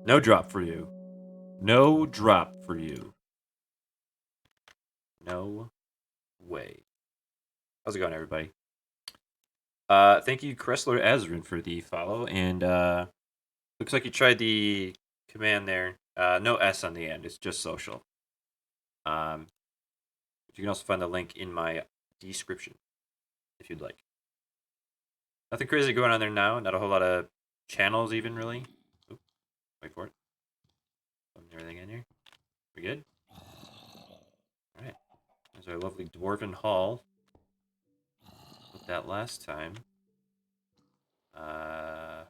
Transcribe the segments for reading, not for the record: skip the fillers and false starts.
No drop for you. No drop for you. No way. How's it going, everybody? Thank you, Kressler Azrin, for the follow. And looks like you tried the command there. No S on the end. It's just social. But you can also find the link in my description if you'd like. Nothing crazy going on there now. Not a whole lot of channels, even really. Oop, wait for it. Putting everything in here. We good? All right. There's our lovely dwarven hall. With that last time. What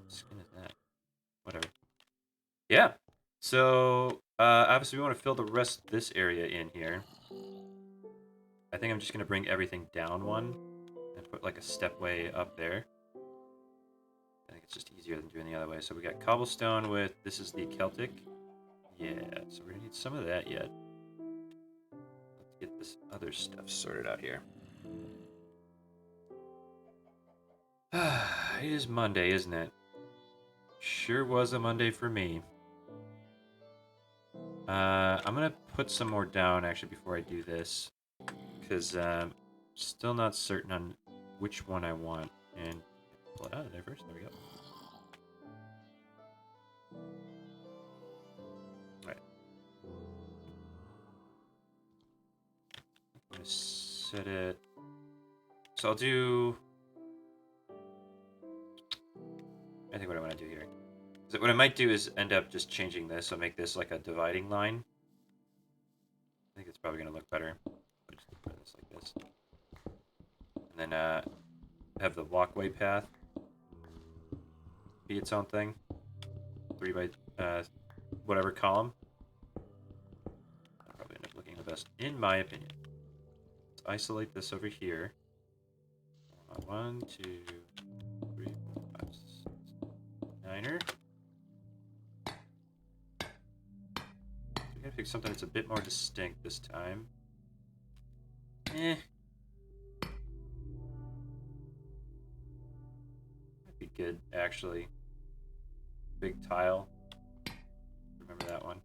skin is that? Whatever. Yeah. So obviously we want to fill the rest of this area in here. I think I'm just gonna bring everything down one and put like a stepway up there. I think it's just easier than doing the other way. So we got cobblestone with this is the Celtic. Yeah. So we're gonna need some of that yet. Let's get this other stuff sorted out here. It is Monday, isn't it? Sure was a Monday for me. I'm gonna put some more down actually before I do this, because still not certain on which one I want. And pull it out of there first. There we go. All right. I'm gonna set it. So I'll do. I think what I want to do here. So what I might do is end up just changing this. So make this like a dividing line. I think it's probably gonna look better. I'll just put this like this, and then have the walkway path be its own thing. 3 by whatever column. That'll probably end up looking the best, in my opinion. Let's isolate this over here. 1, 2, 3, 4, 5, 6, 9er. So we gotta pick something that's a bit more distinct this time. Might be good, actually. Big tile. Remember that one.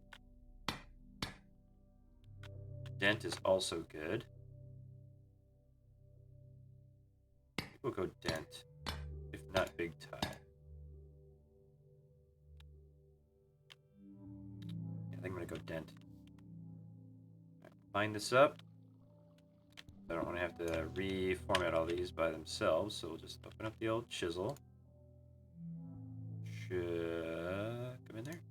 Dent is also good. I think we'll go dent, if not big tile. Yeah, I think I'm gonna go dent. Right, line this up. I don't want to have to reformat all these by themselves, so we'll just open up the old chisel. Should come in there.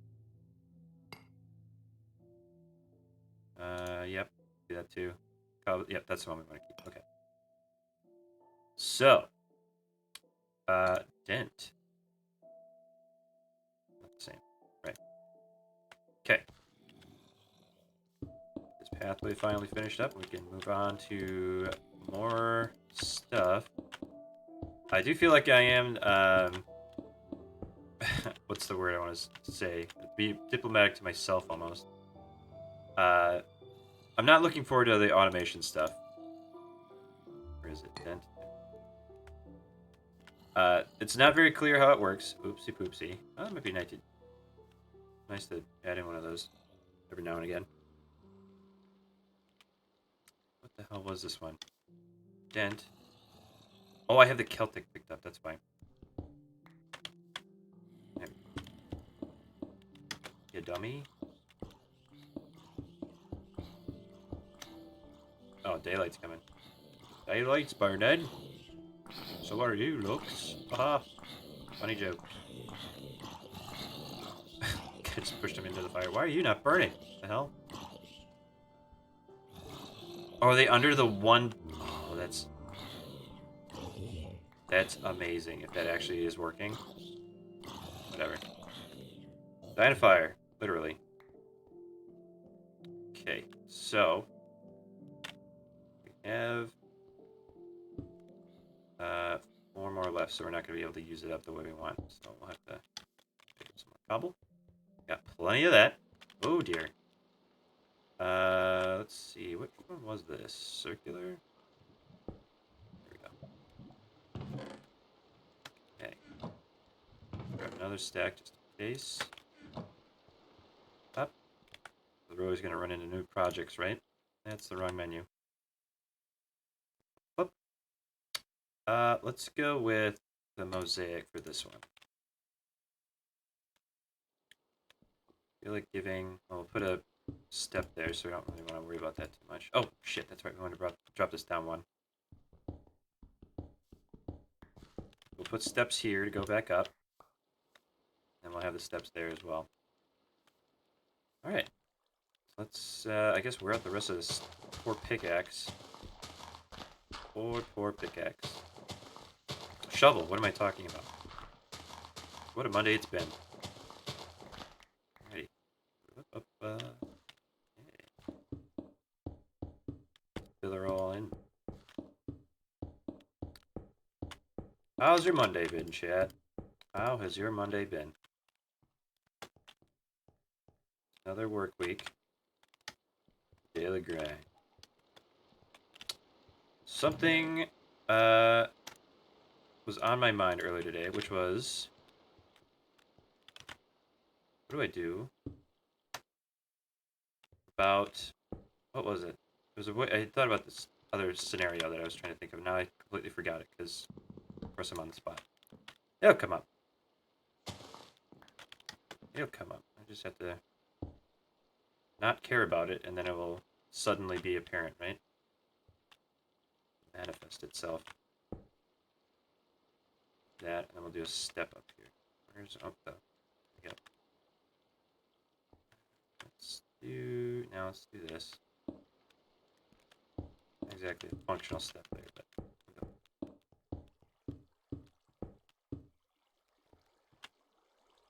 Yep, do that too. Yep, that's the one we want to keep. Okay. So, dent. Not the same, right? Okay. This pathway finally finished up. We can move on to more stuff. I do feel like I am. What's the word I want to say? Be diplomatic to myself almost. I'm not looking forward to the automation stuff. Where is it? Dent. It's not very clear how it works. Oopsie poopsie. Oh, that might be nice to add in one of those every now and again. What the hell was this one? Dent. Oh, I have the Celtic picked up. That's fine. You dummy. Oh, daylight's coming. Daylight's burning. So are you, looks. Haha. Funny joke. I just pushed him into the fire. Why are you not burning? What the hell? Oh, are they under the one? Oh, that's amazing. If that actually is working. Whatever. Die in a fire. Literally. Okay, so we have 4 more left, so we're not going to be able to use it up the way we want. So we'll have to pick up some more cobble. Got plenty of that. Oh dear. Let's see. Which one was this? Circular? There we go. Okay. Grab another stack just Base. Up. We're always going to run into new projects, right? That's the wrong menu. Up. Let's go with the mosaic for this one. I feel like giving... Well, we'll put a step there, so we don't really want to worry about that too much. Oh, shit, that's right. We want to drop this down one. We'll put steps here to go back up. And we'll have the steps there as well. Alright. Let's, I guess we're at the rest of this poor pickaxe. Poor pickaxe. Shovel, what am I talking about? What a Monday it's been. Alrighty. Fill her all in. How's your Monday been, chat? How has your Monday been? Another work week. Daily grind. Something was on my mind earlier today, which was... What do I do about... What was it? There was a way, I thought about this other scenario that I was trying to think of. Now I completely forgot it, because of course I'm on the spot. It'll come up. It'll come up. I just have to not care about it, and then it will suddenly be apparent, right? Manifest itself. That, and then we'll do a step up here. Where's up though? There we go. Let's do this. Not exactly a functional step there, but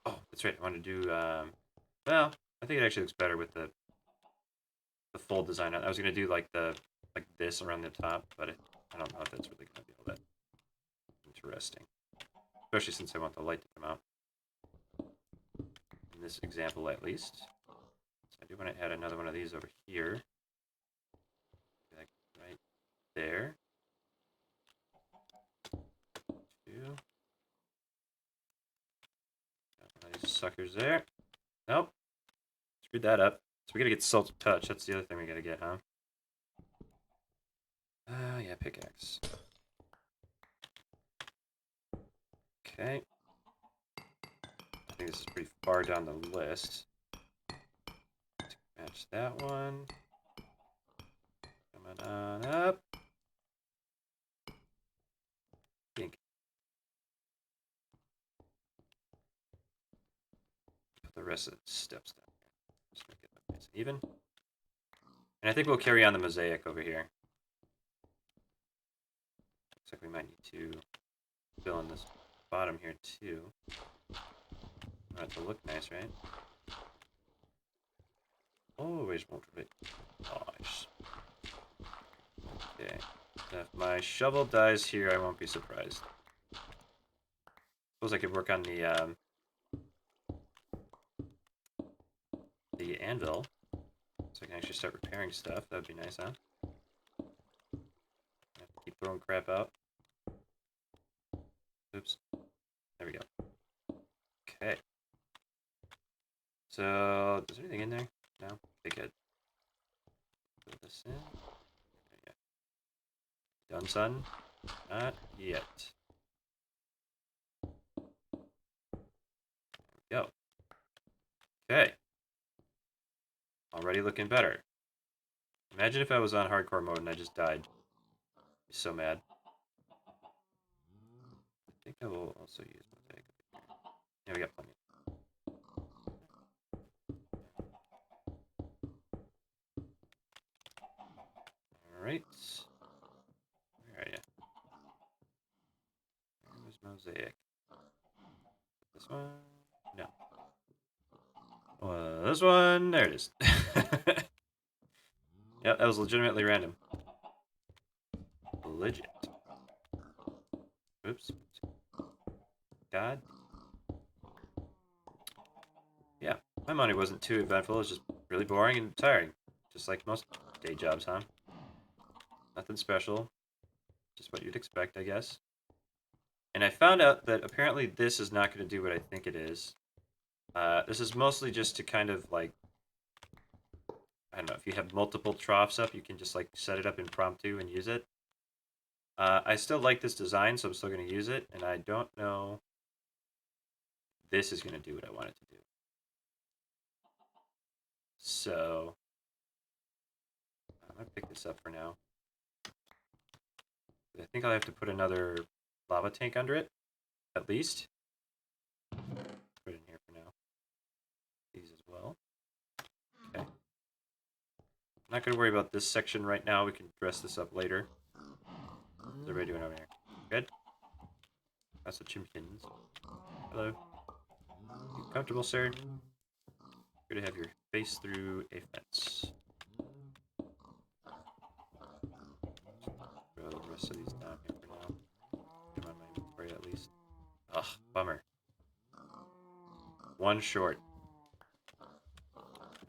oh, that's right. I want to do well, I think it actually looks better with the full design. I was gonna do like this around the top, but I don't know if that's really gonna be all that interesting. Especially since I want the light to come out. In this example at least. So I do want to add another one of these over here. Like right there. Two. Got one of these suckers there. Nope. Screwed that up. So we gotta get Salt of Touch. That's the other thing we gotta get, huh? Yeah, pickaxe. Okay. I think this is pretty far down the list. Match that one. Coming on up. Pink. Put the rest of the steps down here. Just make it look nice and even. And I think we'll carry on the mosaic over here. Looks like we might need to fill in this bottom here too. Want it to look nice, right? Always wanted it nice. Okay. If my shovel dies here, I won't be surprised. Suppose I could work on the anvil, so I can actually start repairing stuff. That would be nice, huh? I have to keep throwing crap out. Oops. There we go. Okay. So, is there anything in there? No? Okay, good. Put this in. There you go. Done, son? Not yet. There we go. Okay. Already looking better. Imagine if I was on hardcore mode and I just died. I'd be so mad. I think I will also use mosaic. Yeah, we got plenty. Alright. Where are you? Where's mosaic? This one? No. This one? There it is. Yep, that was legitimately random. Legit. Oops. God. Yeah, my Monday wasn't too eventful. It was just really boring and tiring. Just like most day jobs, huh? Nothing special. Just what you'd expect, I guess. And I found out that apparently this is not going to do what I think it is. This is mostly just to kind of like, I don't know, if you have multiple troughs up, you can just like set it up impromptu and use it. I still like this design, so I'm still going to use it, and I don't know this is going to do what I want it to do. So I'm going to pick this up for now. I think I'll have to put another lava tank under it, at least. Put it in here for now. These as well. Okay. I'm not going to worry about this section right now. We can dress this up later. What's everybody doing over here? Good? That's the chimkins. Hello. You comfortable, sir? Good to have your face through a fence. Throw the rest of these down here for now. Get them on my inventory at least. Ugh, bummer. One short.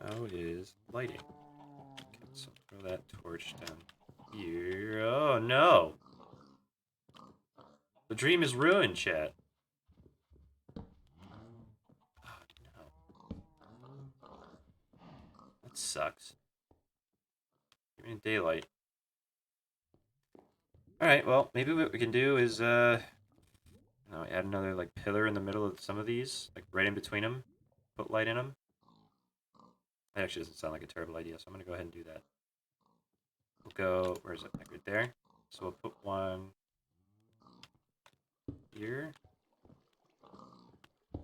How is lighting? Okay, so throw that torch down here. Oh no! The dream is ruined, chat. Oh no. That sucks. Give me daylight. Alright, well, maybe what we can do is, add another, like, pillar in the middle of some of these. Like, right in between them. Put light in them. That actually doesn't sound like a terrible idea, so I'm going to go ahead and do that. We'll go, where is it? Like right there. So we'll put one here.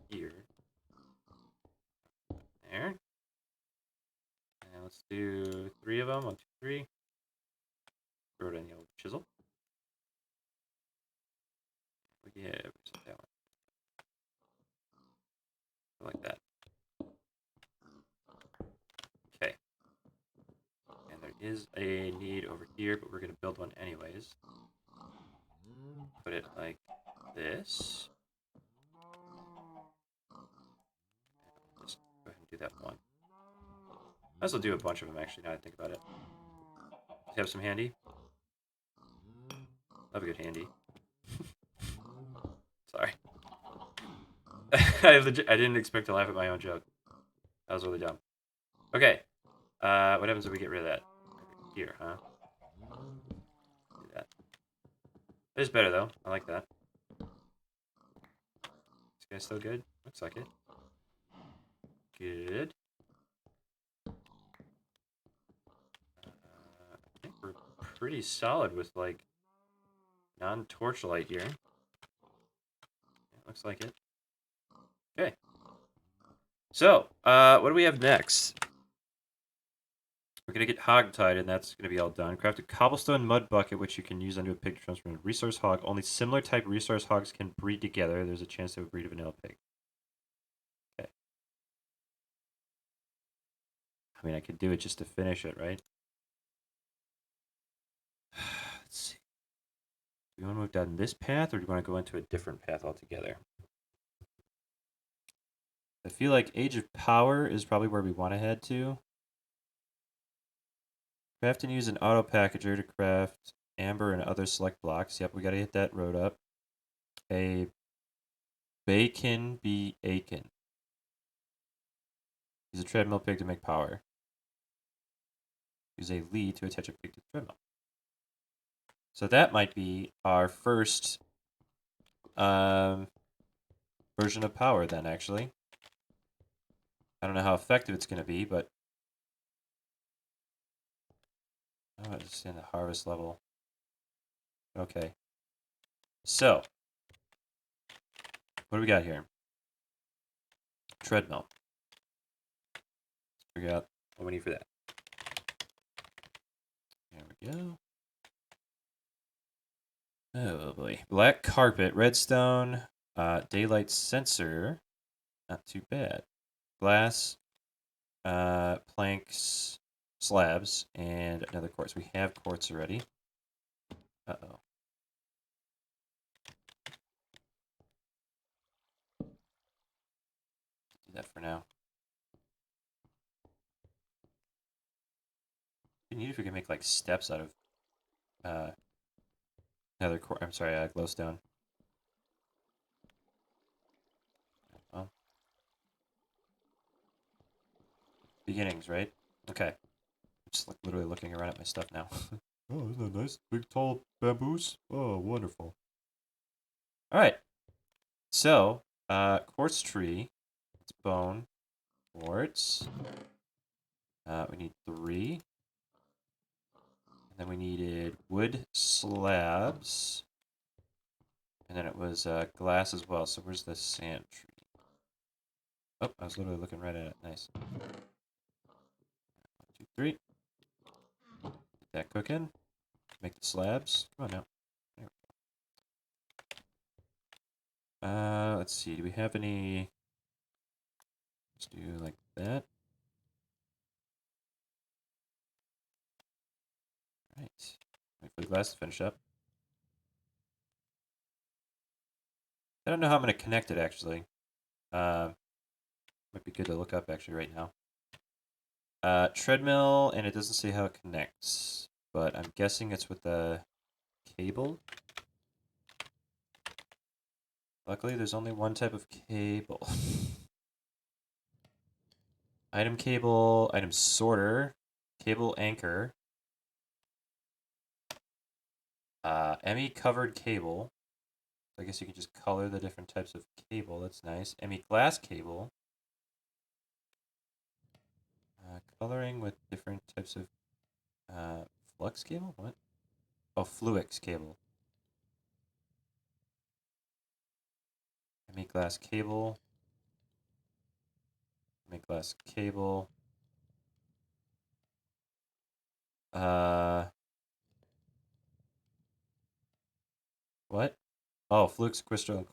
Here. There. And let's do 3 of them. 1, 2, 3. Throw it in the old chisel. Yeah, that one. Like that. Okay. And there is a need over here, but we're going to build one anyways. Put it like this. Just go ahead and do that one. I also do a bunch of them, actually, now I think about it. Do you have some handy? I have a good handy. Sorry. I didn't expect to laugh at my own joke. That was really dumb. Okay. What happens if we get rid of that? Here, huh? Do that. It is better, though. I like that. This guy's still good? Looks like it. Good. I think we're pretty solid with, like, non-torchlight here. Yeah, looks like it. Okay. So, what do we have next? We're going to get hogtied, and that's going to be all done. Craft a cobblestone mud bucket, which you can use under a pig to transform into a resource hog. Only similar type resource hogs can breed together. There's a chance they would breed a vanilla pig. Okay. I mean, I could do it just to finish it, right? Let's see. Do you want to move down this path, or do you want to go into a different path altogether? I feel like Age of Power is probably where we want to head to. Craft and use an auto packager to craft amber and other select blocks. Yep, we got to hit that road up. A bacon be Aiken. Use a treadmill pig to make power. Use a lead to attach a pig to the treadmill. So that might be our first version of power then, actually. I don't know how effective it's going to be, but... Oh, it's in the harvest level. Okay. So, what do we got here? Treadmill. Let's figure out what we need for that. There we go. Oh boy. Black carpet, redstone, daylight sensor. Not too bad. Glass, planks, slabs, and another quartz. We have quartz already. Uh-oh. Do that for now. We need if we can make like steps out of another quartz. I'm sorry, glowstone. Well, beginnings, right? Okay. I'm just like literally looking around at my stuff now. Oh, isn't that nice? Big tall bamboos. Oh, wonderful. All right. So, quartz tree. It's bone. Quartz. We need 3. And then we needed wood slabs. And then it was glass as well. So where's the sand tree? Oh, I was literally looking right at it. Nice. 1, 2, 3. Get that cooking. Make the slabs. Come on now. There we go. Let's see. Do we have any? Let's do like that. Right. Wait for the glass to finish up. I don't know how I'm going to connect it actually. Might be good to look up actually right now. Treadmill, and it doesn't say how it connects, but I'm guessing it's with the cable. Luckily, there's only one type of cable. Item cable, item sorter, cable anchor, ME covered cable. I guess you can just color the different types of cable. That's nice. ME glass cable. Coloring with different types of flux cable? What? Oh, Fluix cable. ME glass cable. ME glass cable. What? Oh, Fluix crystal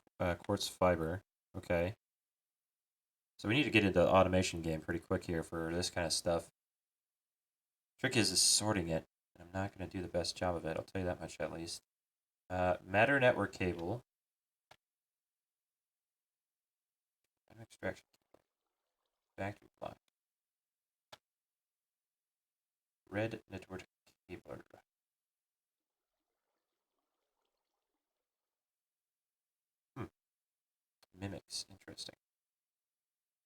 quartz fiber. Okay. So we need to get into the automation game pretty quick here for this kind of stuff. Trick is sorting it. I'm not going to do the best job of it. I'll tell you that much at least. Matter network cable. Extraction cable. Factory block. Red network cable. Mimics. Interesting.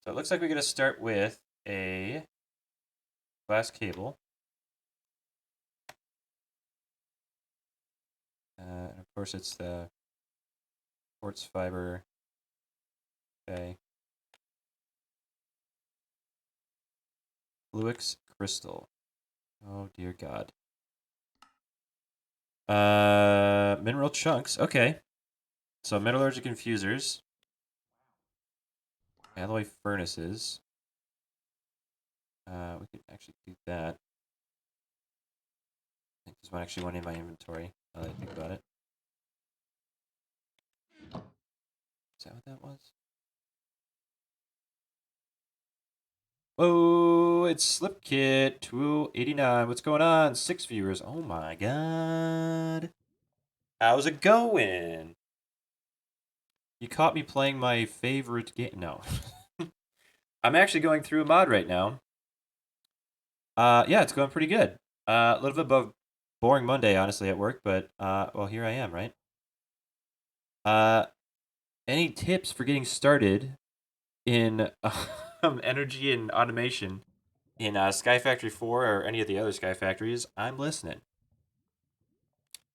So it looks like we're going to start with a glass cable. And of course it's the quartz fiber. Okay. Fluix crystal. Oh dear God. Mineral chunks. Okay. So metallurgic infusers. Alloy furnaces. We could actually do that. I think there's one actually one in my inventory, now that I think about it. Is that what that was? Oh, it's Slipkit 289. What's going on? 6 viewers. Oh my god. How's it going? You caught me playing my favorite game. No. I'm actually going through a mod right now. Yeah, it's going pretty good. A little bit above boring Monday, honestly, at work, but well, here I am, right? Any tips for getting started in energy and automation in SkyFactory4 or any of the other Sky Factories? I'm listening.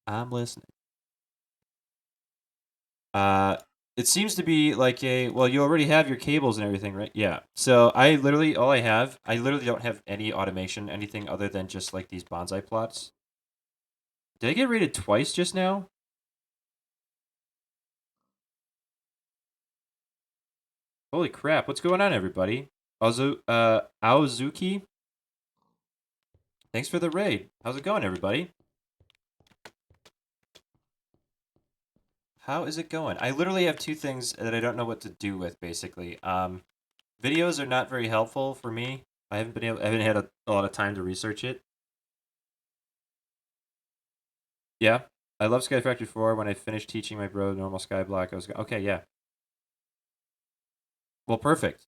I'm listening. It seems to be like well, you already have your cables and everything, right? Yeah. So I literally don't have any automation, anything other than just like these bonsai plots. Did I get rated twice just now? Holy crap! What's going on, everybody? Aozuki, thanks for the raid. How's it going, everybody? How is it going? I literally have 2 things that I don't know what to do with, basically. Videos are not very helpful for me. I haven't had a lot of time to research it. Yeah, I love SkyFactory4. When I finished teaching my bro normal Skyblock, I was okay. Yeah. Well, perfect.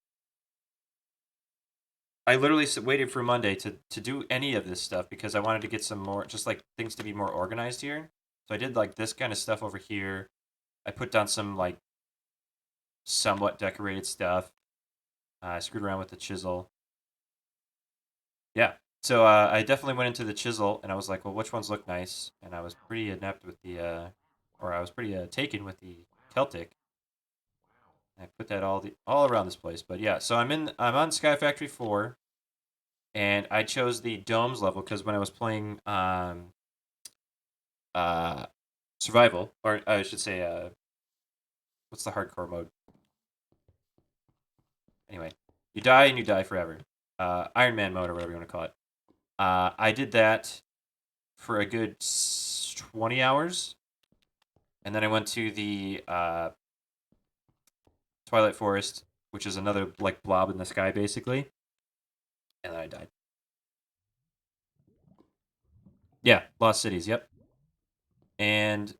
I literally waited for Monday to do any of this stuff because I wanted to get some more, just like things to be more organized here. So I did like this kind of stuff over here. I put down some like somewhat decorated stuff. I screwed around with the chisel. Yeah. So I definitely went into the chisel, and I was like, well, which ones look nice? And I was pretty adept with the, or I was pretty taken with the Celtic. I put that all around this place. But yeah, so I'm on SkyFactory 4, and I chose the domes level because when I was playing uh survival, or I should say what's the hardcore mode? Anyway, you die and you die forever. Iron Man mode or whatever you want to call it. I did that for a good 20 hours, and then I went to the Twilight Forest, which is another like blob in the sky basically, and then I died. Yeah, Lost Cities. Yep. And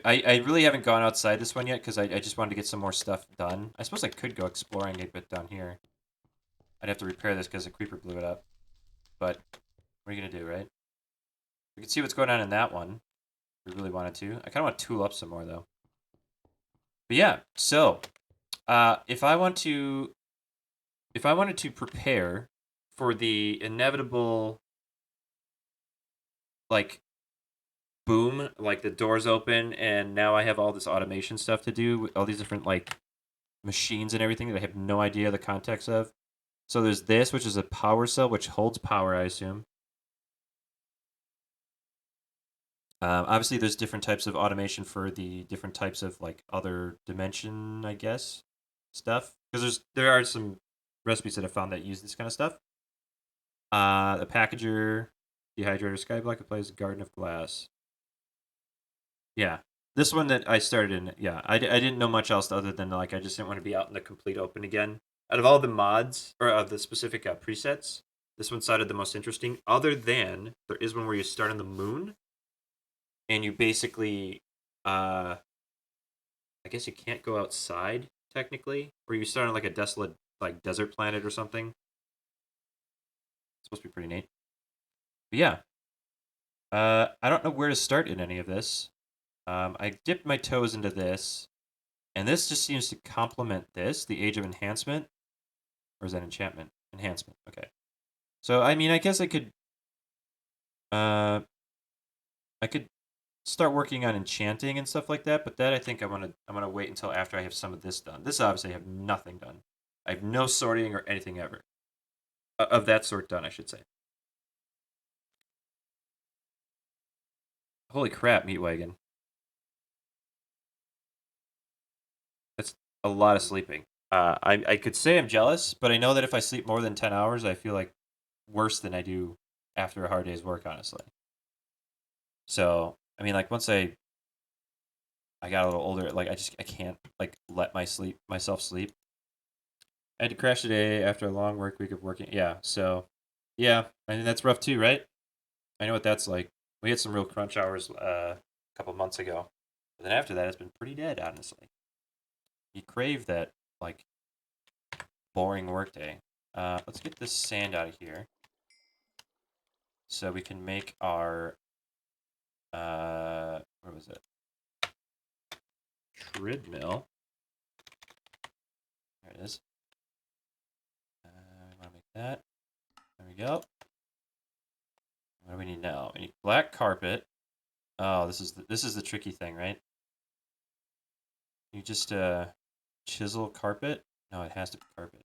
I really haven't gone outside this one yet because I just wanted to get some more stuff done. I suppose I could go exploring a bit down here. I'd have to repair this because the creeper blew it up. But what are you gonna do, right? We can see what's going on in that one. If we really wanted to. I kind of want to tool up some more though. But yeah, so if I wanted to prepare for the inevitable like boom, like the doors open and now I have all this automation stuff to do with all these different like machines and everything that I have no idea the context of. So there's this, which is a power cell, which holds power, I assume. Obviously, there's different types of automation for the different types of like other dimension, I guess, stuff. Because there are some recipes that I found that use this kind of stuff. The packager, dehydrator, skyblock applies garden of glass. Yeah, this one that I started in. Yeah, I didn't know much else other than like I just didn't want to be out in the complete open again. Out of all the mods or of the specific presets, this one sounded the most interesting. Other than there is one where you start on the moon and you basically, I guess you can't go outside technically, or you start on like a desolate like desert planet or something. It's supposed to be pretty neat. But yeah, I don't know where to start in any of this. I dipped my toes into this, and this just seems to complement this, the Age of Enhancement, or is that enchantment? Enhancement. Okay. So I mean, I guess uh, I could start working on enchanting and stuff like that, but that I think I'm gonna wait until after I have some of this done. This obviously I have nothing done. I have no sorting or anything ever of that sort done, I should say. Holy crap, meat wagon! That's a lot of sleeping. I could say I'm jealous, but I know that if I sleep more than 10 hours, I feel like worse than I do after a hard day's work, honestly. So I mean, like once I got a little older, like I can't like let myself sleep. I had to crash today after a long work week of working. Yeah, so yeah, I mean that's rough too, right? I know what that's like. We had some real crunch hours a couple months ago, but then after that, it's been pretty dead, honestly. You crave that like boring workday. Let's get this sand out of here so we can make our where was it? Treadmill. There it is. We want to make that. There we go. What do we need now? We need black carpet. Oh, this is the tricky thing, right? You just chisel carpet? No, it has to be carpet.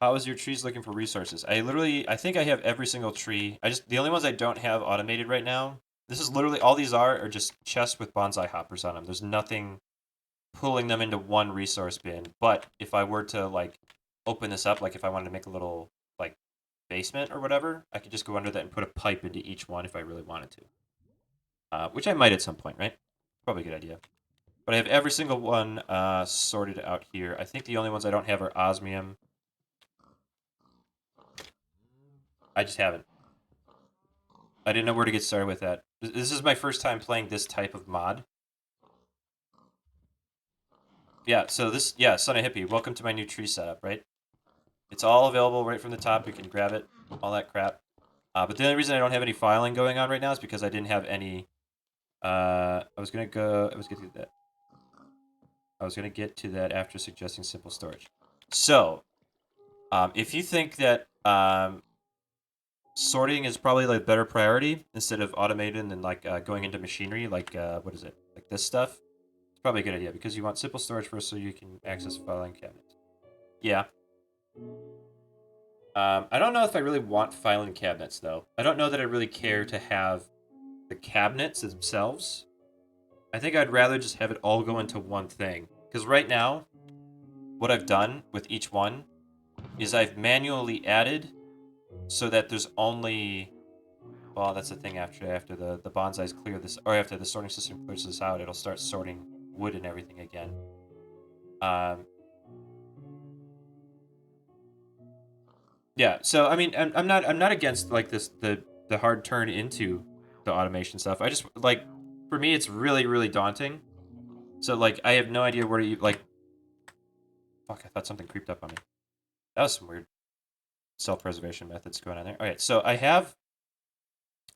How is your trees looking for resources? I think I have every single tree. The only ones I don't have automated right now. This is literally all these are just chests with bonsai hoppers on them. There's nothing pulling them into one resource bin. But if I were to like open this up, like if I wanted to make a little like basement or whatever, I could just go under that and put a pipe into each one if I really wanted to. Which I might at some point, right? Probably a good idea. But I have every single one sorted out here. I think the only ones I don't have are osmium. I just haven't. I didn't know where to get started with that. This is my first time playing this type of mod. Yeah, so Sunny Hippie, welcome to my new tree setup, right? It's all available right from the top. You can grab it, all that crap. But the only reason I don't have any filing going on right now is because I didn't have any. I was gonna go. I was gonna get to that. I was gonna get to that after suggesting simple storage. So If you think that sorting is probably like better priority instead of automating and like going into machinery, like what is it, like this stuff, it's probably a good idea because you want simple storage first so you can access filing cabinets. Yeah. I don't know if I really want filing cabinets though. I don't know that I really care to have the cabinets themselves. I think I'd rather just have it all go into one thing. Because right now, what I've done with each one is I've manually added so that there's only, well, that's the thing, after the bonsais clear this, or after the sorting system clears this out, it'll start sorting wood and everything again. Um, yeah, so I mean, I'm not against like this the hard turn into the automation stuff. I just like, for me it's really daunting. So like I have no idea where to like, fuck, I thought something creeped up on me. That was some weird self-preservation methods going on there. All right, so I have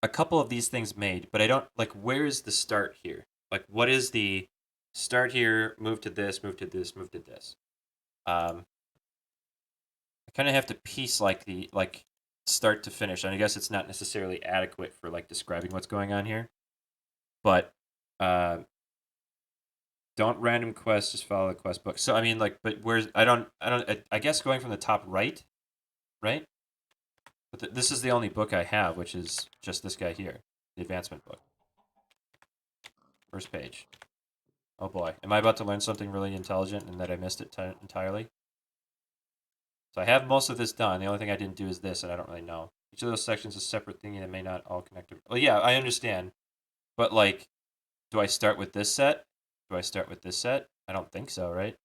a couple of these things made, but I don't like, where's the start here? Like what is the start here, move to this, move to this, move to this. I kind of have to piece like the like start to finish, and I guess it's not necessarily adequate for like describing what's going on here. But uh, don't random quest, just follow the quest book. So I mean, like, but where's I guess going from the top right, right? But this is the only book I have, which is just this guy here, the advancement book, first page. Oh boy, am I about to learn something really intelligent and that I missed it entirely? So I have most of this done. The only thing I didn't do is this, and I don't really know. Each of those sections is a separate thing that may not all connect. Well, yeah, I understand. But like, do I start with this set? Do I start with this set? I don't think so, right?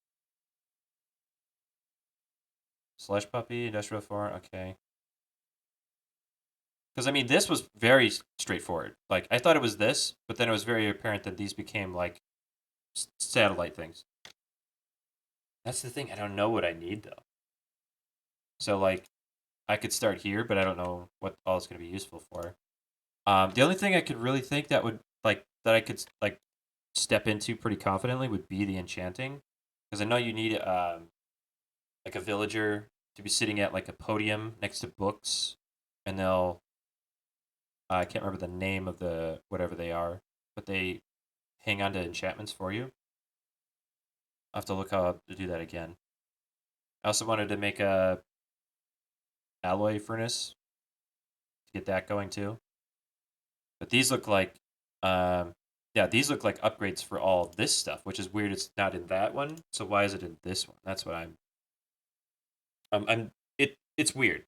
Slush Puppy, Industrial 4, okay. Because I mean, this was very straightforward. Like, I thought it was this, but then it was very apparent that these became like satellite things. That's the thing. I don't know what I need though. So like, I could start here, but I don't know what all it's going to be useful for. The only thing I could really think that would like that I could like step into pretty confidently would be the enchanting, because I know you need like a villager to be sitting at like a podium next to books, and they'll I can't remember the name of the whatever they are, but they hang on to enchantments for you. I'll have to look how to do that again. I also wanted to make a alloy furnace to get that going too. But these look like, yeah, these look like upgrades for all this stuff, which is weird. It's not in that one, so why is it in this one? That's what it's weird.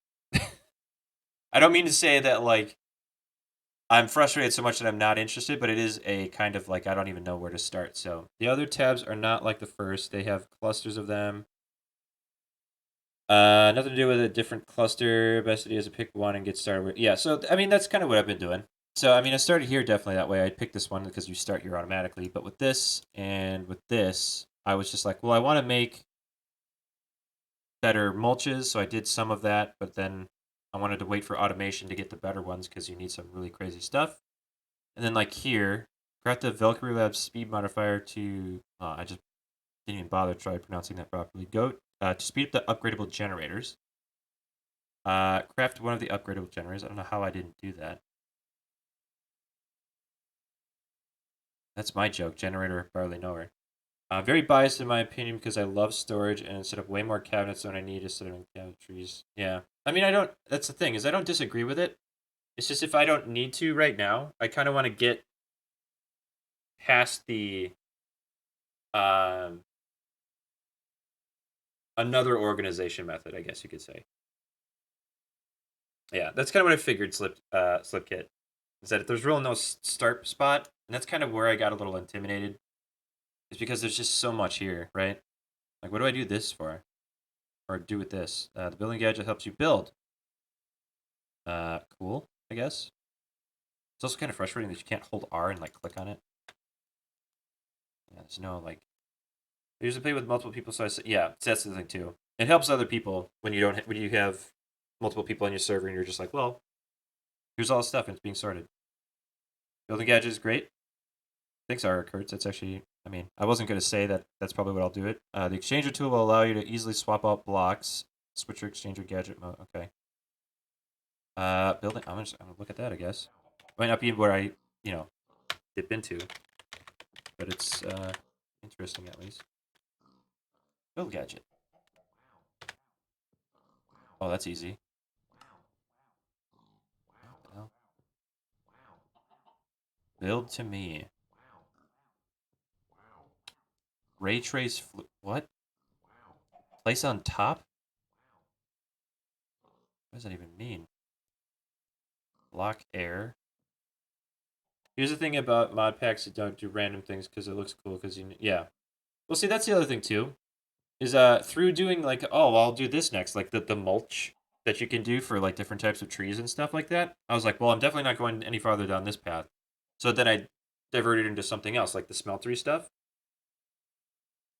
I don't mean to say that like I'm frustrated so much that I'm not interested, but it is a kind of like I don't even know where to start. So the other tabs are not like the first. They have clusters of them. Nothing to do with a different cluster. Best idea is to pick one and get started with. Yeah, so I mean that's kind of what I've been doing. So I mean I started here definitely that way. I picked this one because you start here automatically. But with this and with this, I was just like, well, I want to make better mulches, so I did some of that. But then I wanted to wait for automation to get the better ones because you need some really crazy stuff. And then like here, craft the Valkyrie Labs speed modifier to. I just didn't even bother to try pronouncing that properly. Go to speed up the upgradable generators. Craft one of the upgradable generators. I don't know how I didn't do that. That's my joke. Generator barely knower. Very biased in my opinion because I love storage and instead of way more cabinets than I need instead of cabinetries. Yeah. I mean, I don't. That's the thing is I don't disagree with it. It's just if I don't need to right now, I kind of want to get past the um another organization method, I guess you could say. Yeah, that's kind of what I figured. Slipkit is that if there's really no start spot, and that's kind of where I got a little intimidated, is because there's just so much here, right? Like, what do I do this for, or do with this? The building gadget helps you build. Cool, I guess. It's also kind of frustrating that you can't hold R and like click on it. Yeah, there's no like. I usually play with multiple people, so I say, yeah, that's the thing too. It helps other people when you don't when you have multiple people on your server and you're just like, well, here's all the stuff and it's being sorted. Building gadget is great. Thanks, R. Kurtz. That's actually, I mean, I wasn't going to say that that's probably what I'll do it. The exchanger tool will allow you to easily swap out blocks Switcher, exchanger, gadget mode. Okay. Building. I'm gonna look at that. I guess might not be where I dip into, but it's interesting at least. Build gadget. Oh, that's easy. What the hell? Build to me. Ray trace. What? Place on top? What does that even mean? Block air. Here's the thing about mod packs that don't do random things because it looks cool. Because yeah. Well, see, that's the other thing too. Is through doing like, oh, I'll do this next, like the mulch that you can do for like different types of trees and stuff like that. I was like, well, I'm definitely not going any farther down this path. So then I diverted into something else, like the smeltery stuff.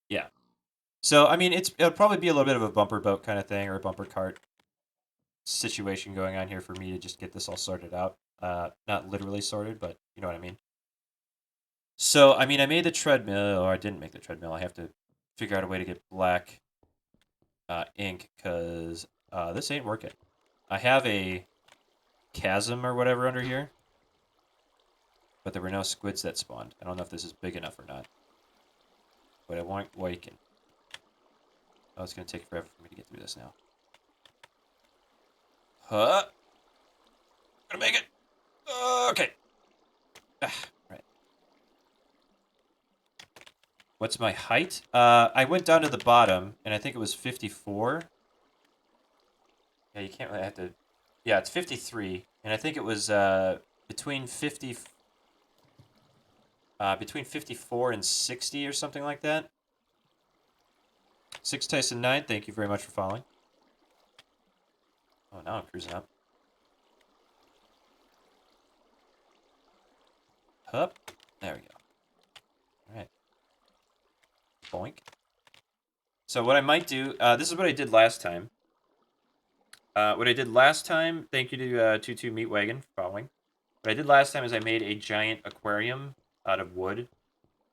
Yeah. So I mean, it'll probably be a little bit of a bumper boat kind of thing or a bumper cart situation going on here for me to just get this all sorted out. Not literally sorted, but you know what I mean. So I mean, I made the treadmill, or I didn't make the treadmill. I have to figure out a way to get black ink because this ain't working. I have a chasm or whatever under here, but there were no squids that spawned. I don't know if this is big enough or not, but I want waken. Oh, it's gonna take forever for me to get through this now. Huh? Gonna make it. Okay. Right. What's my height? I went down to the bottom, and I think it was 54. Yeah, you can't really have to. Yeah, it's 53, and I think it was between 50, between 54 and 60 or something like that. 6 Tyson 9, thank you very much for following. Oh, now I'm cruising up. Up. There we go. All right. Boink. So what I might do, this is what I did last time. What I did last time, thank you to Tutu Meat Wagon for following. What I did last time is I made a giant aquarium out of wood.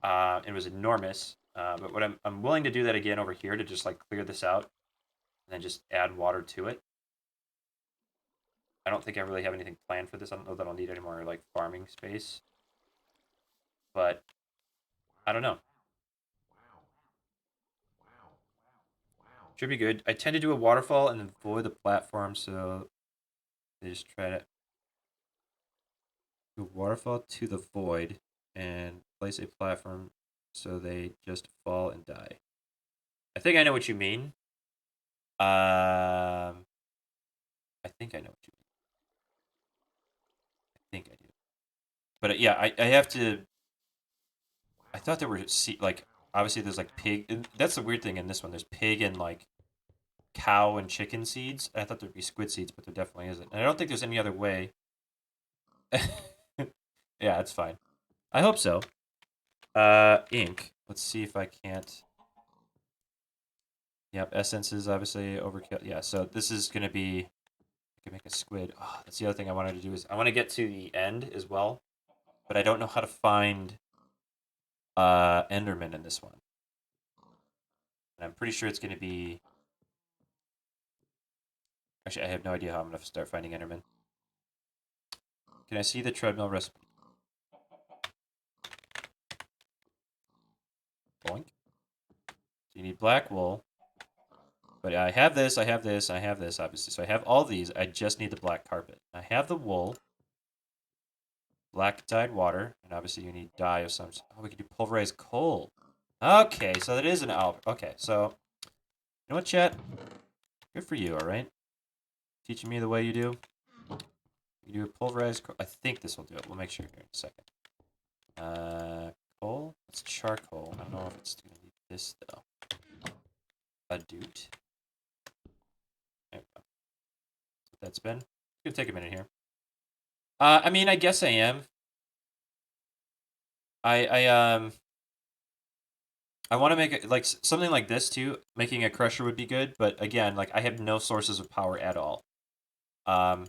It was enormous. But what I'm willing to do that again over here to just like clear this out and then just add water to it. I don't think I really have anything planned for this. I don't know that I'll need any more like farming space. But I don't know. Should be good. I tend to do a waterfall and then void the platform, so they just try to do a waterfall to the void and place a platform so they just fall and die. I think I know what you mean. I think I know what you mean. I think I do. But yeah, I have to. I thought there were like obviously there's like pig. That's the weird thing in this one. There's pig and like cow and chicken seeds. I thought there'd be squid seeds, but there definitely isn't. And I don't think there's any other way. Yeah, it's fine. I hope so. Ink. Let's see if I can't. Yep, essence is obviously overkill. Yeah, so this is gonna be. I can make a squid. Oh, that's the other thing I wanted to do is I want to get to the end as well, but I don't know how to find Enderman in this one. And I'm pretty sure it's gonna be. Actually, I have no idea how I'm gonna start finding Enderman. Can I see the treadmill recipe? Boink. So you need black wool. But I have this, I have this, I have this, obviously. So I have all these. I just need the black carpet. I have the wool, black dyed water, and obviously you need dye of some. Oh, we can do pulverized coal. Okay, so that is an Albert. Okay, so you know what, chat? Good for you. All right, teaching me the way you do. You do a pulverized coal. I think this will do it. We'll make sure here in a second. Coal. It's charcoal. I don't know if it's gonna need this though. A doot. There we go. That's what that's been. It's gonna take a minute here. I mean, I guess I am. I I want to make it like something like this too. Making a crusher would be good, but again, like I have no sources of power at all. Um,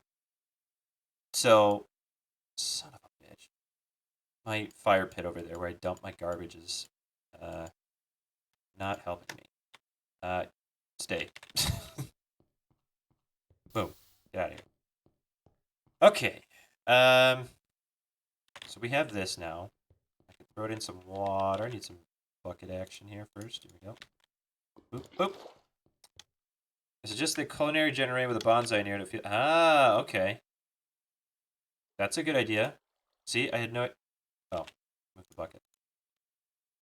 so son of a bitch, my fire pit over there where I dump my garbage is not helping me. Stay. Get out of here. Okay. So we have this now. I can throw it in some water. I need some bucket action here first. Here we go. Boop, boop. Is it just the culinary generator with a bonsai near it? Ah, okay. That's a good idea. See, I had no... Oh, move the bucket.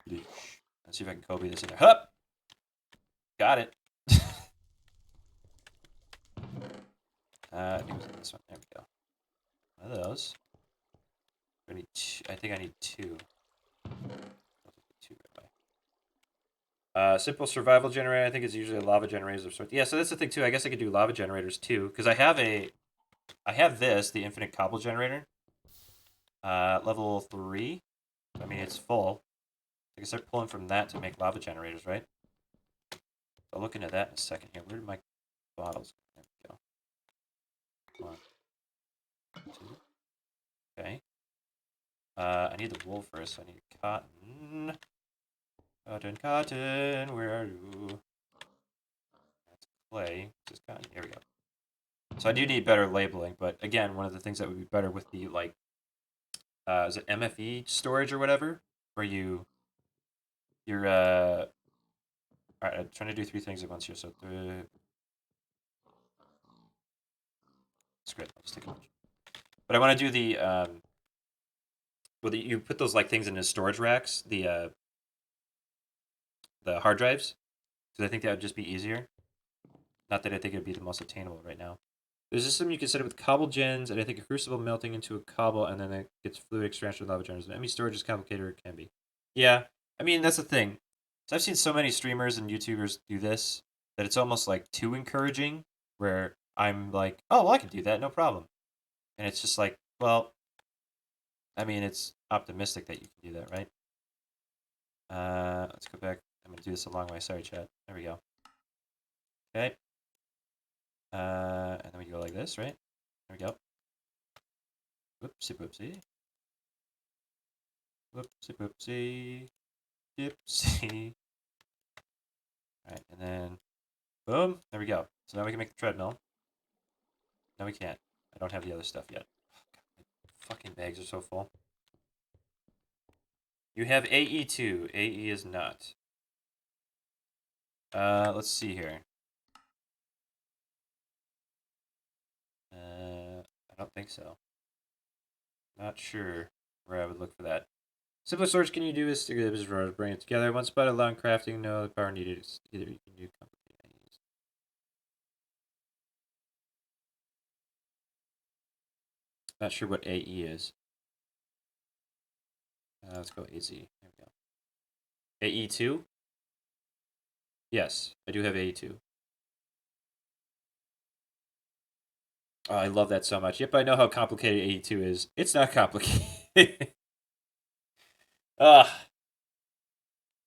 Let's see if I can Kobe this in there. Hup! Got it. I think it was in this one. There we go. One of those. I need I think I need two. Two right away. Simple survival generator. I think it's usually lava generators of sorts. Yeah, so that's the thing too. I guess I could do lava generators too, because I have this, the infinite cobble generator. Level 3. I mean, it's full. I can start pulling from that to make lava generators, right? I'll look into that in a second here. Where did my bottles go? There we go. 1, 2. Okay. I need the wool first, so I need cotton. Cotton, cotton, where are you? That's clay. This is cotton. Here we go. So I do need better labeling, but again, one of the things that would be better with the, like, is it MFE storage or whatever? Where you're, alright, I'm trying to do 3 things at once here, so it's great. I'll just take a bunch. But I want to do the, well, you put those, like, things in the storage racks, the hard drives, because I think that would just be easier. Not that I think it would be the most attainable right now. There's a system you can set it with cobble gens, and I think a crucible melting into a cobble, and then it gets fluid extraction with lava generators. ME storage is complicated, or it can be. Yeah, I mean, that's the thing. So I've seen so many streamers and YouTubers do this, that it's almost, like, too encouraging, where I'm like, oh, well, I can do that, no problem. And it's just like, well, I mean, it's optimistic that you can do that, right? Let's go back. I'm going to do this a long way. Sorry, chat. There we go. Okay. And then we go like this, right? There we go. Whoopsie, whoopsie. Whoopsie, whoopsie. Dipsy. Alright, and then boom. There we go. So now we can make the treadmill. No, we can't. I don't have the other stuff yet. Oh, God, my fucking bags are so full. You have AE2. AE is not. Let's see here. I don't think so. Not sure where I would look for that. Simplest storage can you do is stick it, bring it together. One spot allowing crafting, no other power needed. It's either you can do complicated ideas. Not sure what AE is. Let's go AZ. There we go. AE2? Yes, I do have AE2. Oh, I love that so much. Yep, I know how complicated AE2 is. It's not complicated. Ugh.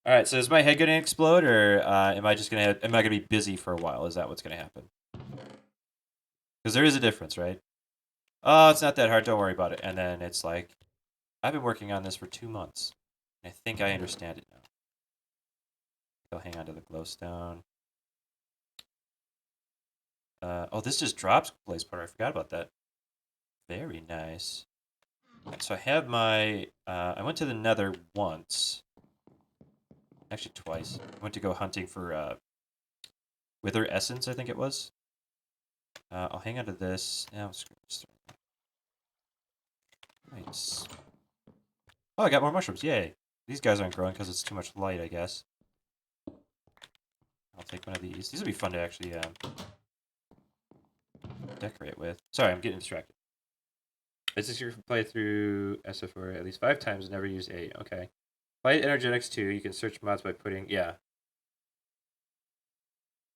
All right, so is my head gonna explode, or am I gonna be busy for a while? Is that what's gonna happen? Because there is a difference, right? Oh, it's not that hard. Don't worry about it. And then it's like, I've been working on this for 2 months. I think I understand it now. I'll hang on to the glowstone. Oh, this just drops blaze powder. I forgot about that. Very nice. Right, so I have my... I went to the nether once. Actually, twice. I went to go hunting for wither essence, I think it was. I'll hang on to this. Yeah, screw this. Nice. Oh, I got more mushrooms. Yay. These guys aren't growing because it's too much light, I guess. I'll take one of these. These will be fun to actually decorate with. Sorry, I'm getting distracted. It's easier to play through SF4 at least 5 times and never use 8. Okay. Play Energetics 2. You can search mods by putting... Yeah.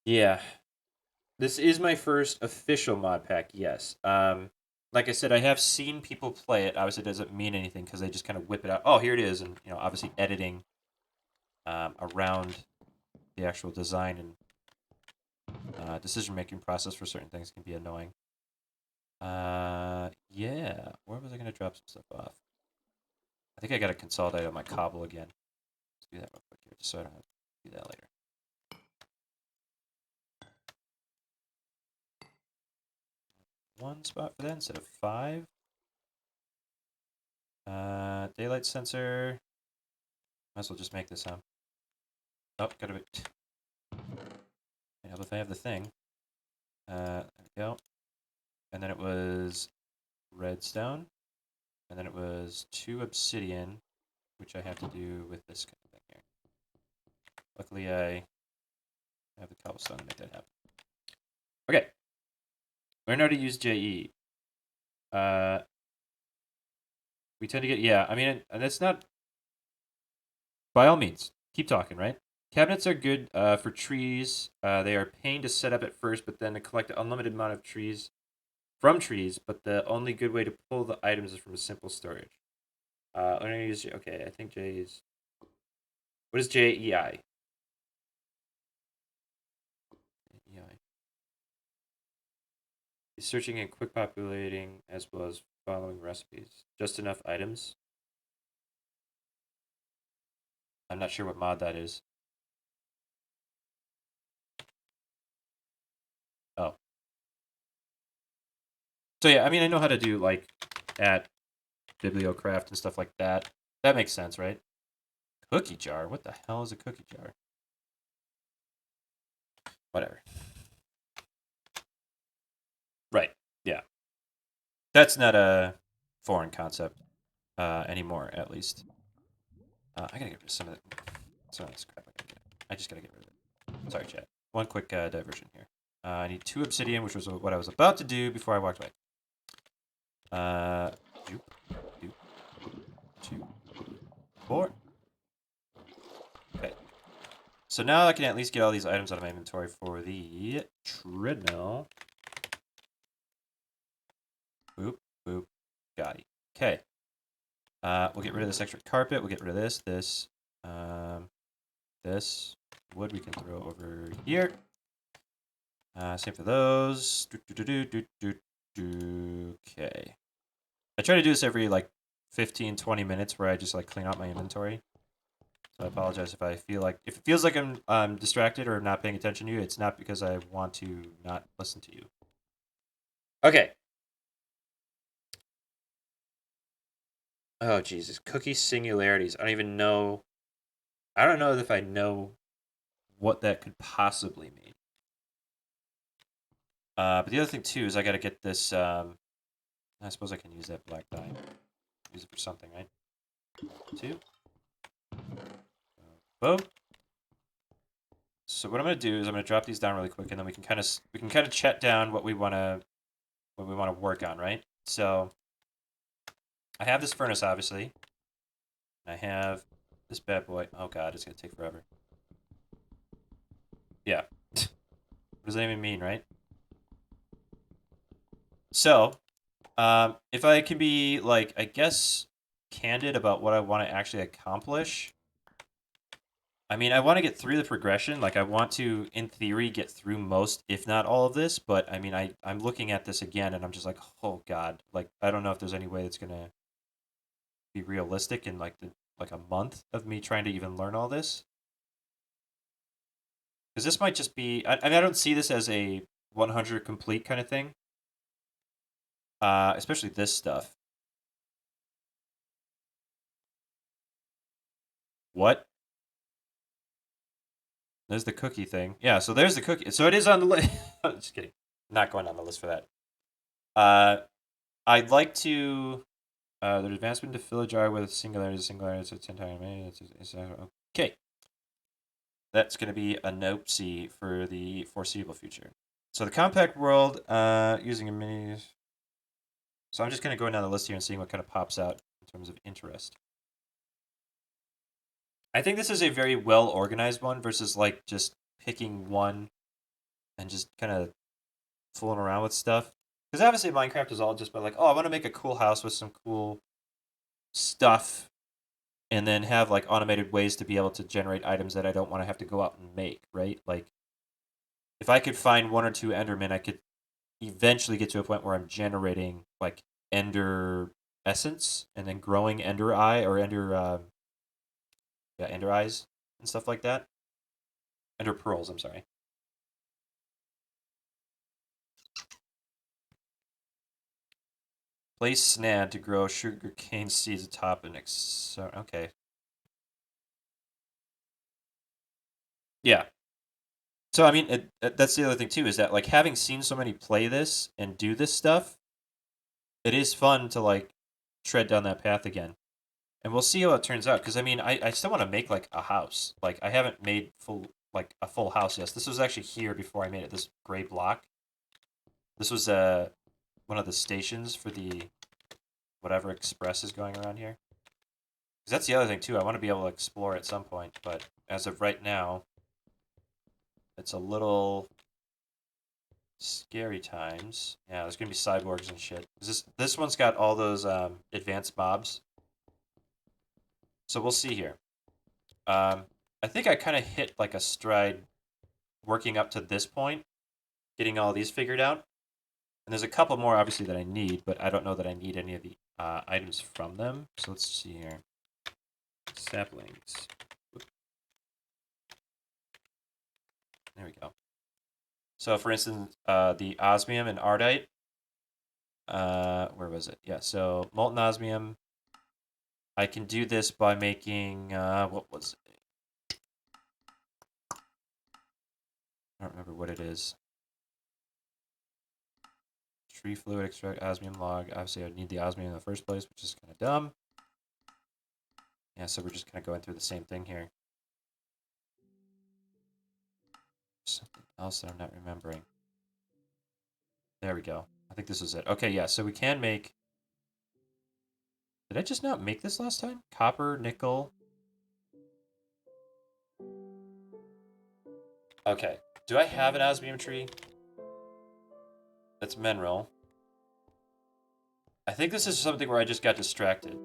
Yeah. This is my first official mod pack, yes. Like I said, I have seen people play it. Obviously, it doesn't mean anything because they just kind of whip it out. Oh, here it is. And, obviously editing around the actual design and decision-making process for certain things can be annoying. Yeah. Where was I going to drop some stuff off? I think I got to consolidate on my cobble again. Let's do that real quick here, just so I don't have to do that later. 1 spot for that instead of 5. Daylight sensor. Might as well just make this, huh? Oh, gotta be. Yeah, if I have the thing. There we go. And then it was redstone. And then it was 2 obsidian, which I have to do with this kind of thing here. Luckily, I have the cobblestone to make that happen. Okay. Learn how to use JE. We tend to get, yeah, I mean, and it's not, by all means, keep talking, right? Cabinets are good for trees. They are a pain to set up at first, but then to collect an unlimited amount of trees from trees, but the only good way to pull the items is from a simple storage. I'm going to use, okay, I think J is, what is JEI? EI. He's searching and quick populating as well as following recipes. Just enough items. I'm not sure what mod that is. Oh. So yeah, I mean, I know how to do like at Bibliocraft and stuff like that. That makes sense, right? Cookie jar? What the hell is a cookie jar? Whatever. Right. Yeah. That's not a foreign concept anymore, at least. I gotta get rid of some of this crap. I just gotta get rid of it. Sorry, chat. One quick diversion here. I need 2 obsidian, which was what I was about to do before I walked away. Doop, doop, 2, 4. Okay. So now I can at least get all these items out of my inventory for the treadmill. Boop, boop, got it. Okay. We'll get rid of this extra carpet. We'll get rid of this. This wood we can throw over here. Same for those. Okay. I try to do this every like 15, 20 minutes where I just like clean out my inventory. So I apologize if I feel like, if it feels like I'm distracted or not paying attention to you, it's not because I want to not listen to you. Okay. Oh, Jesus. Cookie singularities. I don't even know. I don't know if I know what that could possibly mean. But the other thing, too, is I got to get this... I suppose I can use that black dye. Use it for something, right? 2. Boom. So what I'm going to do is I'm going to drop these down really quick, and then we can kind of chat down what we want to work on, right? So I have this furnace, obviously. I have this bad boy. Oh god, it's gonna take forever. Yeah. What does that even mean, right? So, if I can be like, I guess, candid about what I want to actually accomplish. I mean, I want to get through the progression. Like, I want to, in theory, get through most, if not all of this. But I mean, I'm looking at this again, and I'm just like, oh god, like I don't know if there's any way that's gonna be realistic in like a month of me trying to even learn all this. Because this might just be, I mean, I don't see this as a 100 complete kind of thing. Especially this stuff. What? There's the cookie thing. Yeah, so there's the cookie. So it is on the list. Just kidding. Not going on the list for that. I'd like to. The advancement to fill a jar with singularity, so 10 times. Okay. That's going to be a note-C for the foreseeable future. So the compact world, using a mini. So I'm just kind of going down the list here and seeing what kind of pops out in terms of interest. I think this is a very well organized one versus like just picking one and just kind of fooling around with stuff. Because obviously Minecraft is all just about like, oh, I want to make a cool house with some cool stuff, and then have like automated ways to be able to generate items that I don't want to have to go out and make, right? Like, if I could find 1 or 2 Endermen, I could eventually get to a point where I'm generating like Ender essence and then growing Ender eye or Ender eyes and stuff like that. Ender pearls, I'm sorry. Place snad to grow sugarcane seeds atop an okay. Yeah. So I mean, that's the other thing too, is that like having seen so many play this and do this stuff, it is fun to like tread down that path again. And we'll see how it turns out. Because I mean, I still want to make like a house. Like I haven't made a full house yet. This was actually here before I made it. This gray block. This was one of the stations for the whatever express is going around here. Because that's the other thing too. I want to be able to explore at some point, but as of right now, it's a little scary times. Yeah, there's gonna be cyborgs and shit. This one's got all those advanced mobs. So we'll see here. I think I kind of hit like a stride working up to this point, getting all these figured out. And there's a couple more obviously that I need, but I don't know that I need any of the items from them. So let's see here. Saplings. There we go. So for instance, the osmium and ardite. Where was it? Yeah, so molten osmium. I can do this by making, what was it? I don't remember what it is. Tree fluid, extract osmium log. Obviously, I would need the osmium in the first place, which is kind of dumb. Yeah, so we're just kind of going through the same thing here. Something else that I'm not remembering. There we go. I think this is it. Okay, yeah, so we can make... Did I just not make this last time? Copper, nickel. Okay. Do I have an osmium tree? That's mineral. I think this is something where I just got distracted.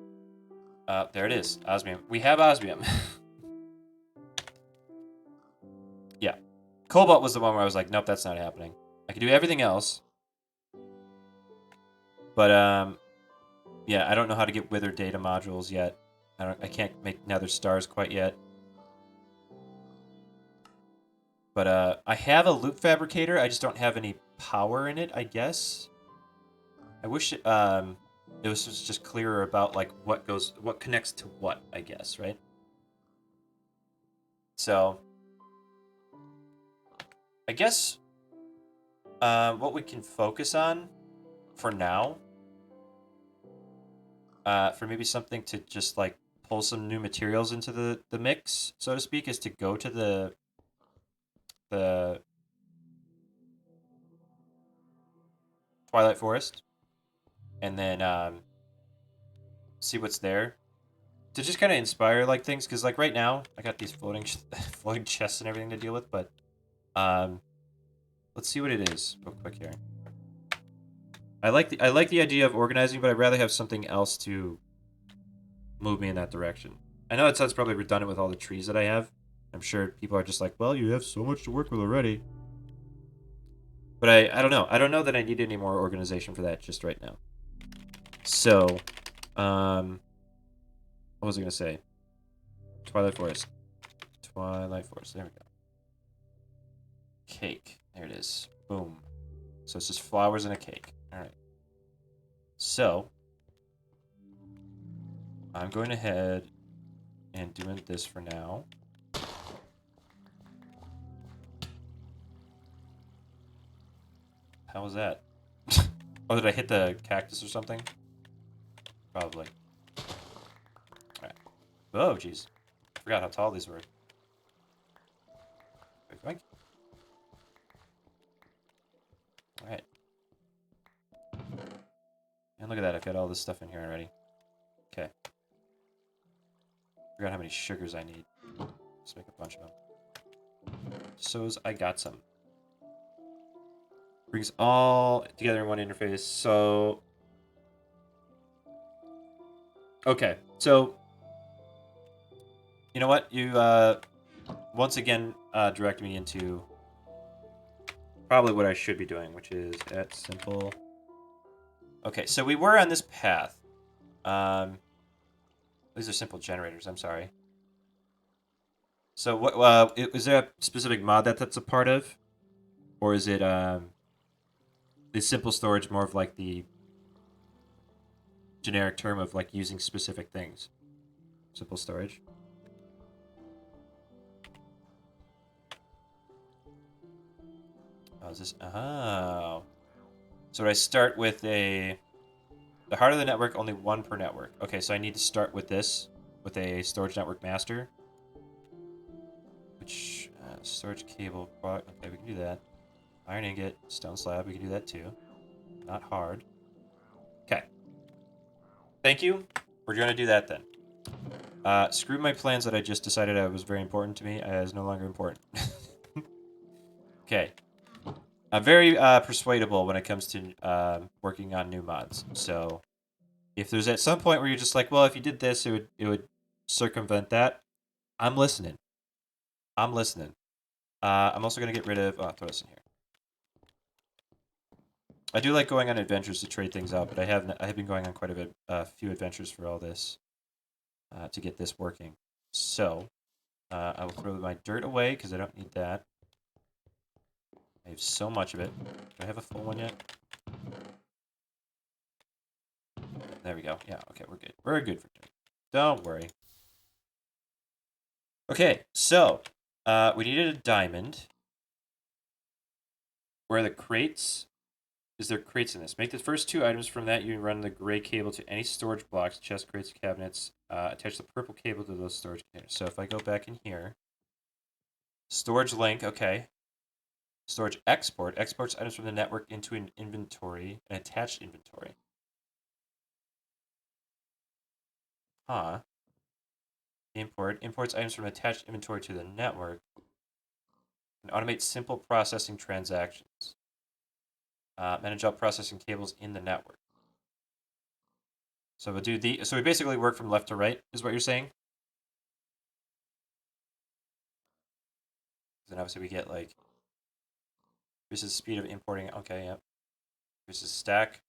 There it is. Osmium. We have osmium. Yeah. Cobalt was the one where I was like, nope, that's not happening. I can do everything else. But, yeah, I don't know how to get wither data modules yet. I can't make nether stars quite yet. But, I have a loot fabricator. I just don't have any power in it, I guess. I wish, it was just clearer about, like, what connects to what, I guess, right? So, I guess, what we can focus on for now, for maybe something to just, like, pull some new materials into the mix, so to speak, is to go to the Twilight Forest and then see what's there to just kind of inspire like things, because like right now I got these floating floating chests and everything to deal with, but let's see what it is real quick here. I like the idea of organizing, but I'd rather have something else to move me in that direction. I know it sounds probably redundant with all the trees that I have. I'm sure people are just like, well, you have so much to work with already. But I don't know. I don't know that I need any more organization for that just right now. So, what was I going to say? Twilight Forest. Twilight Forest. There we go. Cake. There it is. Boom. So it's just flowers and a cake. All right. So, I'm going ahead and doing this for now. How was that? Oh, did I hit the cactus or something? Probably. Alright. Oh, jeez. I forgot how tall these were. Alright. And look at that, I've got all this stuff in here already. Okay. Forgot how many sugars I need. Let's make a bunch of them. So's I got some. Brings all together in one interface. So, okay. So, you know what? You once again directed me into probably what I should be doing, which is at simple. Okay, so we were on this path. These are simple generators. I'm sorry. So, what? Is there a specific mod that's a part of, or is it is simple storage more of like the generic term of like using specific things. Simple storage. Oh, is this? Oh. So would I start with the heart of the network, only one per network. Okay, so I need to start with this, with a storage network master. Which, storage cable, okay, we can do that. Iron ingot, stone slab, we can do that too. Not hard. Okay. Thank you. We're gonna do that then. Screw my plans that I just decided was very important to me as no longer important. Okay. I'm very persuadable when it comes to working on new mods. So if there's at some point where you're just like, well, if you did this, it would circumvent that. I'm listening. I'm listening. I'm also gonna get rid of. Oh, throw this in here. I do like going on adventures to trade things out, but I have been going on quite a few adventures for all this to get this working. So I will throw my dirt away because I don't need that. I have so much of it. Do I have a full one yet? There we go. Yeah, okay, we're good. We're good for dirt. Don't worry. Okay, so we needed a diamond. Where are the crates? Is there crates in this? Make the first two items from that. You can run the gray cable to any storage blocks, chest, crates, cabinets. Attach the purple cable to those storage containers. So if I go back in here, storage link, okay. Storage export exports items from the network into an inventory, an attached inventory. Huh. Import imports items from attached inventory to the network. And automate simple processing transactions. Manage all processing cables in the network. So we'll do so we basically work from left to right, is what you're saying? Then obviously we get like increases speed of importing. Okay, yep. Increases stack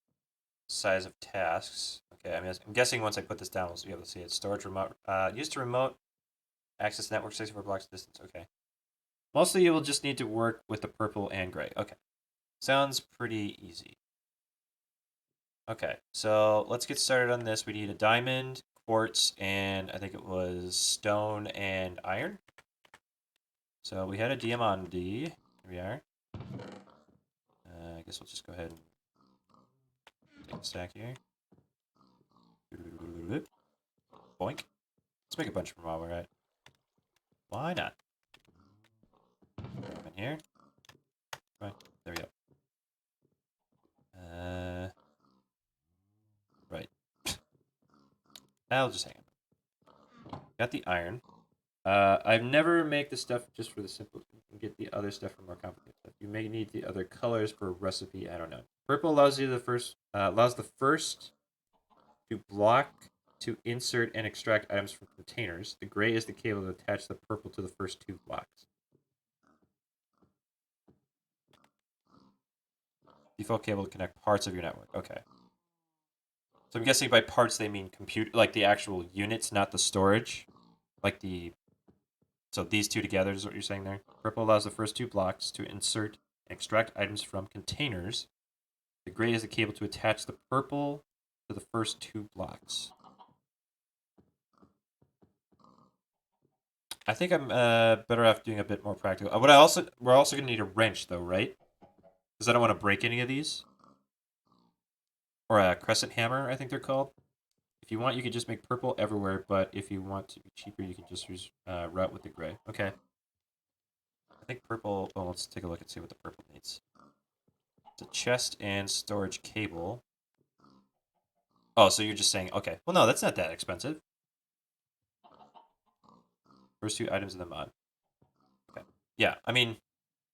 size of tasks. Okay, I'm guessing once I put this down, we'll be able to see it. Storage remote. Used to remote access network 64 blocks distance. Okay. Mostly you will just need to work with the purple and gray. Okay. Sounds pretty easy. Okay, so let's get started on this. We need a diamond, quartz, and I think it was stone and iron. So we had a diamond. Here we are. I guess we'll just go ahead and take a stack here. Boink. Let's make a bunch from while we're at. Why not? Come in here. Come on. There we go. Right. I'll just hang it. Got the iron. I've never make the stuff just for the simple. You can get the other stuff for more complicated stuff. You may need the other colors for a recipe. I don't know. Purple allows you allows the first to block to insert and extract items from containers. The gray is the cable to attach the purple to the first two blocks. Default cable to connect parts of your network. Okay. So I'm guessing by parts they mean compute, like the actual units, not the storage. Like so these two together is what you're saying there. Purple allows the first two blocks to insert and extract items from containers. The gray is the cable to attach the purple to the first two blocks. I think I'm better off doing a bit more practical. We're also gonna need a wrench though, right? Because I don't want to break any of these. Or a crescent hammer, I think they're called. If you want, you can just make purple everywhere, but if you want to be cheaper, you can just use route with the gray. Okay. I think purple. Well, let's take a look and see what the purple needs. It's a chest and storage cable. Oh, so you're just saying, okay. Well, no, that's not that expensive. First two items in the mod. Okay. Yeah, I mean,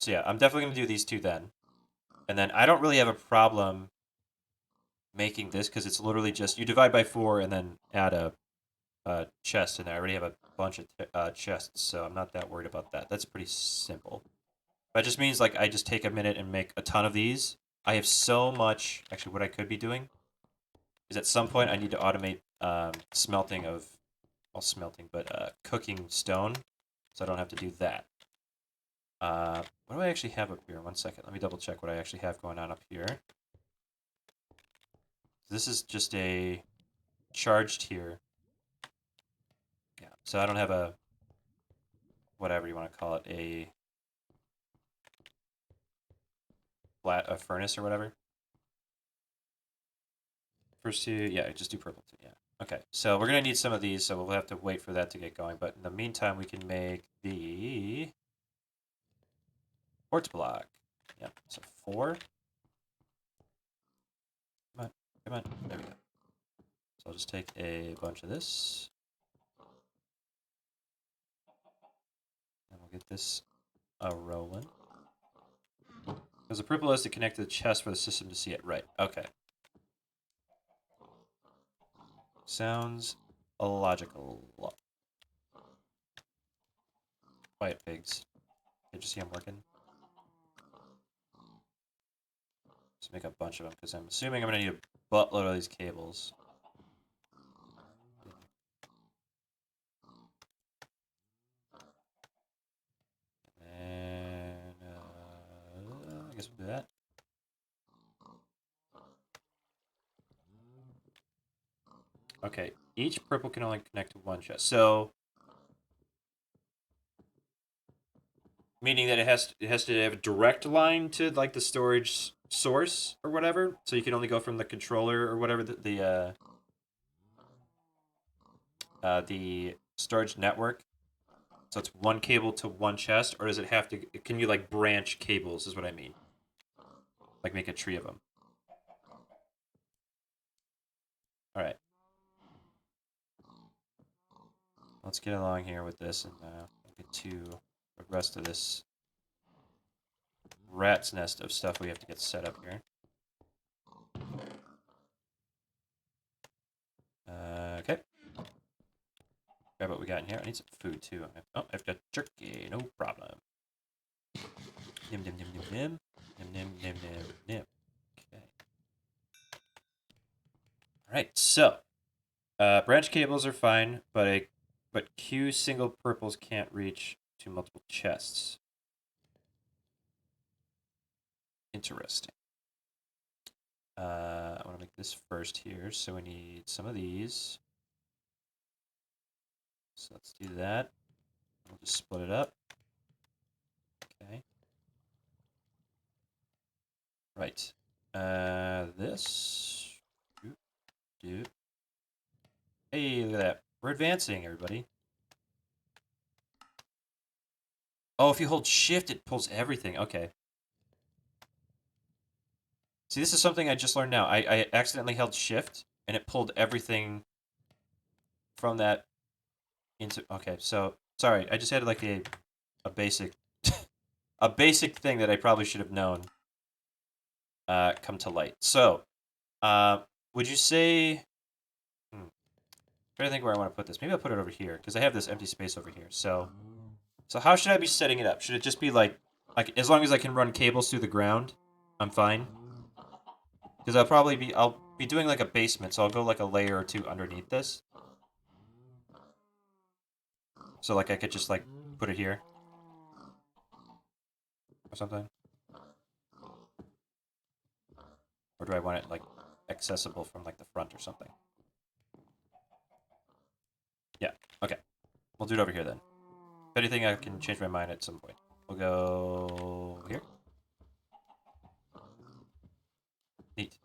so yeah, I'm definitely going to do these two then. And then I don't really have a problem making this because it's literally just you divide by 4 and then add a chest in there. I already have a bunch of chests, so I'm not that worried about that. That's pretty simple. That just means like I just take a minute and make a ton of these. I have so much. Actually, what I could be doing is at some point I need to automate smelting of, well, smelting, but cooking stone, so I don't have to do that. What do I actually have up here? One second. Let me double check what I actually have going on up here. This is just a charged here. Yeah, so I don't have a, whatever you want to call it, a furnace or whatever. First two, yeah, just do purple too, yeah. Okay, so we're gonna need some of these, so we'll have to wait for that to get going. But in the meantime, we can make the quartz block. Yep, so 4. Come on, come on, there we go. So I'll just take a bunch of this. And we'll get this rolling. Because the purple has to connect to the chest for the system to see it. Right, okay. Sounds illogical. Quiet pigs. Did you see I'm working? Let's make a bunch of them, because I'm assuming I'm going to need a buttload of these cables. And I guess we'll do that. Okay, each purple can only connect to one chest. So, meaning that it has to have a direct line to like the storage source or whatever. So you can only go from the controller or whatever the storage network. So it's one cable to one chest, or does it have to? Can you like branch cables? Is what I mean. Like make a tree of them. All right. Let's get along here with this and get to the rest of this rat's nest of stuff we have to get set up here. Okay. Grab what we got in here. I need some food too. Oh, I've got jerky. No problem. Nim, nim, nim, nim, nim. Nim, nim, nim, nim, nim. Okay. Alright, so. Branch cables are fine, but Q single purples can't reach to multiple chests. Interesting. I want to make this first here, so we need some of these. So let's do that. We'll just split it up. Okay. Right. This. Dude. Hey, look at that. We're advancing, everybody. Oh, if you hold shift, it pulls everything. Okay. See, this is something I just learned now. I accidentally held shift, and it pulled everything from that into... Okay, so... Sorry, I just had like a basic... a basic thing that I probably should have known come to light. So, would you say... I'm trying to think where I want to put this. Maybe I'll put it over here, because I have this empty space over here. So how should I be setting it up? Should it just be like as long as I can run cables through the ground, I'm fine? Because I'll be doing like a basement, so I'll go like a layer or two underneath this. So like I could just like put it here or something. Or do I want it like accessible from like the front or something? Yeah, okay. We'll do it over here then. If anything, I can change my mind at some point. We'll go here. Neat.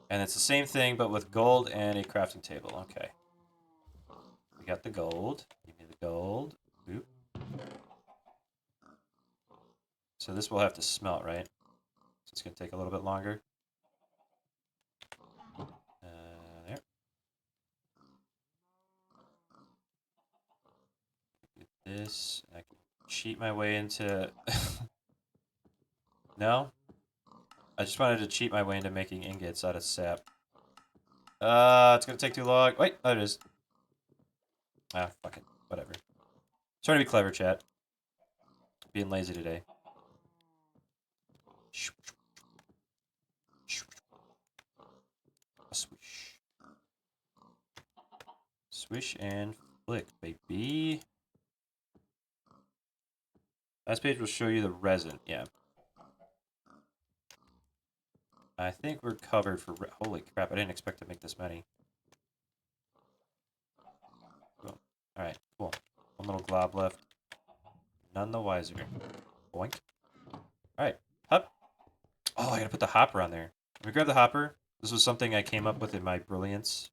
And it's the same thing, but with gold and a crafting table. Okay. We got the gold. Give me the gold. Oop. So this will have to smelt, right? So it's going to take a little bit longer. There. Get this. I can cheat my way into... No? I just wanted to cheat my way into making ingots out of sap. It's going to take too long. Wait, there it is. Ah, fuck it. Whatever. Trying to be clever, chat. Being lazy today. Swish. Swish and flick, baby. Last page will show you the resin. Yeah. I think we're covered for... Holy crap, I didn't expect to make this many. Cool. Alright, cool. One little glob left. None the wiser. Boink. Alright, hop. Oh, I gotta put the hopper on there. Let me grab the hopper. This was something I came up with in my brilliance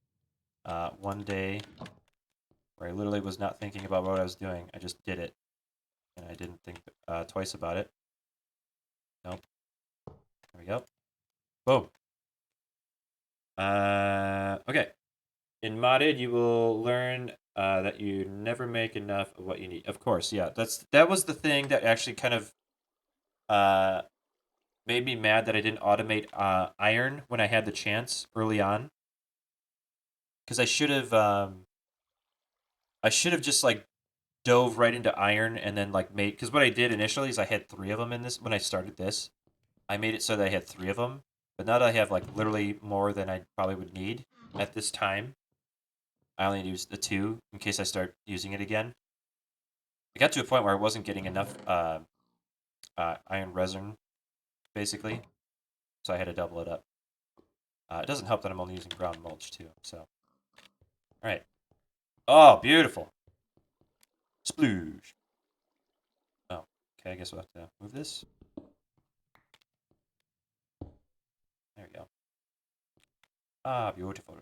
one day where I literally was not thinking about what I was doing. I just did it. And I didn't think twice about it. Nope. There we go. Boom. Okay. In modded, you will learn that you never make enough of what you need. Of course, yeah. That was the thing that actually kind of made me mad that I didn't automate iron when I had the chance early on. Because I should have just like dove right into iron and then like made. Because what I did initially is I had 3 of them in this when I started this. I made it so that I had 3 of them, but now that I have like literally more than I probably would need at this time, I only use the 2 in case I start using it again. I got to a point where I wasn't getting enough iron resin, basically, so I had to double it up. It doesn't help that I'm only using ground mulch too. So, all right. Oh, beautiful. Splooge. Oh, okay. I guess we'll have to move this. There we go. Ah, beautiful.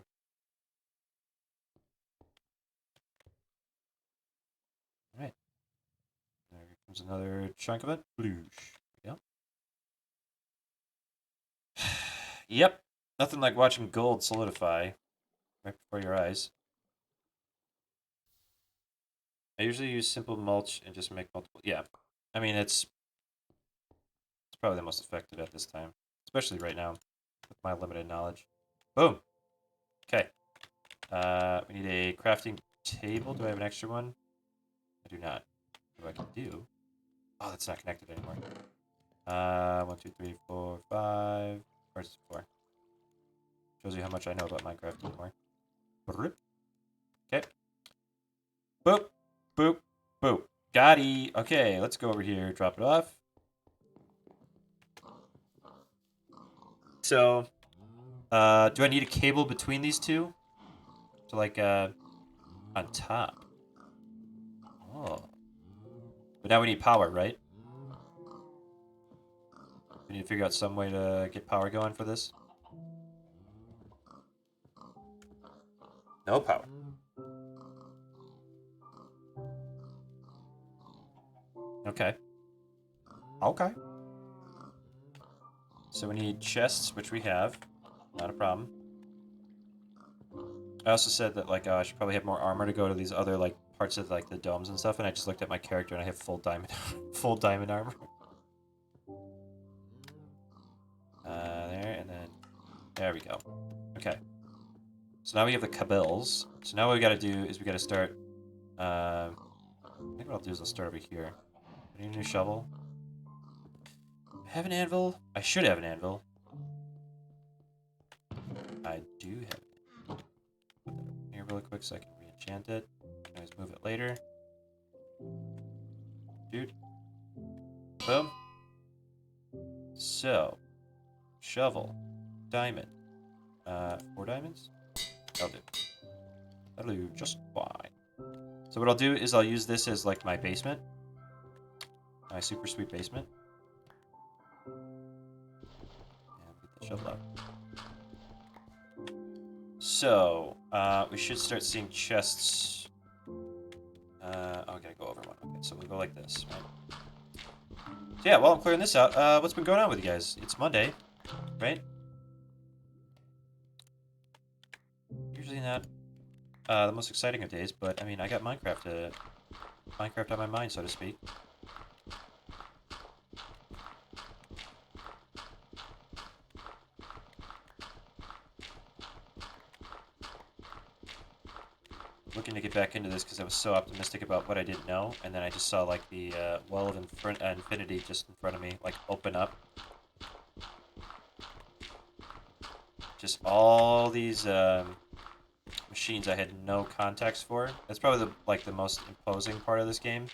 All right. There comes another chunk of it. Splooge. There we go. Yep. Nothing like watching gold solidify right before your eyes. I usually use simple mulch and just make multiple. Yeah. I mean, it's probably the most effective at this time, especially right now with my limited knowledge. Boom. Okay. We need a crafting table. Do I have an extra one? I do not. What I can do? Oh, that's not connected anymore. 1, 2, 3, 4, 5. Where's 4? Shows you how much I know about Minecraft anymore. Okay. Boop. Boop. Boop. Gotti. Okay, let's go over here. Drop it off. So, do I need a cable between these two? So, like, on top. Oh. But now we need power, right? We need to figure out some way to get power going for this. No power. Okay. Okay. So we need chests, which we have. Not a problem. I also said that like I should probably have more armor to go to these other like parts of like the domes and stuff, and I just looked at my character and I have full diamond, full diamond armor. There and then there we go. Okay. So now we have the cabils. So now what we got to do is we got to start. I think what I'll do is I'll start over here. I need a new shovel. I have an anvil. I should have an anvil. I do have it. Put that over here really quick so I can re-enchant it. Always move it later. Dude. Boom. So, shovel, diamond. 4 diamonds? That'll do. That'll do just fine. So what I'll do is I'll use this as like my basement. My super sweet basement. And get the shovel out. So, we should start seeing chests. Oh, I gotta go over one. Okay, so we'll go like this, right? So yeah, while I'm clearing this out, what's been going on with you guys? It's Monday, right? Usually not the most exciting of days, but I mean, I got Minecraft on my mind, so to speak. Looking to get back into this because I was so optimistic about what I didn't know, and then I just saw like the well of infinity just in front of me, like open up. Just all these machines I had no context for. That's probably the most imposing part of this game.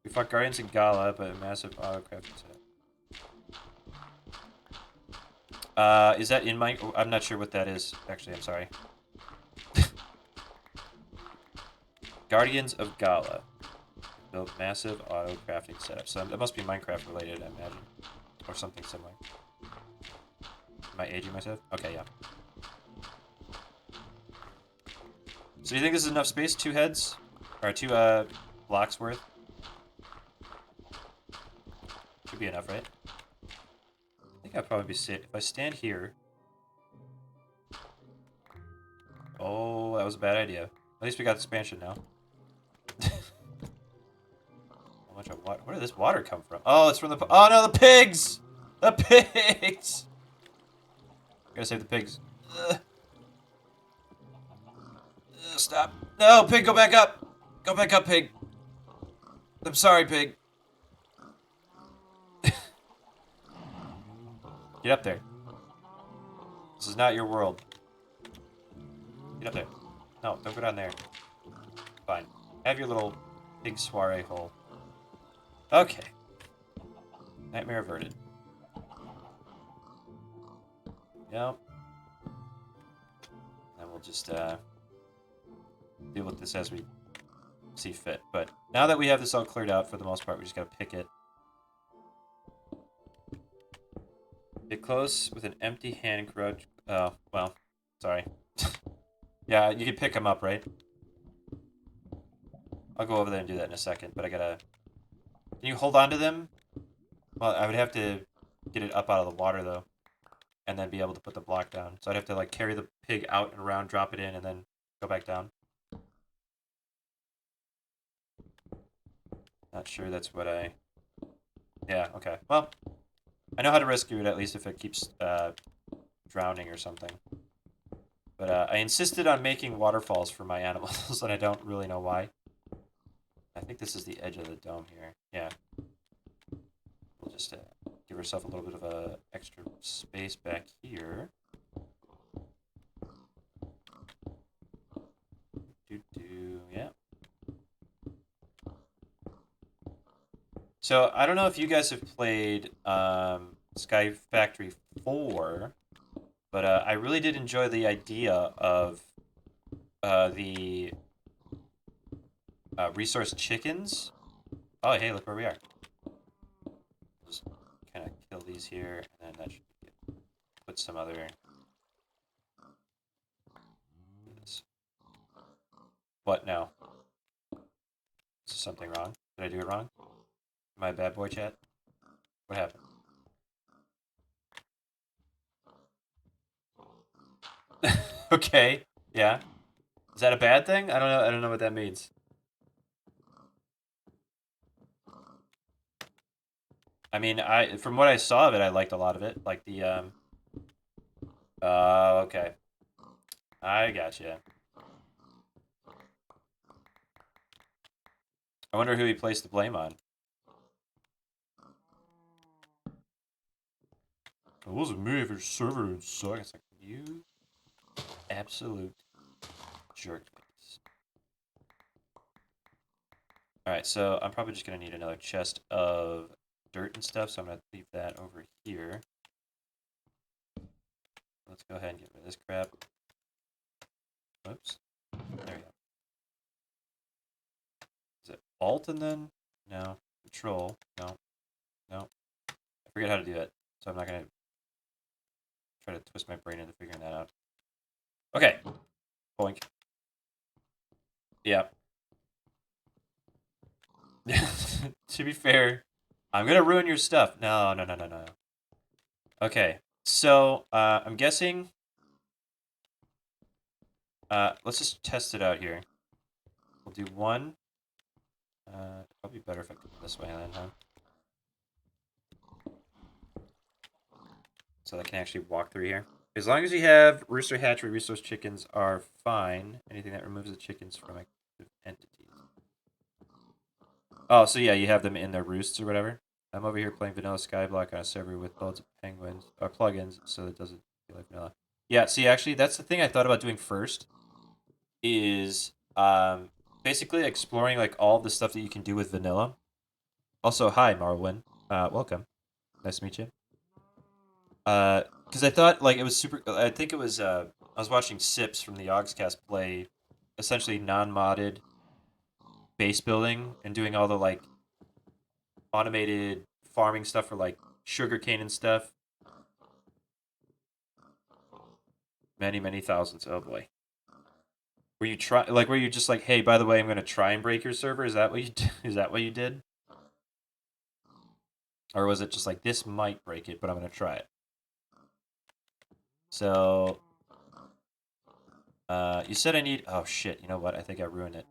We fought Guardians in Gala, but a massive autocraft set. Is that in my... I'm not sure what that is. Actually, I'm sorry. Guardians of Gala. Built massive auto crafting setup. So that must be Minecraft related, I imagine. Or something similar. Am I aging myself? Okay, yeah. So do you think this is enough space? 2 heads? Or 2 blocks worth? Should be enough, right? I think I'd probably be safe. If I stand here... Oh, that was a bad idea. At least we got expansion now. How much of water? Where did this water come from? Oh, it's from the... Oh no, the pigs! The pigs! Gotta save the pigs. Stop. No, pig, go back up! Go back up, pig. I'm sorry, pig. Get up there. This is not your world. Get up there. No, don't go down there. Fine. Have your little pig soiree hole. Okay. Nightmare averted. Yep. And we'll just deal with this as we see fit. But now that we have this all cleared out for the most part, we just gotta pick it. Get close with an empty hand and crouch. Oh, well, sorry. Yeah, you can pick them up, right? I'll go over there and do that in a second, but I gotta... Can you hold on to them? Well, I would have to get it up out of the water, though. And then be able to put the block down. So I'd have to, like, carry the pig out and around, drop it in, and then go back down. Not sure that's what I... Yeah, okay. Well, I know how to rescue it, at least if it keeps drowning or something. But I insisted on making waterfalls for my animals, and I don't really know why. I think this is the edge of the dome here. Yeah. We'll just give ourselves a little bit of a extra space back here. Yeah. So, I don't know if you guys have played SkyFactory4, but I really did enjoy the idea of the resource chickens. Oh, hey, look where we are. Just kind of kill these here, and then that should put some other... What now? Is something wrong? Did I do it wrong? Am I a bad boy, chat? What happened? Okay, yeah. Is that a bad thing? I don't know. I don't know what that means. I mean, from what I saw of it, I liked a lot of it. Like the okay. I gotcha. I wonder who he placed the blame on. It wasn't me if your server would suck. It's like, you absolute jerk. Alright, so I'm probably just going to need another chest of dirt and stuff, so I'm going to leave that over here. Let's go ahead and get rid of this crap. Whoops. There we go. Is it Alt and then? No. Control. No. No. I forget how to do it, so I'm not going to try to twist my brain into figuring that out. Okay. Boink. Yeah. To be fair, I'm going to ruin your stuff. No, no, no, no, no. Okay. So, I'm guessing... let's just test it out here. We'll do one. Probably better if I go this way then, huh? So I can actually walk through here. As long as you have rooster hatchery, resource chickens are fine. Anything that removes the chickens from active entities. Oh, so yeah, you have them in their roosts or whatever. I'm over here playing vanilla Skyblock on a server with loads of penguins or plugins, so it doesn't feel like vanilla. Yeah, see, actually, that's the thing I thought about doing first. Is basically exploring like all the stuff that you can do with vanilla. Also, hi Marwin, welcome. Nice to meet you. Because I thought like it was super. I think it was. I was watching Sips from the Ogscast play, essentially non-modded base building and doing all the like automated farming stuff for like sugarcane and stuff. Many thousands. Oh boy. Were you try like were you just like, hey, by the way, I'm gonna try and break your server? Is that what you is that what you did? Or was it just like this might break it, but I'm gonna try it? So you said I need oh shit, you know what? I think I ruined it.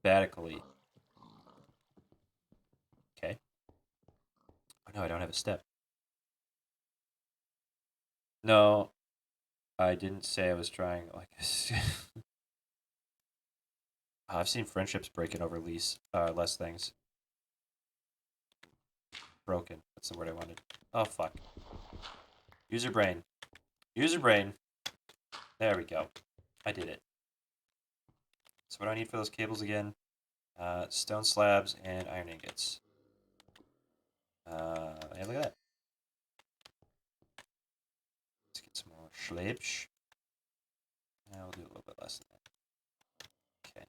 Badically. Okay. Oh no, I don't have a step. No, I didn't say I was trying like I've seen friendships breaking over less things. Broken. That's the word I wanted. Oh fuck. User brain. User brain. There we go. I did it. So what do I need for those cables again? Stone slabs and iron ingots. Yeah, look at that. Let's get some more schlebsch. We'll do a little bit less than that. Okay.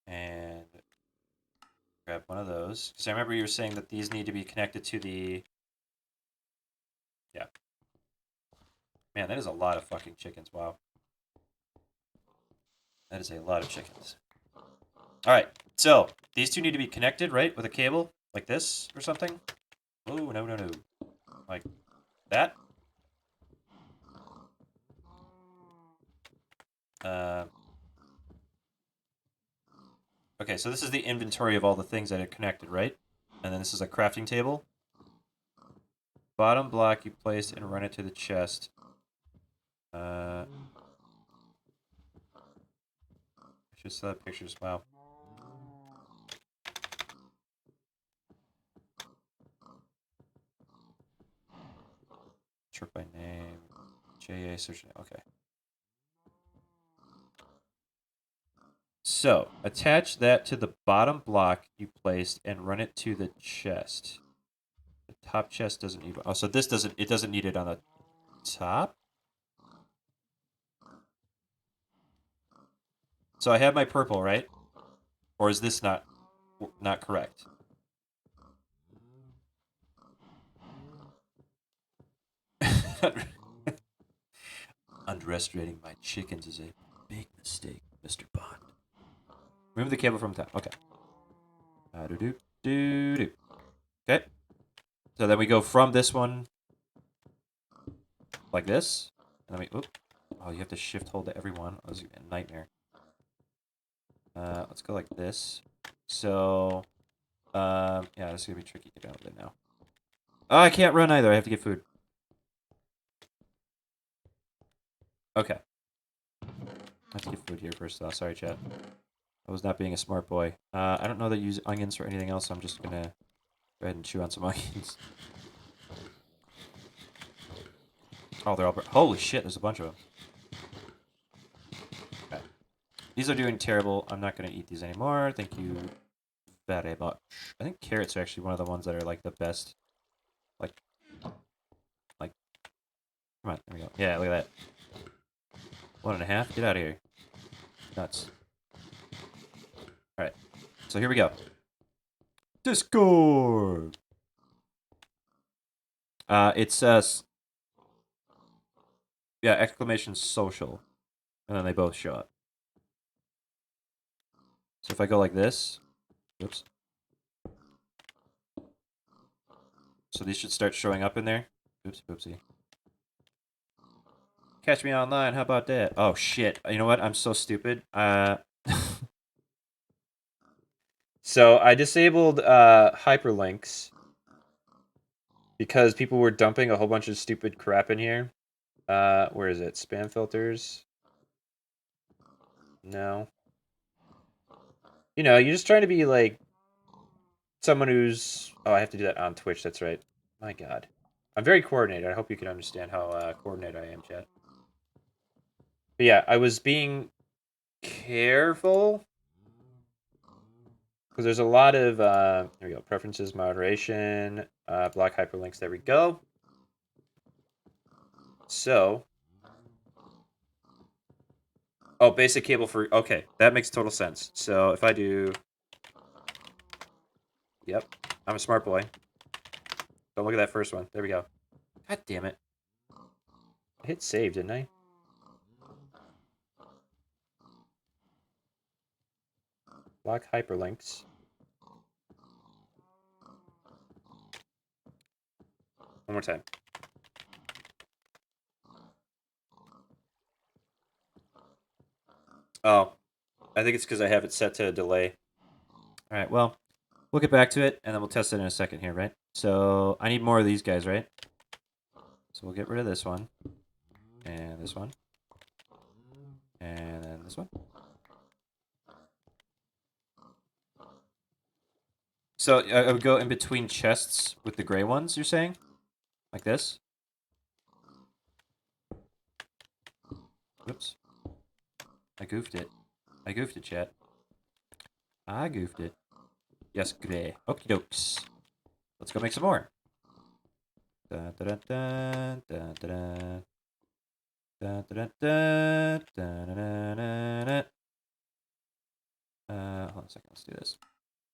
And grab one of those. Because I remember you were saying that these need to be connected to the... Yeah. Man, that is a lot of fucking chickens. Wow. That is a lot of chickens. Alright, so these two need to be connected, right? With a cable? Like this or something? Oh, no. Like that? Okay, so this is the inventory of all the things that are connected, right? And then this is a crafting table. Bottom block you place and run it to the chest. I should still have pictures. Wow. Chirp by name. JA search. Okay. So, attach that to the bottom block you placed and run it to the chest. The top chest doesn't need one. Oh, so this doesn't, it doesn't need it on the top? So I have my purple, right? Or is this not correct? Underestimating my chickens is a big mistake, Mr. Bond. Remove the cable from the top. Okay. Do. Okay. So then we go from this one like this. And then we, oop. Oh, you have to shift hold to everyone. Oh, this is a nightmare. Let's go like this. So, yeah, this is going to be tricky to get out of it now. Oh, I can't run either. I have to get food. Okay. I have to get food here first, though. Sorry, chat. I was not being a smart boy. I don't know that you use onions or anything else, so I'm just going to go ahead and chew on some onions. Oh, they're all... Holy shit, there's a bunch of them. Okay. These are doing terrible. I'm not going to eat these anymore. Thank you very much. I think carrots are actually one of the ones that are, like, the best. Like, come on, there we go. Yeah, look at that. 1.5? Get out of here. Nuts. Alright, so here we go. Discord! It's, yeah, exclamation social. And then they both show up. So if I go like this, oops. So these should start showing up in there. Oops, oopsie. Catch me online, how about that? Oh shit, you know what? I'm so stupid. So I disabled hyperlinks because people were dumping a whole bunch of stupid crap in here. Where is it? Spam filters? No. You know, you're just trying to be like someone who's... Oh, I have to do that on Twitch, that's right. My god. I'm very coordinated. I hope you can understand how coordinated I am, chat. But yeah, I was being careful because there's a lot of there we go, preferences, moderation, block hyperlinks. There we go. So, oh, basic cable for, okay, that makes total sense. So if I do, yep, I'm a smart boy. Don't look at that first one. There we go. God damn it. I hit save, didn't I? Block hyperlinks. One more time. Oh, I think it's because I have it set to a delay. All right, well, we'll get back to it, and then we'll test it in a second here, right? So I need more of these guys, right? So we'll get rid of this one, and this one, and then this one. So I would go in between chests with the gray ones, you're saying? Like this? Whoops. I goofed it. I goofed it, chat. I goofed it. Yes, gray. Okie dokes. Let's go make some more. Da da da da da da da da da da da da. Hold on a second. Let's do this.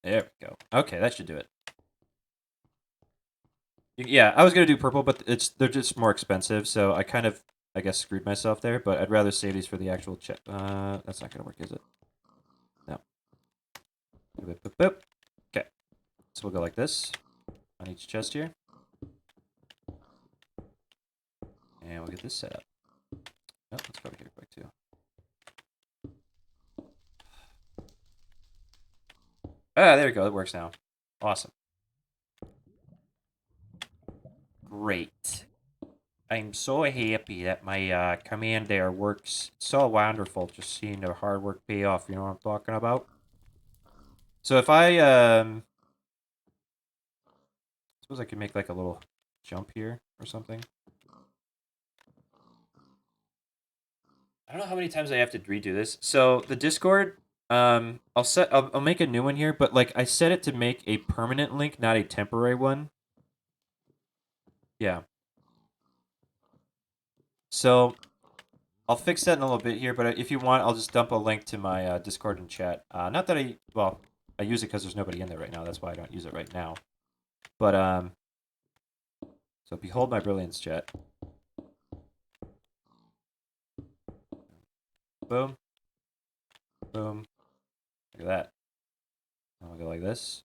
There we go. Okay, that should do it. Yeah, I was gonna do purple, but they're just more expensive, so I kind of, I guess, screwed myself there. But I'd rather save these for the actual chest. That's not gonna work, is it? No. Boop, boop, boop. Okay, so we'll go like this on each chest here, and we'll get this set up. Oh, let's go over here quick too. Ah, there we go. It works now. Awesome. Great. I'm so happy that my command there works. It's so wonderful just seeing the hard work pay off. You know what I'm talking about? So if I suppose I could make like a little jump here or something. I don't know how many times I have to redo this. So the Discord, I'll make a new one here, but like I set it to make a permanent link, not a temporary one. Yeah. So I'll fix that in a little bit here, but if you want, I'll just dump a link to my Discord and chat. Not that I use it because there's nobody in there right now. That's why I don't use it right now. But so behold my brilliance, chat. Boom, boom. Look at that. I'll go like this.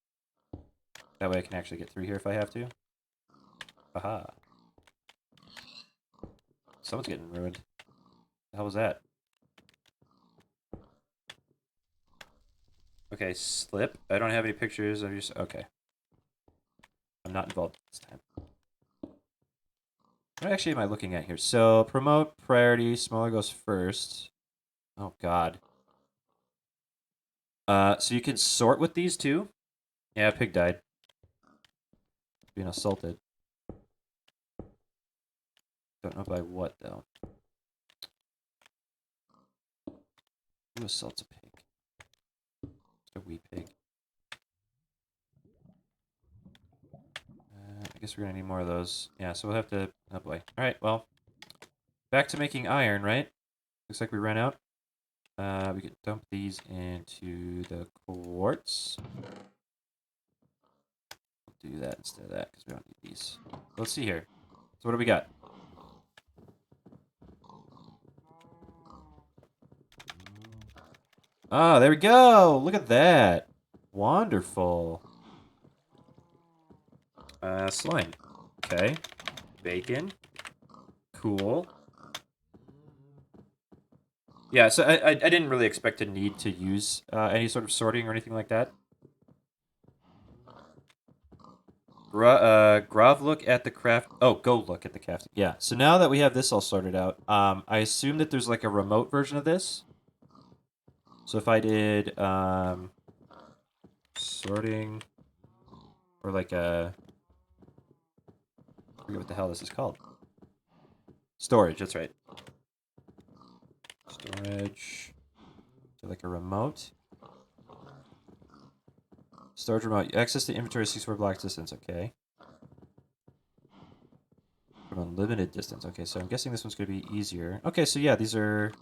That way I can actually get through here if I have to. Aha. Someone's getting ruined. The hell was that? Okay, slip. I don't have any pictures of you. Okay. I'm not involved this time. What actually am I looking at here? So, promote, priority, smaller goes first. Oh, God. So you can sort with these too? Yeah, pig died. Being assaulted. Don't know by what, though. Who assaults a pig? Just a wee pig. I guess we're gonna need more of those. Yeah, so we'll have to... Oh, boy. Alright, well. Back to making iron, right? Looks like we ran out. We could dump these into the quartz. We'll do that instead of that, because we don't need these. Let's see here. So what do we got? Ah, there we go! Look at that! Wonderful. Slime. Okay. Bacon. Cool. Yeah, so I didn't really expect to need to use any sort of sorting or anything like that. Grav look at the craft. Oh, go look at the crafting. Yeah. So now that we have this all sorted out, I assume that there's like a remote version of this. So if I did sorting or like a, I forget what the hell this is called. Storage. That's right. Storage. So like a remote. Storage remote. Access the inventory 64 block distance. Okay. from unlimited distance. Okay, so I'm guessing this one's going to be easier. Okay, so yeah, these are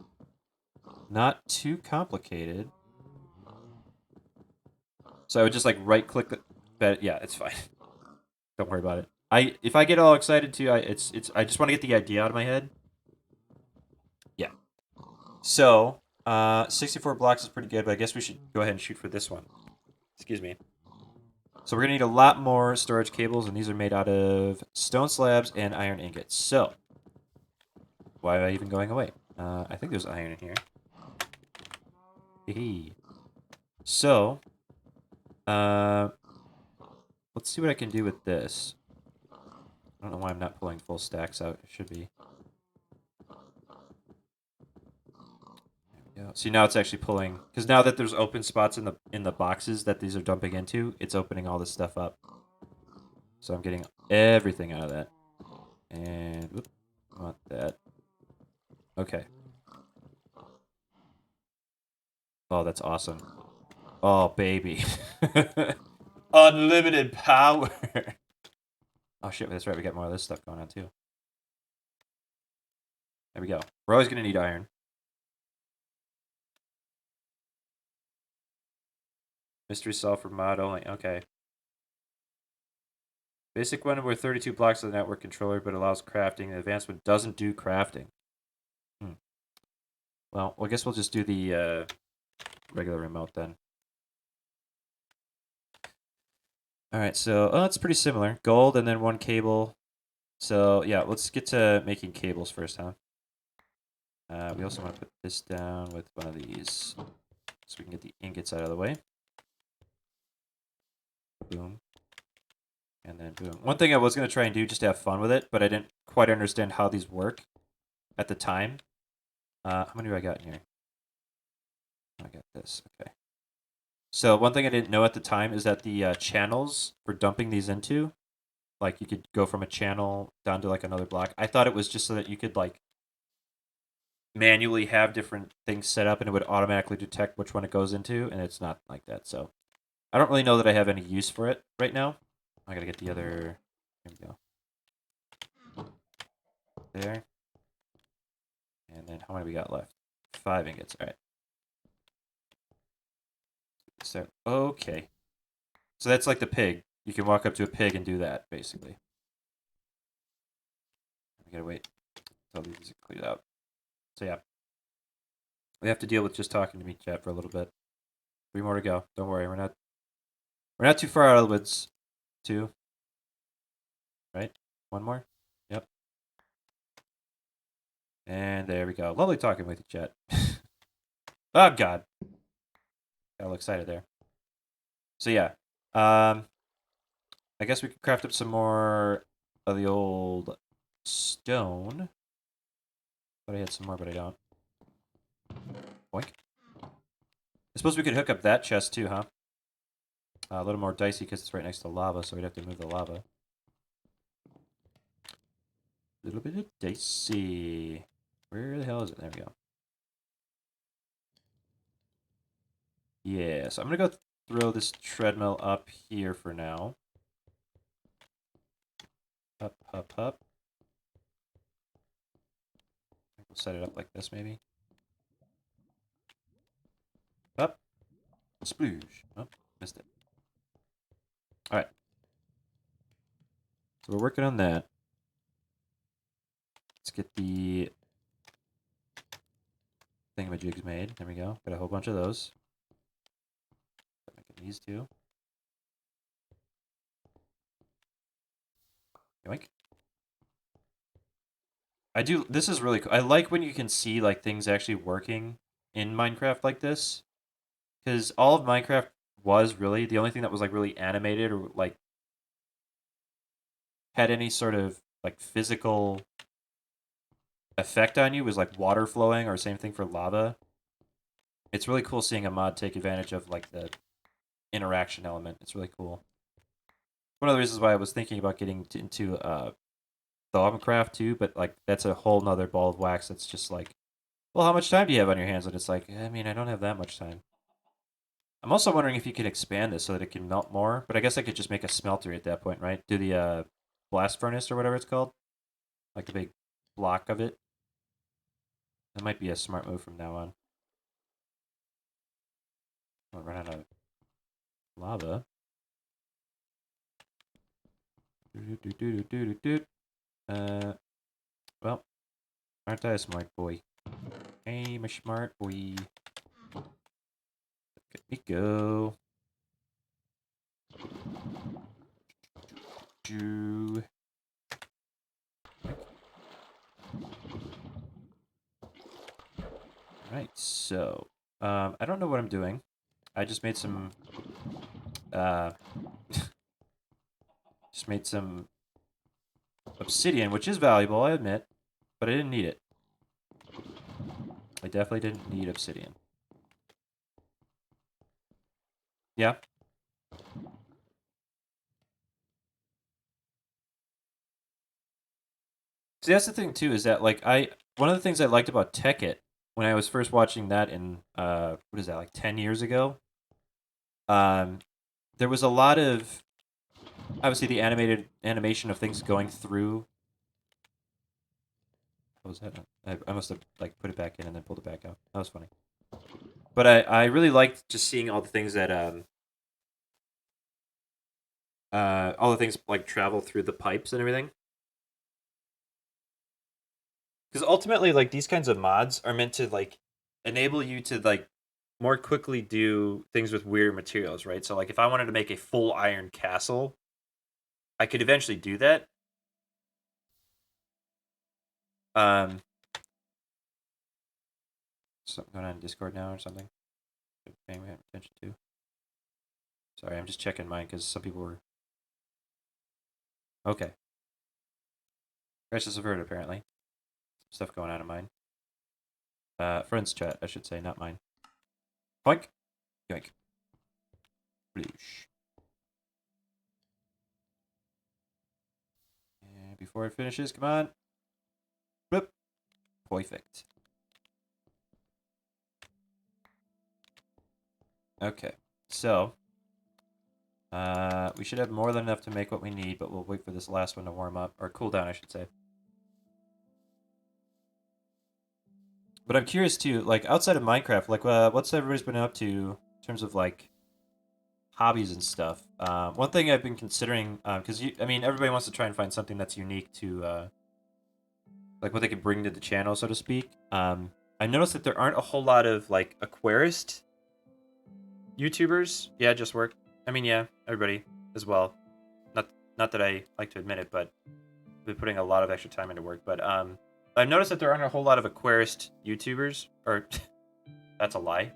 not too complicated. So I would just like right click the bed. Yeah, it's fine. Don't worry about it. If I get all excited too, I just want to get the idea out of my head. Yeah. So 64 blocks is pretty good, but I guess we should go ahead and shoot for this one. Excuse me. So we're gonna need a lot more storage cables, and these are made out of stone slabs and iron ingots. So why am I even going away? I think there's iron in here. Hey. So uh, let's see what I can do with this. I don't know why I'm not pulling full stacks out. It should be. Yeah. See, now it's actually pulling, because now that there's open spots in the boxes that these are dumping into, it's opening all this stuff up. So I'm getting everything out of that. And whoop, I want that. Okay. Oh, that's awesome. Oh, baby. Unlimited power. Oh shit, that's right. We got more of this stuff going on too. There we go. We're always gonna need iron. Mystery solved for mod only. Okay. Basic one with 32 blocks of the network controller, but allows crafting. The advanced one doesn't do crafting. Well, I guess we'll just do the regular remote then. All right, so it's pretty similar. Gold and then one cable. So yeah, let's get to making cables first, huh? We also want to put this down with one of these, so we can get the ingots out of the way. Boom. And then boom. One thing I was going to try and do just to have fun with it, but I didn't quite understand how these work at the time. How many do I got in here? I got this. Okay. So one thing I didn't know at the time is that the channels for dumping these into, like you could go from a channel down to like another block. I thought it was just so that you could like manually have different things set up and it would automatically detect which one it goes into, and it's not like that. So I don't really know that I have any use for it right now. I gotta get the other. Here we go. There. And then how many we got left? 5 ingots. All right. So okay. So that's like the pig. You can walk up to a pig and do that, basically. We gotta wait until these are cleared out. So yeah. We have to deal with just talking to me, chat, for a little bit. 3 more to go. Don't worry, we're not too far out of the woods. 2. Right? 1 more? Yep. And there we go. Lovely talking with you, chat. Oh god. Got a little excited there. So yeah. I guess we could craft up some more of the old stone. Thought I had some more, but I don't. Boink. I suppose we could hook up that chest too, huh? A little more dicey because it's right next to lava, so we'd have to move the lava. A little bit of dicey. Where the hell is it? There we go. Yeah, so I'm going to go throw this treadmill up here for now. Up, up, up. We'll set it up like this, maybe. Up. Sploosh. Oh, missed it. All right. So we're working on that. Let's get the thingamajigs made. There we go. Got a whole bunch of those. Making these two. Yoink. This is really cool. I like when you can see like things actually working in Minecraft like this. Because all of Minecraft was really, the only thing that was like really animated or like had any sort of like physical effect on you was like water flowing, or same thing for lava. It's really cool seeing a mod take advantage of like the interaction element. It's really cool. One of the reasons why I was thinking about getting into Thaumcraft too, but like that's a whole nother ball of wax. That's just like, well, how much time do you have on your hands? And it's like, I mean, I don't have that much time. I'm also wondering if you can expand this so that it can melt more, but I guess I could just make a smelter at that point, right? Do the blast furnace or whatever it's called. like a big block of it. That might be a smart move from now on. I'll run out of lava. Well, aren't I a smart boy? I'm a smart boy. Let me go. Right, so I don't know what I'm doing. I just made some just made some obsidian, which is valuable, I admit, but I didn't need it. I definitely didn't need obsidian. Yeah. See, that's the thing too, is that like one of the things I liked about Tekkit when I was first watching that in what is that, like 10 years ago? Um there was a lot of obviously the animation of things going through. What was that? I must have like put it back in and then pulled it back out. That was funny. But I really liked just seeing all the things that all the things like travel through the pipes and everything. Because ultimately, like these kinds of mods are meant to like enable you to like more quickly do things with weird materials, right? So like if I wanted to make a full iron castle, I could eventually do that. Um, something going on in Discord now or something? Paying attention to. Sorry, I'm just checking mine because some people were okay. Crisis averted apparently. Stuff going on in mine. Friends chat, I should say, not mine. Boink. Yoink. Bloosh. And before it finishes, come on. Bloop. Perfect. Okay, so we should have more than enough to make what we need, but we'll wait for this last one to warm up, or cool down, I should say. But I'm curious too, like outside of Minecraft, like what's everybody's been up to in terms of like hobbies and stuff. One thing I've been considering, because I mean, everybody wants to try and find something that's unique to like what they can bring to the channel, so to speak. I noticed that there aren't a whole lot of like aquarist YouTubers. Yeah, just work. I mean, yeah, everybody as well. Not not that I like to admit it, but I've been putting a lot of extra time into work. But I've noticed that there aren't a whole lot of aquarist YouTubers, or that's a lie.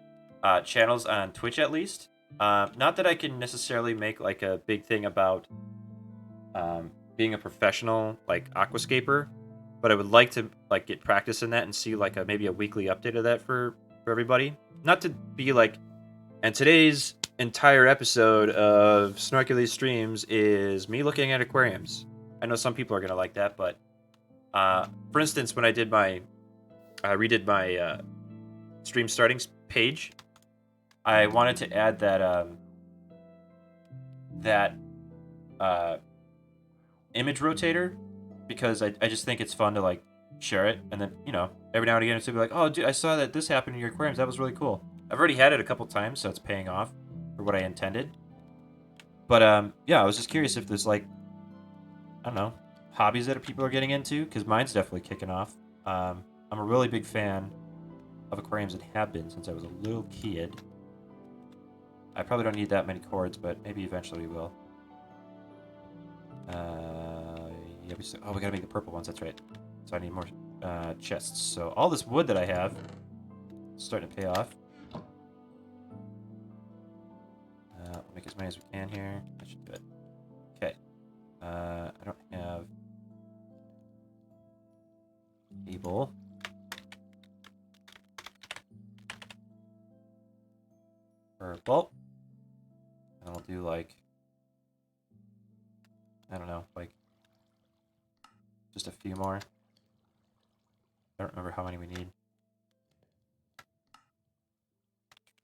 Channels on Twitch at least. Not that I can necessarily make like a big thing about being a professional like aquascaper, but I would like to like get practice in that and see like maybe a weekly update of that for everybody. Not to be like, and today's entire episode of Snorkulese streams is me looking at aquariums. I know some people are gonna like that, but for instance, when I did my redid my stream starting page, I wanted to add that uh, image rotator because I just think it's fun to like share it, and then every now and again it's gonna be like, oh dude, I saw that this happened in your aquariums, that was really cool. I've already had it a couple times, so it's paying off for what I intended. But yeah, I was just curious if there's like, I don't know, hobbies that people are getting into, because mine's definitely kicking off. I'm a really big fan of aquariums and have been since I was a little kid. I probably don't need that many cords, but maybe eventually we will. Yeah, we gotta make the purple ones, that's right. So I need more chests. So all this wood that I have is starting to pay off. We'll make as many as we can here. That should do it. Okay. I don't have cable. Purple. And I'll do like, I don't know, like just a few more. I don't remember how many we need.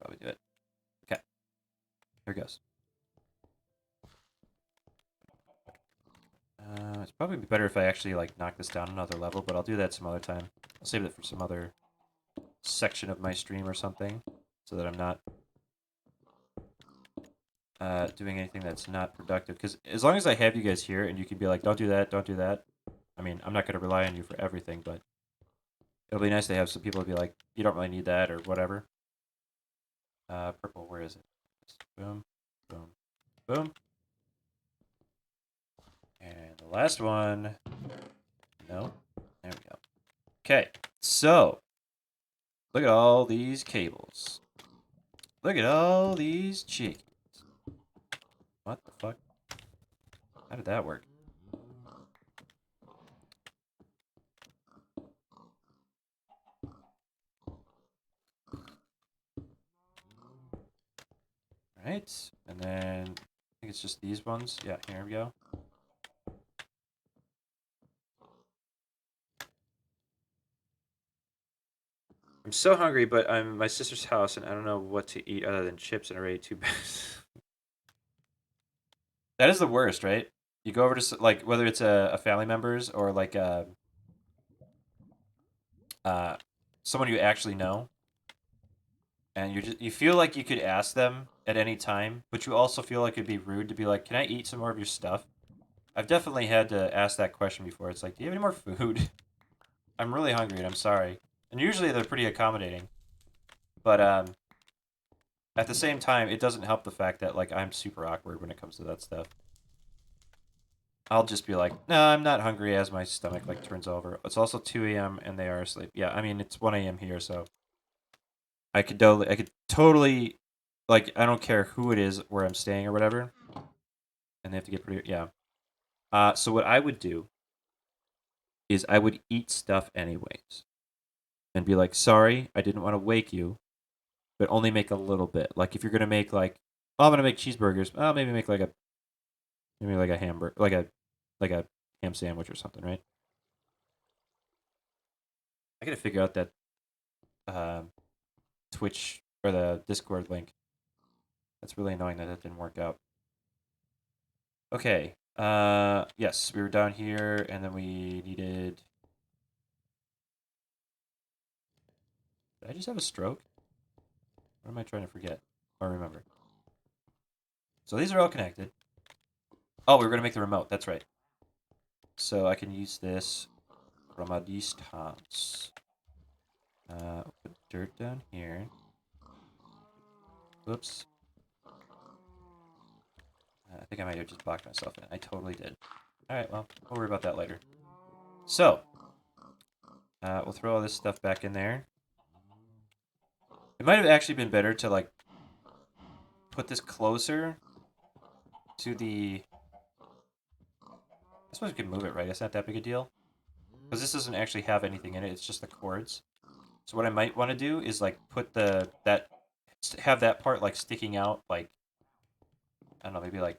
Probably do it. Okay. Here goes. Let's Probably be better if I actually like knock this down another level, but I'll do that some other time. I'll save it for some other section of my stream or something, so that I'm not doing anything that's not productive. Because as long as I have you guys here and you can be like, don't do that, don't do that. I mean, I'm not going to rely on you for everything, but it'll be nice to have some people be like, you don't really need that or whatever. Purple, where is it? Boom, boom, boom. And the last one. No. There we go. Okay, so look at all these cables. Look at all these chickens. What the fuck? How did that work? Right, and then I think it's just these ones. Yeah, here we go. I'm so hungry, but I'm at my sister's house and I don't know what to eat other than chips and already 2 bags. That is the worst, right? You go over to like whether it's a family member's or like uh someone you actually know, and you feel like you could ask them at any time, but you also feel like it'd be rude to be like, "Can I eat some more of your stuff?" I've definitely had to ask that question before. It's like, "Do you have any more food?" I'm really hungry and I'm sorry. And usually they're pretty accommodating, but at the same time, it doesn't help the fact that like I'm super awkward when it comes to that stuff. I'll just be like, no, I'm not hungry as my stomach like turns over. It's also 2 a.m. and they are asleep. Yeah, I mean it's 1 a.m. here, so I could totally, like, I don't care who it is where I'm staying or whatever, and they have to get pretty, yeah. So what I would do is I would eat stuff anyways, and be like, sorry, I didn't want to wake you, but only make a little bit. Like if you're gonna make like, oh, I'm gonna make cheeseburgers, I'll maybe make like a maybe like a hamburger, like a ham sandwich or something, right? I gotta figure out that um, Twitch or the Discord link. That's really annoying that didn't work out. Okay. Yes, we were down here, and then we needed. Did I just have a stroke? What am I trying to forget or remember? So these are all connected. Oh, we were gonna make the remote. That's right. So I can use this from a distance. Put dirt down here. Whoops. I think I might have just blocked myself in. I totally did. All right. Well, we'll worry about that later. So we'll throw all this stuff back in there. It might have actually been better to like put this closer to the. I suppose we could move it, right? It's not that big a deal because this doesn't actually have anything in it. It's just the cords. So what I might want to do is like put have that part like sticking out, like I don't know, maybe like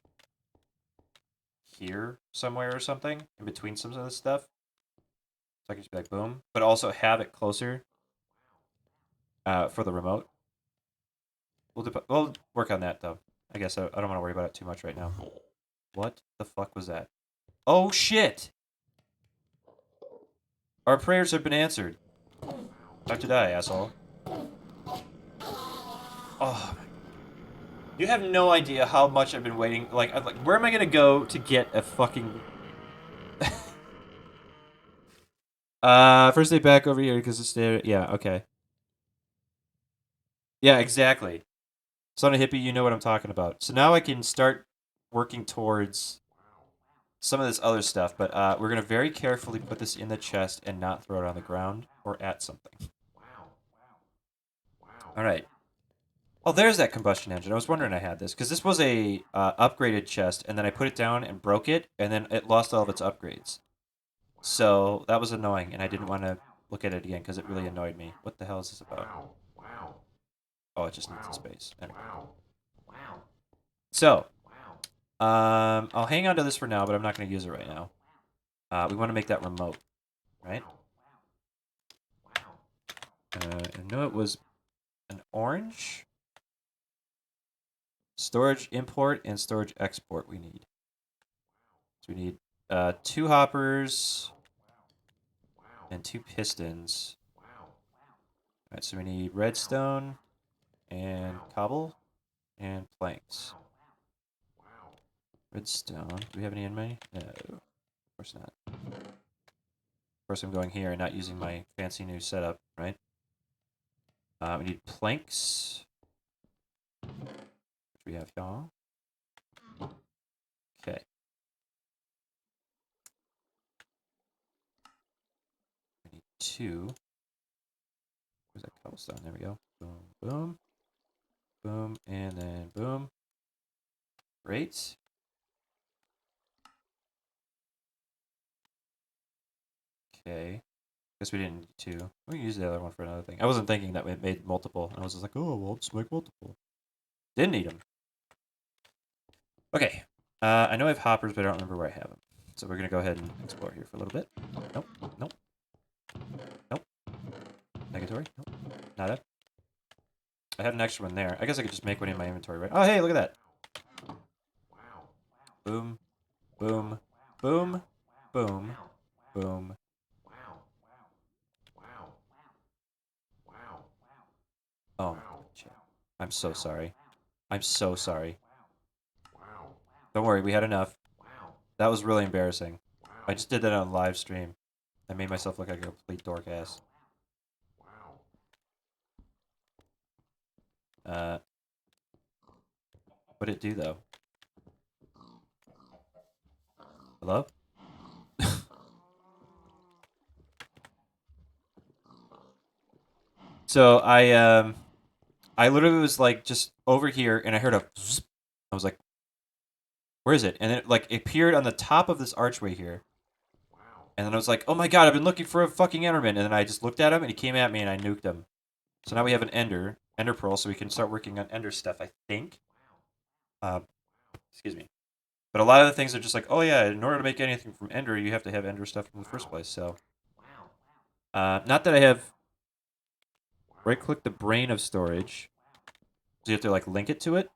here somewhere or something in between some of this stuff. So I can just be like boom, but also have it closer for the remote. We'll work on that though. I guess I don't want to worry about it too much right now. What the fuck was that? Oh shit! Our prayers have been answered. Time to die, asshole. Oh, you have no idea how much I've been waiting. Like, where am I gonna go to get a fucking? First day back over here because it's there. Yeah, okay. Yeah, exactly. Son of hippie, you know what I'm talking about. So now I can start working towards some of this other stuff, but we're gonna very carefully put this in the chest and not throw it on the ground or at something. All right. Oh, there's that combustion engine. I was wondering I had this because this was a upgraded chest, and then I put it down and broke it, and then it lost all of its upgrades. So that was annoying, and I didn't want to look at it again because it really annoyed me. What the hell is this about? Oh, it just needs some space. There we go. So, I'll hang on to this for now, but I'm not going to use it right now. We want to make that remote, right? I know it was an orange. Storage import and storage export we need. So we need 2 hoppers and 2 pistons. Alright, so we need redstone and cobble and planks. Redstone. Do we have any in me? No, of course not. Of course I'm going here and not using my fancy new setup, right? We need planks. Which we have here. Okay. We need 2. Where's that cobblestone? There we go. Boom, boom. Boom, and then boom. Great. Okay. Guess we didn't need 2. We can use the other one for another thing. I wasn't thinking that it made multiple. I was just like, oh, well, let's make multiple. Didn't need them. Okay. I know I have hoppers, but I don't remember where I have them. So we're going to go ahead and explore here for a little bit. Nope. Nope. Nope. Negatory. Nope. Nada. I had an extra one there. I guess I could just make one in my inventory, right? Oh, hey, look at that. Boom. Boom. Boom. Boom. Boom. Oh, shit. I'm so sorry. I'm so sorry. Don't worry, we had enough. That was really embarrassing. I just did that on live stream. I made myself look like a complete dork ass. What'd it do, though? Hello? So I literally was like just over here and I heard a zzz. I was like, where is it? And it like appeared on the top of this archway here. And then I was like, oh my god, I've been looking for a fucking Enderman. And then I just looked at him and he came at me and I nuked him. So now we have an Ender Pearl, so we can start working on Ender stuff, I think. Excuse me. But a lot of the things are just like, oh yeah, in order to make anything from Ender, you have to have Ender stuff in the first place. So, not that I have. Right-click the brain of storage. So you have to like link it to it.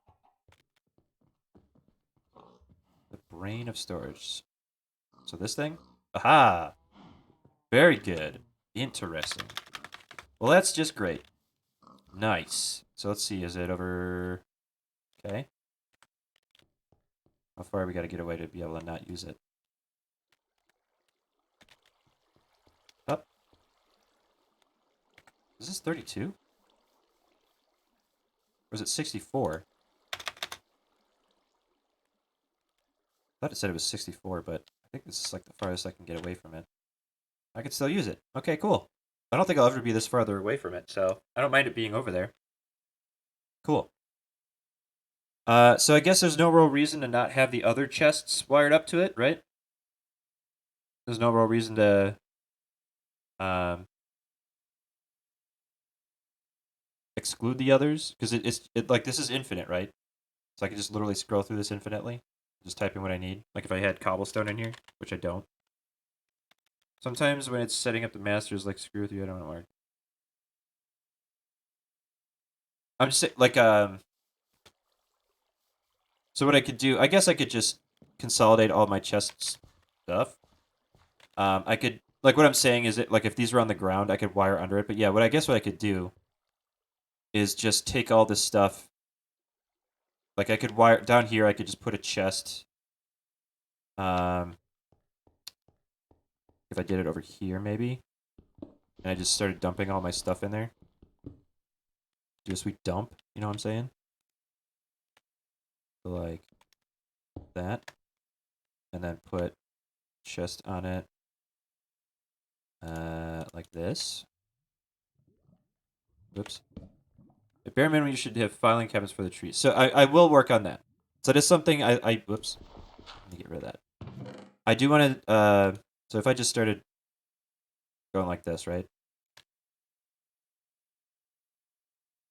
The brain of storage. So this thing. Aha! Very good. Interesting. Well, that's just great. Nice. So let's see. Is it over? Okay. How far we got to get away to be able to not use it? Up. Is this 32? Or is it 64? I thought it said it was 64, but I think this is like the farthest I can get away from it. I could still use it. Okay, cool. I don't think I'll ever be this farther away from it, so I don't mind it being over there. Cool. So I guess there's no real reason to not have the other chests wired up to it, right? There's no real reason to exclude the others because it's like this is infinite, right? So I can just literally scroll through this infinitely, just type in what I need. Like if I had cobblestone in here, which I don't. Sometimes when it's setting up the masters, like screw with you, I don't know. I'm just saying, like So what I could do, I guess I could just consolidate all my chest stuff. I could, like what I'm saying is it like if these were on the ground, I could wire under it. But yeah, what I could do is just take all this stuff. Like I could wire down here. I could just put a chest. If I did it over here, maybe, and I just started dumping all my stuff in there. Do a sweet dump. You know what I'm saying? So like that, and then put chest on it. Like this. Whoops. At bare minimum, you should have filing cabinets for the trees. So I will work on that. So that's something whoops. Let me get rid of that. I do want to, so if I just started going like this, right?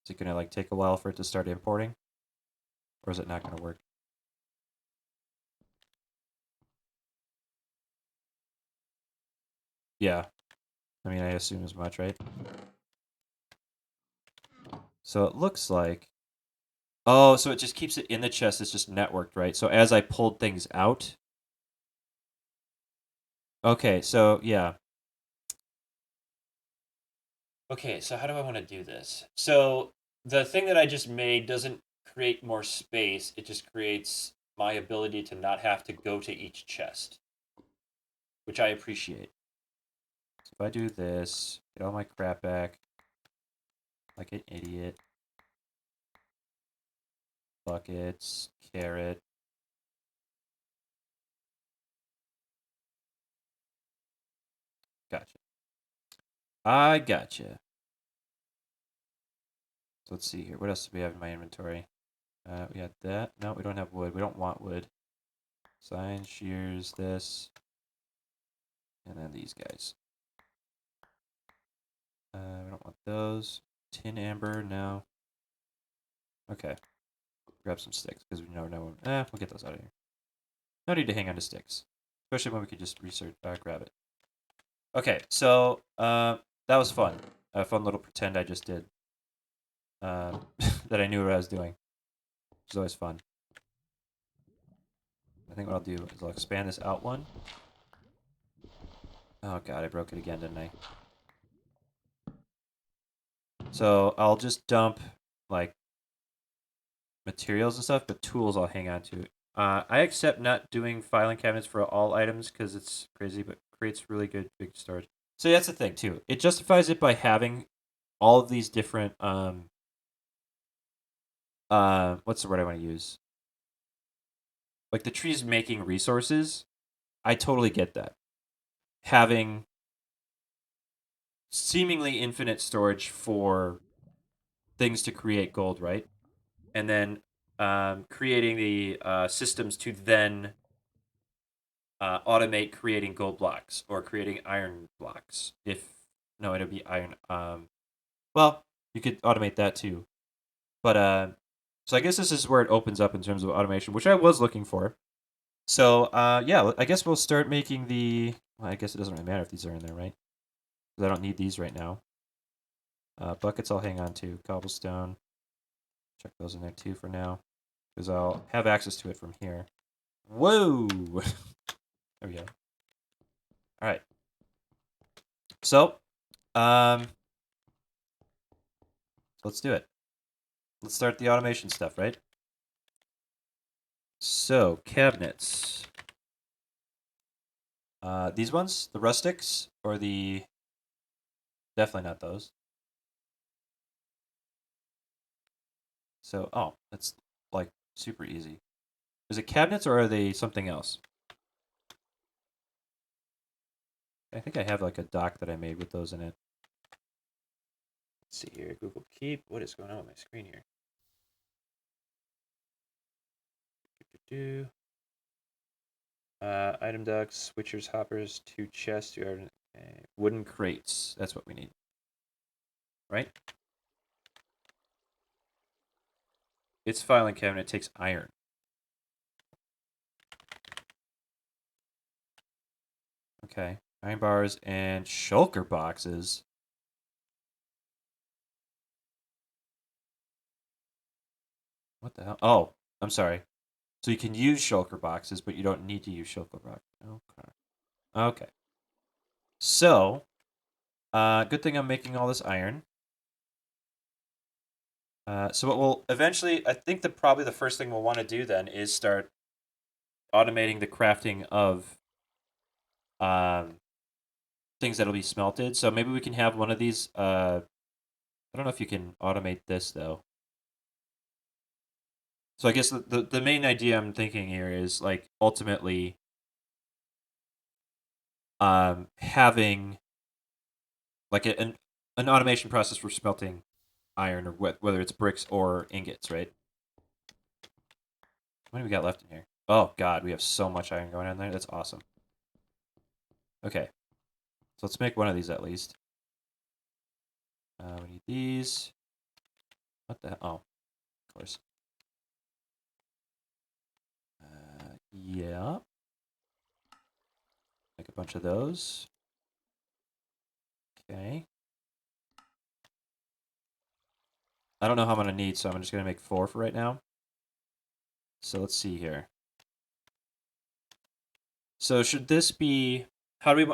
Is it going to like take a while for it to start importing? Or is it not going to work? Yeah. I mean, I assume as much, right? So it looks like, oh, so it just keeps it in the chest. It's just networked, right? So as I pulled things out, Okay, so yeah. Okay, so how do I want to do this? So the thing that I just made doesn't create more space. It just creates my ability to not have to go to each chest, which I appreciate. So if I do this, get all my crap back, like an idiot. Buckets, carrot. Gotcha. I gotcha. So let's see here. What else do we have in my inventory? We got that. No, we don't have wood. We don't want wood. Sign, shears, this, and then these guys. We don't want those. Tin amber, no. Okay. Grab some sticks because we know no one. We'll get those out of here. No need to hang on to sticks, especially when we could just research, grab it. Okay, so that was fun. A fun little pretend I just did. That I knew what I was doing. Which is always fun. I think what I'll do is I'll expand this out one. Oh god, I broke it again, didn't I? So I'll just dump like materials and stuff, but tools I'll hang on to. I accept not doing filing cabinets for all items because it's crazy, but creates really good big storage. So that's the thing too. It justifies it by having all of these different what's the word I want to use? Like the trees making resources. I totally get that. Having seemingly infinite storage for things to create gold, right? And then creating the systems to then automate creating gold blocks or creating iron blocks. If no, it'll be iron. Well, you could automate that too. But so I guess this is where it opens up in terms of automation, which I was looking for. So yeah, I guess we'll start making the. Well, I guess it doesn't really matter if these are in there, right? Because I don't need these right now. Buckets I'll hang on to. Cobblestone. Check those in there too for now, because I'll have access to it from here. Whoa! There we go. All right. So, um, let's do it. Let's start the automation stuff, right? So, cabinets. These ones, the rustics, or the definitely not those. So, oh, that's like super easy. Is it cabinets or are they something else? I think I have like a dock that I made with those in it. Let's see here. Google Keep. What is going on with my screen here? Item ducts, switchers, hoppers, 2 chests, 2 iron, wooden crates. That's what we need. Right? Its filing cabinet takes iron. Okay. Iron bars and shulker boxes. What the hell? Oh, I'm sorry. So you can use shulker boxes, but you don't need to use shulker boxes. Okay. Okay. So, good thing I'm making all this iron. So what we'll eventually, I think that probably the first thing we'll want to do then is start automating the crafting of um, things that'll be smelted. So maybe we can have one of these. I don't know if you can automate this though. So I guess the main idea I'm thinking here is like ultimately having like an automation process for smelting iron or whether it's bricks or ingots, right? What do we got left in here? Oh god, we have so much iron going on there. That's awesome. Okay, so let's make one of these at least. We need these. What the hell? Oh, of course. Yeah. Make a bunch of those. Okay. I don't know how I'm gonna need, so I'm just gonna make 4 for right now. So let's see here. So should this be how do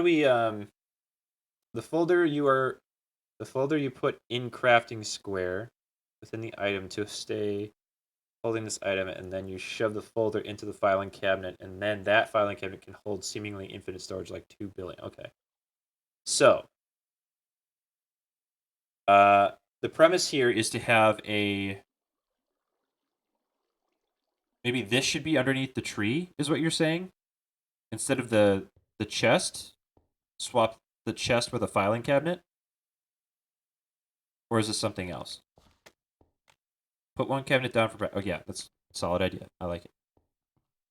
we the folder you put in crafting square within the item to stay holding this item, and then you shove the folder into the filing cabinet, and then that filing cabinet can hold seemingly infinite storage, like 2 billion. Okay. So, uh, the premise here is to have a maybe this should be underneath the tree, is what you're saying, instead of the chest. Swap the chest with a filing cabinet, or is this something else? Put one cabinet down for. Oh yeah, that's a solid idea. I like it.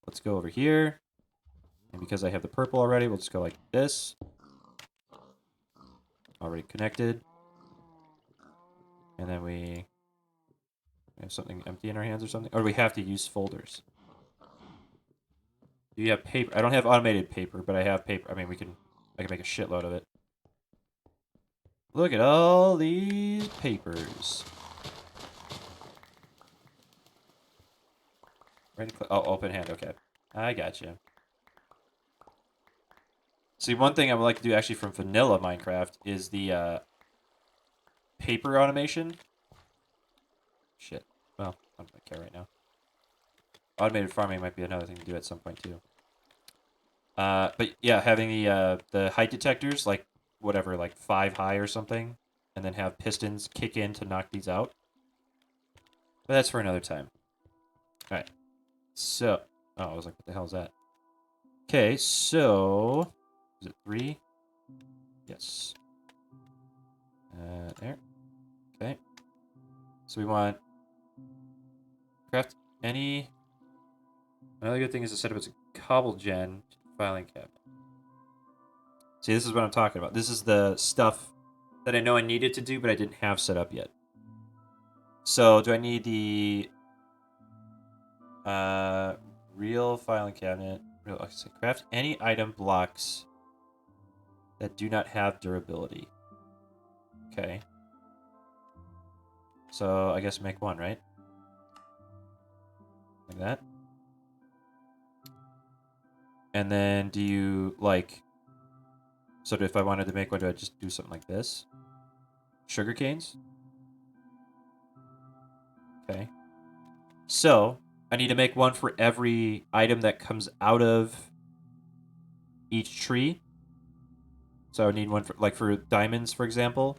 Let's go over here. And because I have the purple already, we'll just go like this. Already connected. And then we have something empty in our hands or something. Or do we have to use folders? Do you have paper? I don't have automated paper, but I have paper. I mean, I can make a shitload of it. Look at all these papers. Right click. Oh, open hand. Okay. I got you. See, one thing I would like to do actually from vanilla Minecraft is the paper automation. Shit. Well, I don't care right now. Automated farming might be another thing to do at some point too. But yeah, having the height detectors, like whatever, like 5 high or something, and then have pistons kick in to knock these out. But that's for another time. All right. So, oh, I was like, what the hell is that? Okay, so is it 3? Yes. There. Okay. So we want craft any. Another good thing is to set up as a cobble gen filing cabinet. See, this is what I'm talking about. This is the stuff that I know I needed to do, but I didn't have set up yet. So, do I need the real filing cabinet? Okay, so craft any item blocks that do not have durability. Okay. So, I guess make one, right? Like that. And then do you, like... So if I wanted to make one, do I just do something like this? Sugar canes? Okay. So, I need to make one for every item that comes out of each tree. So I would need one for, like, for diamonds, for example.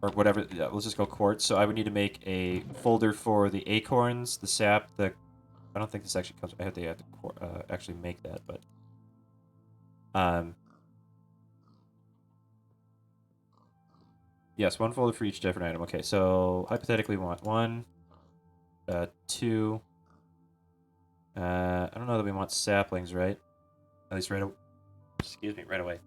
Or whatever. Yeah, let's just go quartz. So I would need to make a folder for the acorns, the sap, the... I don't think this actually comes... I have to actually make that, but... Yes, one folder for each different item. Okay, so hypothetically we want 1, 2... I don't know that we want saplings, right? At least right away. Excuse me, right away.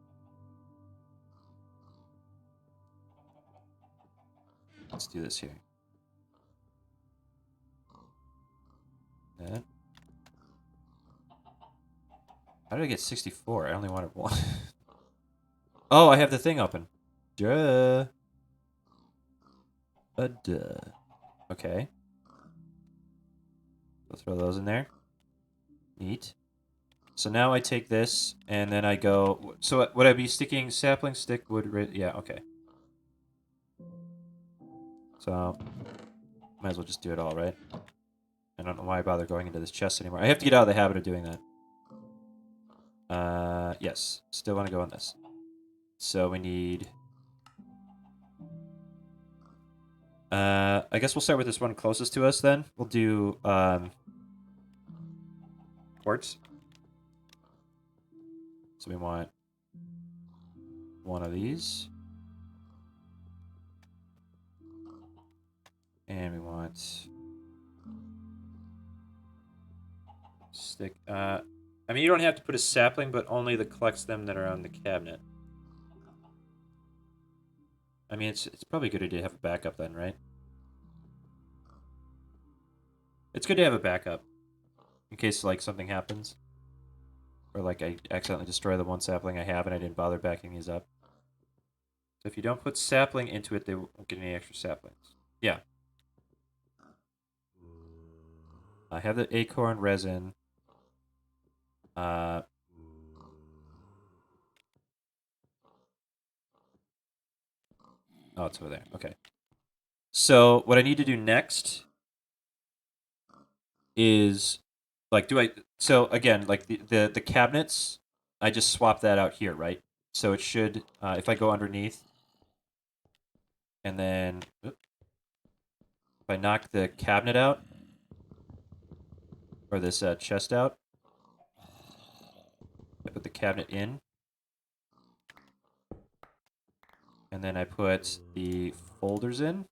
Let's do this here. That. How did I get 64? I only wanted 1. Oh, I have the thing open. Duh. Duh. Okay. We'll throw those in there. Neat. So now I take this, and then I go... So would I be sticking sapling, stick, wood... Yeah, okay. So, might as well just do it all, right? I don't know why I bother going into this chest anymore. I have to get out of the habit of doing that. Yes. Still want to go on this. So we need... I guess we'll start with this one closest to us, then. We'll do, quartz. So we want one of these. And we want... stick... I mean, you don't have to put a sapling, but only the collects them that are on the cabinet. I mean, it's probably a good idea to have a backup then, right? It's good to have a backup. In case, like, something happens. Or, like, I accidentally destroy the one sapling I have and I didn't bother backing these up. So if you don't put sapling into it, they won't get any extra saplings. Yeah. I have the acorn resin. Oh, it's over there. Okay. So what I need to do next is like so again, like the cabinets, I just swap that out here, right? So it should if I go underneath and then if I knock the cabinet out or this chest out, I put the cabinet in and then I put the folders in.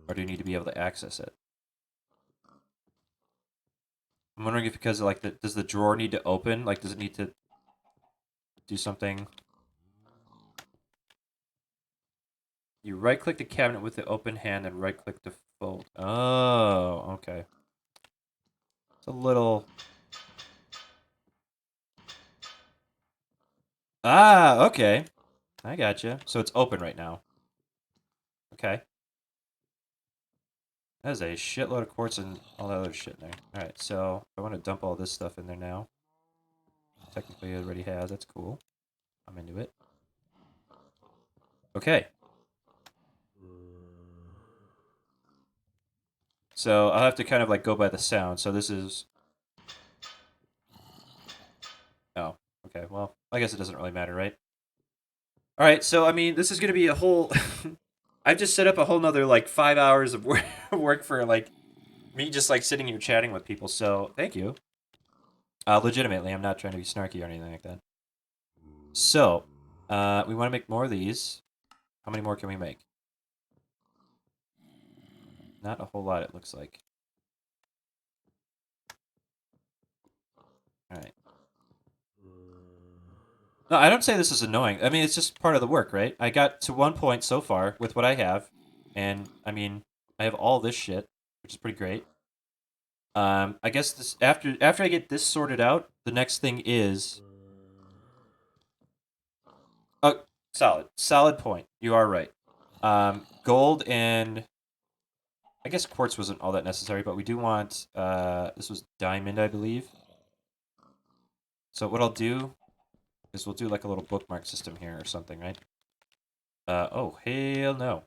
Or do you need to be able to access it? I'm wondering if because like does the drawer need to open? Like does it need to do something? You right click the cabinet with the open hand and right click to fold. Oh, okay. It's a little. Ah, okay. I gotcha. So it's open right now. Okay. That is a shitload of quartz and all that other shit in there. Alright, so I want to dump all this stuff in there now. Technically it already has. That's cool. I'm into it. Okay. So I'll have to kind of like go by the sound. So this is. Oh, okay. Well, I guess it doesn't really matter, right? Alright, so I mean, this is going to be a whole. I've just set up a whole nother like 5 hours of work for like me just like sitting here chatting with people. So thank you. Legitimately, I'm not trying to be snarky or anything like that. So, we want to make more of these. How many more can we make? Not a whole lot, it looks like. All right. No, I don't say this is annoying. I mean, it's just part of the work, right? I got to one point so far with what I have, and I mean, I have all this shit, which is pretty great. I guess this after I get this sorted out, the next thing is oh, solid point. You are right. Gold and I guess quartz wasn't all that necessary, but we do want this was diamond, I believe. So what I'll do is we'll do like a little bookmark system here or something, right? Oh, hell no.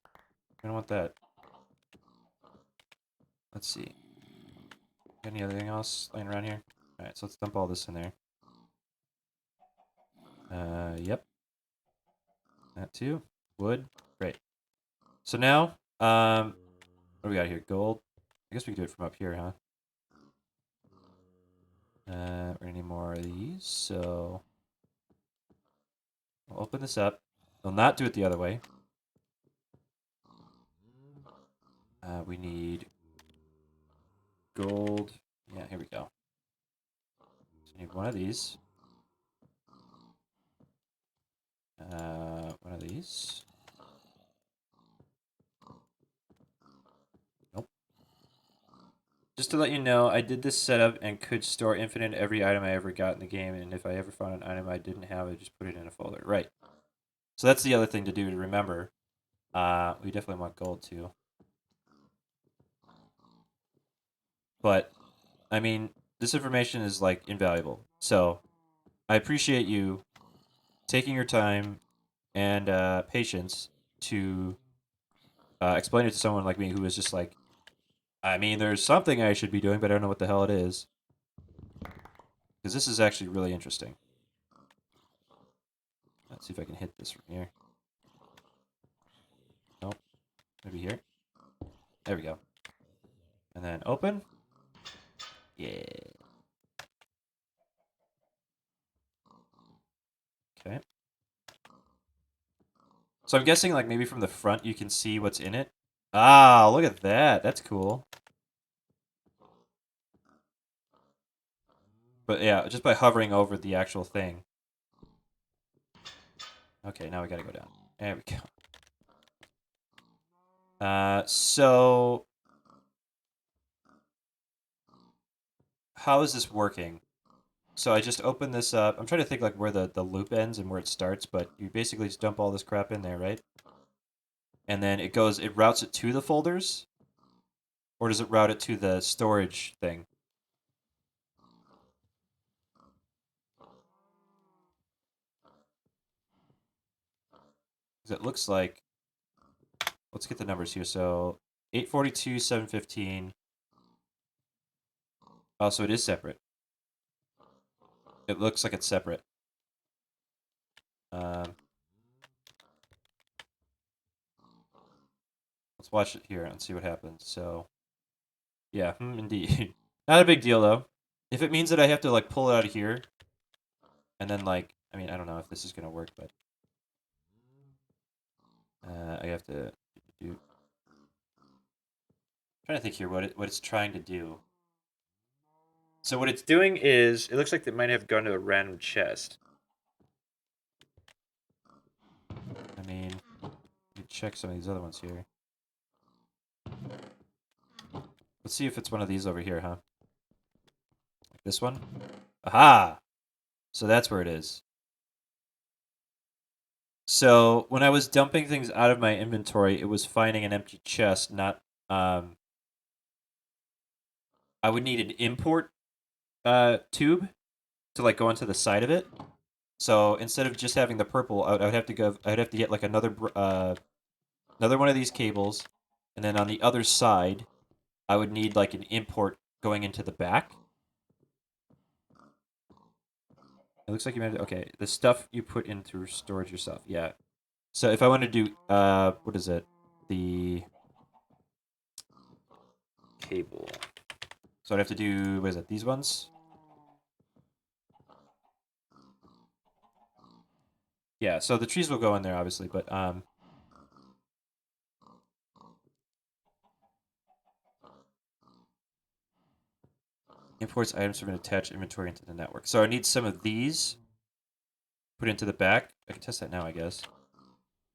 I don't want that. Let's see. Anything else laying around here? Alright, so let's dump all this in there. Yep. That too. Wood. Great. So now, what do we got here? Gold. I guess we can do it from up here, huh? We're gonna need more of these, so we'll open this up. We'll not do it the other way. We need gold. Yeah, here we go. So we need one of these. One of these. Nope. Just to let you know, I did this setup and could store infinite every item I ever got in the game, and if I ever found an item I didn't have, I just put it in a folder. Right. So that's the other thing to do to remember. We definitely want gold too. But, I mean, this information is like invaluable. So, I appreciate you taking your time and patience to explain it to someone like me who is just like, I mean, there's something I should be doing, but I don't know what the hell it is. Because this is actually really interesting. Let's see if I can hit this from here. Nope. Maybe here. There we go. And then open. Yeah. Okay. So I'm guessing like maybe from the front you can see what's in it. Ah, look at that. That's cool. But yeah, just by hovering over the actual thing. Okay, now we gotta go down. There we go. So how is this working? So I just open this up. I'm trying to think like where the loop ends and where it starts, but you basically just dump all this crap in there, right? And then it routes it to the folders? Or does it route it to the storage thing? Because it looks like, let's get the numbers here. So 842, 715. Oh, so it is separate. It looks like it's separate. Let's watch it here and see what happens. So, yeah, indeed. Not a big deal, though. If it means that I have to, like, pull it out of here, and then, like, I mean, I don't know if this is going to work, but I have to do... I'm trying to think here what it's trying to do. So what it's doing is, it looks like it might have gone to a random chest. I mean, you check some of these other ones here. Let's see if it's one of these over here, huh? Like this one? Aha! So that's where it is. So when I was dumping things out of my inventory, it was finding an empty chest, not... I would need an import tube to like go into the side of it. So instead of just having the purple, I would have to go. I'd have to get like another one of these cables, and then on the other side, I would need like an import going into the back. It looks like you made it. Okay, the stuff you put into storage yourself. Yeah. So if I want to do what is it? The cable. So I'd have to do, what is it? These ones. Yeah. So the trees will go in there, obviously, but imports items from an attached inventory into the network. So I need some of these put into the back. I can test that now, I guess.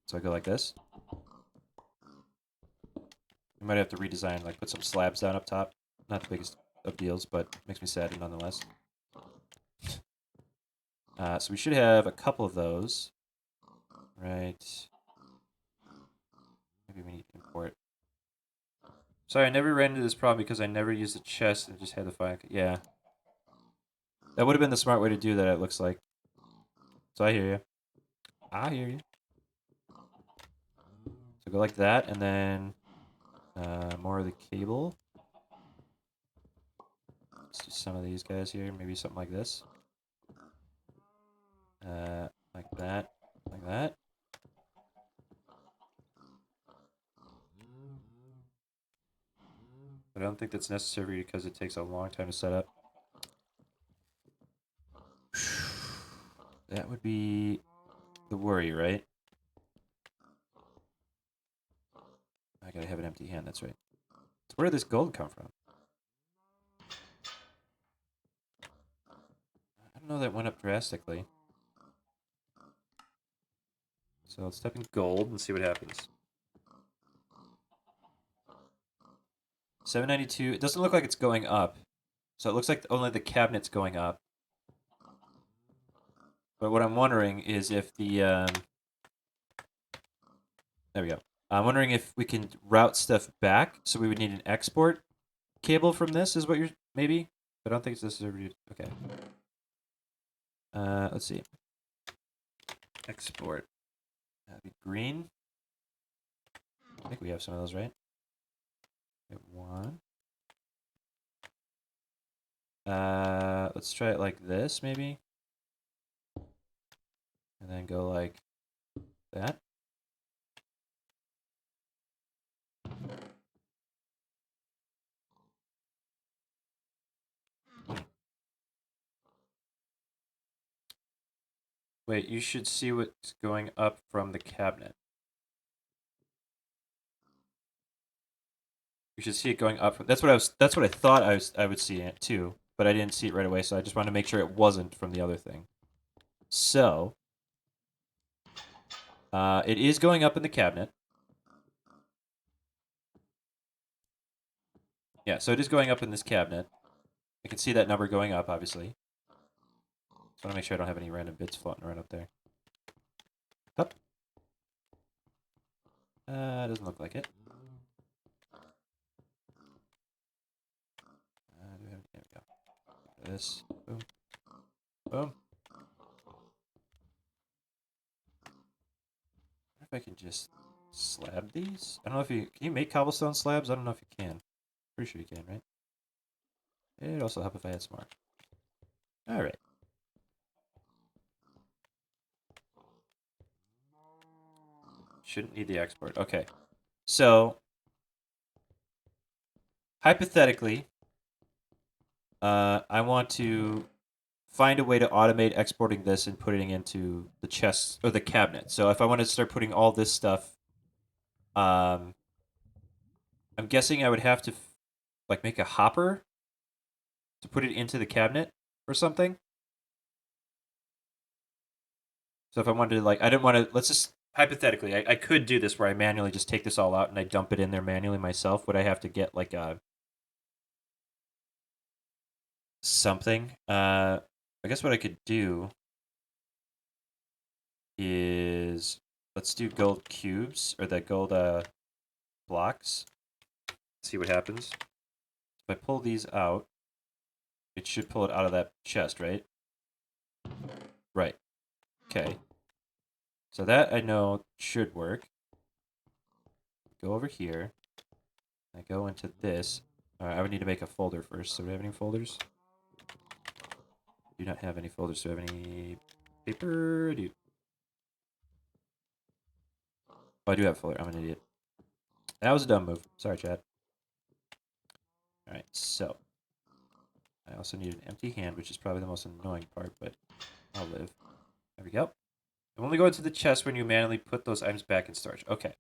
So I go like this. I might have to redesign, like put some slabs down up top. Not the biggest of deals, but makes me sad nonetheless. So we should have a couple of those. Right. Maybe we need to import. Sorry, I never ran into this problem because I never used a chest and just had to find... Yeah. That would have been the smart way to do that, it looks like. So I hear you. I hear you. So go like that, and then more of the cable. Let's do some of these guys here. Maybe something like this. Like that. Like that. But I don't think that's necessary because it takes a long time to set up. That would be the worry, right? I gotta have an empty hand, that's right. So where did this gold come from? I don't know, that went up drastically. So let's type in gold and see what happens. 792. It doesn't look like it's going up. So it looks like only the cabinet's going up. But what I'm wondering is if the... there we go. I'm wondering if we can route stuff back. So we would need an export cable from this, is what you're... Maybe? But I don't think it's necessary. Okay. Let's see. Export. That'd be green. I think we have some of those, right? We have one. Let's try it like this, maybe. And then go like that. Wait, you should see what's going up from the cabinet. You should see it going up. That's what I thought I would see it too, but I didn't see it right away, so I just wanted to make sure it wasn't from the other thing. So, it is going up in the cabinet. Yeah, so it is going up in this cabinet. I can see that number going up, obviously. So I want to make sure I don't have any random bits floating around up there. Up. Doesn't look like it. There we go. This. Boom. Boom. I can just slab these. I don't know if you can you make cobblestone slabs. I don't know if you can. Pretty sure you can, right? It'd also help if I had some more. All right. Shouldn't need the export. Okay. So hypothetically, I want to find a way to automate exporting this and putting it into the chest or the cabinet. So if I want to start putting all this stuff, um, I'm guessing I would have to like make a hopper to put it into the cabinet or something. So if I wanted to like, I didn't want to. Let's just hypothetically, I could do this where I manually just take this all out and I dump it in there manually myself. Would I have to get like a something? I guess what I could do is let's do gold cubes or the gold blocks. See what happens. If I pull these out, it should pull it out of that chest, right? Right. Okay. So that I know should work. Go over here. I go into this. I would need to make a folder first. So do we have any folders? Do not have any folders. Do we have any paper? Oh, I do have a folder. I'm an idiot. That was a dumb move. Sorry, Chad. Alright, so. I also need an empty hand, which is probably the most annoying part, but I'll live. There we go. I'm only going to the chest when you manually put those items back in storage. Okay.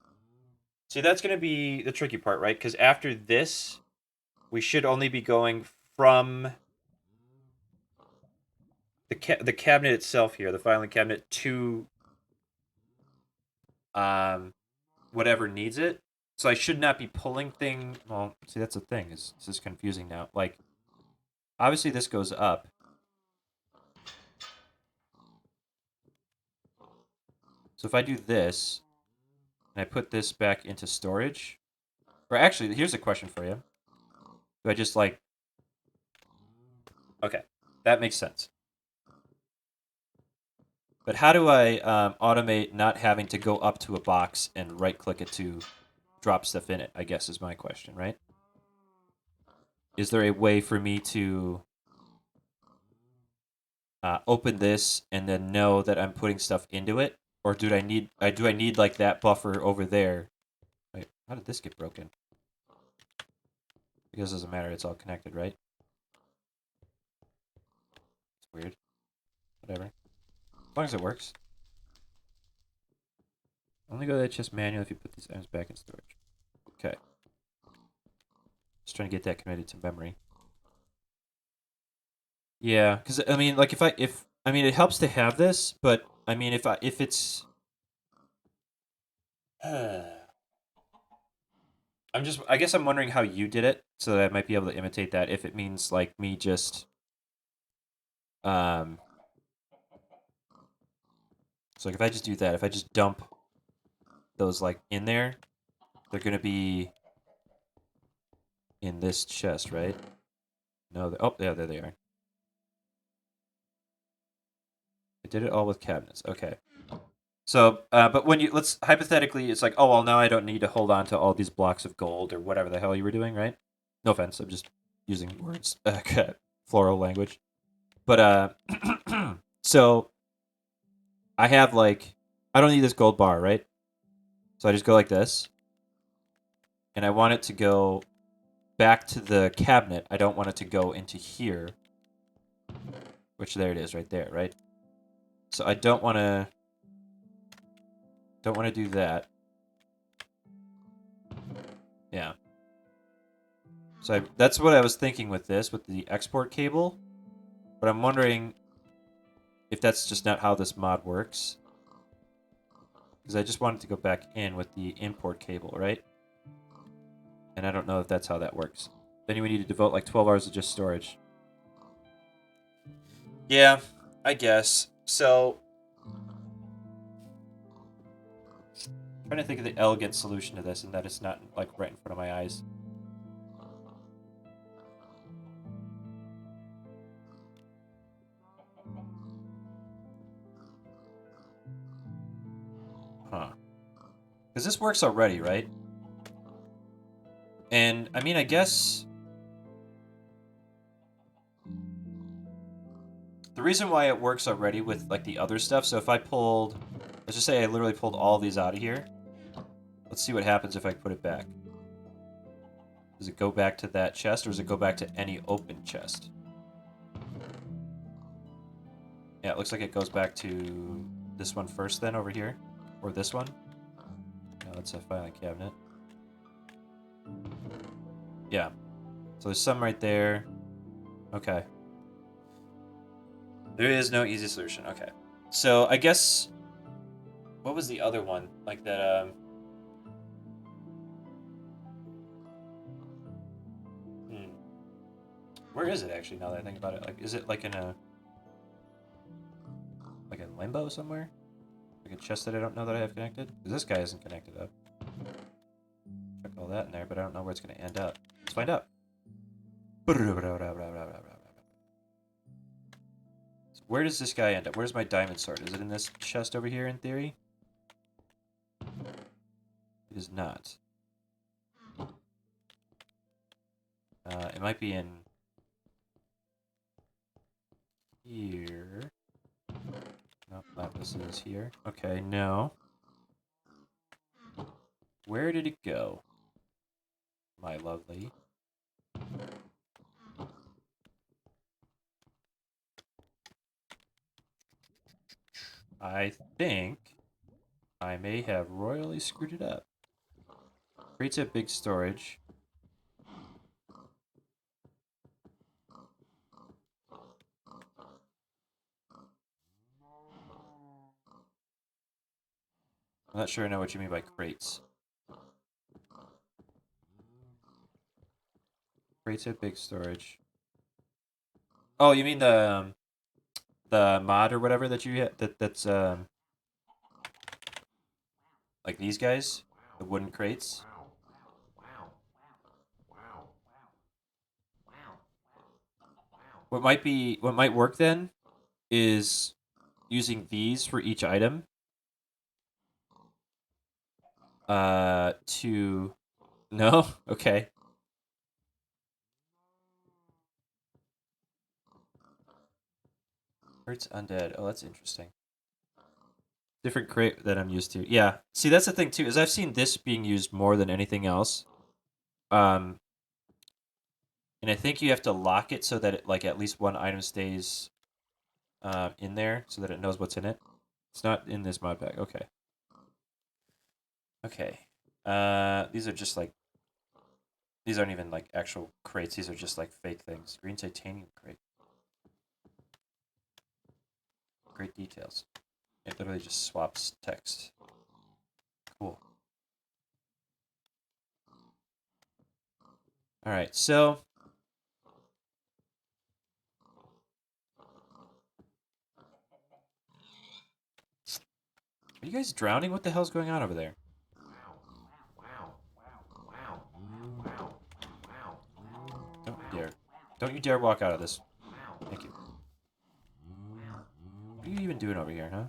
See, that's going to be the tricky part, right? Because after this, we should only be going from the cabinet itself here, the filing cabinet, to whatever needs it. So I should not be pulling thing. Well, see, that's the thing. This is confusing now. Like, obviously this goes up. So if I do this, and I put this back into storage, or actually, here's a question for you. Do I just like... Okay, that makes sense. But how do I automate not having to go up to a box and right-click it to drop stuff in it, I guess is my question, right? Is there a way for me to open this and then know that I'm putting stuff into it? Or do I need like that buffer over there? Wait, how did this get broken? Because it doesn't matter, it's all connected, right? It's weird. Whatever. As long as it works. Only go to that chest manual if you put these items back in storage. Okay. Just trying to get that committed to memory. Yeah, because I mean, like if I mean, it helps to have this, but I mean, if it's, I guess I'm wondering how you did it, so that I might be able to imitate that. If it means like me just, um, so like if I just do that, if I just dump those like in there, they're gonna be in this chest, right? No, oh yeah, there they are. I did it all with cabinets. Okay. So, but when you let's hypothetically, it's like, oh well, now I don't need to hold on to all these blocks of gold or whatever the hell you were doing, right? No offense, I'm just using words, floral language. But so I have like, I don't need this gold bar, right? So I just go like this, and I want it to go back to the cabinet. I don't want it to go into here, which there it is, right there, right? So I don't want to do that. Yeah. So that's what I was thinking with this, with the export cable. But I'm wondering if that's just not how this mod works. Because I just wanted to go back in with the import cable, right? And I don't know if that's how that works. Then you would need to devote like 12 hours to just storage. Yeah, I guess. So, I'm trying to think of the elegant solution to this, and that it's not like right in front of my eyes. Huh. Because this works already, right? And, I mean, I guess... the reason why it works already with, like, the other stuff, so if I pulled... let's just say I literally pulled all these out of here. Let's see what happens if I put it back. Does it go back to that chest, or does it go back to any open chest? Yeah, it looks like it goes back to this one first then, over here. Or this one. No, that's a filing cabinet. Yeah. So there's some right there. Okay. There is no easy solution. Okay. So I guess... what was the other one? Like that, Where is it, actually, now that I think about it? Like, is it, like, in a... like, in limbo somewhere? Like a chest that I don't know that I have connected? Because this guy isn't connected up. Check all that in there, but I don't know where it's going to end up. Let's find out. So where does this guy end up? Where's my diamond sword? Is it in this chest over here, in theory? It is not. It might be in... here. No, lapis is here. Okay, no. Where did it go? My lovely. I think I may have royally screwed it up. Creates a big storage. I'm not sure I know what you mean by crates. Crates at big storage. Oh, you mean the mod or whatever that you that's like these guys, the wooden crates. What might work then is using these for each item. To no, okay. Hurts undead. Oh, that's interesting. Different crate that I'm used to. Yeah. See, that's the thing too, is I've seen this being used more than anything else. And I think you have to lock it so that it, like, at least one item stays in there so that it knows what's in it. It's not in this mod pack. Okay. Okay. These are just like... these aren't even like actual crates. These are just like fake things. Green titanium crate. Great details. It literally just swaps text. Cool. Alright, so... are you guys drowning? What the hell's going on over there? Don't you dare. Don't you dare walk out of this. Thank you. What are you even doing over here, huh?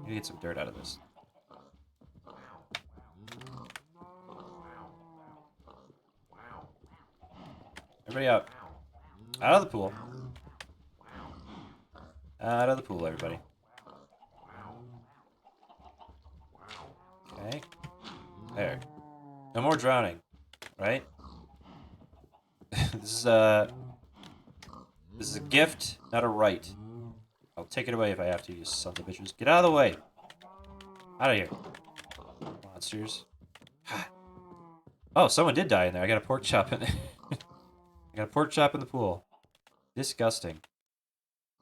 You need to get some dirt out of this. Everybody out. Out of the pool. Out of the pool, everybody. Okay. There. No more drowning, right? This is a gift, not a right. I'll take it away if I have to, you sons of bitches. Get out of the way! Out of here. Monsters. Oh, someone did die in there. I got a pork chop in there. I got a pork chop in the pool. Disgusting.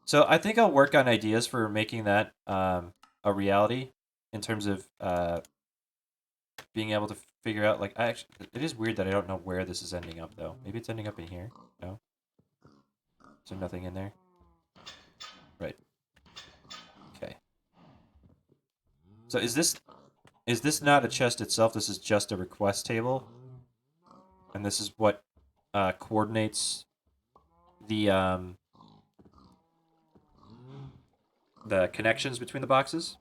So I think I'll work on ideas for making that a reality in terms of being able to figure out, like, it is weird that I don't know where this is ending up, though. Maybe it's ending up in here? No? Is there nothing in there? Right. Okay. So is this not a chest itself? This is just a request table? And this is what coordinates the connections between the boxes?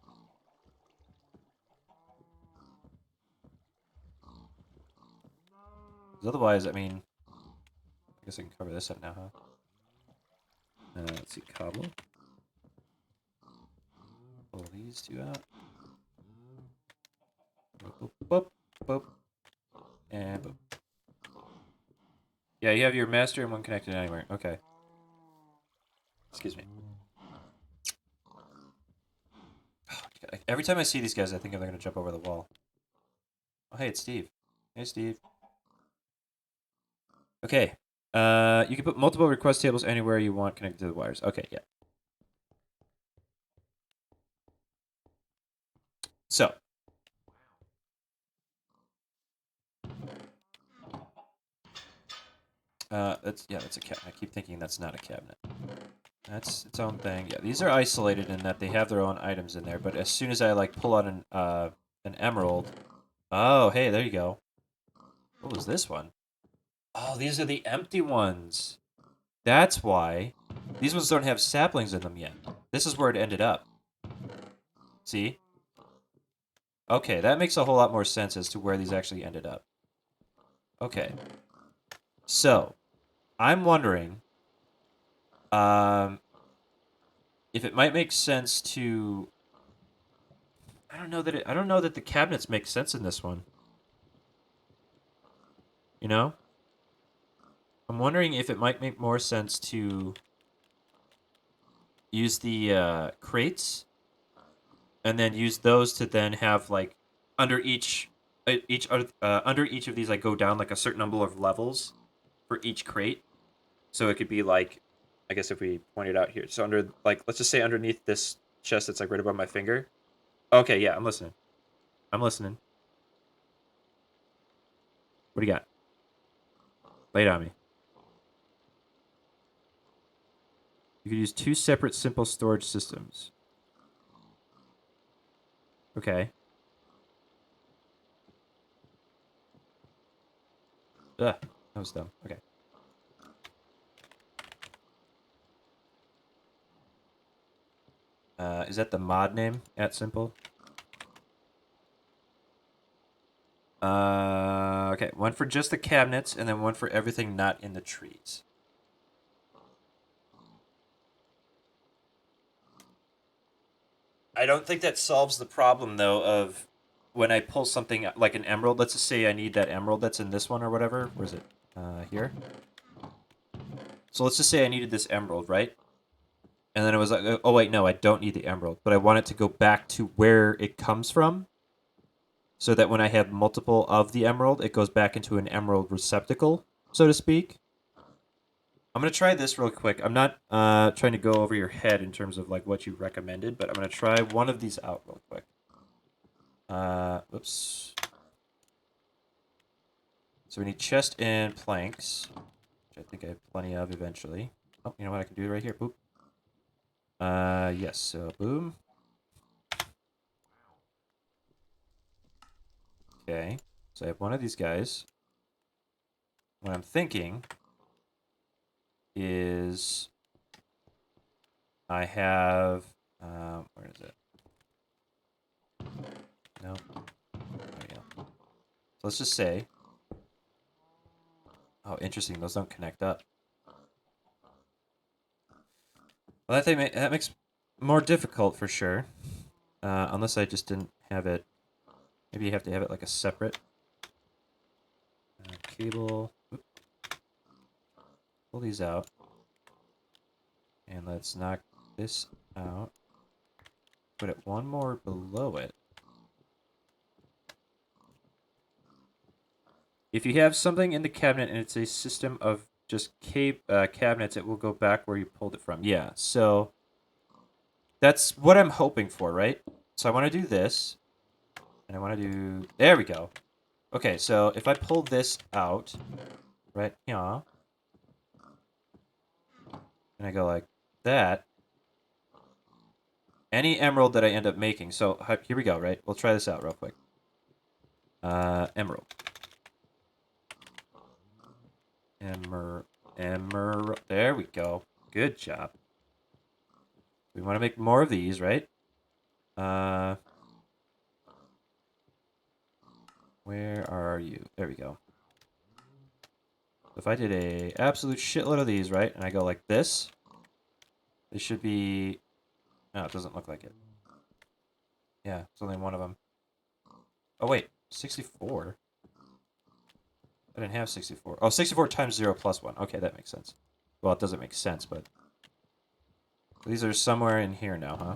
Because otherwise, I mean, I guess I can cover this up now, huh? Let's see, cobble. Pull these two out. Boop, boop, boop, and boop. Yeah, you have your master and one connected anywhere. Okay. Excuse me. Oh, every time I see these guys, I think they're going to jump over the wall. Oh, hey, it's Steve. Hey, Steve. Okay. You can put multiple request tables anywhere you want connected to the wires. Okay, yeah. So. That's a cabinet. I keep thinking that's not a cabinet. That's its own thing. Yeah, these are isolated in that they have their own items in there. But as soon as I like pull out an emerald, oh hey, there you go. What was this one? Oh, these are the empty ones. That's why. These ones don't have saplings in them yet. This is where it ended up. See? Okay, that makes a whole lot more sense as to where these actually ended up. Okay. So, I'm wondering if it might make sense to I don't know that the cabinets make sense in this one. You know? I'm wondering if it might make more sense to use the crates and then use those to then have like under under each of these like go down like a certain number of levels for each crate. So it could be like I guess if we point it out here. So under like let's just say underneath this chest that's like right above my finger. Okay, yeah, I'm listening. I'm listening. What do you got? Lay it on me. You could use two separate simple storage systems. Okay. Ugh, that was dumb. Okay. Is that the mod name at simple? Okay. One for just the cabinets, and then one for everything not in the trees. I don't think that solves the problem though of when I pull something like an emerald. Let's just say I need that emerald that's in this one or whatever. Where is it? Here. So let's just say I needed this emerald, right? And then it was like, oh wait, no, I don't need the emerald, but I want it to go back to where it comes from, so that when I have multiple of the emerald, it goes back into an emerald receptacle, so to speak. I'm gonna try this real quick. I'm not trying to go over your head in terms of like what you recommended, but I'm gonna try one of these out real quick. Whoops. So we need chest and planks, which I think I have plenty of eventually. Oh, you know what I can do right here? Boop. Yes. So boom. Okay. So I have one of these guys. What I'm thinking is I have where is it? No. There we go. So let's just say. Oh, interesting. Those don't connect up. Well, that makes more difficult for sure. Unless I just didn't have it. Maybe you have to have it like a separate cable. Oop. Pull these out. And let's knock this out. Put it one more below it. If you have something in the cabinet and it's a system of just cabinets, it will go back where you pulled it from. Yeah, so that's what I'm hoping for, right? So I want to do this. And I want to do... There we go. Okay, so if I pull this out, right here, and I go like that, any emerald that I end up making... So here we go, right? We'll try this out real quick. Emerald. Emerald. There we go. Good job. We want to make more of these, right? Where are you? There we go. If I did a absolute shitload of these, right, and I go like this, they should be... No, it doesn't look like it. Yeah, it's only one of them. Oh, wait. 64? I didn't have 64. Oh, 64 times 0 plus 1. Okay, that makes sense. Well, it doesn't make sense, but... These are somewhere in here now, huh?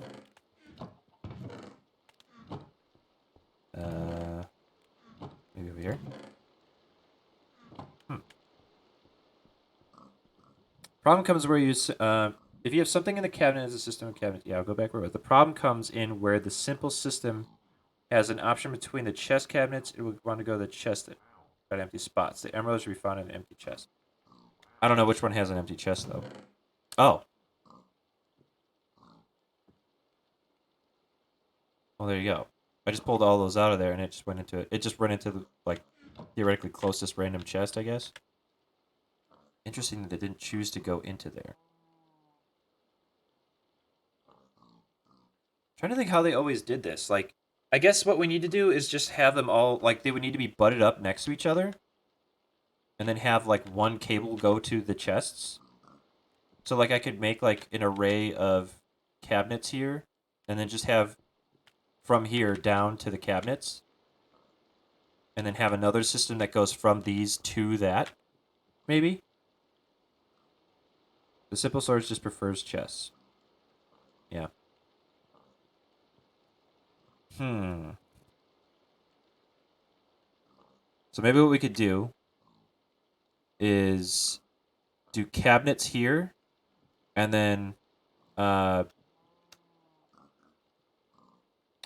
Maybe over here? Hmm. Problem comes where you... if you have something in the cabinet as a system of cabinet... Yeah, I'll go back where it was. The problem comes in where the simple system has an option between the chest cabinets. It would want to go to the chest that got empty spots. The emeralds should be found in an empty chest. I don't know which one has an empty chest, though. Oh. Well, there you go. I just pulled all those out of there, and it just went into... It just went into the, like, theoretically closest random chest, I guess. Interesting that it didn't choose to go into there. Trying to think how they always did this. Like, I guess what we need to do is just have them all, like, they would need to be butted up next to each other. And then have, like, one cable go to the chests. So, like, I could make, like, an array of cabinets here. And then just have from here down to the cabinets. And then have another system that goes from these to that. Maybe. The simple storage just prefers chests. Yeah. So maybe what we could do is do cabinets here, and then I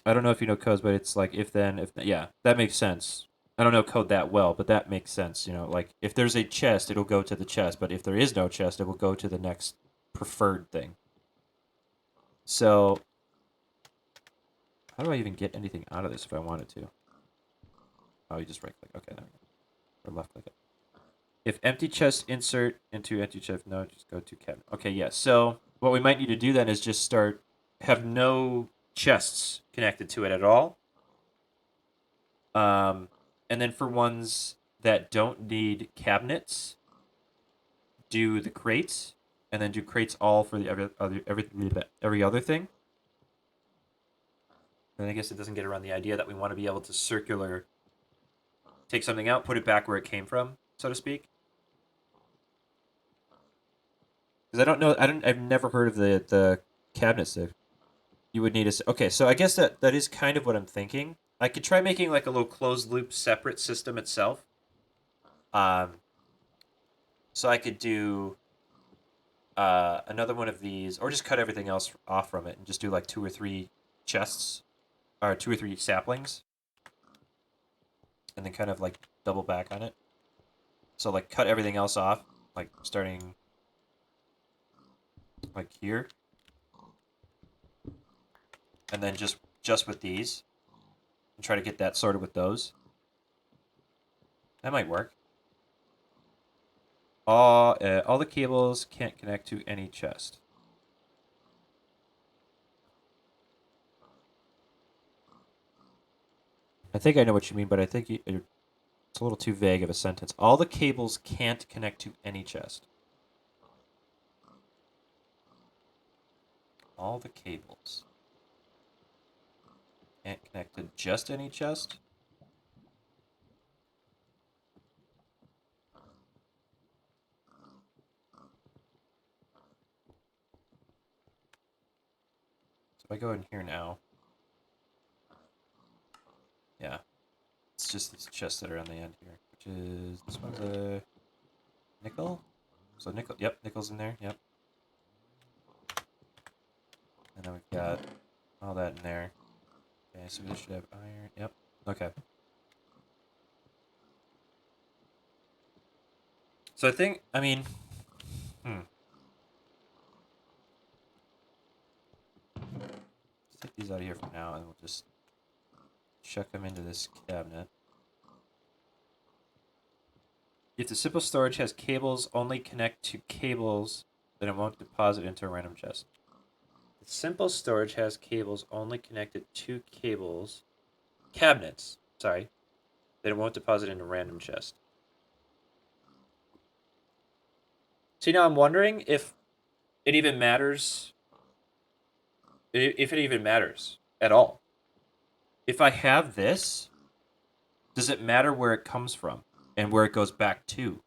don't know if you know codes, but it's like if then if yeah, that makes sense. I don't know code that well, but that makes sense. You know, like if there's a chest, it'll go to the chest, but if there is no chest, it will go to the next preferred thing. So how do I even get anything out of this if I wanted to? Oh, you just right click. Okay, there we go. Or left click it. If empty chest, insert into empty chest. No, just go to cabinet. Okay, yeah. So what we might need to do then is just have no chests connected to it at all. And then for ones that don't need cabinets, do the crates, and then do crates all for the every other thing. And I guess it doesn't get around the idea that we want to be able to take something out, put it back where it came from, so to speak. Because I don't know, I've never heard of the cabinets that you would need a. Okay, so I guess that is kind of what I'm thinking. I could try making like a little closed loop separate system itself. So I could do another one of these, or just cut everything else off from it and just do like 2 or 3 chests, or 2 or 3 saplings, and then kind of like double back on it. So like cut everything else off, like starting like here, and then just with these, and try to get that sorted with those. That might work. All the cables can't connect to any chest. I think I know what you mean, but I think it's a little too vague of a sentence. All the cables can't connect to any chest. All the cables can't connect to just any chest? So if I go in here now, yeah, it's just these chests that are on the end here, which is, this one's a nickel? So nickel, yep, nickel's in there, yep. And then we've got all that in there. Okay, so we should have iron, yep, okay. So I think, I mean, let's take these out of here for now, and we'll just chuck them into this cabinet. If the simple storage has cables, only connect to cables, then it won't deposit into a random chest. The simple storage has cables only connected to cabinets, sorry, then it won't deposit into a random chest. See, now I'm wondering if it even matters. If it even matters at all. If I have this, does it matter where it comes from and where it goes back to?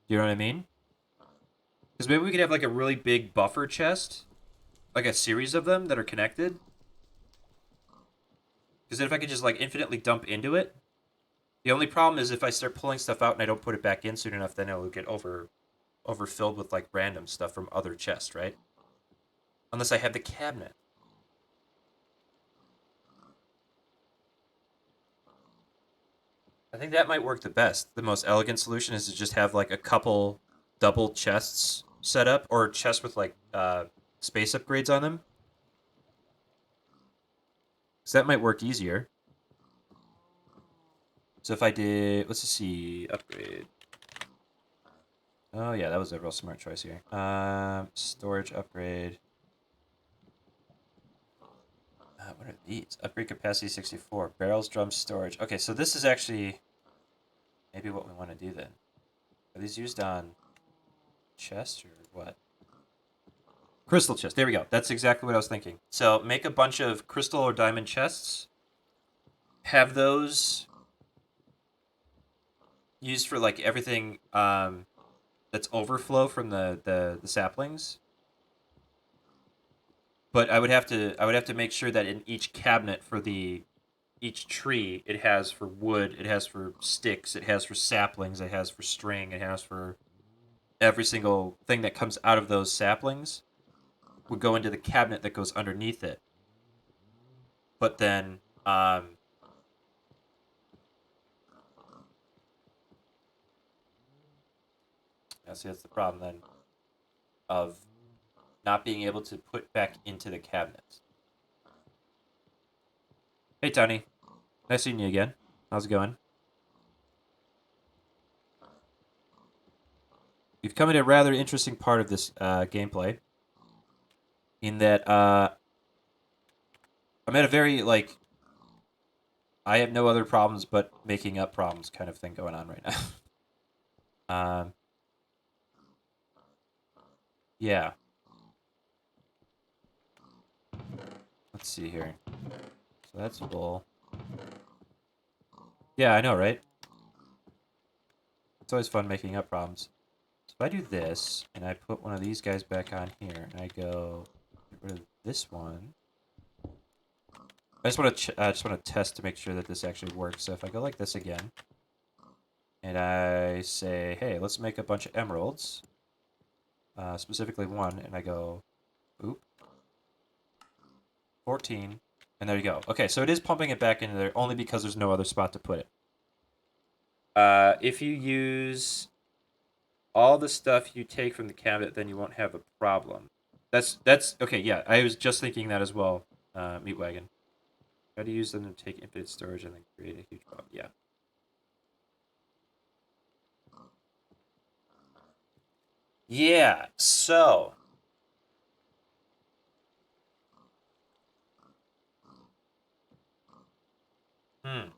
You know what I mean? Because maybe we could have like a really big buffer chest, like a series of them that are connected. Because then if I could just like infinitely dump into it, the only problem is if I start pulling stuff out and I don't put it back in soon enough, then it will get overfilled with like random stuff from other chests, right? Unless I have the cabinet. I think that might work the best. The most elegant solution is to just have like a couple double chests set up, or chests with like space upgrades on them. So that might work easier. So if I did, let's just see, upgrade. Oh yeah, that was a real smart choice here. Storage upgrade. What are these? Upgrade capacity 64. Barrels, drums, storage. Okay, so this is actually maybe what we want to do then. Are these used on chest or what? Crystal chest. There we go. That's exactly what I was thinking. So make a bunch of crystal or diamond chests. Have those used for like everything that's overflow from the saplings. But I would have to make sure that in each cabinet for the each tree it has for wood, it has for sticks, it has for saplings, it has for string, it has for every single thing that comes out of those saplings would go into the cabinet that goes underneath it. But then that's the problem then of not being able to put back into the cabinet. Hey Tony, nice seeing you again. How's it going? You've come in a rather interesting part of this gameplay, in that I'm at a very like I have no other problems but making up problems kind of thing going on right now. um, yeah. Let's see here. So that's full. Yeah, I know, right? It's always fun making up problems. So if I do this and I put one of these guys back on here and I go get rid of this one, I just want to test to make sure that this actually works. So if I go like this again and I say, hey, let's make a bunch of emeralds, specifically one, and I go, oop, 14, and there you go. Okay, so it is pumping it back into there only because there's no other spot to put it. If you use all the stuff you take from the cabinet, then you won't have a problem. That's okay. Yeah, I was just thinking that as well. Meat wagon. How to use them to take infinite storage and then create a huge problem. Yeah. Yeah. So. Hmm.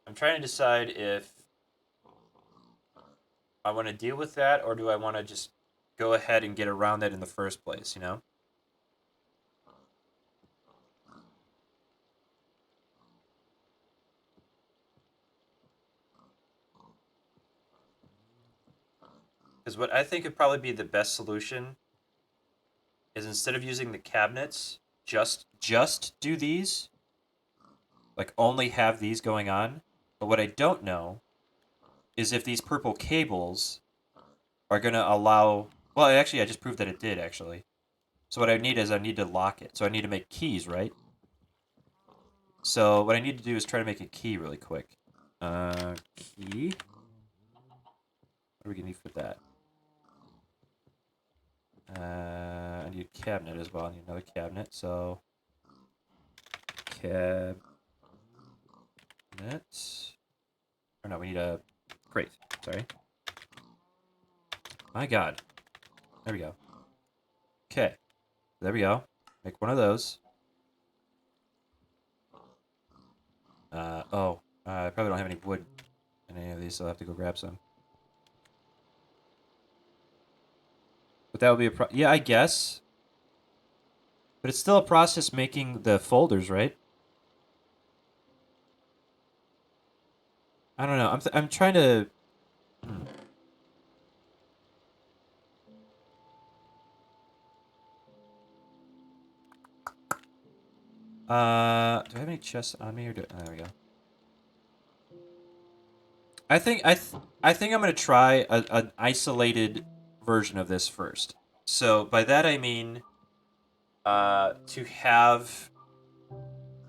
I'm trying to decide if I want to deal with that or do I want to just go ahead and get around that in the first place. You know. Because what I think would probably be the best solution is instead of using the cabinets, just do these, like only have these going on. But what I don't know is if these purple cables are gonna allow. Well, actually, I just proved that it did actually. So what I need is I need to lock it. So I need to make keys, right? So what I need to do is try to make a key really quick. Key. What are we gonna need for that? I need a cabinet as well. I need another cabinet. So cabinet. Or no, we need a crate. Sorry. My God. There we go. Okay. There we go. Make one of those. I probably don't have any wood in any of these, so I'll have to go grab some. But that would be a yeah, I guess. But it's still a process making the folders, right? I don't know. I'm trying to. Hmm. Do I have any chests on me or do? Oh, there we go. I think I'm gonna try an isolated version of this first. So by that I mean, to have.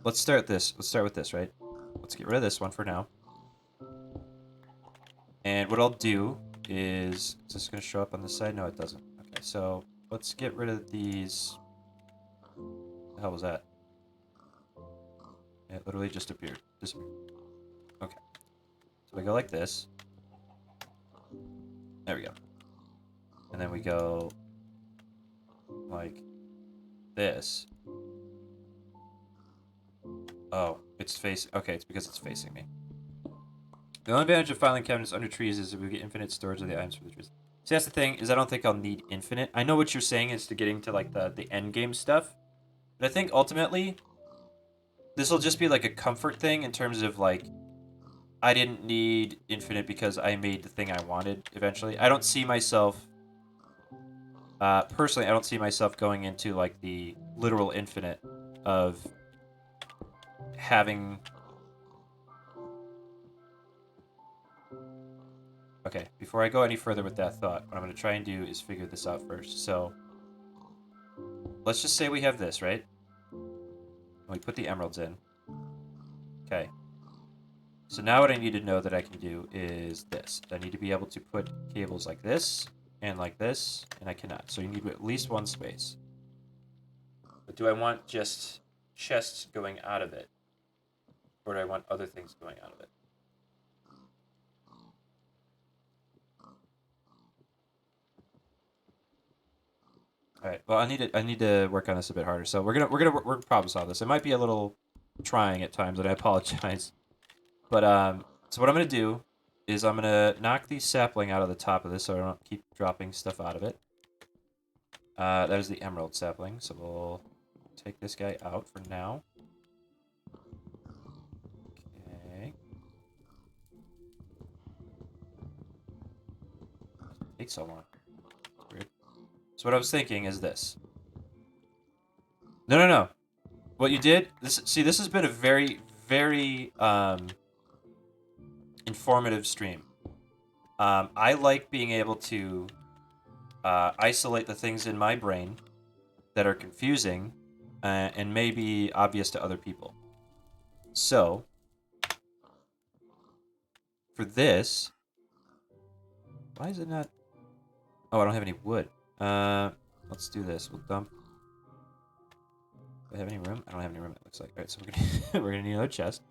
Let's start this. Let's start with this, right? Let's get rid of this one for now. And what I'll do is this gonna show up on this side? No, it doesn't. Okay, so let's get rid of these. What the hell was that? It literally just appeared. Disappeared. Okay. So we go like this. There we go. And then we go like this. Oh, it's facing. Okay, it's because it's facing me. The only advantage of filing cabinets under trees is that we get infinite storage of the items for the trees. See, that's the thing, is I don't think I'll need infinite. I know what you're saying is to getting to like the end game stuff. But I think ultimately this will just be like a comfort thing in terms of like I didn't need infinite because I made the thing I wanted eventually. I don't see myself personally, I don't see myself going into like the literal infinite of having. Okay, before I go any further with that thought, what I'm going to try and do is figure this out first. So, let's just say we have this, right? We put the emeralds in. Okay. So now what I need to know that I can do is this. I need to be able to put cables like this, and I cannot. So you need at least one space. But do I want just chests going out of it? Or do I want other things going out of it? All right. Well, I need to work on this a bit harder. So we're gonna problem solve this. It might be a little trying at times, and I apologize. But so what I'm gonna do is I'm gonna knock the sapling out of the top of this, so I don't keep dropping stuff out of it. That is the emerald sapling, so we'll take this guy out for now. Okay. It takes so long. Weird. So what I was thinking is this. No, no, no. What you did, this has been a very, very informative stream. I like being able to isolate the things in my brain that are confusing and maybe obvious to other people. So, for this, why is it not? Oh, I don't have any wood. Let's do this. We'll dump. Do I have any room? I don't have any room. It looks like. All right, so we're gonna we're gonna need another chest.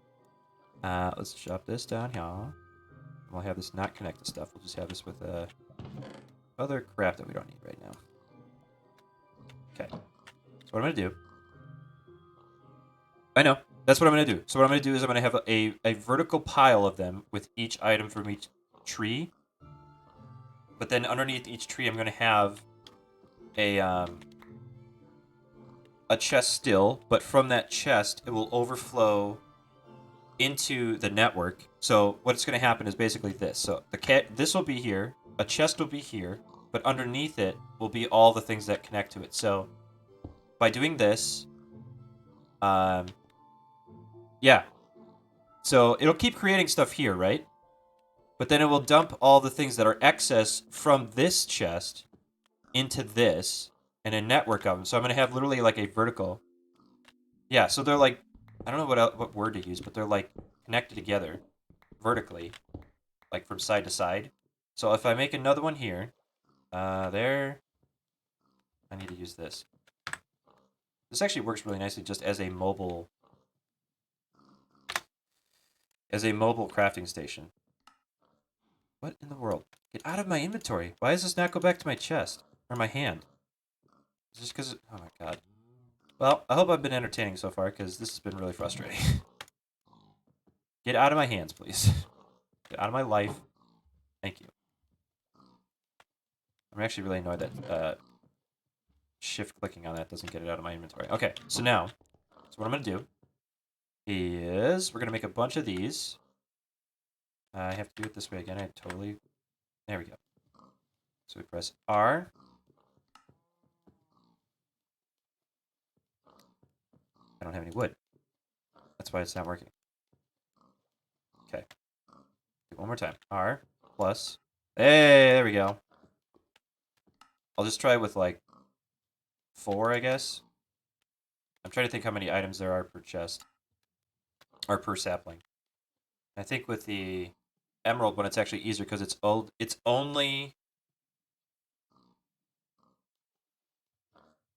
Let's drop this down here. We'll have this not connect to stuff. We'll just have this with other crap that we don't need right now. Okay. So what I'm gonna do? I know. That's what I'm gonna do. So what I'm gonna do is I'm gonna have a vertical pile of them with each item from each tree. But then underneath each tree, I'm gonna have a chest still. But from that chest, it will overflow into the network. So what's gonna happen is basically this. So this will be here. A chest will be here. But underneath it will be all the things that connect to it. So by doing this, yeah. So it'll keep creating stuff here, right? But then it will dump all the things that are excess from this chest into this and a network of them. So I'm going to have literally like a vertical. Yeah, so they're like, I don't know what word to use, but they're like connected together vertically, like from side to side. So if I make another one here, there, I need to use this. This actually works really nicely just as a mobile crafting station. What in the world? Get out of my inventory. Why does this not go back to my chest? Or my hand? Is this because... Oh my god. Well, I hope I've been entertaining so far, because this has been really frustrating. Get out of my hands, please. Get out of my life. Thank you. I'm actually really annoyed that shift clicking on that doesn't get it out of my inventory. Okay, so now, so what I'm going to do is we're going to make a bunch of these. I have to do it this way again. I totally... There we go. So we press R. I don't have any wood. That's why it's not working. Okay. Do it one more time. R plus... Hey, there we go. I'll just try with like 4, I guess. I'm trying to think how many items there are per chest. Or per sapling. I think with the emerald one, it's actually easier because it's old. It's only...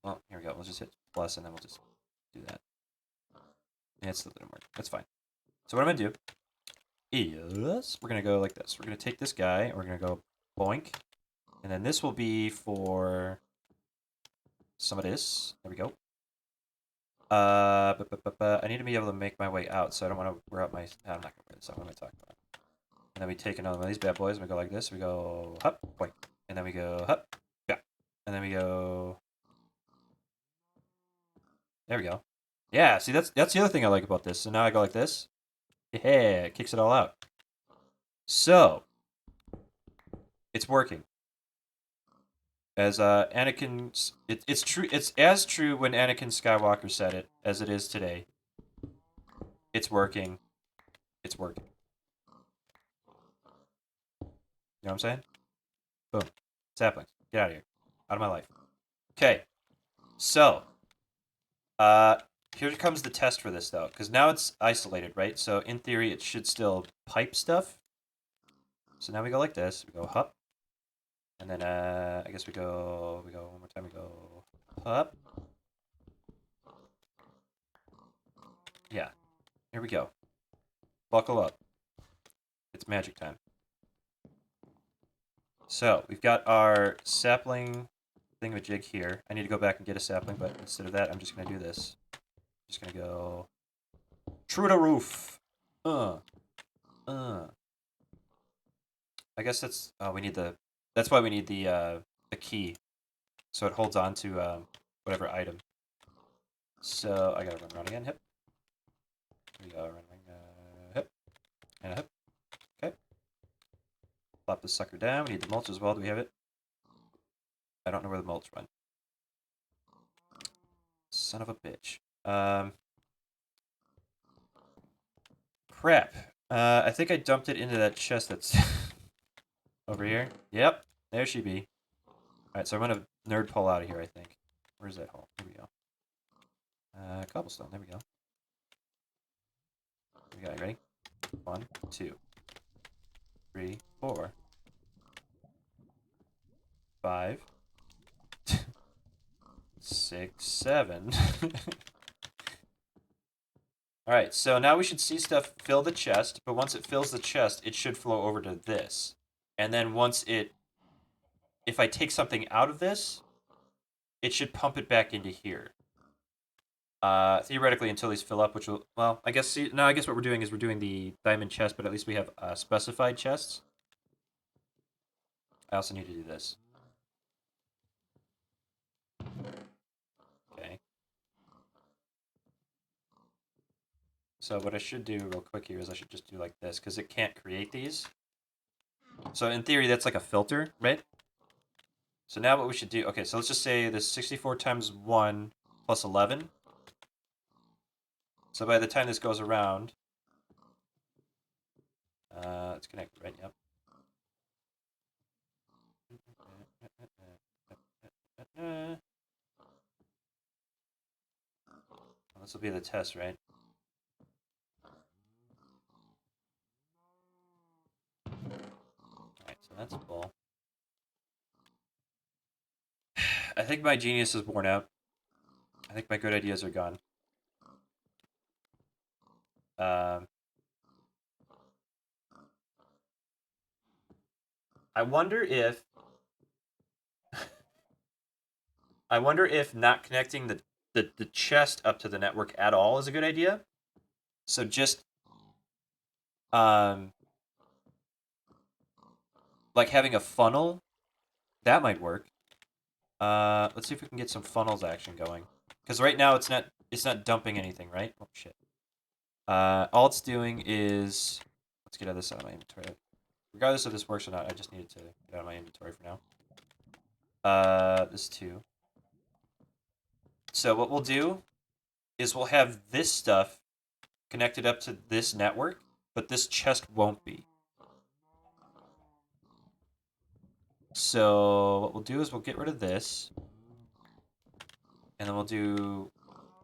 Well, here we go. We'll just hit plus and then we'll just do that. Yeah, it still didn't work. That's fine. So what I'm going to do is we're going to go like this. We're going to take this guy and we're going to go boink. And then this will be for some of this. There we go. I need to be able to make my way out, so I don't want to wear out my... I'm not going to wear this out. What am I talking about? And then we take another one of these bad boys and we go like this. We go hup, boink. And then we go hup, yeah. And then we go... There we go. Yeah, see, that's the other thing I like about this. So now I go like this. Yeah, it kicks it all out. So, it's working. As Anakin, it's true. It's as true when Anakin Skywalker said it as it is today. It's working. It's working. You know what I'm saying? Boom. Saplings. Get out of here. Out of my life. Okay. So, here comes the test for this though, because now it's isolated, right? So in theory, it should still pipe stuff. So now we go like this. We go hup. And then I guess we go one more time. We go up. Yeah, here we go. Buckle up. It's magic time. So we've got our sapling thingamajig here. I need to go back and get a sapling, but instead of that, I'm just gonna do this. Just gonna go through the roof. I guess that's we need the. That's why we need the key, so it holds on to whatever item. So I gotta run around again. Hip. Here we go. Run, hip. And a hip. Okay. Plop this sucker down. We need the mulch as well. Do we have it? I don't know where the mulch went. Son of a bitch. Crap. I think I dumped it into that chest that's over here. Yep. There she be. Alright, so I'm gonna nerd pull out of here, I think. Where's that hole? Here we go. Cobblestone. There we go. Here we go. You ready? 1, 2, 3, 4, 5, 6, 7. Alright, so now we should see stuff fill the chest, but once it fills the chest, it should flow over to this. And then once it... If I take something out of this, it should pump it back into here. Theoretically, until these fill up, which will... Well, I guess... See, no, I guess what we're doing is we're doing the diamond chest, but at least we have specified chests. I also need to do this. Okay. So what I should do real quick here is I should just do like this, because it can't create these. So in theory, that's like a filter, right? So now what we should do... Okay, so let's just say this 64 times 1 plus 11. So by the time this goes around... it's connected, right? Yep. This will be the test, right? Alright, so that's cool. I think my genius is worn out. I think my good ideas are gone. I wonder if... I wonder if not connecting the chest up to the network at all is a good idea. So just... like having a funnel, that might work. Let's see if we can get some funnels action going. Because right now it's not dumping anything, right? Oh shit. All it's doing is let's get this out of my inventory. Regardless if this works or not, I just needed to get out of my inventory for now. This too. So what we'll do is we'll have this stuff connected up to this network, but this chest won't be. So what we'll do is we'll get rid of this, and then we'll do,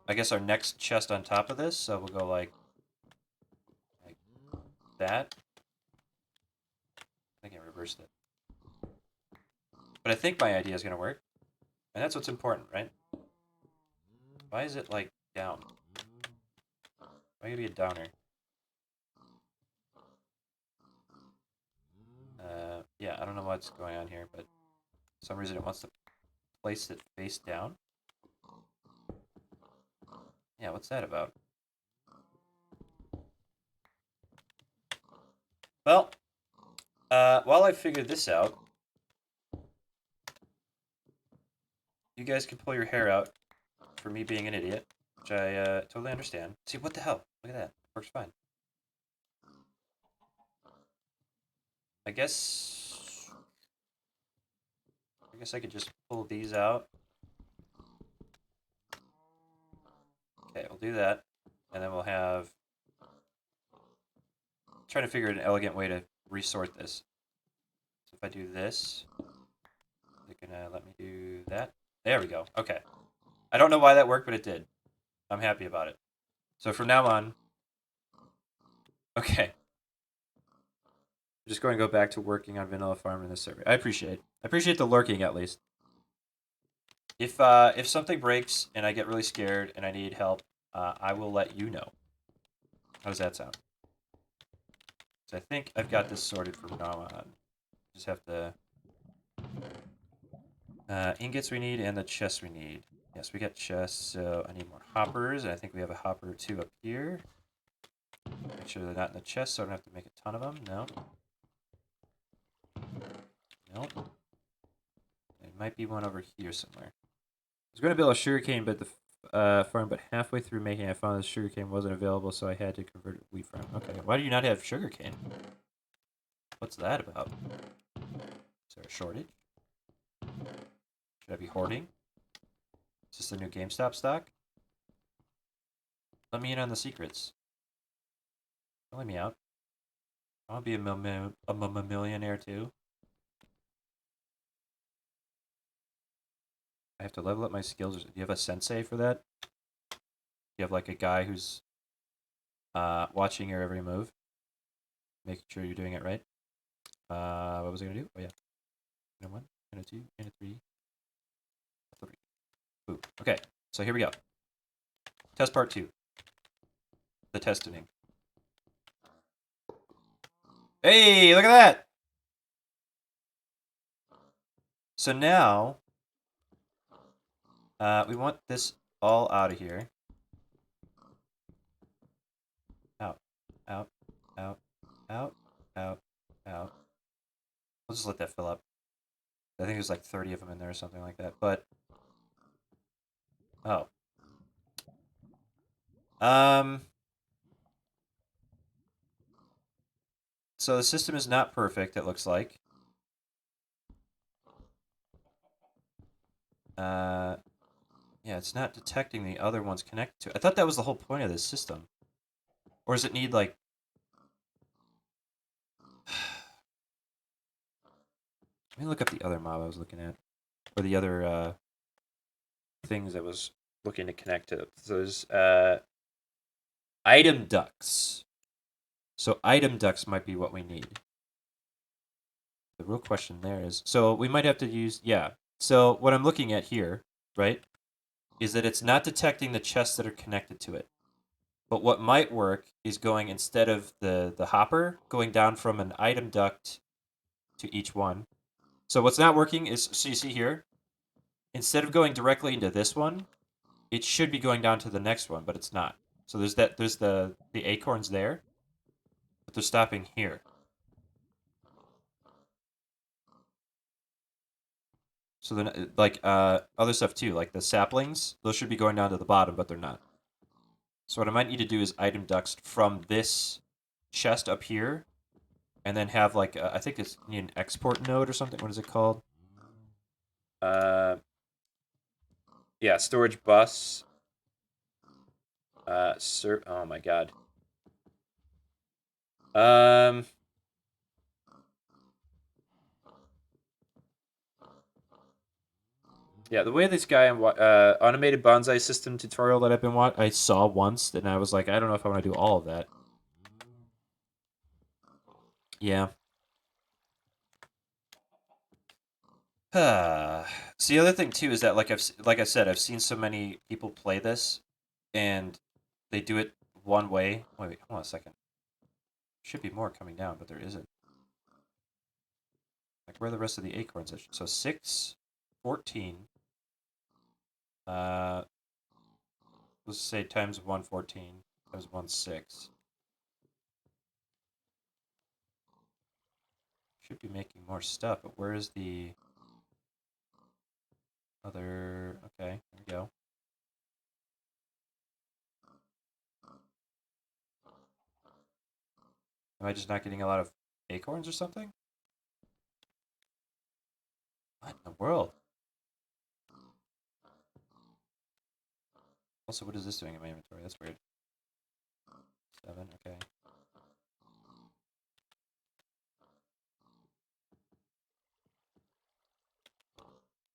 I guess, our next chest on top of this. So we'll go like that. I think I reversed it. But I think my idea is going to work. And that's what's important, right? Why is it, like, down? Why gotta be a downer? Yeah, I don't know what's going on here, but for some reason it wants to place it face down. Yeah, what's that about? Well, while I figure this out, you guys can pull your hair out for me being an idiot, which I totally understand. See, what the hell? Look at that. Works fine. I guess I could just pull these out. Okay, we'll do that. And then we'll have... trying to figure out an elegant way to resort this. So if I do this, they're gonna let me do that. There we go. Okay. I don't know why that worked, but it did. I'm happy about it. So from now on... Okay. I'm just going to go back to working on Vanilla Farm in this server. I appreciate the lurking, at least. If something breaks and I get really scared and I need help, I will let you know. How does that sound? So I think I've got this sorted from now on. Just have the ingots we need and the chests we need. Yes, we got chests, so I need more hoppers. And I think we have a hopper or two up here. Make sure they're not in the chest, so I don't have to make a ton of them. No. Nope. There might be one over here somewhere. I was going to build a sugarcane farm, but halfway through making it, I found the sugarcane wasn't available, so I had to convert it to wheat farm. Okay, why do you not have sugarcane? What's that about? Is there a shortage? Should I be hoarding? Is this the new GameStop stock? Let me in on the secrets. Don't let me out. I want to be a millionaire too. I have to level up my skills. Do you have a sensei for that? Do you have like a guy who's watching your every move? Making sure you're doing it right? What was I going to do? Oh yeah. And a 1, and a 2, and a 3. A 3. Boom. Okay, so here we go. Test part 2. The testing. Hey, look at that! So now, we want this all out of here. Out, out, out, out, out, out. We'll just let that fill up. I think there's like 30 of them in there or something like that, but... Oh. So the system is not perfect, it looks like. Yeah, it's not detecting the other ones connected to it. I thought that was the whole point of this system. Or does it need, like... Let me look up the other mob I was looking at. Or the other, things I was looking to connect to. So there's, item ducts. So item ducts might be what we need. The real question there is... So we might have to use... Yeah. So what I'm looking at here, right, is that it's not detecting the chests that are connected to it. But what might work is going, instead of the hopper, going down from an item duct to each one. So what's not working is, so you see here, instead of going directly into this one, it should be going down to the next one, but it's not. So there's the acorns there, but they're stopping here. So then, like, other stuff too, like the saplings, those should be going down to the bottom, but they're not. So what I might need to do is item ducts from this chest up here, and then have like, I think it's need an export node or something. What is it called? Uh, yeah, storage bus. Oh my god. Um, yeah, the way this guy automated bonsai system tutorial that I saw once, and I was like, I don't know if I want to do all of that. Yeah. So the other thing too is that like I said, I've seen so many people play this, and they do it one way. Wait, hold on a second. Should be more coming down, but there isn't. Like, where are the rest of the acorns? So 6, 14. Uh, let's say times 114 times 1 6. Should be making more stuff, but where is the other? Okay, there we go. Am I just not getting a lot of acorns or something? What in the world? Also, what is this doing in my inventory? That's weird. 7, okay.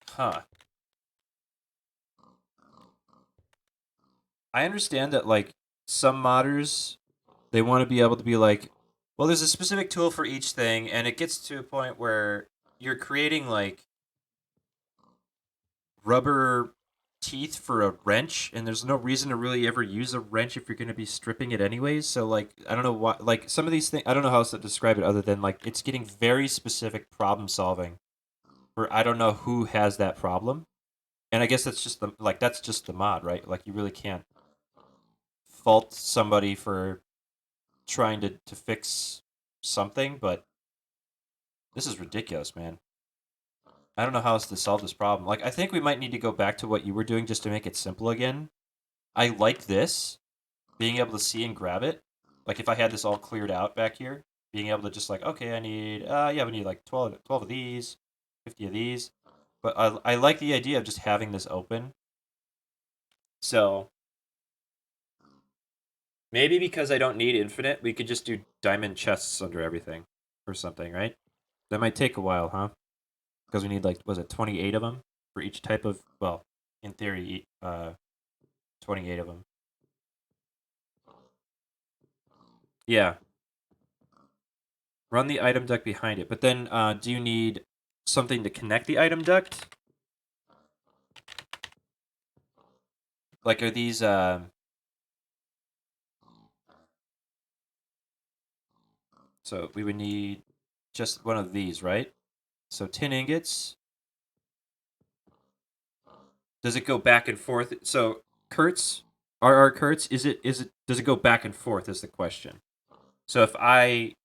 Huh. I understand that, like, some modders, they want to be able to be like, well, there's a specific tool for each thing, and it gets to a point where you're creating, like, rubber teeth for a wrench, and there's no reason to really ever use a wrench if you're going to be stripping it anyways. So, like, I don't know what, like, some of these things, I don't know how else to describe it other than, like, it's getting very specific problem solving where I don't know who has that problem. And I guess that's just that's just the mod, right? Like, you really can't fault somebody for trying to fix something, but this is ridiculous, man. I don't know how else to solve this problem. Like, I think we might need to go back to what you were doing just to make it simple again. I like this, being able to see and grab it. Like, if I had this all cleared out back here, being able to just like, okay, I need, yeah, we need like 12 of these, 50 of these. But I like the idea of just having this open. So maybe because I don't need infinite, we could just do diamond chests under everything or something, right? That might take a while, huh? Because we need like, was it 28 of them for each type of, well, in theory, 28 of them. Yeah, run the item duct behind it. But then, do you need something to connect the item duct? Like, are these? So we would need just one of these, right? So 10 ingots. Does it go back and forth? So Kurtz, RR Kurtz, does it go back and forth? Is the question. So if I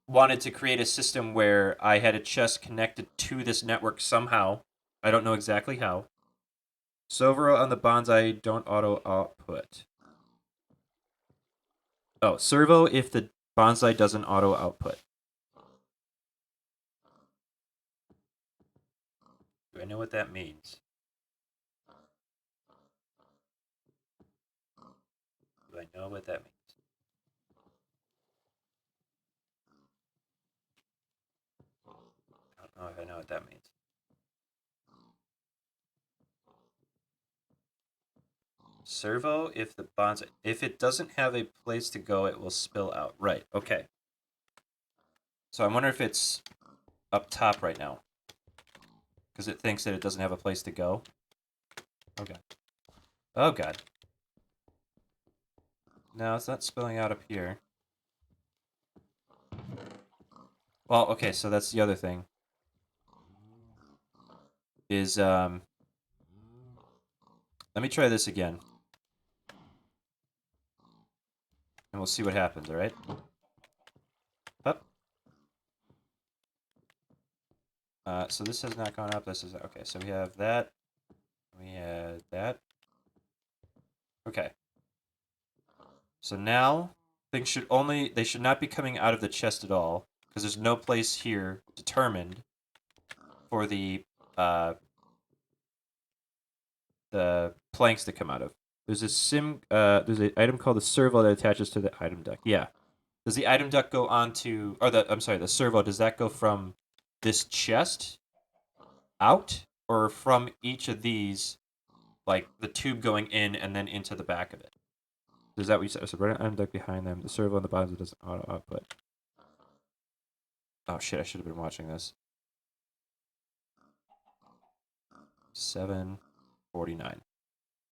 wanted to create a system where I had a chest connected to this network somehow, I don't know exactly how. Servo on the bonsai don't auto output. Oh, servo if the bonsai doesn't auto output. Do I know what that means? Do I know what that means? I don't know if I know what that means. Servo if the bonsai, if it doesn't have a place to go, it will spill out. Right. Okay. So I wonder if it's up top right now because it thinks that it doesn't have a place to go. Okay. Oh god. No, it's not spilling out up here. Well, okay, so that's the other thing. Is let me try this again. And we'll see what happens, alright? Up. So this has not gone up. This is okay. So we have that. We had that. Okay. So now things should they should not be coming out of the chest at all because there's no place here determined for the planks to come out of. There's there's an item called the servo that attaches to the item duct. Yeah. Does the item duct go onto, or the servo, does that go from this chest out or from each of these, like the tube going in and then into the back of it? Is that what you said? So right item duct behind them, the servo on the bottom does auto output. Oh shit, I should have been watching this. 749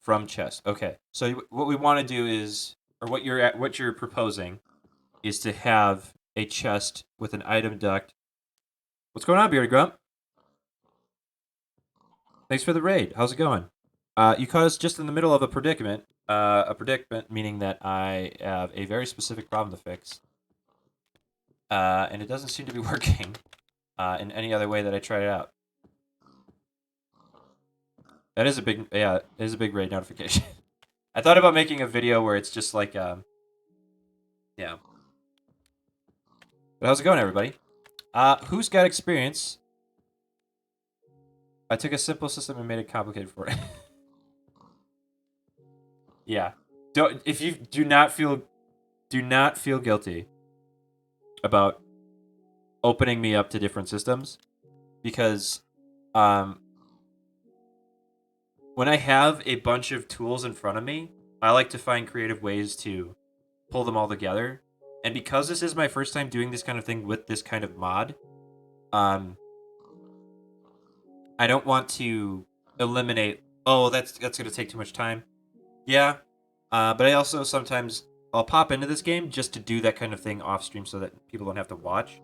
from chest. Okay, so what we want to do is, or what you're proposing, is to have a chest with an item duct. What's going on, Bearded Grump? Thanks for the raid. How's it going? You caught us just in the middle of a predicament. A predicament meaning that I have a very specific problem to fix, and it doesn't seem to be working in any other way that I tried it out. That is a big, yeah, it is a big raid notification. I thought about making a video where it's just like, yeah. But how's it going, everybody? Who's got experience? I took a simple system and made it complicated for it. Yeah. If you do not feel guilty about opening me up to different systems, because when I have a bunch of tools in front of me, I like to find creative ways to pull them all together. And because this is my first time doing this kind of thing with this kind of mod, I don't want to eliminate, oh, that's going to take too much time. Yeah. But I also sometimes I'll pop into this game just to do that kind of thing off stream so that people don't have to watch.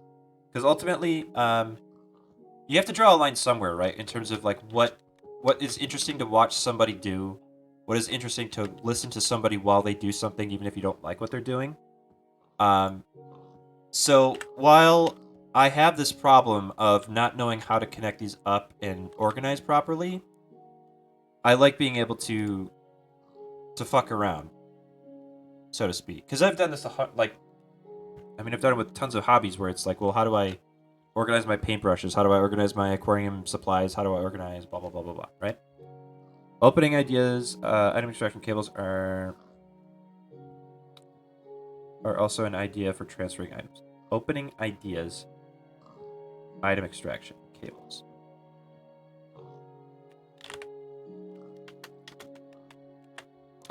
Because ultimately, you have to draw a line somewhere, right? In terms of like what is interesting to watch somebody do, what is interesting to listen to somebody while they do something, even if you don't like what they're doing. So while I have this problem of not knowing how to connect these up and organize properly, I like being able to fuck around, so to speak. Because I've done this I've done it with tons of hobbies where it's like, well, how do I organize my paintbrushes? How do I organize my aquarium supplies? How do I organize blah, blah, blah, blah, blah, right? Opening ideas, item extraction cables are also an idea for transferring items. Opening ideas, item extraction cables.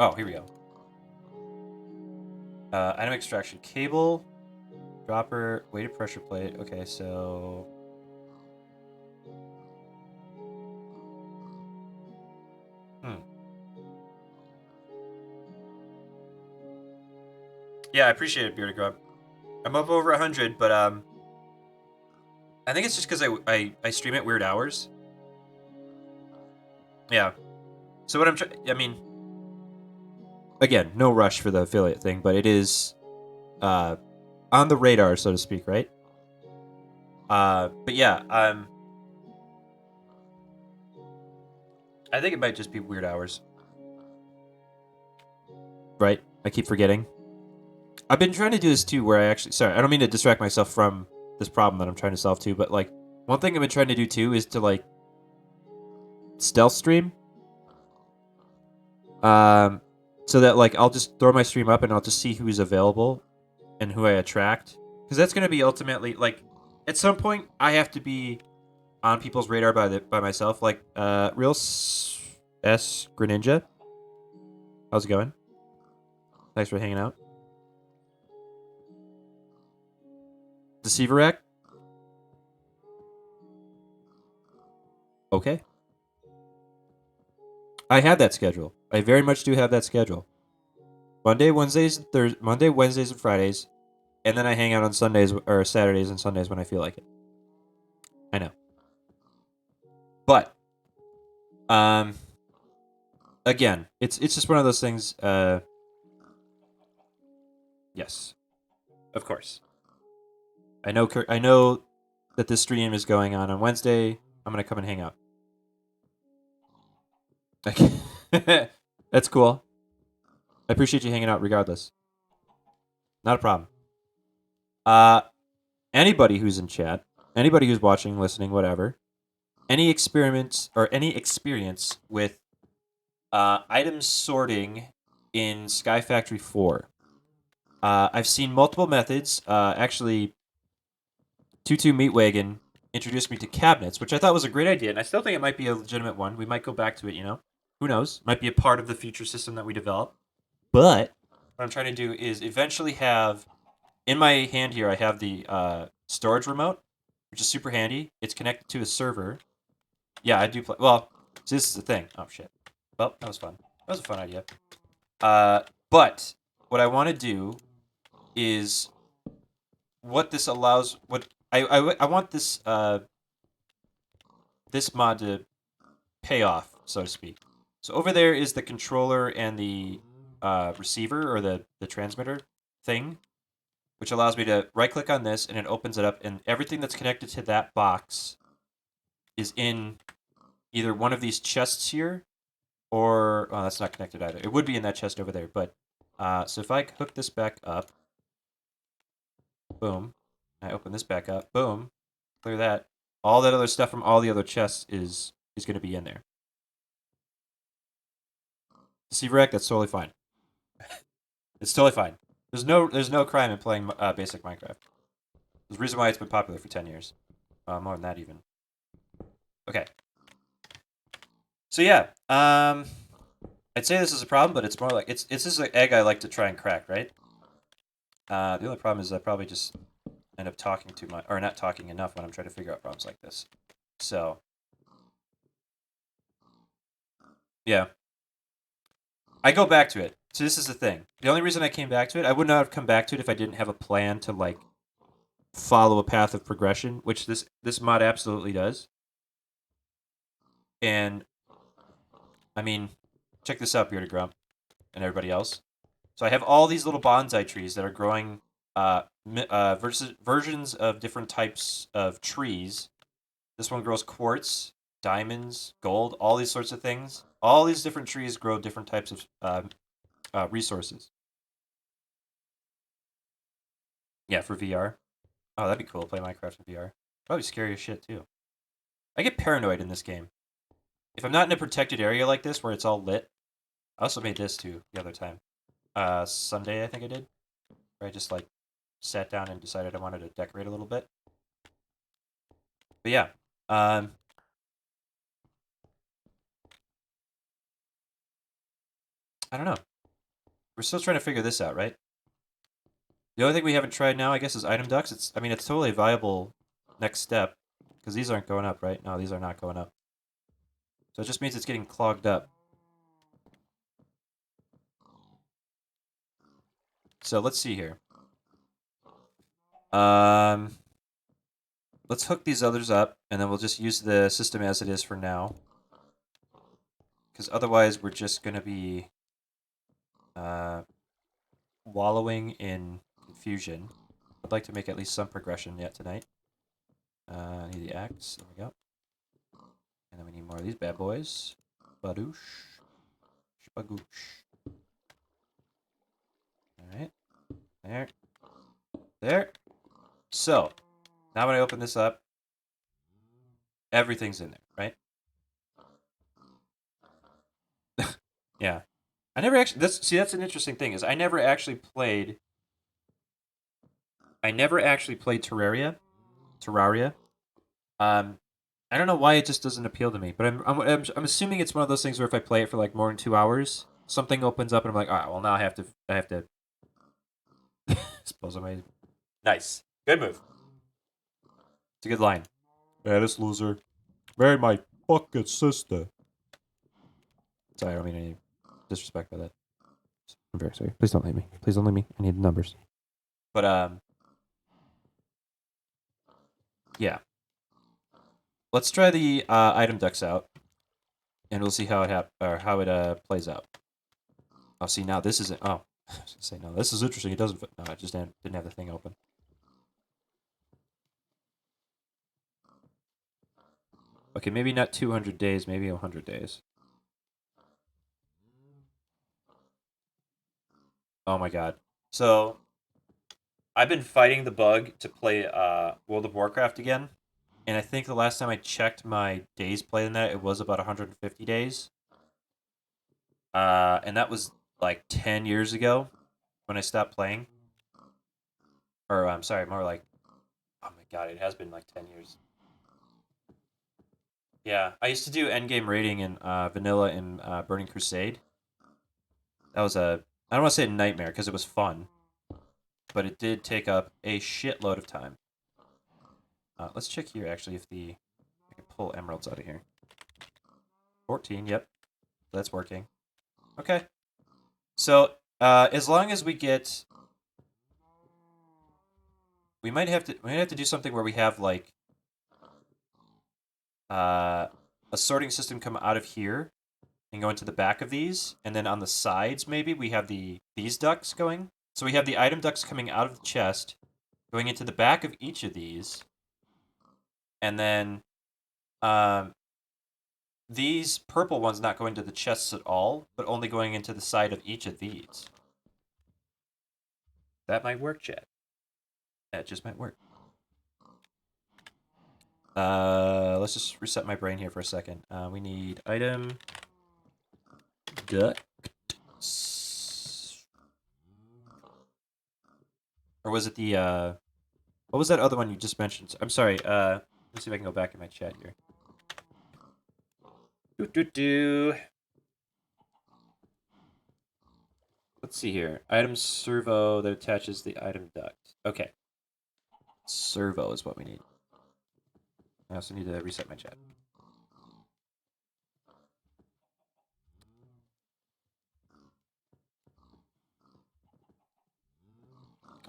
Oh, here we go. Item extraction cable, dropper, weighted pressure plate. Okay, so yeah, I appreciate it, Bearded Grub. I'm up over 100, but I think it's just because I stream at weird hours. Yeah. So what I mean, again, no rush for the affiliate thing, but it is on the radar, so to speak, right? But yeah, I think it might just be weird hours. Right? I keep forgetting. I've been trying to do this too, where I don't mean to distract myself from this problem that I'm trying to solve too, but like, one thing I've been trying to do too is to like stealth stream. So that like I'll just throw my stream up and I'll just see who's available and who I attract. Because that's gonna be ultimately like, at some point I have to be on people's radar by myself. Like Real S Greninja. How's it going? Thanks for hanging out. Deceiver Act. Okay. I have that schedule. I very much do have that schedule. Monday, Wednesdays, and Fridays, and then I hang out on Sundays or Saturdays and Sundays when I feel like it. I know. But again, it's just one of those things. Yes, of course. I know that this stream is going on Wednesday, I'm gonna come and hang out. Okay. That's cool. I appreciate you hanging out regardless. Not a problem. Anybody who's in chat, anybody who's watching, listening, whatever, any experiments or any experience with item sorting in SkyFactory4. I've seen multiple methods. Actually, Tutu Meatwagon introduced me to cabinets, which I thought was a great idea, and I still think it might be a legitimate one. We might go back to it, you know? Who knows? Might be a part of the future system that we develop. But what I'm trying to do is eventually have, in my hand here, I have the storage remote, which is super handy. It's connected to a server. Yeah, I do play. Well, so this is the thing. Oh, shit. Well, that was fun. That was a fun idea. But what I want to do is what this allows. What I want this this mod to pay off, so to speak. So over there is the controller and the receiver or the transmitter thing, which allows me to right click on this and it opens it up, and everything that's connected to that box is in either one of these chests here, or that's not connected either. It would be in that chest over there, but so if I hook this back up, boom, I open this back up, boom, clear that. All that other stuff from all the other chests is going to be in there. Deceiver Rack, that's totally fine. It's totally fine. There's no crime in playing basic Minecraft. There's a reason why it's been popular for 10 years. More than that even. Okay. So yeah, I'd say this is a problem, but it's more like it's just an egg I like to try and crack, right? The only problem is I probably just end up talking too much, or not talking enough when I'm trying to figure out problems like this. So yeah, I go back to it. So this is the thing. The only reason I came back to it, I would not have come back to it if I didn't have a plan to like follow a path of progression, which this mod absolutely does. And I mean, check this out, Bearded Grump, and everybody else. So I have all these little bonsai trees that are growing versions of different types of trees. This one grows quartz, diamonds, gold, all these sorts of things. All these different trees grow different types of resources. Yeah, for VR. Oh, that'd be cool. Play Minecraft in VR. Probably scary as shit too. I get paranoid in this game. If I'm not in a protected area like this where it's all lit. I also made this too the other time. Sunday I think I did. Where I just like sat down and decided I wanted to decorate a little bit. But yeah, I don't know. We're still trying to figure this out, right? The only thing we haven't tried now, I guess, is item ducts. I mean, it's totally a viable next step because these aren't going up, right? No, these are not going up. So it just means it's getting clogged up. So let's see here. Let's hook these others up, and then we'll just use the system as it is for now. Because otherwise, we're just going to be wallowing in confusion. I'd like to make at least some progression yet tonight. I need the axe. There we go. And then we need more of these bad boys. Badoosh. Shabagoosh. Alright. There. There. So, now when I open this up, everything's in there, right? Yeah. I never actually that's an interesting thing, is I never actually played Terraria. I don't know why it just doesn't appeal to me, but I'm assuming it's one of those things where if I play it for like more than 2 hours, something opens up and I'm like, all right, well now I have to suppose I made nice, good move. It's a good line. Yeah, this loser married my fucking sister. Sorry, I don't mean any disrespect by that. I'm very sorry. Please don't leave me. Please don't leave me. I need the numbers. But yeah. Let's try the item ducts out, and we'll see how it plays out. Oh, see now this isn't. Oh, I was gonna say no. This is interesting. It doesn't. No, I just didn't have the thing open. Okay, maybe not 200 days, maybe 100 days. Oh my god. So, I've been fighting the bug to play World of Warcraft again. And I think the last time I checked my days played in that, it was about 150 days. And that was like 10 years ago when I stopped playing. Or, I'm sorry, more like, oh my god, it has been like 10 years. Yeah, I used to do endgame raiding in vanilla in Burning Crusade. That was I don't want to say a nightmare because it was fun, but it did take up a shitload of time. Let's check here actually if I can pull emeralds out of here. 14, yep, that's working. Okay, so as long as we get, we might have to do something where we have like a sorting system come out of here and go into the back of these, and then on the sides maybe we have these ducts going. So we have the item ducts coming out of the chest, going into the back of each of these, and then um, these purple ones not going to the chests at all, but only going into the side of each of these. That might work, chat. That just might work. Let's just reset my brain here for a second. We need item ducts. Or was it the what was that other one you just mentioned? I'm sorry. Let's see if I can go back in my chat here. Let's see here. Item servo that attaches the item duct. Okay. Servo is what we need. I also need to reset my chat.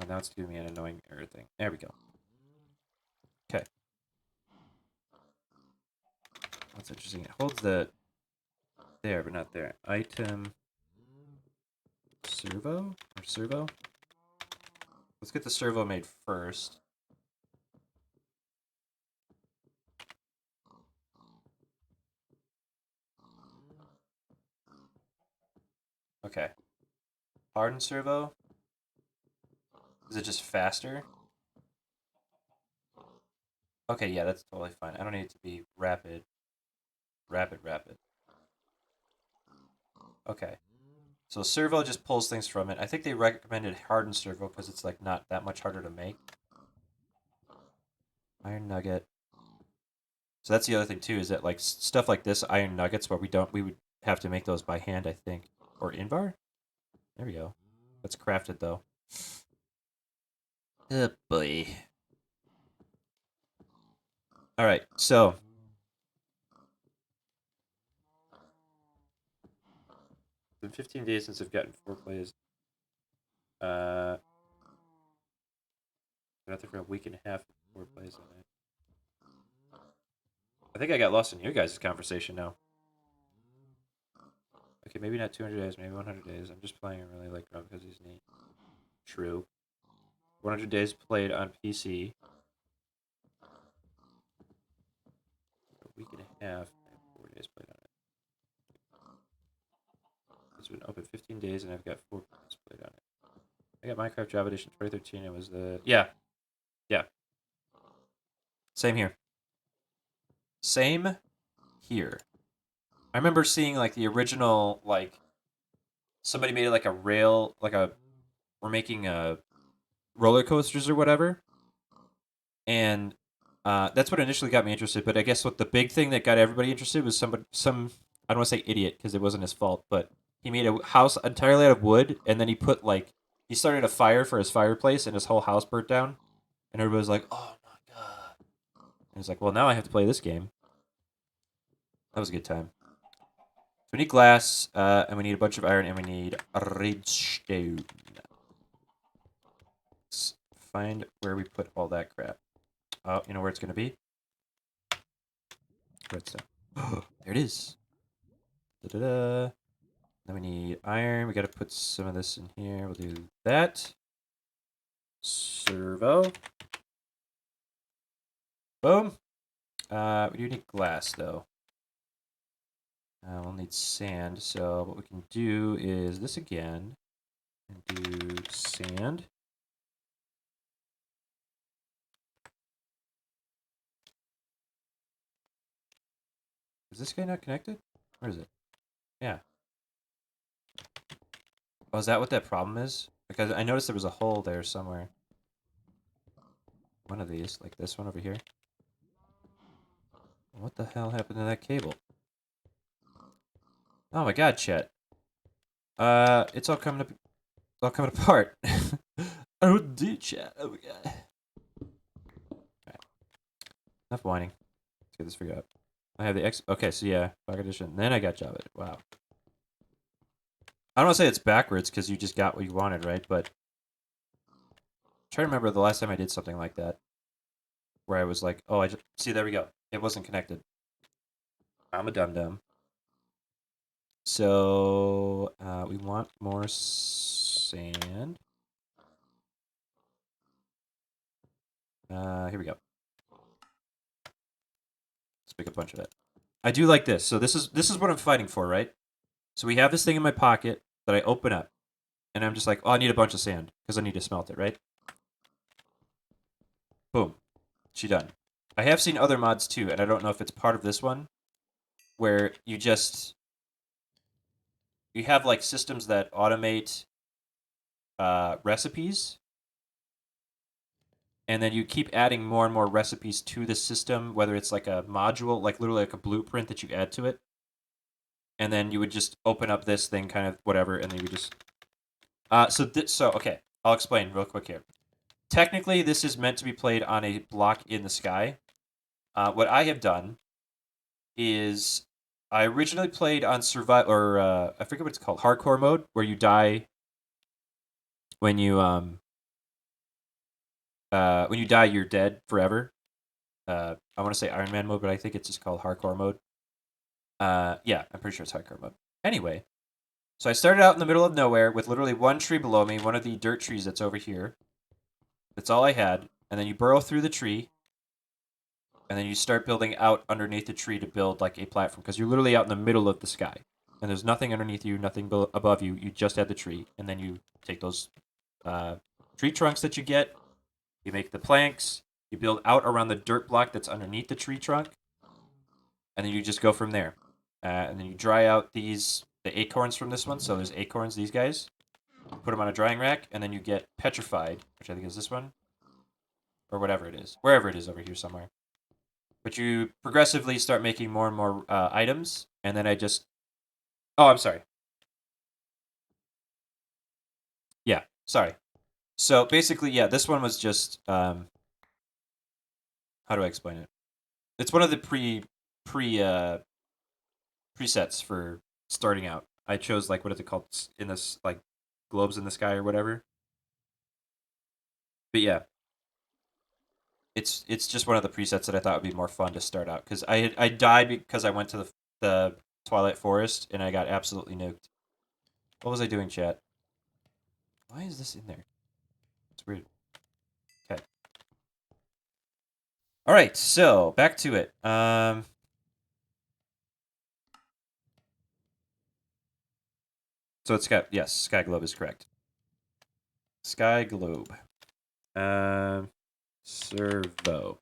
Oh, now it's giving me an annoying error thing. There we go. Okay. That's interesting. It holds the there, but not there. Item servo or servo. Let's get the servo made first. Okay. Hardened servo. Is it just faster? Okay, yeah, that's totally fine. I don't need it to be rapid. Rapid. Okay. So servo just pulls things from it. I think they recommended hardened servo because it's like not that much harder to make. Iron nugget. So that's the other thing too, is that like stuff like this, iron nuggets, where we would have to make those by hand, I think, or invar. There we go. That's crafted though. Oh boy. All right, so it's been 15 days since I've gotten 4 plays. Been out there for a week and a half. 4 plays on it. I think I got lost in your guys' conversation now. Okay, maybe not 200 days, maybe 100 days. I'm just playing. I really like Rob because he's neat. True. 100 days played on PC. A week and a half. And 4 days played on it. It's been open 15 days and I've got 4 days played on it. I got Minecraft Java Edition 2013. It was the yeah. Same here. Same here. I remember seeing like the original like somebody made like a rail like a we're making roller coasters or whatever, and that's what initially got me interested. But I guess what the big thing that got everybody interested was some I don't want to say idiot because it wasn't his fault, but he made a house entirely out of wood, and then he started a fire for his fireplace, and his whole house burnt down, and everybody was like, "Oh my god!" And he's like, "Well, now I have to play this game." That was a good time. So we need glass, and we need a bunch of iron, and we need redstone. Let's find where we put all that crap. Oh, you know where it's gonna be? Redstone. Oh, there it is. Da-da-da. Then we need iron. We gotta put some of this in here. We'll do that. Servo. Boom. We do need glass, though. We'll need sand, so what we can do is this again. And do sand. Is this guy not connected? Where is it? Yeah. Oh, is that what that problem is? Because I noticed there was a hole there somewhere. One of these, like this one over here. What the hell happened to that cable? Oh my god, Chet. It's all coming up. It's all coming apart. Oh, dude, Chet. Oh my god. Right. Enough whining. Let's get this figured out. I have the X. Okay, so yeah, Back Edition. Then I got Java. Wow. I don't want to say it's backwards because you just got what you wanted, right? But try to remember the last time I did something like that, where I was like, "Oh, I just see." There we go. It wasn't connected. I'm a dum dum. So we want more sand. Here we go. Let's make a bunch of it. I do like this. So this is what I'm fighting for, right? So we have this thing in my pocket that I open up, and I'm just like, oh, I need a bunch of sand because I need to smelt it, right? Boom, she done. I have seen other mods too, and I don't know if it's part of this one, where you have like systems that automate recipes, and then you keep adding more and more recipes to the system, whether it's like a module, like literally like a blueprint that you add to it, and then you would just open up this thing, kind of whatever, and then you would just. So okay, I'll explain real quick here. Technically, this is meant to be played on a block in the sky. What I have done is I originally played on survival, or I forget what it's called, hardcore mode, where you die when you die, you're dead forever. I want to say Iron Man mode, but I think it's just called hardcore mode. Yeah, I'm pretty sure it's hardcore mode. Anyway, so I started out in the middle of nowhere with literally one tree below me, one of the dirt trees that's over here. That's all I had. And then you burrow through the tree, and then you start building out underneath the tree to build like a platform, because you're literally out in the middle of the sky. And there's nothing underneath you, nothing above you. You just have the tree. And then you take those tree trunks that you get, you make the planks, you build out around the dirt block that's underneath the tree trunk, and then you just go from there. And then you dry out the acorns from this one. So there's acorns, these guys. Put them on a drying rack, and then you get petrified, which I think is this one, or whatever it is, wherever it is over here somewhere. But you progressively start making more and more items, and then I just. Oh, I'm sorry. Yeah, sorry. So basically, yeah, this one was just. How do I explain it? It's one of the presets for starting out. I chose like what is it called in this like globes in the sky or whatever. But yeah, it's just one of the presets that I thought would be more fun to start out because I died because I went to the Twilight Forest and I got absolutely nuked. What was I doing, chat? Why is this in there? It's weird. Okay. All right, so back to it. So it's got yes, Sky Globe is correct. Sky Globe. Servo.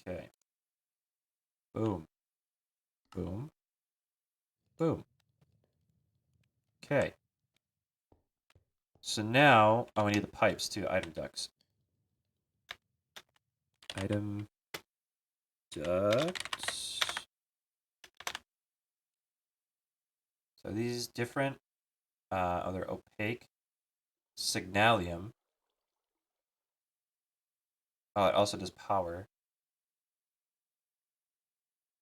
Okay. Boom. Boom. Boom. Okay. So now, oh, we need the pipes too. Item ducts. Item ducts. So these different. Oh, they're opaque. Signalium. Oh, it also does power.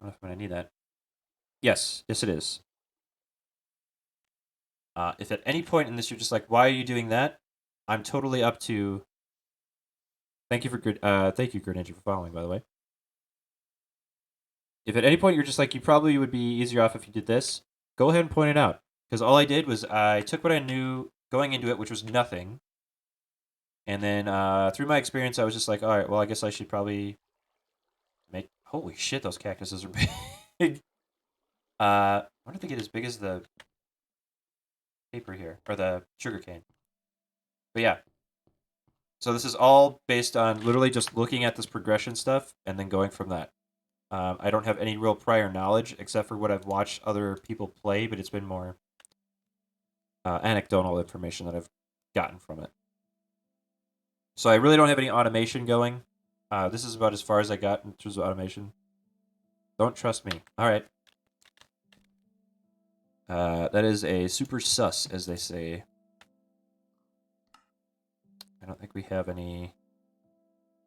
I don't know if I'm gonna need that. Yes, yes, it is. If at any point in this you're just like, why are you doing that? I'm totally up to. Thank you for good. Thank you, Greninja, for following, by the way. If at any point you're just like, you probably would be easier off if you did this, go ahead and point it out. Because all I did was I took what I knew going into it, which was nothing, and then through my experience, I was just like, all right, well, I guess I should probably Holy shit, those cactuses are big. I wonder if they get as big as the paper here, or the sugarcane. But yeah, so this is all based on literally just looking at this progression stuff and then going from that. I don't have any real prior knowledge except for what I've watched other people play, but it's been more anecdotal information that I've gotten from it. So I really don't have any automation going. This is about as far as I got in terms of automation. Don't trust me. All right. That is a super sus, as they say. I don't think we have any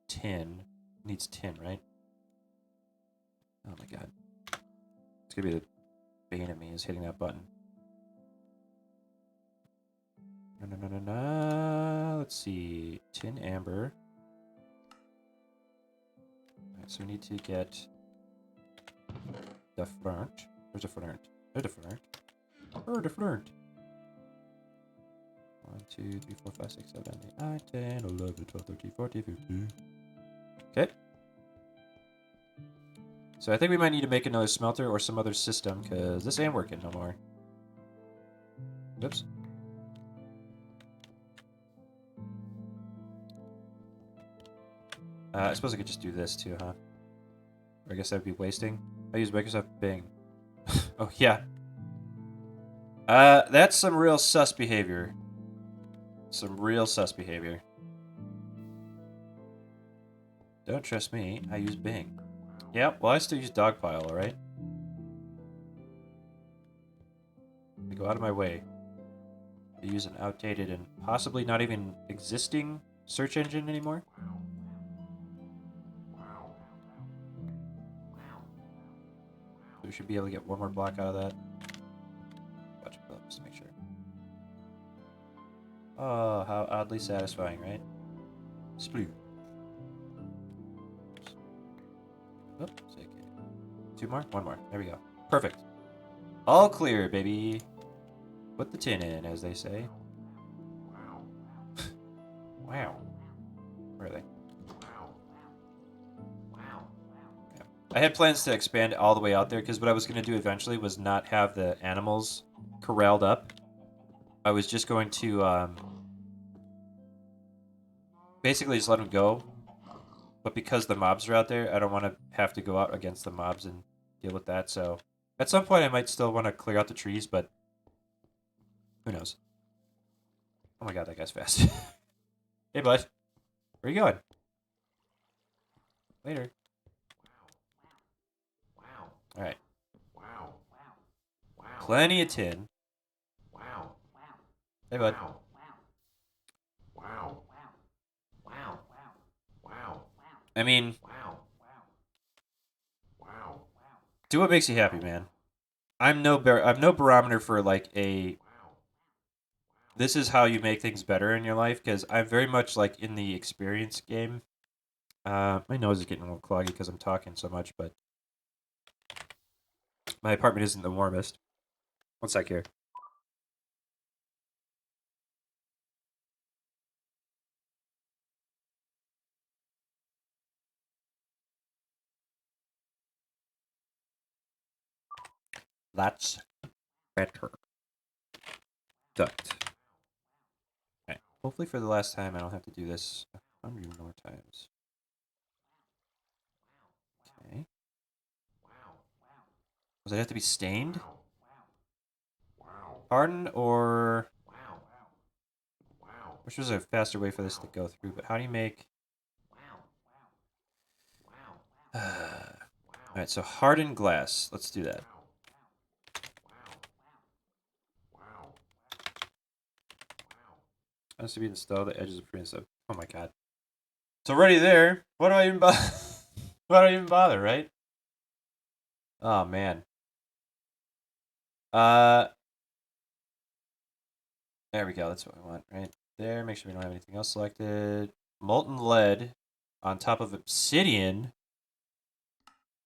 tin. Needs tin, right? Oh my god. It's gonna be the bane of me is hitting that button. No. Let's see. Tin amber. Alright, so we need to get the flint. There's a flint. There's a flint. There's a flint. 1, 2, 3, 4, 5, 6, 7, 8, 9, 10, 11, 12, 13, 14, 15. Okay. So I think we might need to make another smelter or some other system, because this ain't working no more. Oops. I suppose I could just do this too, huh? Or I guess that would be wasting. I use Microsoft Bing. Oh, yeah. That's some real sus behavior. Some real sus behavior. Don't trust me, I use Bing. Yep, well I still use Dogpile, alright? I go out of my way to use an outdated and possibly not even existing search engine anymore. We should be able to get one more block out of that. Watch it just to make sure. Oh, how oddly satisfying, right? Sploof. Oops, okay. 2 more? 1 more. There we go. Perfect. All clear, baby. Put the tin in, as they say. Wow. Where are they? Yeah. I had plans to expand all the way out there, because what I was going to do eventually was not have the animals corralled up. I was just going to basically just let them go. But because the mobs are out there, I don't want to have to go out against the mobs and deal with that. So at some point, I might still want to clear out the trees, but who knows? Oh my god, that guy's fast. Hey, bud. Where you going? Later. Alright. Plenty of tin. Hey, bud. I mean, do what makes you happy, man. I'm no barometer for like a this is how you make things better in your life, because I'm very much like in the experience game. My nose is getting a little cloggy because I'm talking so much, but my apartment isn't the warmest. One sec here. That's better. Duct. Okay. Hopefully for the last time I don't have to do this 100 more times. Okay. Does it have to be stained? Hardened or... Which was a faster way for this to go through, but how do you make... Alright, so hardened glass. Let's do that. Has to be installed. The edges are pretty stuff. Oh my god. It's already there. Why do I even bother? Why do I even bother, right? Oh man. Uh There we go. That's what we want, right there. Make sure we don't have anything else selected. Molten lead on top of obsidian.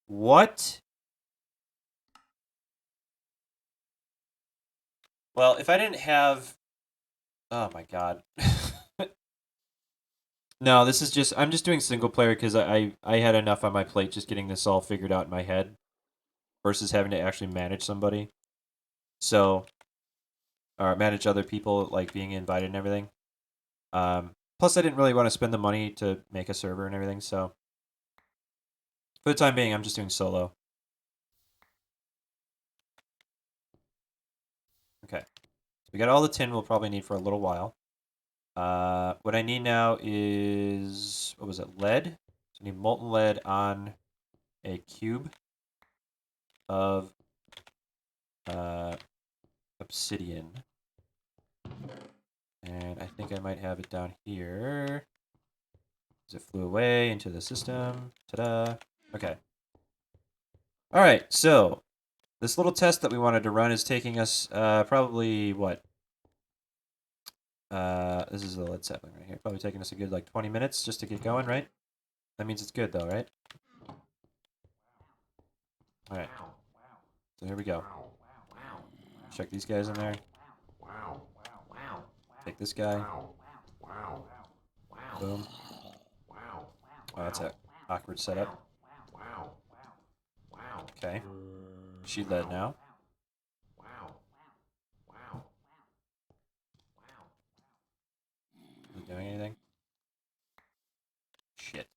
What? Well, if I didn't have... Oh my god. No, this is just I'm just doing single player because I had enough on my plate just getting this all figured out in my head versus having to actually manage somebody. So, or manage other people like being invited and everything. Plus, I didn't really want to spend the money to make a server and everything. So, for the time being, I'm just doing solo. Okay, so we got all the tin we'll probably need for a little while. What I need now is what was it? Lead. So I need molten lead on a cube of uh, obsidian. And I think I might have it down here. As it flew away into the system. Ta-da. Okay. All right, so this little test that we wanted to run is taking us probably, what? This is the lead sapling right here. Probably taking us a good, like, 20 minutes just to get going, right? That means it's good, though, right? All right. So here we go. Check these guys in there. Take this guy. Boom. Oh, that's a awkward setup. Okay. She led now. Is it doing anything? Shit.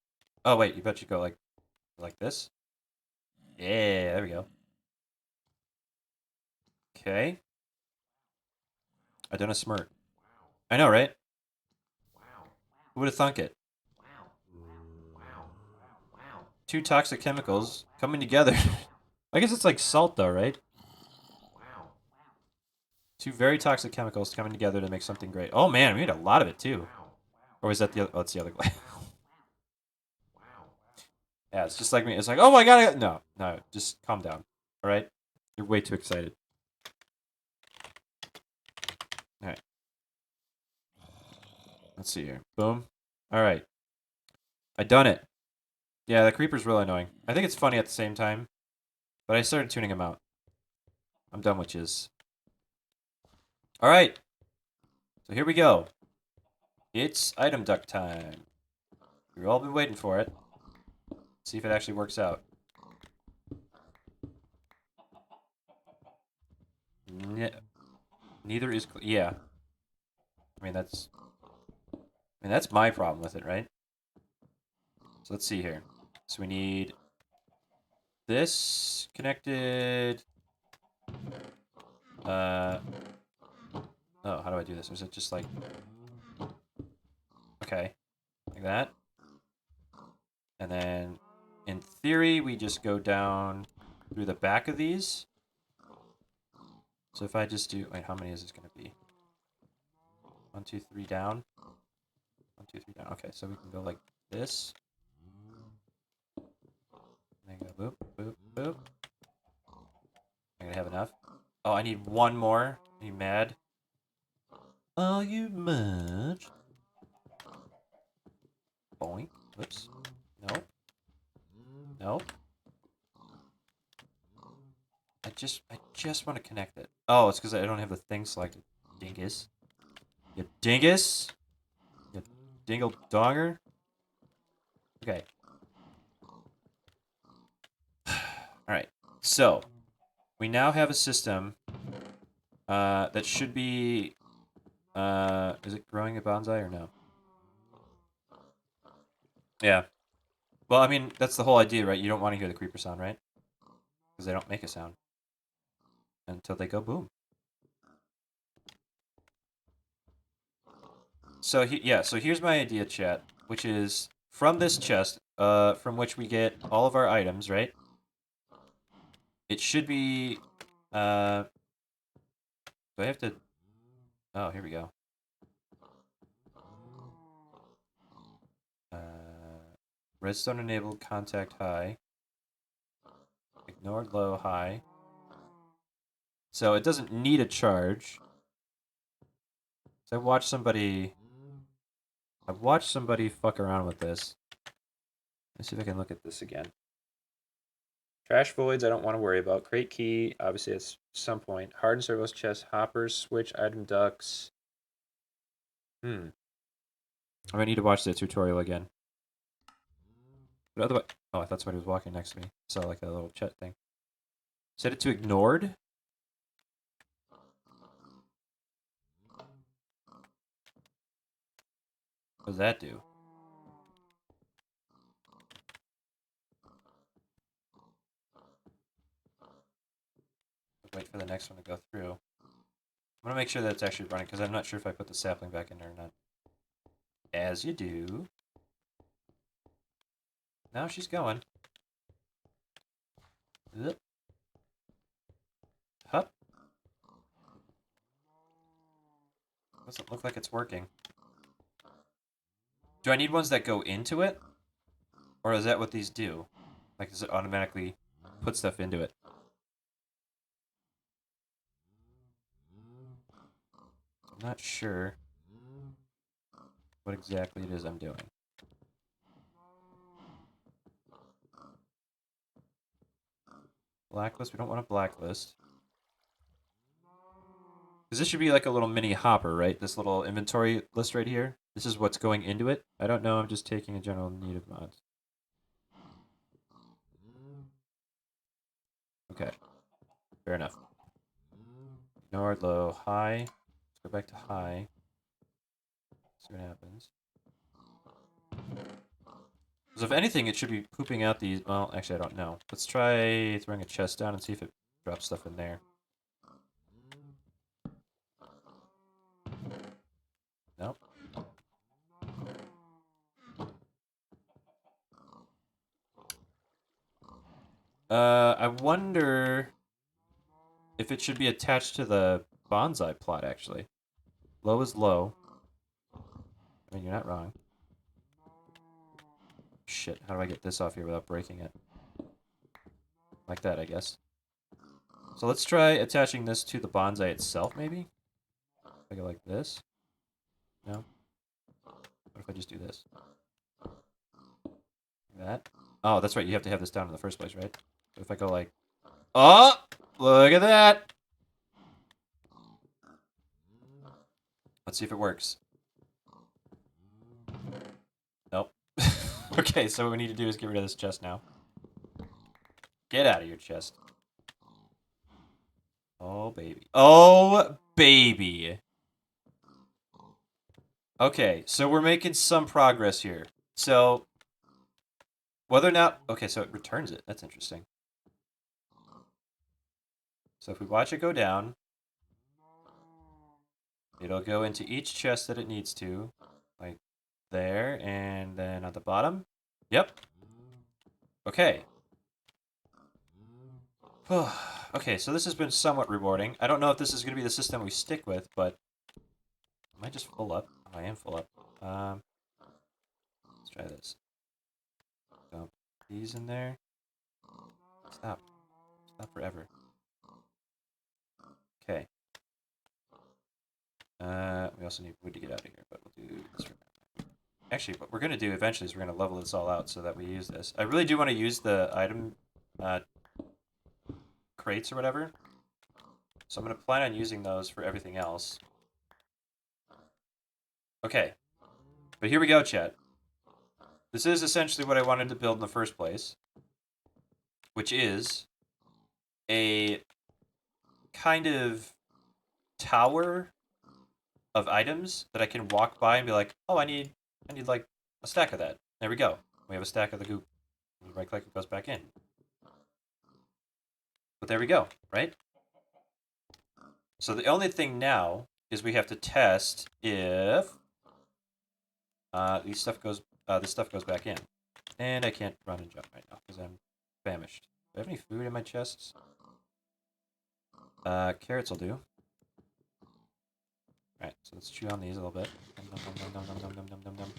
Oh, wait. You bet you go like this? Yeah, there we go. Okay. I done a smirk. I know, right? Who would have thunk it? Two toxic chemicals coming together. I guess it's like salt, though, right? Two very toxic chemicals coming together to make something great. Oh man, we made a lot of it too. Or is that the other? Oh, it's the other glass. Yeah, it's just like me. It's like, oh my god, no, just calm down. All right, you're way too excited. All right, let's see here. Boom. All right, I done it. Yeah, the creeper's really annoying. I think it's funny at the same time, but I started tuning him out. I'm done with his. All right, so here we go. It's item duck time. We've all been waiting for it. See if it actually works out. Neither is. Yeah. I mean that's my problem with it, right? So let's see here. So we need this connected. Oh, how do I do this? Or is it just like okay, like that? And then in theory, we just go down through the back of these. So if I just do, wait, how many is this going to be? 1, 2, 3 down. 1, 2, 3 down. Okay, so we can go like this. And then go boop, boop, boop. I'm gonna have enough. Oh, I need one more. Are you mad? Are you mad? Boink. Whoops. No. No. I just want to connect it. Oh, it's because I don't have the thing selected. Dingus. You dingus. You dingle donger. Okay. All right. So we now have a system that should be. Is it growing a bonsai or no? Yeah. Well, I mean, that's the whole idea, right? You don't want to hear the creeper sound, right? Because they don't make a sound until they go boom. So yeah, so here's my idea, chat, which is from this chest, from which we get all of our items, right? It should be, do I have to, oh, here we go. Redstone enabled, contact high, ignored low, high. So it doesn't need a charge. So I've watched somebody fuck around with this. Let's see if I can look at this again. Trash voids, I don't want to worry about. Crate key, obviously at some point. Hardened servos chest, hoppers, switch, item ducks. I might need to watch the tutorial again. But otherwise, oh, I thought somebody was walking next to me. Saw like a little chat thing. Set it to ignored. What does that do? Wait for the next one to go through. I'm gonna make sure that it's actually running because I'm not sure if I put the sapling back in there or not. As you do. Now she's going. Up. Hup. Doesn't look like it's working. Do I need ones that go into it? Or is that what these do? Like, does it automatically put stuff into it? I'm not sure what exactly it is I'm doing. Blacklist? We don't want a blacklist. Because this should be like a little mini hopper, right? This little inventory list right here. This is what's going into it. I don't know. I'm just taking a general need of mods. Okay. Fair enough. Ignore low. High. Let's go back to high. See what happens. Because if anything, it should be pooping out these... Well, actually, I don't know. Let's try throwing a chest down and see if it drops stuff in there. Nope. I wonder if it should be attached to the bonsai plot, actually. Low is low. I mean, you're not wrong. Shit, how do I get this off here without breaking it? Like that, I guess. So let's try attaching this to the bonsai itself, maybe? If I go like this. No? What if I just do this? Like that? Oh, that's right, you have to have this down in the first place, right? So if I go like... Oh! Look at that! Let's see if it works. Nope. Okay, so what we need to do is get rid of this chest now. Get out of your chest. Oh, baby. Oh, baby. Okay, so we're making some progress here. So, whether or not... Okay, so it returns it. That's interesting. So if we watch it go down, it'll go into each chest that it needs to. Like there, and then at the bottom. Yep. Okay. Okay, so this has been somewhat rewarding. I don't know if this is going to be the system we stick with, but... Am I just full up? Oh, I am full up. Let's try this. Dump these in there. Stop. Stop forever. Okay. We also need wood to get out of here, but we'll do this for now. Actually, what we're going to do eventually is we're going to level this all out so that we use this. I really do want to use the item crates or whatever. So I'm going to plan on using those for everything else. Okay. But here we go, chat. This is essentially what I wanted to build in the first place, which is a kind of tower of items that I can walk by and be like, oh, I need like a stack of that. There we go. We have a stack of the goop. Right click, it goes back in. But there we go, right? So the only thing now is we have to test if this stuff goes back in. And I can't run and jump right now because I'm famished. Do I have any food in my chests? Carrots will do. Alright, so let's chew on these a little bit. Nom, nom, nom, nom, nom, nom, nom, nom, nom.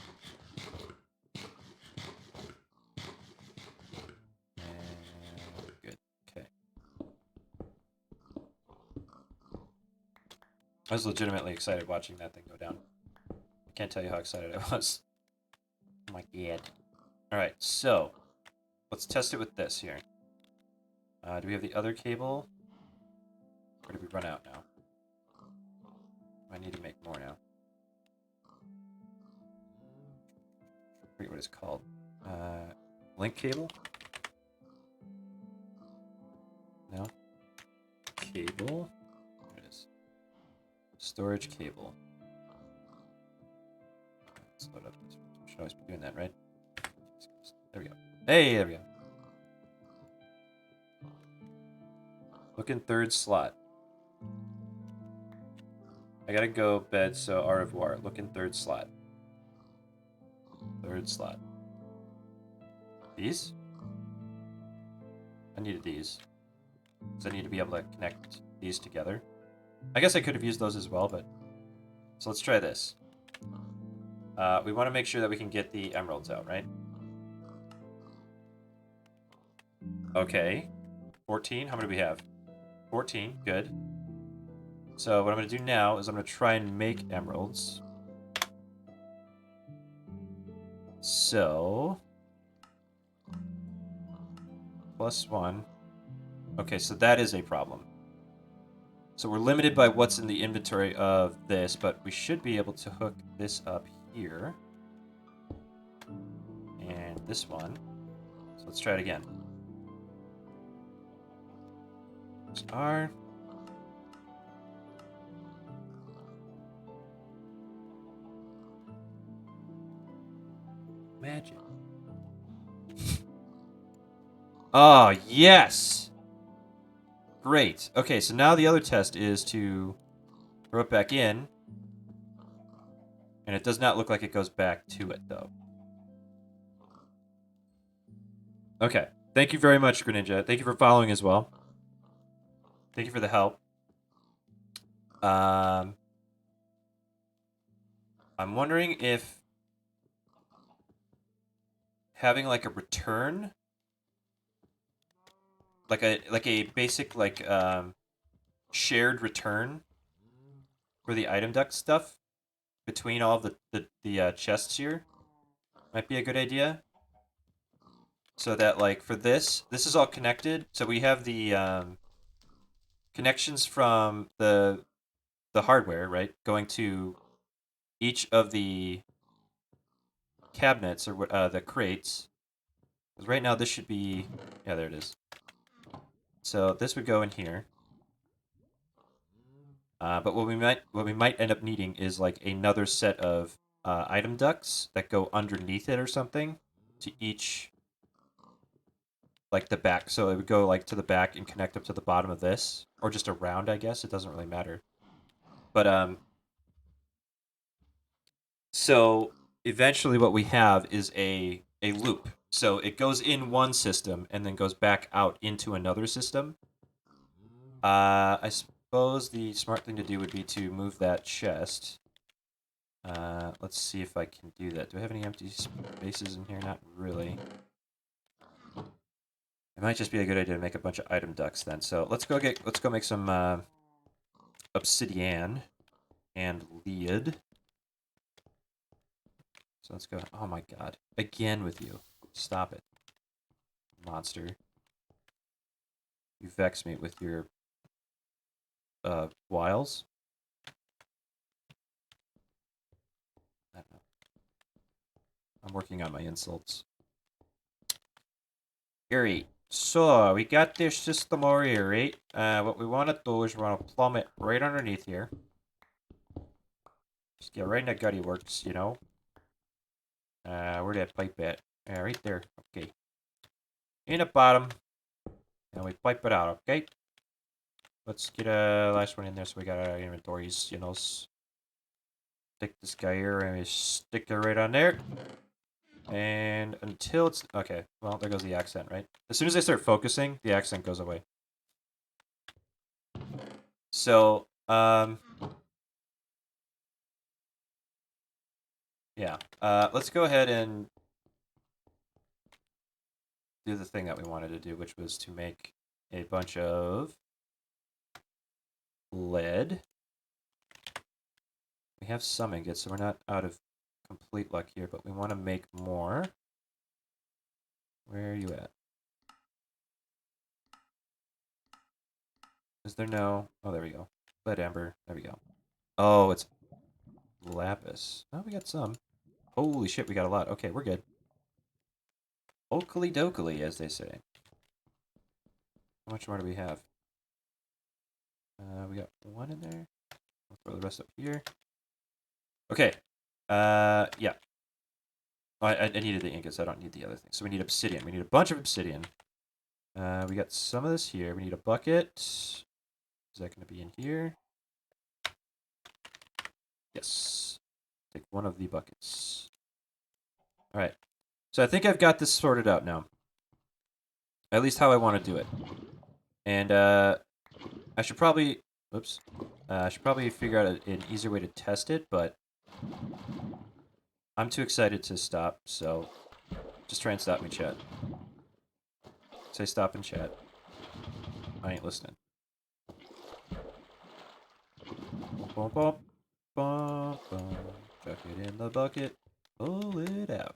And good. Okay. I was legitimately excited watching that thing go down. I can't tell you how excited I was. Oh my god. Alright, so let's test it with this here. Do we have the other cable? Or did we run out now? I need to make more now. it's called. Link cable? No. Cable. There it is. Storage cable. Let's load up this one. We should always be doing that, right? There we go. Hey, there we go. Look in third slot. I gotta go bed, so au revoir. Look in third slot. Third slot. These? I needed these. Because I need to be able to connect these together. I guess I could have used those as well, but... So let's try this. We want to make sure that we can get the emeralds out, right? Okay. 14. How many do we have? 14. Good. So what I'm going to do now is I'm going to try and make emeralds. So... +1. Okay, so that is a problem. So we're limited by what's in the inventory of this, but we should be able to hook this up here. And this one. So let's try it again. There's R. Magic. Oh, yes! Great. Okay, so now the other test is to throw it back in. And it does not look like it goes back to it, though. Okay. Thank you very much, Greninja. Thank you for following as well. Thank you for the help. I'm wondering if having like a return, like a basic shared return for the item duct stuff between all of the chests here might be a good idea. So that like for this is all connected. So we have the connections from the hardware, right, going to each of the cabinets or the crates. Because right now this should be, yeah, there it is. So this would go in here. But what we might end up needing is like another set of item ducts that go underneath it or something to each, like the back. So it would go like to the back and connect up to the bottom of this, or just around. I guess it doesn't really matter. But so eventually what we have is a loop. So it goes in one system and then goes back out into another system. I suppose the smart thing to do would be to move that chest. Let's see if I can do that. Do I have any empty spaces in here? Not really. It might just be a good idea to make a bunch of item ducts then. So let's go make some obsidian and lead. So let's go. Oh my god. Again with you. Stop it. Monster. You vex me with your wiles. I don't know. I'm working on my insults. Alright, so we got this system over here, right? What we want to do is we want to plumb it right underneath here. Just get right in the gutty works, you know. Where'd that pipe at? Right there. Okay. In the bottom. And we pipe it out, okay? Let's get a last one in there so we got our inventories, you know. Stick this guy here and we stick it right on there. And until it's... Okay, well, there goes the accent, right? As soon as I start focusing, the accent goes away. So, yeah. Let's go ahead and do the thing that we wanted to do, which was to make a bunch of lead. We have some ingots, so we're not out of complete luck here, but we want to make more. Where are you at? Is there no... Oh, there we go. Lead amber. There we go. Oh, it's lapis. Oh, we got some. Holy shit, we got a lot. Okay, we're good. Oakley dokley, as they say. How much more do we have? We got one in there. We'll throw the rest up here. Okay. Yeah. Oh, I needed the ingots. I don't need the other thing. So we need obsidian. We need a bunch of obsidian. We got some of this here. We need a bucket. Is that going to be in here? Yes. Take one of the buckets. All right. So I think I've got this sorted out now. At least how I want to do it. And I should probably... Oops. I should probably figure out an easier way to test it, but I'm too excited to stop, so just try and stop me, chat. Say stop in chat. I ain't listening. Bum, bum, bum, bum. Chuck it in the bucket. Pull it out.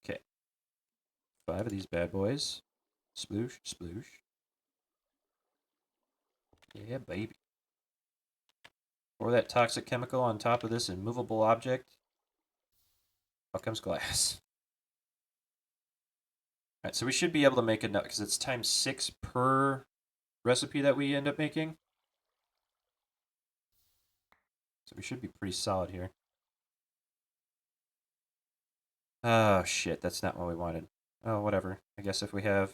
Okay. 5 of these bad boys. Sploosh, sploosh. Yeah, baby. Pour that toxic chemical on top of this immovable object. Out comes glass. Alright, so we should be able to make enough, because it's times 6 per recipe that we end up making. So we should be pretty solid here. Oh, shit, that's not what we wanted. Oh, whatever. I guess if we have...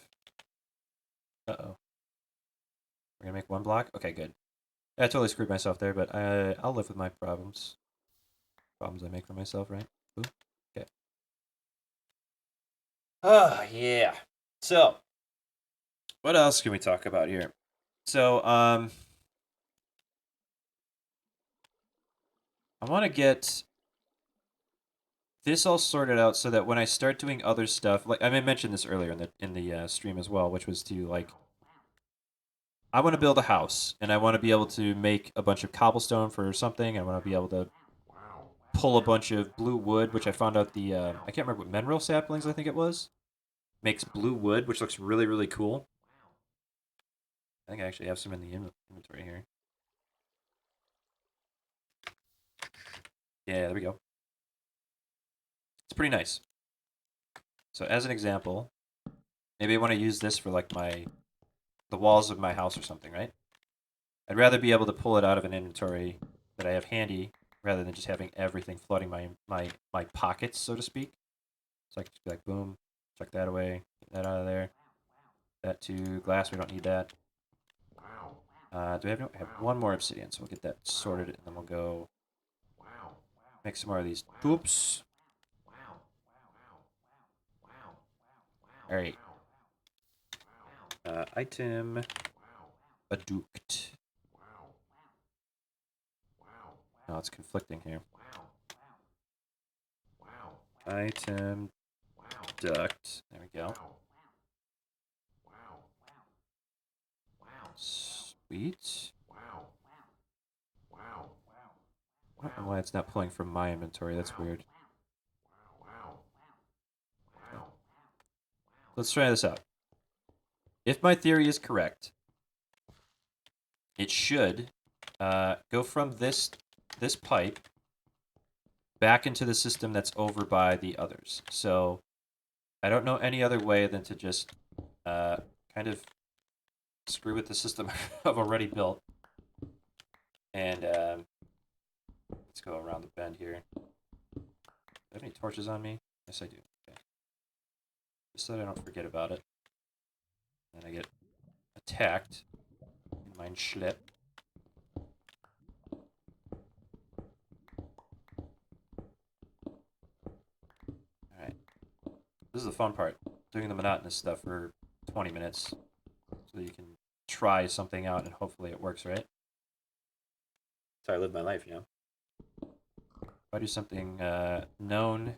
Uh-oh. We're gonna make 1 block? Okay, good. I totally screwed myself there, but I'll live with my problems. Problems I make for myself, right? Ooh. Okay. Oh, yeah. So, what else can we talk about here? So, I want to get this all sorted out so that when I start doing other stuff, like I mentioned this earlier in the stream as well, which was to like, I want to build a house and I want to be able to make a bunch of cobblestone for something. I want to be able to pull a bunch of blue wood, which I found out the I can't remember what mineral saplings I think it was makes blue wood, which looks really really cool. I think I actually have some in the inventory here. Yeah, there we go. It's pretty nice. So as an example, maybe I want to use this for like the walls of my house or something, right? I'd rather be able to pull it out of an inventory that I have handy rather than just having everything flooding my pockets, so to speak. So I can just be like, boom, chuck that away, get that out of there. That to glass, we don't need that. Do we have, no, I have one more obsidian, so we'll get that sorted, and then we'll go make some more of these. Oops. Alright. Item adduct. No, it's conflicting here. Item duct. There we go. Sweet. I don't know why it's not pulling from my inventory. That's weird. Okay. Let's try this out. If my theory is correct, it should go from this pipe back into the system that's over by the others. So I don't know any other way than to just kind of screw with the system I've already built. And let's go around the bend here. Do I have any torches on me? Yes, I do. Okay. Just so that I don't forget about it. And I get attacked in mein Schlepp. Alright. This is the fun part. Doing the monotonous stuff for 20 minutes. So you can try something out and hopefully it works, right? That's how I live my life, you know? If I do something known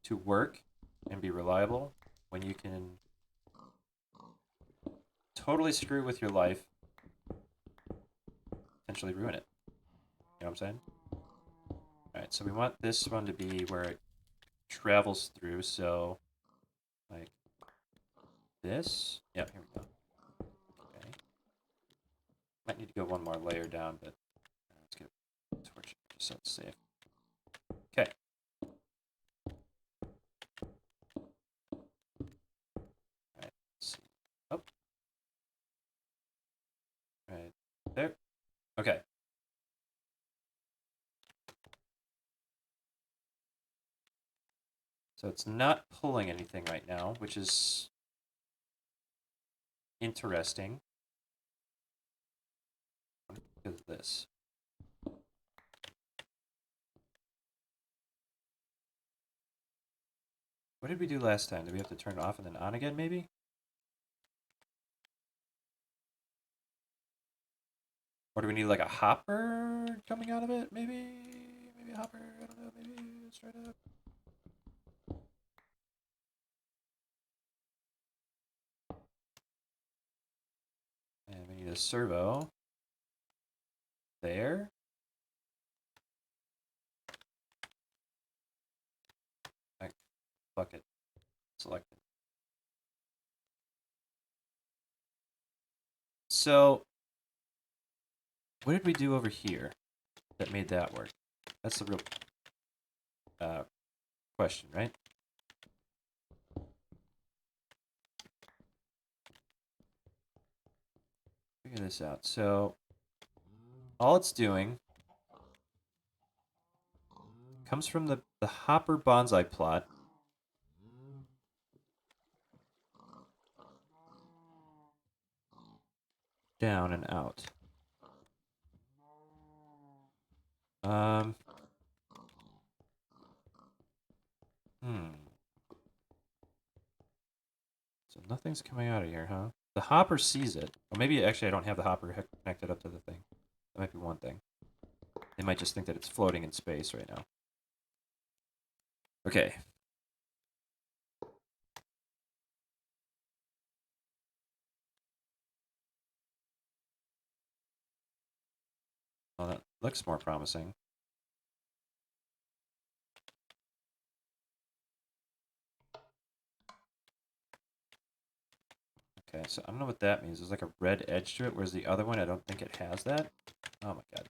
to work and be reliable, when you can totally screw with your life, potentially ruin it. You know what I'm saying? Alright, so we want this one to be where it travels through, so like this. Yep, here we go. Okay. Might need to go one more layer down, but let's get a torch just so it's safe. Okay. There. Okay. So it's not pulling anything right now, which is interesting. Because of this. What did we do last time? Did we have to turn it off and then on again, maybe? Or do we need like a hopper coming out of it? Maybe? Maybe a hopper? I don't know. Maybe. Let's try it out. And we need a servo. There. Fuck it. Select it. So, what did we do over here that made that work? That's the real question, right? Figure this out. So, all it's doing comes from the hopper bonsai plot. Down and out. Um. So nothing's coming out of here, huh? The hopper sees it. Or maybe actually I don't have the hopper connected up to the thing. That might be one thing. They might just think that it's floating in space right now. Okay. Well, that looks more promising. Okay, so I don't know what that means. There's like a red edge to it, whereas the other one, I don't think it has that. Oh my god.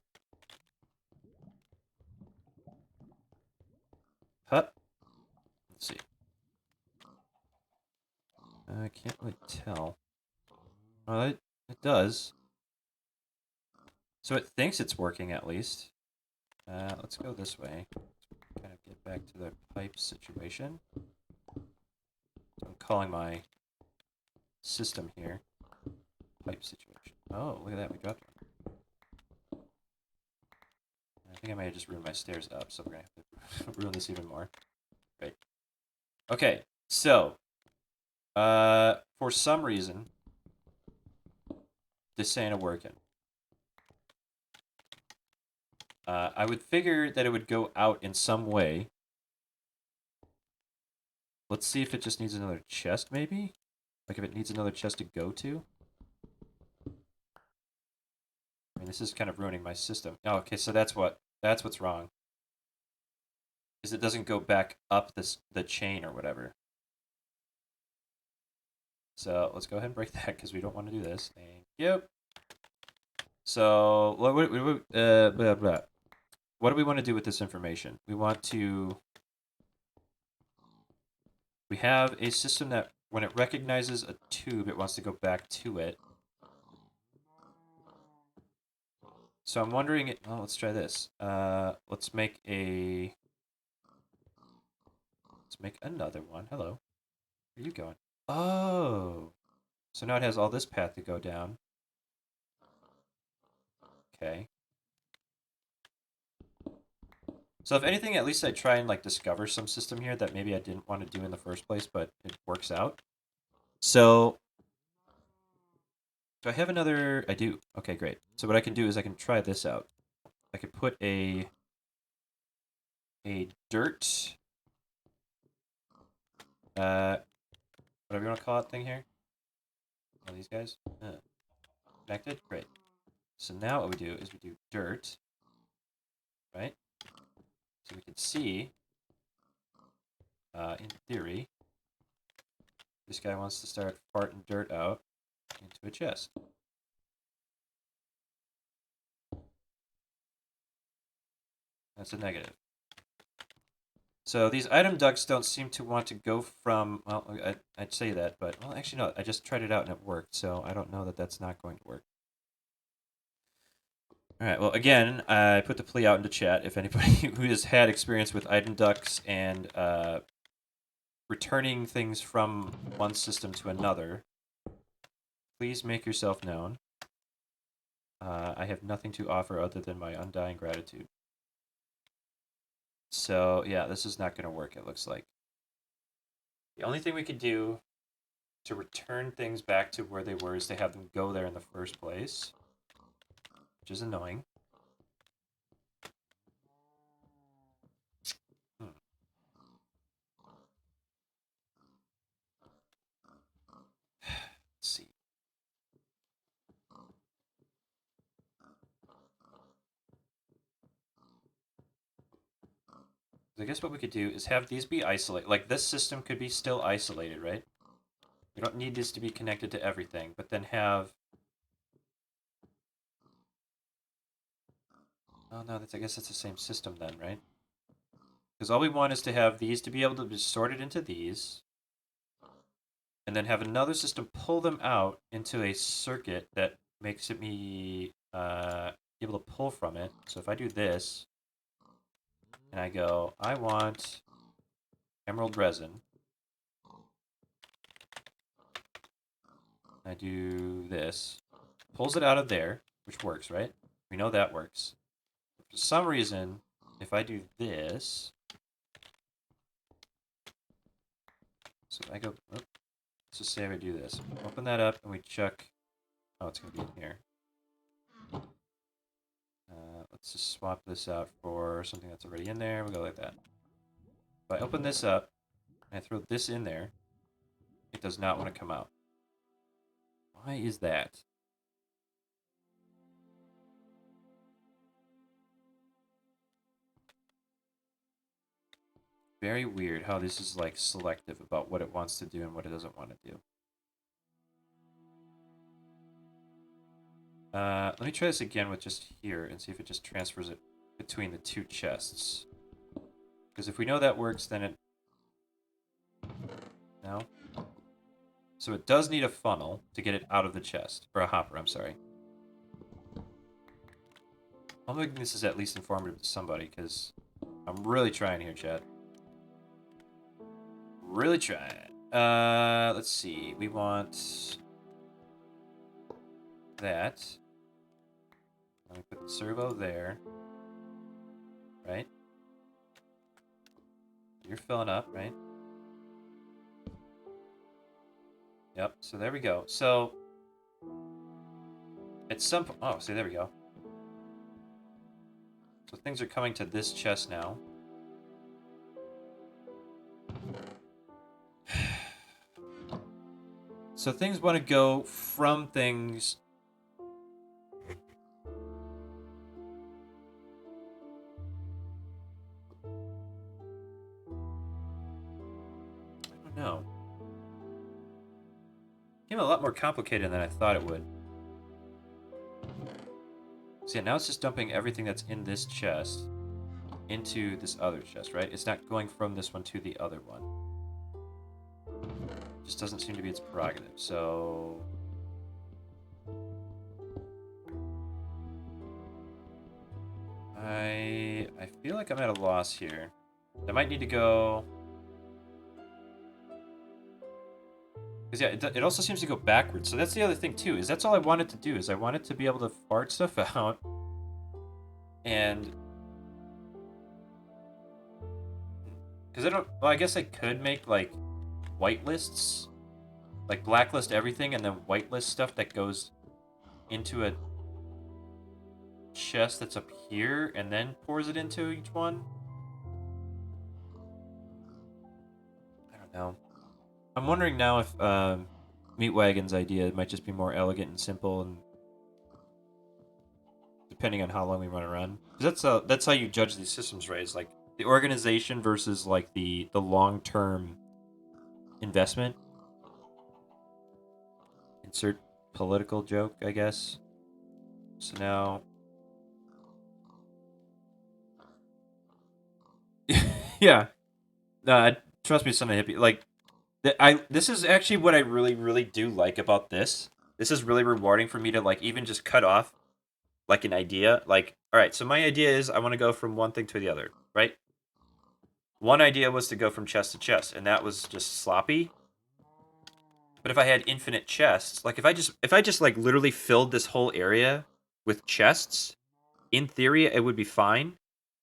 Huh? Let's see. I can't really tell. Oh, it does. So it thinks it's working at least. Let's go this way. Kind of get back to the pipe situation. So I'm calling my system here. Pipe situation. Oh, look at that. We dropped one. I think I might have just ruined my stairs up, so we're going to have to ruin this even more. Great. Okay, so, for some reason, this ain't working. I would figure that it would go out in some way. Let's see if it just needs another chest, maybe? Like if it needs another chest to go to? I mean, this is kind of ruining my system. Oh, okay, so that's what's wrong. Is it doesn't go back up the chain or whatever. So let's go ahead and break that because we don't want to do this. Thank you. So blah, blah. What do we want to do with this information? We have a system that when it recognizes a tube, it wants to go back to it. So I'm wondering, well, let's try this. Let's make another one. Hello. Where are you going? Oh. So now it has all this path to go down. Okay. So if anything, at least I try and like discover some system here that maybe I didn't want to do in the first place, but it works out. So do I have another? I do. Okay, great. So what I can do is I can try this out. I could put a dirt, whatever you want to call it thing here. All these guys. Connected? Great. So now what we do is we do dirt, right? So we can see, in theory, this guy wants to start farting dirt out into a chest. That's a negative. So these item ducts don't seem to want to go from, well, I'd say that, but, well, actually, no, I just tried it out and it worked, so I don't know that that's not going to work. All right. Well, again, I put the plea out into chat. If anybody who has had experience with item ducks and returning things from one system to another, please make yourself known. I have nothing to offer other than my undying gratitude. So, yeah, this is not going to work, it looks like. The only thing we could do to return things back to where they were is to have them go there in the first place, which is annoying. Hmm. Let's see. I guess what we could do is have these be isolated. Like, this system could be still isolated, right? We don't need this to be connected to everything, but then have... Oh, no, I guess that's the same system then, right? Because all we want is to have these to be able to be sorted into these, and then have another system pull them out into a circuit that makes it me able to pull from it. So if I do this, and I go, I want emerald resin, I do this, pulls it out of there, which works, right? We know that works. For some reason, if I do this, so I go, oh, let's just say I do this. Open that up and we check, oh, it's going to be in here. Let's just swap this out for something that's already in there. We'll go like that. If I open this up and I throw this in there, it does not want to come out. Why is that? Very weird how this is like selective about what it wants to do and what it doesn't want to do. Let me try this again with just here and see if it just transfers it between the two chests. Because if we know that works, then it... No? So it does need a funnel to get it out of the chest. Or a hopper, I'm sorry. I'm hoping this is at least informative to somebody, because I'm really trying here, chat. Really trying. Let's see. We want that. Let me put the servo there. Right? You're filling up, right? Yep, so there we go. So, at some point... Oh, see, there we go. So things are coming to this chest now. So things want to go from things... I don't know. It became a lot more complicated than I thought it would. So yeah, now it's just dumping everything that's in this chest into this other chest, right? It's not going from this one to the other one. It just doesn't seem to be its prerogative, so... I feel like I'm at a loss here. I might need to go... Because yeah, it also seems to go backwards. So that's the other thing too, is that's all I wanted to do, is I wanted to be able to fart stuff out. And... Because I don't... Well, I guess I could make, like, whitelists. Like, blacklist everything and then whitelist stuff that goes into a chest that's up here and then pours it into each one. I don't know. I'm wondering now if Meatwagon's idea might just be more elegant and simple, and depending on how long we want to run. Because that's how you judge these systems, right? It's like the organization versus like the long-term investment. Insert political joke, I guess. So now... yeah. Trust me, son of a hippie. Like, this is actually what I really, really do like about this. This is really rewarding for me to, like, even just cut off like an idea. Like, all right, so my idea is I want to go from one thing to the other, right? One idea was to go from chest to chest, and that was just sloppy. But if I had infinite chests, like if I just like literally filled this whole area with chests, in theory it would be fine.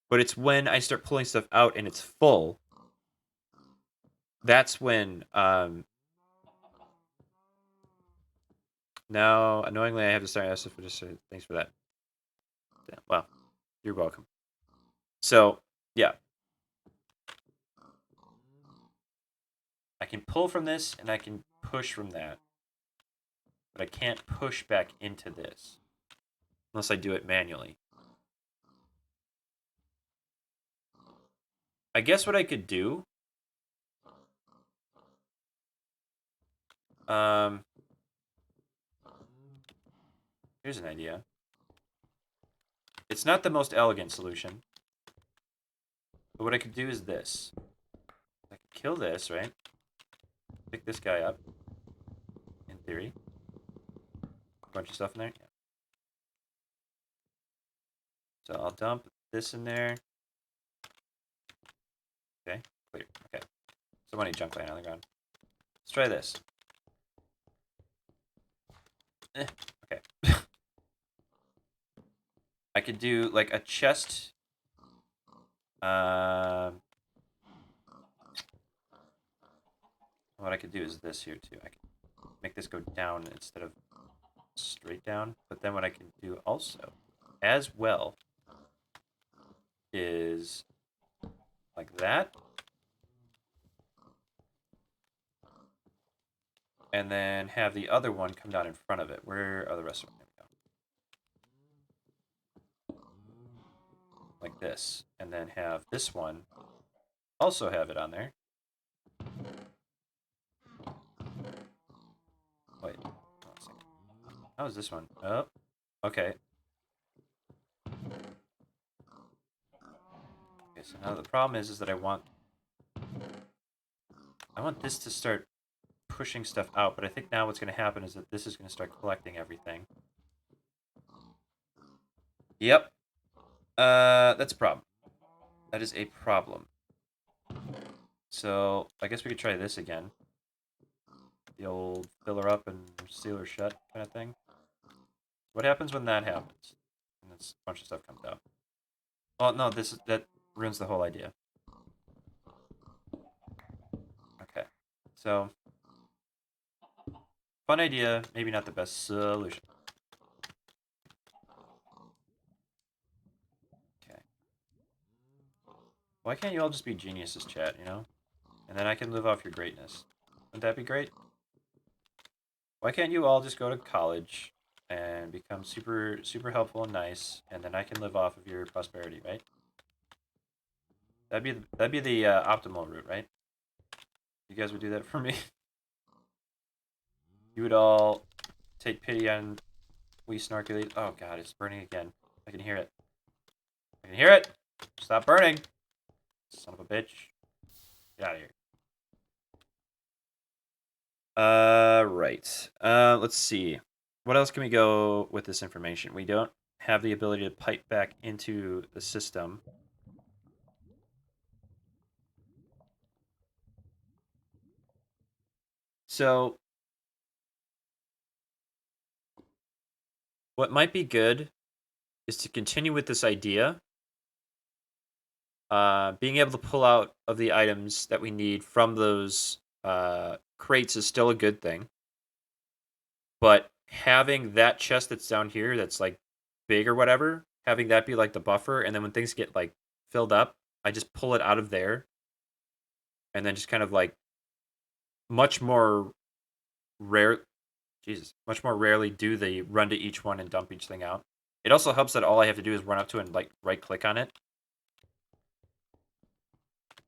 But it's when I start pulling stuff out and it's full, that's when now annoyingly I have to start asking for just thanks for that. Yeah, well, you're welcome. So yeah, I can pull from this and I can push from that, but I can't push back into this unless I do it manually. I guess what I could do, um, here's an idea. It's not the most elegant solution, but what I could do is this. I could kill this, right? Pick this guy up, in theory. A bunch of stuff in there. Yeah. So I'll dump this in there. Okay, clear. Okay. So many junk laying on the ground. Let's try this. Okay. I could do like a chest. What I could do is this here too. I can make this go down instead of straight down. But then what I can do also, as well, is like that. And then have the other one come down in front of it. Where are the rest of them? There we go. Like this. And then have this one also have it on there. Wait. Hold on a second. How is this one? Oh. Okay. Okay, so now the problem is that I want this to start pushing stuff out, but I think now what's going to happen is that this is going to start collecting everything. Yep. That's a problem. That is a problem. So I guess we could try this again. The old fill her up and seal her shut kind of thing. What happens when that happens? And a bunch of stuff comes out. Well, no, that ruins the whole idea. Okay. So fun idea, maybe not the best solution. Okay. Why can't you all just be geniuses, chat, you know? And then I can live off your greatness. Wouldn't that be great? Why can't you all just go to college and become super helpful and nice, and then I can live off of your prosperity, right? That'd be the optimal route, right? You guys would do that for me. You would all take pity on we Snorkulese. Oh god, it's burning again. I can hear it. I can hear it. Stop burning, son of a bitch. Get out of here. Right. Let's see. What else can we go with this information? We don't have the ability to pipe back into the system. So, what might be good is to continue with this idea. Being able to pull out of the items that we need from those crates is still a good thing. But having that chest that's down here that's like big or whatever, having that be like the buffer, and then when things get like filled up, I just pull it out of there and then just kind of like much more rare much more rarely do the run to each one and dump each thing out. It also helps that all I have to do is run up to it and like right click on it.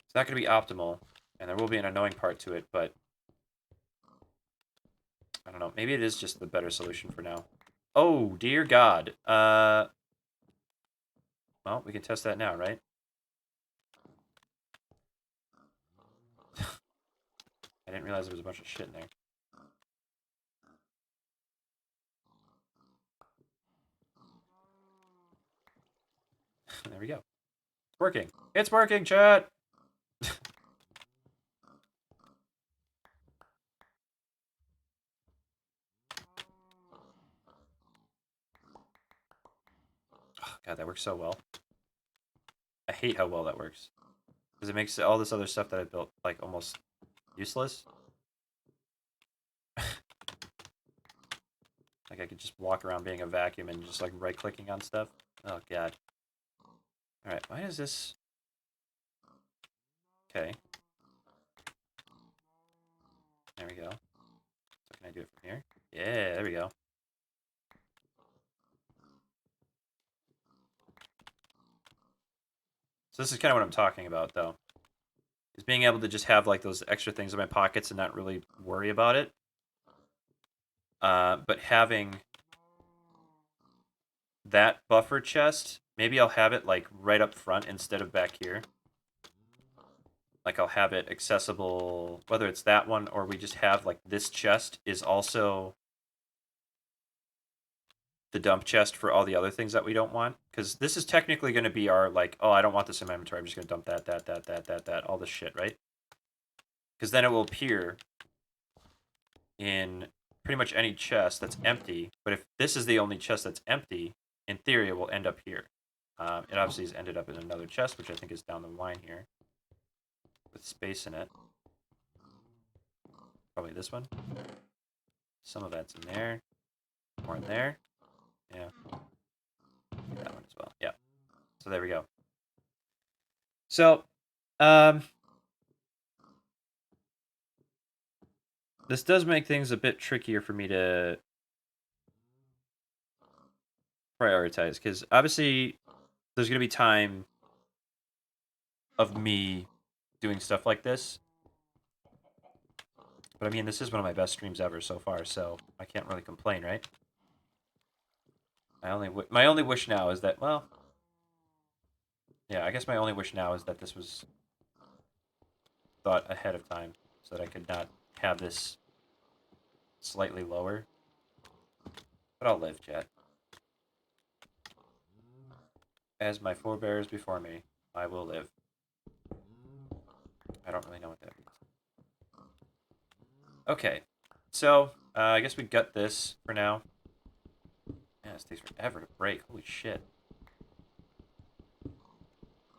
It's not going to be optimal, and there will be an annoying part to it, but I don't know. Maybe it is just the better solution for now. Oh, dear God. Well, we can test that now, right? I didn't realize there was a bunch of shit in there. There we go. It's working. It's working, chat! Oh, God, that works so well. I hate how well that works. Because it makes all this other stuff that I built, like, almost useless. Like, I could just walk around being a vacuum and just, like, right-clicking on stuff. Oh, God. Alright, why is this... Okay. There we go. So can I do it from here? Yeah, there we go. So this is kind of what I'm talking about, though. Is being able to just have, like, those extra things in my pockets and not really worry about it. But having that buffer chest, maybe I'll have it, like, right up front instead of back here. Like, I'll have it accessible, whether it's that one or we just have, like, this chest is also the dump chest for all the other things that we don't want. Because this is technically going to be our, like, oh, I don't want this in my inventory. I'm just going to dump that, all this shit, right? Because then it will appear in pretty much any chest that's empty. But if this is the only chest that's empty, in theory, it will end up here. It obviously has ended up in another chest, which I think is down the line here, with space in it. Probably this one. Some of that's in there. More in there. Yeah. That one as well. Yeah. So there we go. So, this does make things a bit trickier for me to prioritize, because obviously there's going to be time of me doing stuff like this. But I mean, this is one of my best streams ever so far, so I can't really complain, right? My only wish now is that, well, yeah, I guess my only wish now is that this was thought ahead of time, so that I could not have this slightly lower. But I'll live, chat. As my forebears before me, I will live. I don't really know what that means. Okay, so I guess we got this for now. Man, this takes forever to break. Holy shit.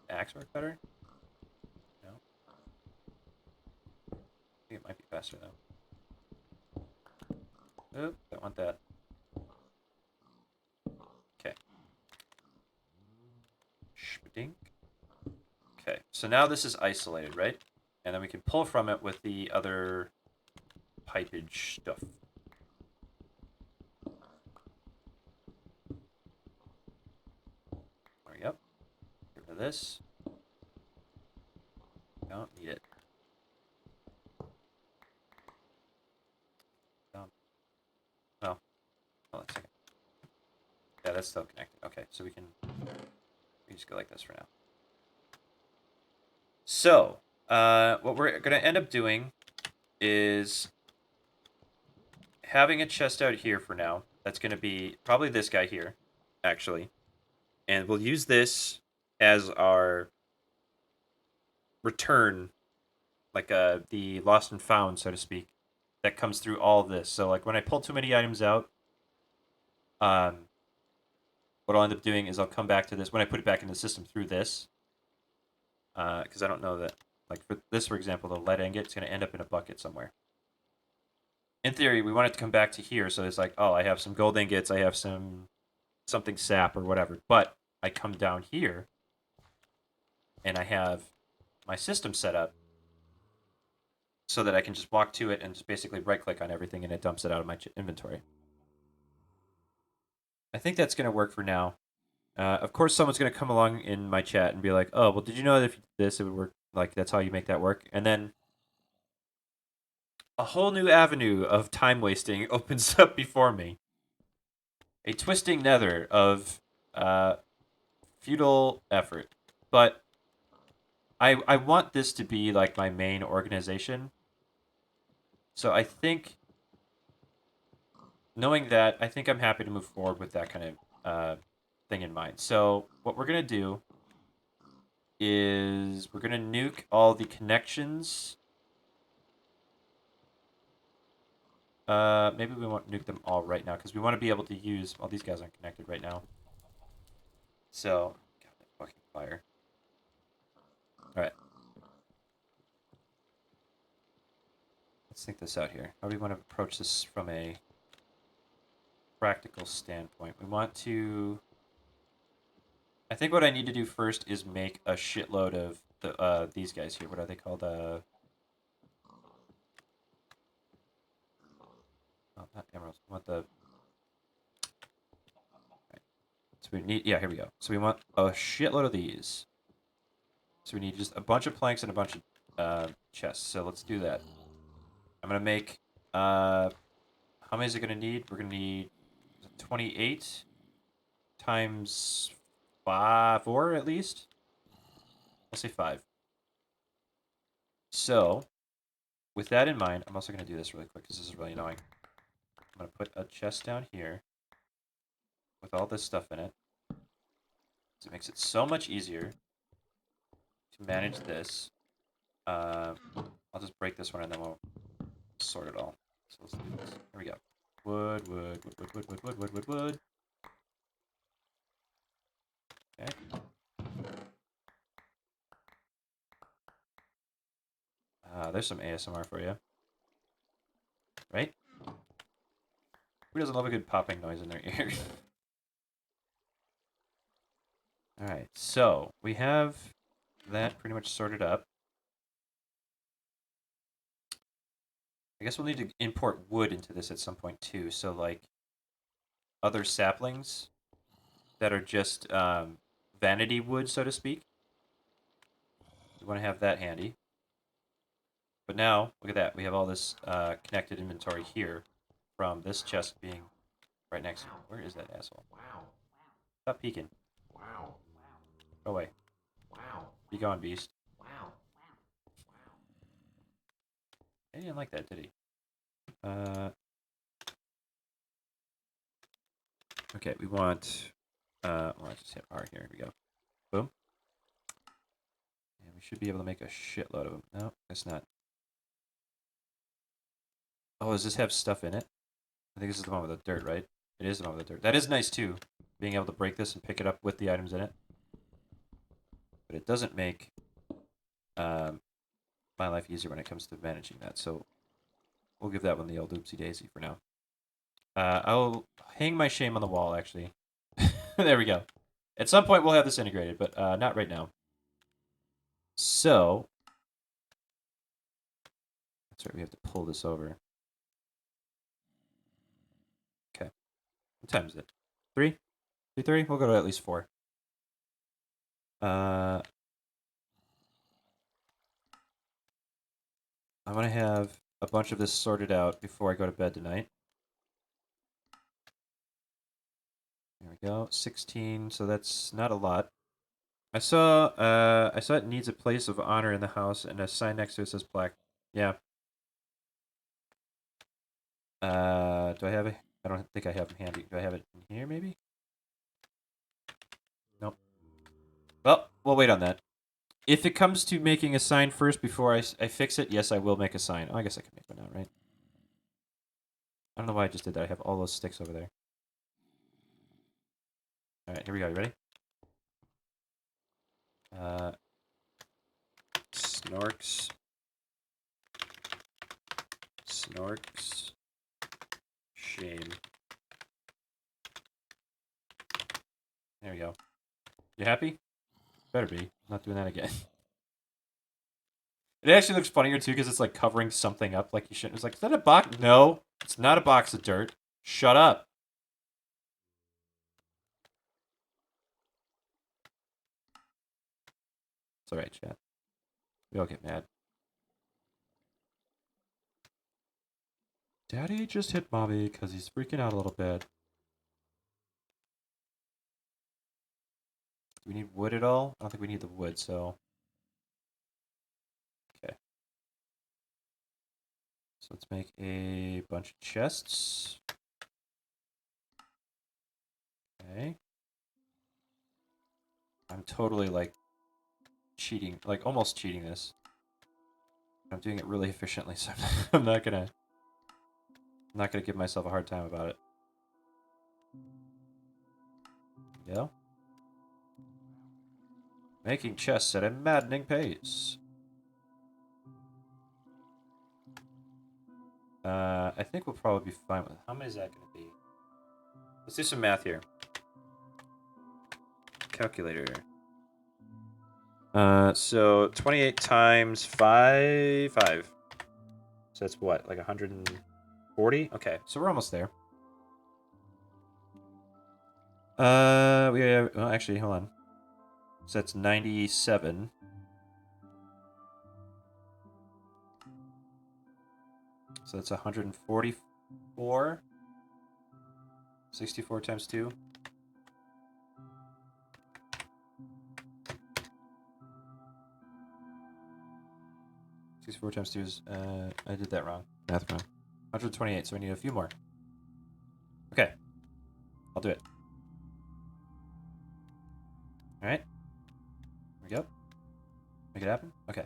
Axe work better? No. I think it might be faster though. Oop, don't want that. Okay. Shpdink. Okay, so now this is isolated, right? And then we can pull from it with the other pipage stuff. There we go. Get rid of this. Don't need it. Well, hold on a second. Yeah, that's still connected. Okay, so we just go like this for now. So, what we're going to end up doing is having a chest out here for now. That's going to be probably this guy here, actually. And we'll use this as our return, like the lost and found, so to speak, that comes through all of this. So, like, when I pull too many items out, what I'll end up doing is I'll come back to this when I put it back in the system through this. Because I don't know that, like, for this, for example, the lead ingot is going to end up in a bucket somewhere. In theory, we want it to come back to here, so it's like, oh, I have some gold ingots, I have something sap or whatever, but I come down here, and I have my system set up so that I can just walk to it and just basically right-click on everything, and it dumps it out of my inventory. I think that's going to work for now. Of course, someone's going to come along in my chat and be like, oh, well, did you know that if you did this, it would work? Like, that's how you make that work? And then a whole new avenue of time wasting opens up before me. A twisting nether of futile effort. But I want this to be like my main organization. So I think, knowing that, I think I'm happy to move forward with that kind of thing in mind. So what we're going to do is we're gonna nuke all the connections. Maybe we won't nuke them all right now because we want to be able to use. Well, these guys aren't connected right now. So, God, that fucking fire. All right. Let's think this out here. How do we want to approach this from a practical standpoint? We want to. I think what I need to do first is make a shitload of these guys here. What are they called? Oh, not emeralds. We want the. Right. So we need. Yeah, here we go. So we want a shitload of these. So we need just a bunch of planks and a bunch of chests. So let's do that. I'm gonna make. How many is it gonna need? We're gonna need 28 times 4 at least. I'll say 5. So, with that in mind, I'm also gonna do this really quick because this is really annoying. I'm gonna put a chest down here with all this stuff in it. So it makes it so much easier to manage this. I'll just break this one and then we'll sort it all. So let's do this. Here we go. Wood, wood, wood, wood, wood, wood, wood, wood, wood, wood. Okay. There's some ASMR for you. Right? Who doesn't love a good popping noise in their ear? Alright, so we have that pretty much sorted up. I guess we'll need to import wood into this at some point too. So like other saplings that are just vanity wood, so to speak. We want to have that handy. But now, look at that. We have all this connected inventory here from this chest being right next to me. Where is that asshole? Wow. Stop peeking. Wow. Go away. Wow. Be gone, beast. Wow. He didn't like that, did he? Okay, we want... well, let's just hit R here. Here we go. Boom. And we should be able to make a shitload of them. No, that's not. Oh, does this have stuff in it? I think this is the one with the dirt, right? It is the one with the dirt. That is nice, too. Being able to break this and pick it up with the items in it. But it doesn't make my life easier when it comes to managing that. So we'll give that one the old oopsie daisy for now. I'll hang my shame on the wall, actually. There we go. At some point, we'll have this integrated, but not right now. So, that's right, we have to pull this over. Okay. What time is it? 3? 3:30? We'll go to at least 4. I want to have a bunch of this sorted out before I go to bed tonight. There we go. 16, so that's not a lot. I saw it needs a place of honor in the house and a sign next to it says plaque. Yeah. Do I have it? I don't think I have it handy. Do I have it in here maybe? Nope. Well, we'll wait on that. If it comes to making a sign first before I fix it, yes, I will make a sign. Oh, I guess I can make one now, right? I don't know why I just did that. I have all those sticks over there. All right, here we go. You ready? Snorks. Snorks. Shame. There we go. You happy? Better be. I'm not doing that again. It actually looks funnier too because it's like covering something up like you shouldn't. It's like, is that a box? No, it's not a box of dirt. Shut up. It's alright, chat. We all get mad. Daddy just hit mommy because he's freaking out a little bit. Do we need wood at all? I don't think we need the wood, so... Okay. So let's make a bunch of chests. Okay. I'm totally, like, cheating, like almost cheating this. I'm doing it really efficiently, so I'm not gonna give myself a hard time about it. Yeah. Making chests at a maddening pace. I think we'll probably be fine with. How many is that going to be? Let's do some math here. Calculator. So 28 times 5. So that's what, like 140? Okay, so we're almost there. We have, well, actually, hold on. So that's 97. So that's 144. 64 times 2. 64 times 2 is, I did that wrong. Math wrong. 128, so we need a few more. Okay. I'll do it. Alright. Here we go. Make it happen? Okay.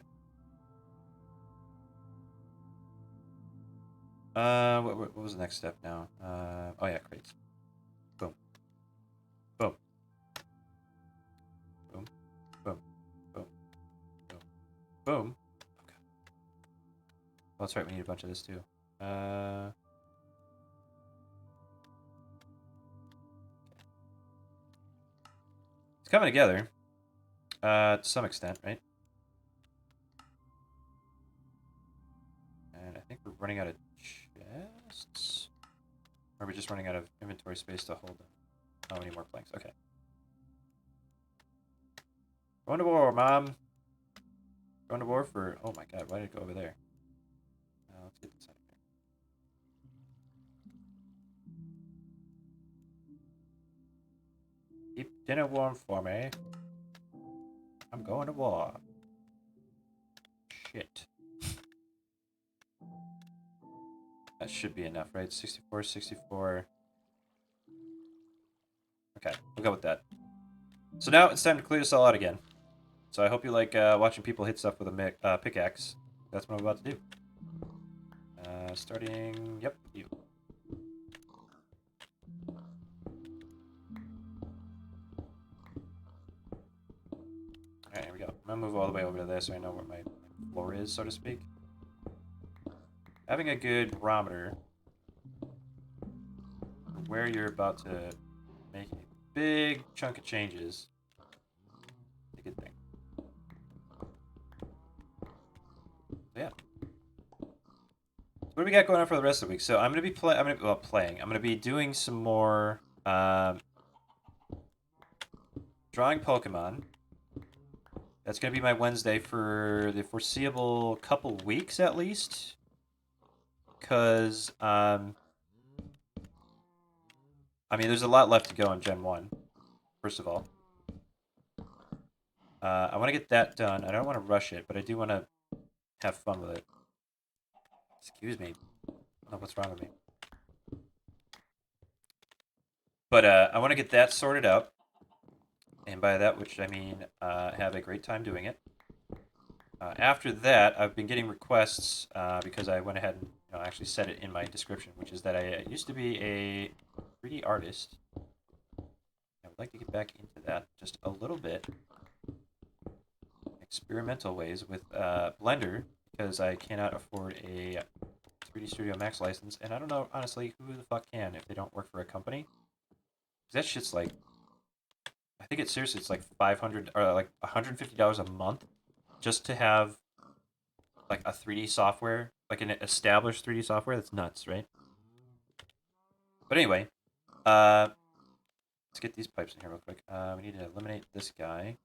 What was the next step now? Oh yeah, crates. Boom. Boom. Boom. Boom. Boom. Boom. Boom. Okay. Oh, that's right, we need a bunch of this too. It's coming together. To some extent, right? And I think we're running out of chests. Or are we just running out of inventory space to hold them? Oh, we need more planks. Okay. Going to war, Mom. Going to war for... Oh my god, why did it go over there? Let's get this out of here. Keep dinner warm for me. I'm going to war. Shit. That should be enough, right? 64, 64. Okay, we'll go with that. So now it's time to clear this all out again. So I hope you like watching people hit stuff with a pickaxe. That's what I'm about to do. Starting... Yep, you. Alright, here we go. I'm gonna move all the way over to there so I know where my floor is, so to speak. Having a good barometer for where you're about to make a big chunk of changes is a good thing. So yeah. What do we got going on for the rest of the week? So I'm gonna be playing. I'm gonna be doing some more drawing Pokemon. That's gonna be my Wednesday for the foreseeable couple weeks at least. Because I mean, there's a lot left to go in Gen 1. First of all, I want to get that done. I don't want to rush it, but I do want to have fun with it. Excuse me. I don't know what's wrong with me. But I want to get that sorted out. And by that, which I mean have a great time doing it. After that, I've been getting requests because I went ahead and actually said it in my description, which is that I used to be a 3D artist. I would like to get back into that just a little bit. Experimental ways with Blender, because I cannot afford a 3D Studio Max license, and I don't know, honestly, who the fuck can if they don't work for a company. That shit's like, I think it's seriously, it's like $500 or like $150 a month just to have like a 3D software, like an established 3D software. That's nuts, right? But anyway, let's get these pipes in here real quick. We need to eliminate this guy.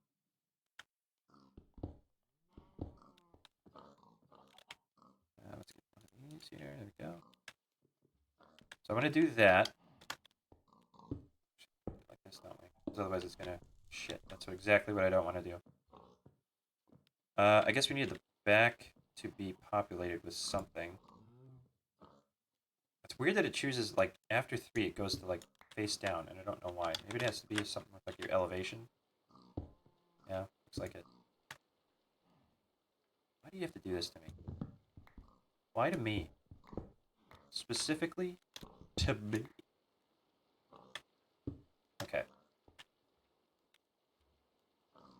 Let's get one of these here. There we go. So I'm going to do that. Like this, don't we? Because otherwise it's going to... Shit, that's exactly what I don't want to do. I guess we need the back to be populated with something. It's weird that it chooses, like, after 3 it goes to, like, face down, and I don't know why. Maybe it has to be something with, like, your elevation. Yeah, looks like it. do you have to do this to me? Why to me? Specifically to me. Okay.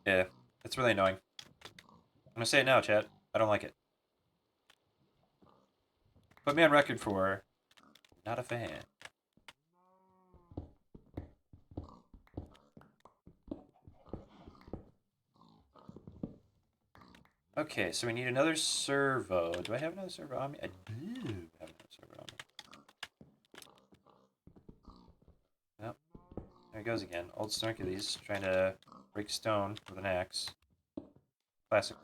Yeah, it's really annoying. I'm gonna say it now, chat. I don't like it. Put me on record for not a fan. Okay, so we need another servo. Do I have another servo on me? I do have another servo on me. Yep. There he goes again. Old Snorkulese trying to break stone with an axe. Classic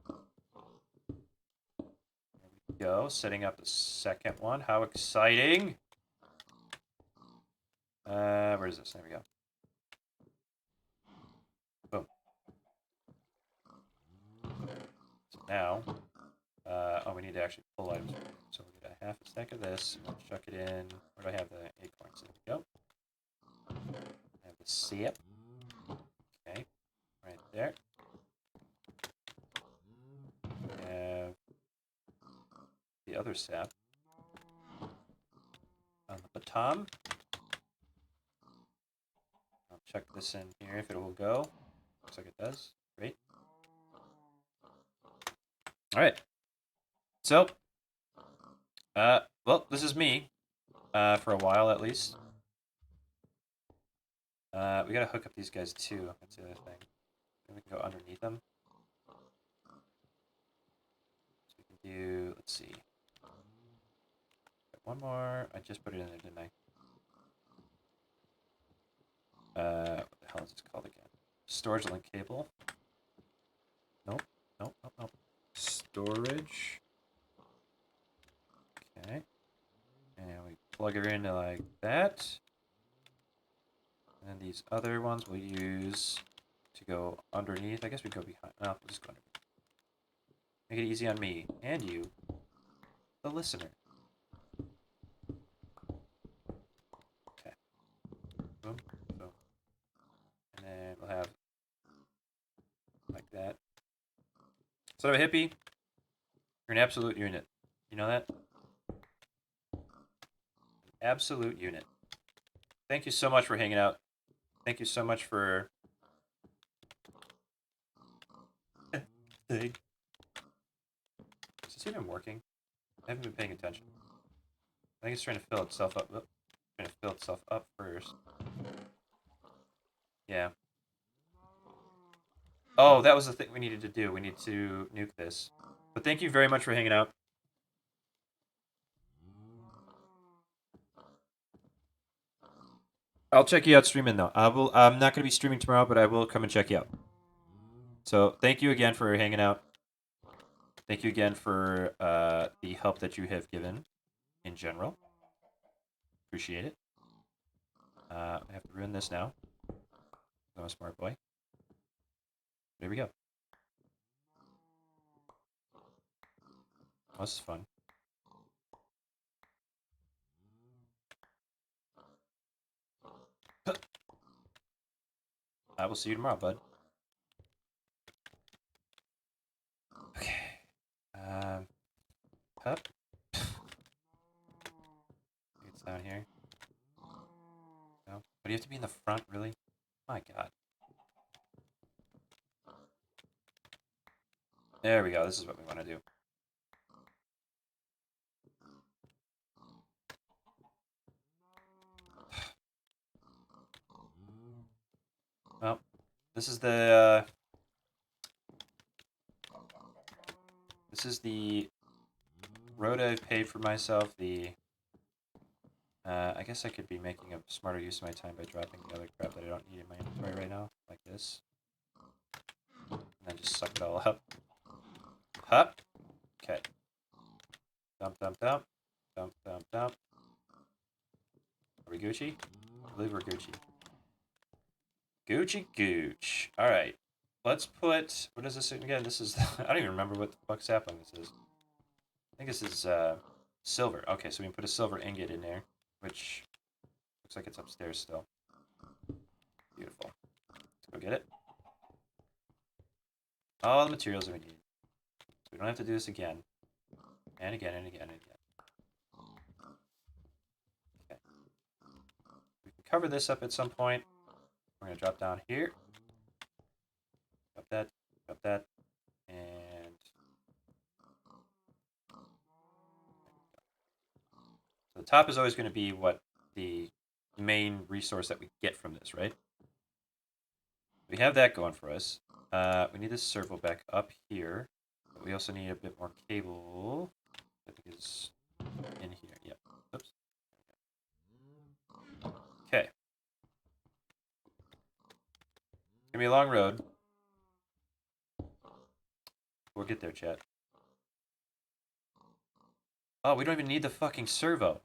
move. There we go. Setting up the second one. How exciting! Where is this? There we go. Boom. So now, oh, we need to actually pull items. So we'll get a half a stack of this. And we'll chuck it in. Where do I have the acorns? There we go. I have the sap. Okay, right there. Have the other sap on the bottom. I'll check this in here if it will go. Looks like it does. Great. All right. So, well, this is me, for a while at least. We gotta hook up these guys too. That's the other thing. Maybe we can go underneath them. So we can do, let's see. One more. I just put it in there, didn't I? What the hell is this called again? Storage link cable. Nope. Nope. Nope. Nope. Storage. Okay. And we plug her into like that. And then these other ones we'll use to go underneath. I guess we go behind. No, we'll just go underneath. Make it easy on me and you, the listener. Okay. Boom. Boom. And then we'll have like that. So a hippie, you're an absolute unit. You know that? Absolute unit. Thank you so much for hanging out. Thank you so much for... Is this even working? I haven't been paying attention. I think it's trying to fill itself up. Oop. Trying to fill itself up first. Yeah. Oh, that was the thing we needed to do. We need to nuke this. But thank you very much for hanging out. I'll check you out streaming though. I'm not gonna be streaming tomorrow, but I will come and check you out. So thank you again for hanging out. Thank you again for the help that you have given in general. Appreciate it. I have to ruin this now. I'm a smart boy. There we go. Oh, this is fun. I will see you tomorrow, bud. Okay. Up. It's down here. No. But do you have to be in the front, really? My God. There we go. This is what we want to do. Well, this is the road I've paid for myself. I guess I could be making a smarter use of my time by dropping the other crap that I don't need in my inventory right now, like this. And then just suck it all up. Hup. Okay. Dump, dump, dump. Dump, dump, dump. Are we Gucci? I believe we're Gucci. Gucci Gooch. Alright. Let's put... What is this again? This is... I don't even remember what the fuck sapling this is. I think this is silver. Okay, so we can put a silver ingot in there, which looks like it's upstairs still. Beautiful. Let's go get it. all the materials that we need. So we don't have to do this again. And again, and again, and again. Okay. We can cover this up at some point. We're going to drop down here. Drop that, and... So the top is always going to be what the main resource that we get from this, right? We have that going for us. We need this servo back up here. But we also need a bit more cable. I think is in here. Yep. Oops. Okay. It's gonna be a long road. We'll get there, chat. Oh, we don't even need the fucking servo.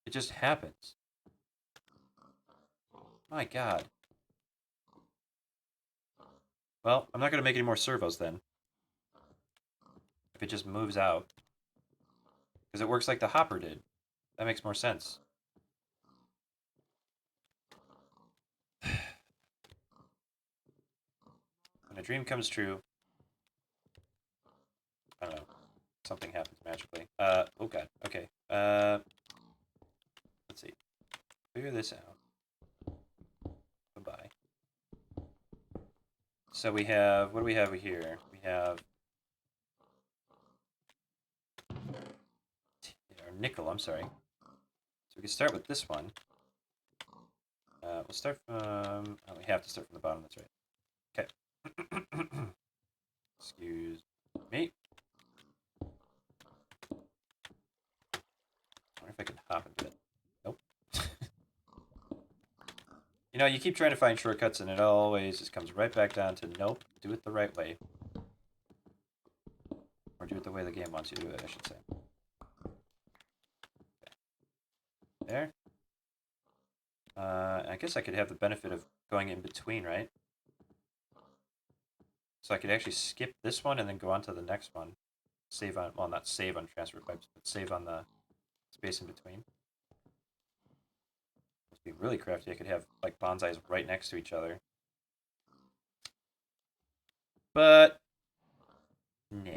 It just happens. My god. Well, I'm not gonna make any more servos then. If it just moves out. Because it works like the hopper did. That makes more sense. When a dream comes true, I don't know. Something happens magically. Oh god. Okay. Let's see. Figure this out. Bye-bye. So we have, what do we have here? We have our nickel, I'm sorry. So we can start with this one. We'll start from, oh, we have to start from the bottom, that's right. Okay. Excuse me. I wonder if I can hop into it. Nope. You know, you keep trying to find shortcuts and it always just comes right back down to, nope, do it the right way. Or do it the way the game wants you to do it, I should say. Okay. There. I guess I could have the benefit of going in between, right? So I could actually skip this one and then go on to the next one. Save on, well, not save on transfer pipes, but save on the space in between. Must be really crafty. I could have, like, bonsais right next to each other. But, nah.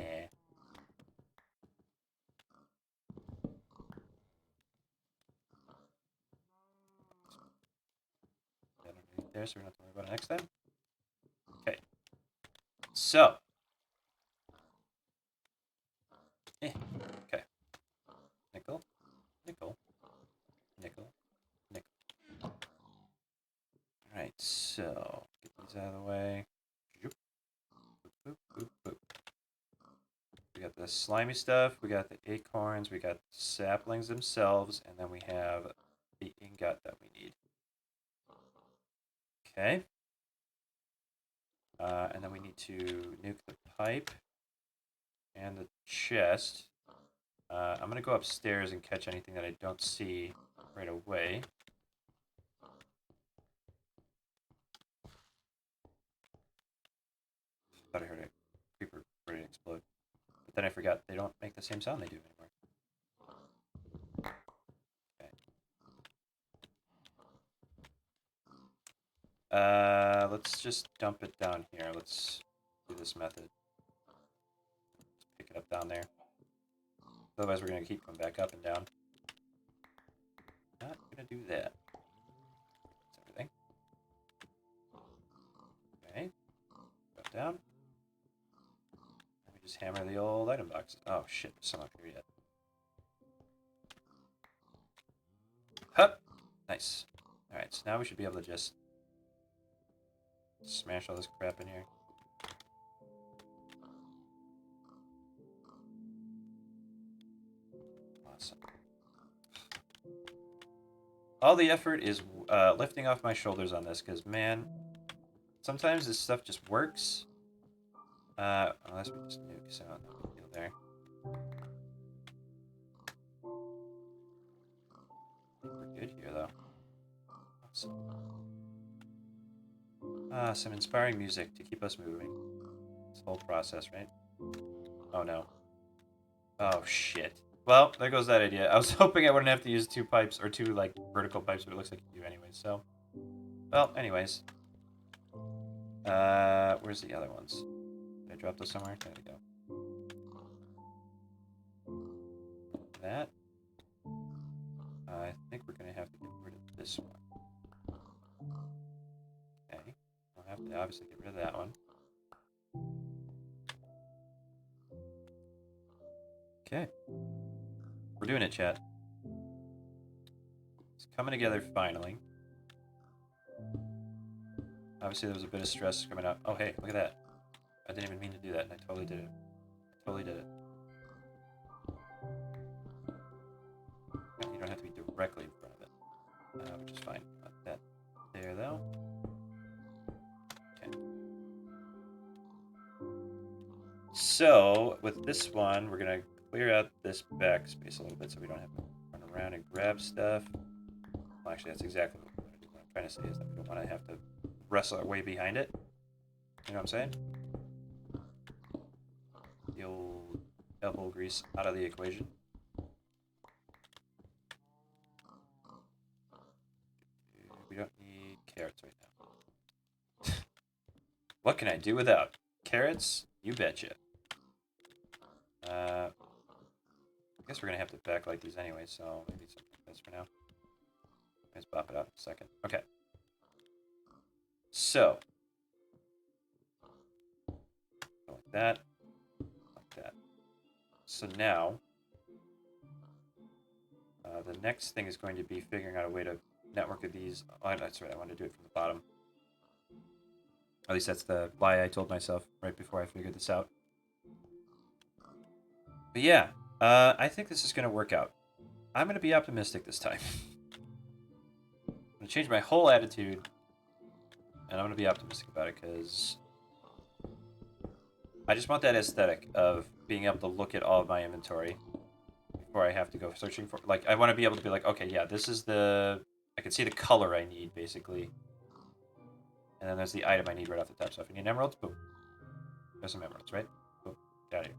Underneath there, so we don't have to worry about it next time. Okay. So. Okay. Nickel. Nickel. Nickel. Nickel. Alright, so. Get these out of the way. Boop, boop, boop, boop. We got the slimy stuff, we got the acorns, we got the saplings themselves, and then we have the ingot that we need. Okay. And then we need to nuke the pipe and the chest. I'm going to go upstairs and catch anything that I don't see right away. Thought I heard a creeper ready to explode. But then I forgot they don't make the same sound they do anymore. Okay. Let's just dump it down here. Let's do this method. Let's pick it up down there. Otherwise, we're going to keep going back up and down. Not going to do that. That's everything. Okay. Drop down. Let me just hammer the old item boxes. Oh shit, there's some up here yet. Hup! Nice. Alright, so now we should be able to just smash all this crap in here. Awesome. All the effort is lifting off my shoulders on this, because, man, sometimes this stuff just works. Unless we just nuke, so no big deal there. I think we're good here, though. Awesome. Some inspiring music to keep us moving. This whole process, right? Oh, no. Oh, shit. Well, there goes that idea. I was hoping I wouldn't have to use two pipes, or two, like, vertical pipes, but it looks like you do anyways, so... Well, anyways. Where's the other ones? Did I drop those somewhere? There we go. That. I think we're gonna have to get rid of this one. Okay. I'll have to obviously get rid of that one. Okay. We're doing it, chat. It's coming together finally. Obviously, there was a bit of stress coming out. Oh, hey, look at that. I didn't even mean to do that, and I totally did it. I totally did it. You don't have to be directly in front of it, which is fine. Not that there, though. Okay. So, with this one, we're going to clear out this backspace a little bit so we don't have to run around and grab stuff. Well, actually, that's exactly what we want to do. What I'm trying to say is that we don't want to have to wrestle our way behind it. You know what I'm saying? The old elbow grease out of the equation. We don't need carrots right now. What can I do without? Carrots? You betcha. I guess we're going to have to backlight these anyway, so maybe something like this for now. Let's pop it out in a second. Okay. So. Like that. Like that. So now, the next thing is going to be figuring out a way to network of these. Oh, that's right. I wanted to do it from the bottom. At least that's the lie I told myself right before I figured this out. But yeah, I think this is going to work out. I'm going to be optimistic this time. I'm going to change my whole attitude, and I'm going to be optimistic about it because I just want that aesthetic of being able to look at all of my inventory before I have to go searching for. Like, I want to be able to be like, okay, yeah, this is the. I can see the color I need basically, and then there's the item I need right off the top. So if I need emeralds, boom, there's some emeralds, right? Boom, got it.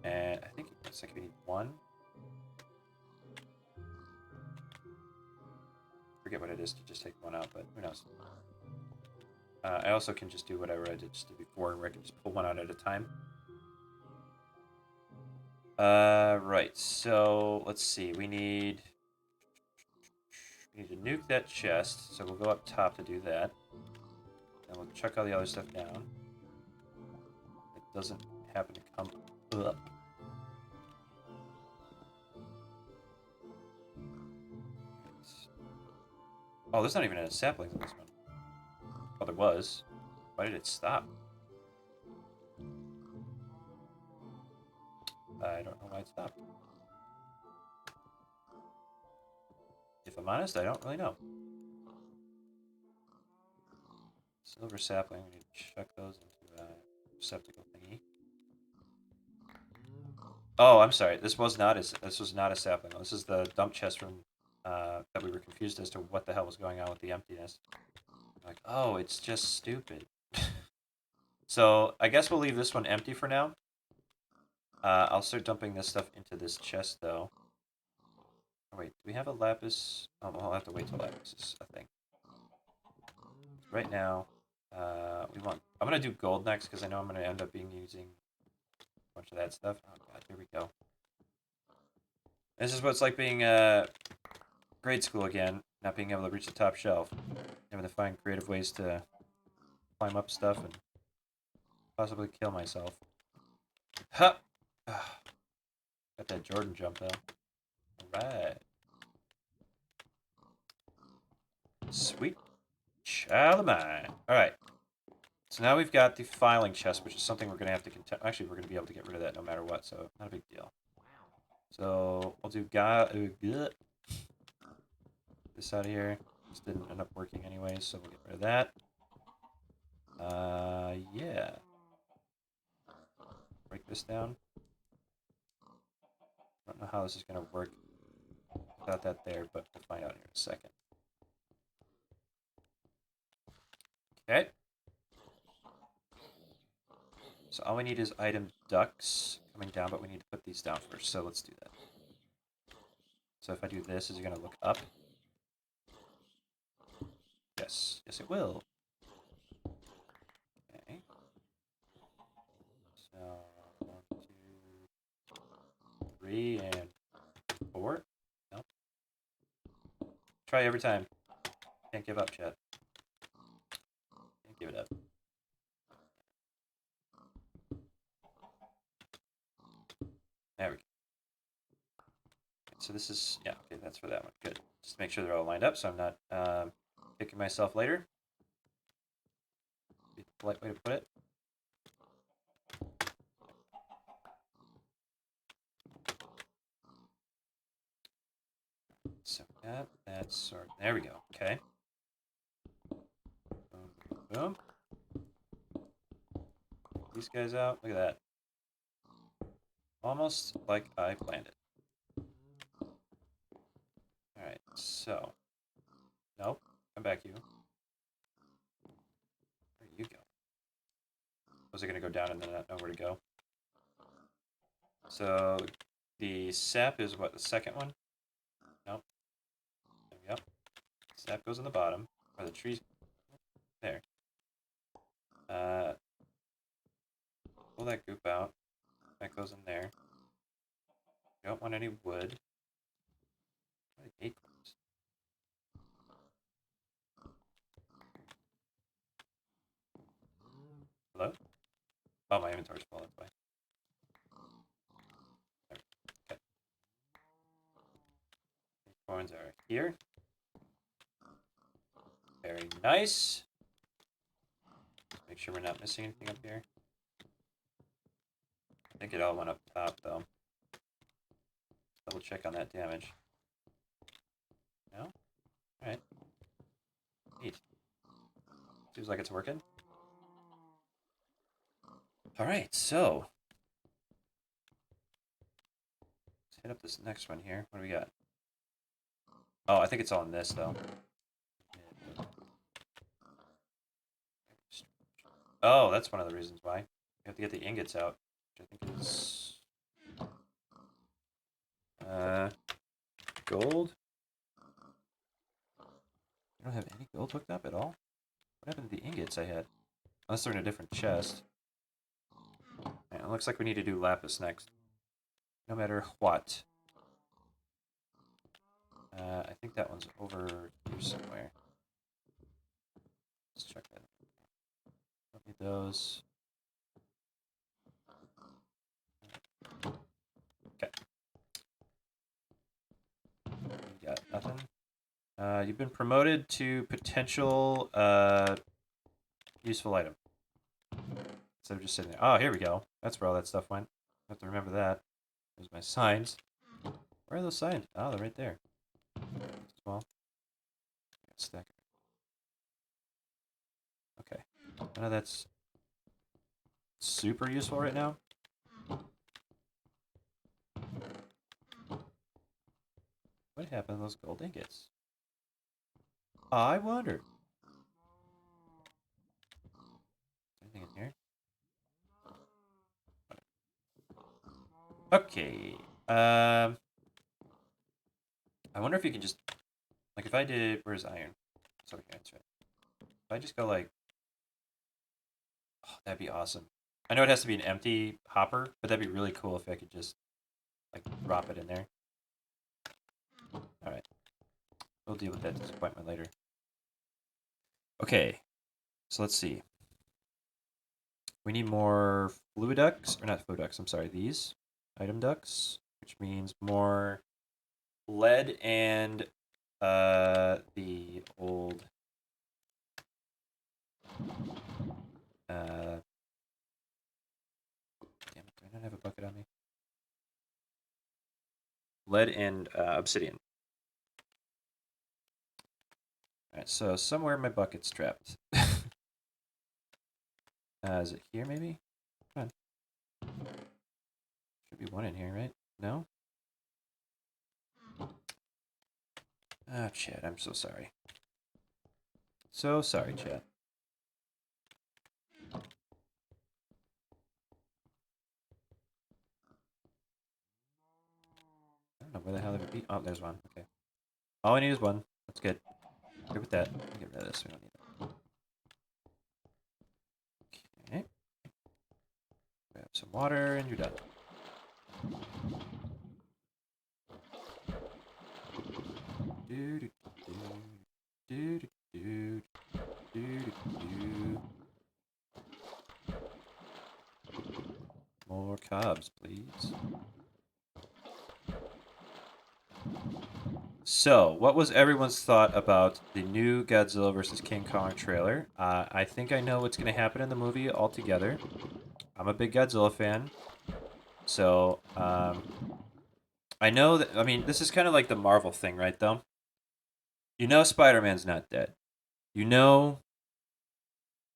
And I think it's like we need one. Forget what it is to just take one out, but who knows? I also can just do whatever I did just before, where I can just pull one out at a time. Right. So let's see. We need to nuke that chest. So we'll go up top to do that, and we'll chuck all the other stuff down. It doesn't happen to come up. Oh, there's not even a sapling in this one. Oh, there was. Why did it stop? I don't know why it stopped. If I'm honest, I don't really know. Silver sapling, we need to chuck those into a receptacle thingy. Oh, I'm sorry. This was not a sapling. This is the dump chest from that we were confused as to what the hell was going on with the emptiness. Like, oh, it's just stupid. So I guess we'll leave this one empty for now. I'll start dumping this stuff into this chest, though. Oh, wait, do we have a lapis? Oh, well, I'll have to wait till lapis is a thing. Right now, we want. I'm gonna do gold next because I know I'm gonna end up using a bunch of that stuff. Oh god, here we go. This is what it's like being grade school again, not being able to reach the top shelf, having to find creative ways to climb up stuff and possibly kill myself. Ha! Got that Jordan jump though. Alright. Sweet child of mine. Alright. So now we've got the filing chest, which is something we're going to have to contend. Actually, we're going to be able to get rid of that no matter what, so not a big deal. So we'll do this out of here. This didn't end up working anyway, so we'll get rid of that. Yeah. Break this down. I don't know how this is going to work without that there, but we'll find out here in a second. Okay. So all we need is item ducts coming down, but we need to put these down first, so let's do that. So if I do this, is it going to look up? Yes. Yes, it will. 3 and 4. No. Try every time. Can't give up, chat. Can't give it up. There we go. So this is, yeah, okay, that's for that one. Good. Just make sure they're all lined up so I'm not kicking myself later. Be the polite way to put it. So that's sort. There we go. Okay. Boom, boom. These guys out. Look at that. Almost like I planned it. All right. So, nope. Come back, you. Where you go? Was it gonna go down and then not know where to go? So the sap is what, the second one? Nope. There we go. Sap goes on the bottom, or the trees. There. Pull that goop out. That goes in there. You don't want any wood. What a gate close. Hello? Oh, my inventory's full, that's why. There. Okay. Coins are here. Very nice. Make sure we're not missing anything up here. I think it all went up top, though. Double check on that damage. No? Alright. Neat. Seems like it's working. Alright, so. Let's hit up this next one here. What do we got? Oh, I think it's all in this, though. Oh, that's one of the reasons why. You have to get the ingots out, which I think is gold. I don't have any gold hooked up at all. What happened to the ingots I had? Unless they're in a different chest. Yeah, it looks like we need to do lapis next. No matter what. I think that one's over here somewhere. Let's check that. Don't need those. Okay. You got nothing. You've been promoted to potential useful item. Instead of just sitting there. Oh, here we go. That's where all that stuff went. I have to remember that. There's my signs. Where are those signs? Oh, they're right there. Well, stack it. Okay. I know that's super useful right now. What happened to those gold ingots? I wonder. Anything in here? Okay. I wonder if you can just, like, if I did, where's iron? So we can answer it. If I just go like, oh, that'd be awesome. I know it has to be an empty hopper, but that'd be really cool if I could just, like, drop it in there. All right. We'll deal with that disappointment later. Okay. So let's see. We need more fluid ducts, or not fluid ducts, I'm sorry, these item ducts, which means more lead and the old damn it, do I not have a bucket on me? Lead and obsidian. Alright, so somewhere in my bucket's trapped. Is it here maybe? Come on. Should be one in here, right? No? Oh, Chad, I'm so sorry. So sorry, Chad. I don't know where the hell it would be. Oh, there's one. Okay. All I need is one. That's good. Good with that. Get rid of this. We don't need that. Okay. Grab some water and you're done. Do do do do do do do. More cobs, please. So, what was everyone's thought about the new Godzilla vs. King Kong trailer? I think I know what's going to happen in the movie altogether. I'm a big Godzilla fan. So, I know that, I mean, this is kind of like the Marvel thing, right, though? You know Spider-Man's not dead. You know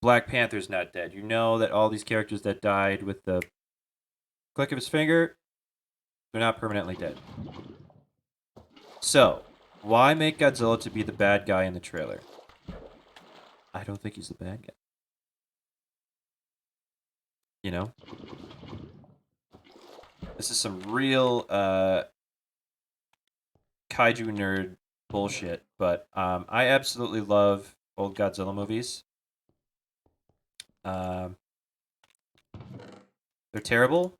Black Panther's not dead. You know that all these characters that died with the click of his finger, they're not permanently dead. So, why make Godzilla to be the bad guy in the trailer? I don't think he's the bad guy. You know? This is some real kaiju nerd bullshit, but I absolutely love old Godzilla movies. Um, they're terrible,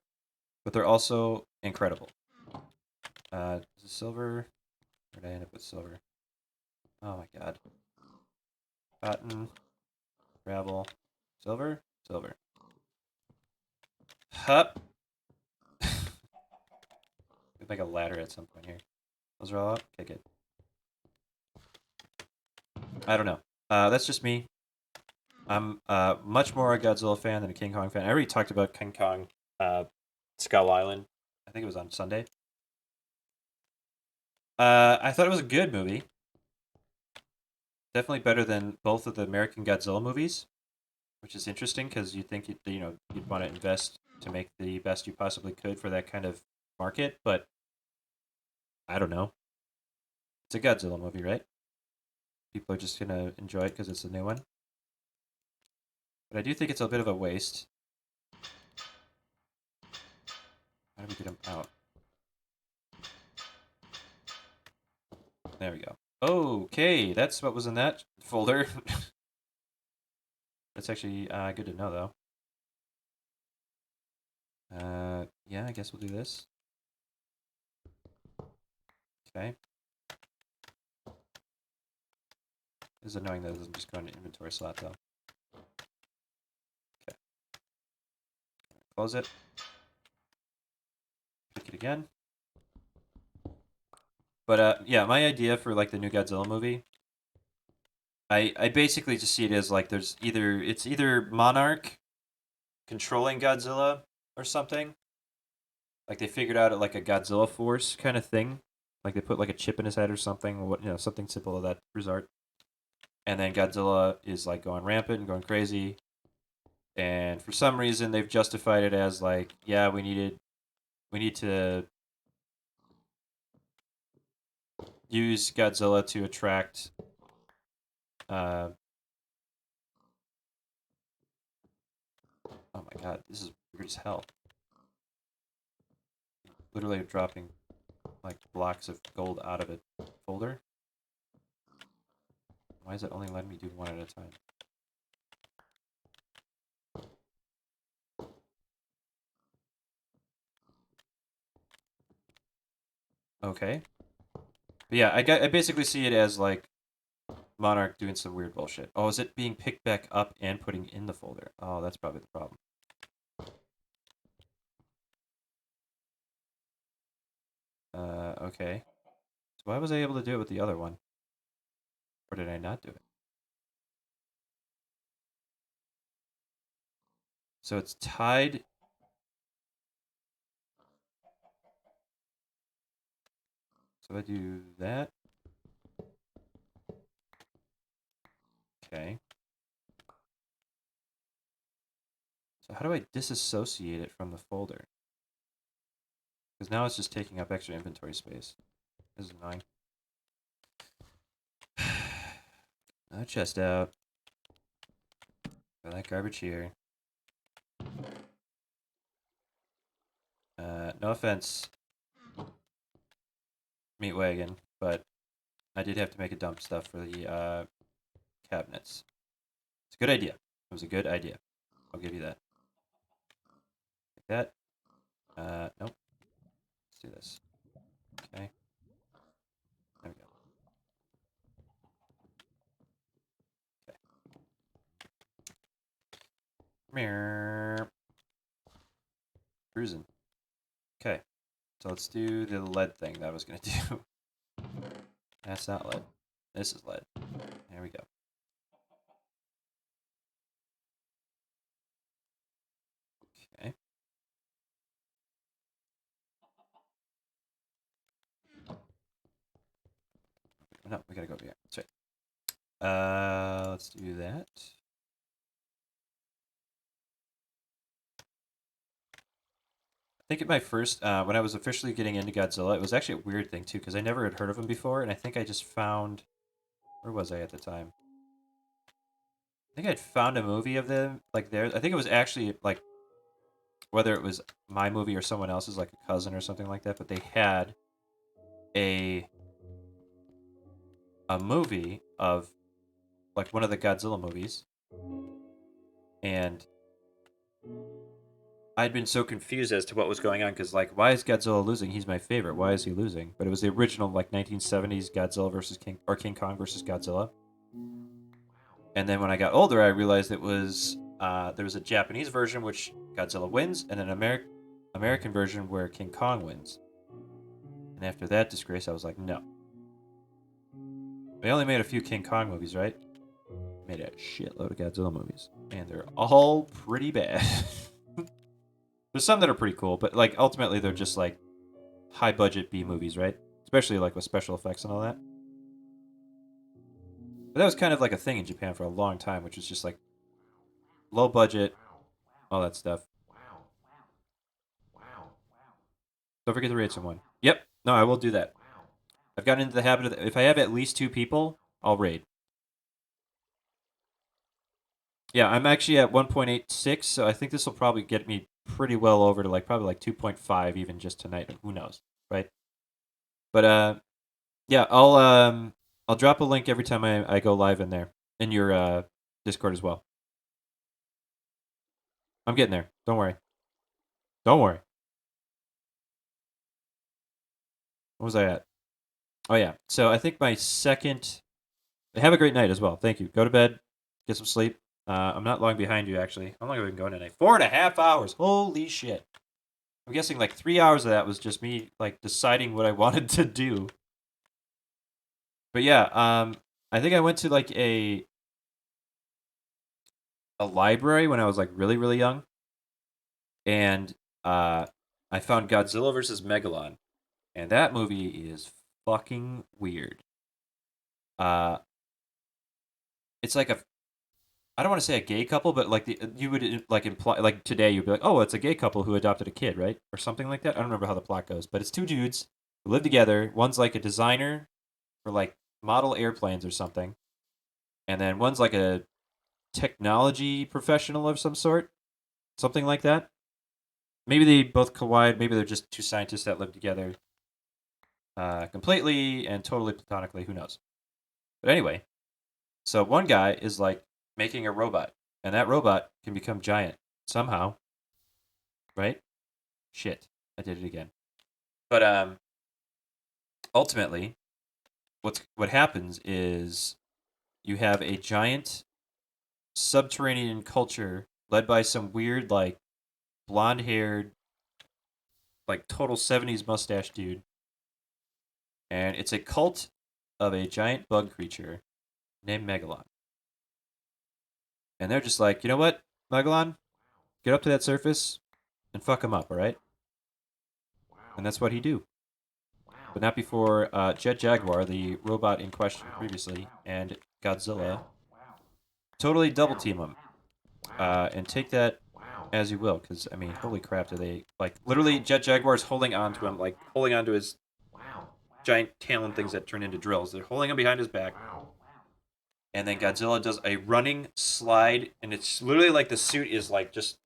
but they're also incredible. Silver. Where did I end up with silver? Oh my god. Cotton, gravel, silver, silver. Hup. Make a ladder at some point here. Those are all up? Okay, good. I don't know. That's just me. I'm much more a Godzilla fan than a King Kong fan. I already talked about King Kong Skull Island. I think it was on Sunday. I thought it was a good movie. Definitely better than both of the American Godzilla movies, which is interesting because you think you'd want to invest to make the best you possibly could for that kind of market, but I don't know. It's a Godzilla movie, right? People are just gonna enjoy it because it's a new one. But I do think it's a bit of a waste. How do we get him out? There we go. Okay, that's what was in that folder. That's actually good to know, though. Yeah, I guess we'll do this. Okay. It's annoying that it doesn't just go into inventory slot, though. Okay. Close it. Click it again. But yeah, my idea for like the new Godzilla movie, I basically just see it as like it's either Monarch controlling Godzilla or something. Like they figured out like a Godzilla force kind of thing. Like they put like a chip in his head or something, something simple of that resort. And then Godzilla is like going rampant and going crazy. And for some reason they've justified it as like, yeah, we need to use Godzilla to attract uh oh my god, this is weird as hell. Literally dropping like blocks of gold out of a folder. Why is it only letting me do one at a time? Okay. But yeah, I basically see it as like Monarch doing some weird bullshit. Oh, is it being picked back up and putting in the folder? Oh, that's probably the problem. Okay. So why was I able to do it with the other one? Or did I not do it? So it's tied. So I do that. Okay. So how do I disassociate it from the folder? Because now it's just taking up extra inventory space. This is annoying. Chest out. Got that garbage here. No offense, Meat Wagon, but I did have to make a dump stuff for the cabinets. It's a good idea. It was a good idea. I'll give you that. Like that. Nope. Let's do this. Okay. There we go. Cruising. Okay. So let's do the lead thing that I was going to do. That's not lead. This is lead. There we go. Okay. No, we gotta go over here. That's right. Let's do that. I think at my first, when I was officially getting into Godzilla, it was actually a weird thing too, because I never had heard of him before, and I think I just found, where was I at the time? I think I'd found a movie of them, like there. I think it was actually like, whether it was my movie or someone else's, like a cousin or something like that, but they had a a movie of like one of the Godzilla movies, and I'd been so confused as to what was going on because, like, why is Godzilla losing? He's my favorite. Why is he losing? But it was the original, like, 1970s Godzilla versus King Kong versus Godzilla. And then when I got older, I realized it was there was a Japanese version which Godzilla wins, and an American version where King Kong wins. And after that disgrace, I was like, no. They only made a few King Kong movies, right? Made a shitload of Godzilla movies, and they're all pretty bad. There's some that are pretty cool, but like ultimately they're just like high budget B movies, right? Especially like with special effects and all that. But that was kind of like a thing in Japan for a long time, which was just like low budget, all that stuff. Don't forget to rate someone. Yep. No, I will do that. I've gotten into the habit of if I have at least 2 people, I'll raid. Yeah, I'm actually at 1.86, so I think this will probably get me pretty well over to like probably like 2.5 even just tonight. Who knows, right? But yeah, I'll drop a link every time I go live in there in your Discord as well. I'm getting there. Don't worry. Don't worry. What was I at? Oh yeah. So I think my second. Have a great night as well. Thank you. Go to bed. Get some sleep. I'm not long behind you actually. How long have I been going tonight? 4.5 hours. Holy shit. I'm guessing like 3 hours of that was just me like deciding what I wanted to do. But yeah, I think I went to like a library when I was like really really young, and uh, I found Godzilla versus Megalon, and that movie is fucking weird. Uh, it's like a I don't want to say a gay couple, but like you would like imply like today you'd be like, oh, it's a gay couple who adopted a kid, right, or something like that. I don't remember how the plot goes, but it's two dudes who live together. One's like a designer for like model airplanes or something, and then one's like a technology professional of some sort, something like that. Maybe they both collide. Maybe they're just two scientists that live together completely and totally platonically. Who knows? But anyway, so one guy is like making a robot, and that robot can become giant somehow, right? Shit, I did it again. But ultimately, what happens is you have a giant subterranean culture led by some weird like blonde-haired like total 70s mustache dude, and it's a cult of a giant bug creature named Megalon. And they're just like, you know what, Megalon, get up to that surface and fuck him up, all right? And that's what he do. But not before Jet Jaguar, the robot in question previously, and Godzilla totally double team him. And take that as you will, because I mean, holy crap, do they like literally Jet Jaguar's holding on to him, like holding on to his giant talon things that turn into drills. They're holding him behind his back. And then Godzilla does a running slide, and it's literally like the suit is like just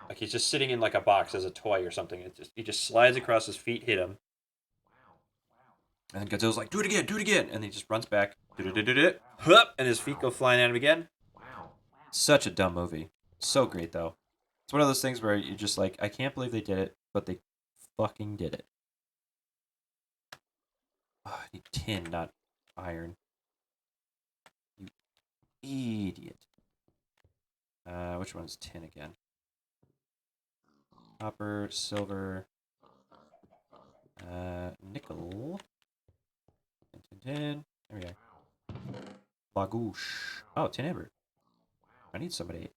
like he's just sitting in like a box as a toy or something. He just slides across his feet, hit him, and then Godzilla's like, do it again, and he just runs back, and his feet go flying at him again. Such a dumb movie. So great though. It's one of those things where you're just like, I can't believe they did it, but they fucking did it. Oh, I need tin, not iron. You idiot. Which one's tin again? Copper, silver, nickel. Tin, tin, tin. There we go. Lagouche. Oh, tin amber. I need somebody.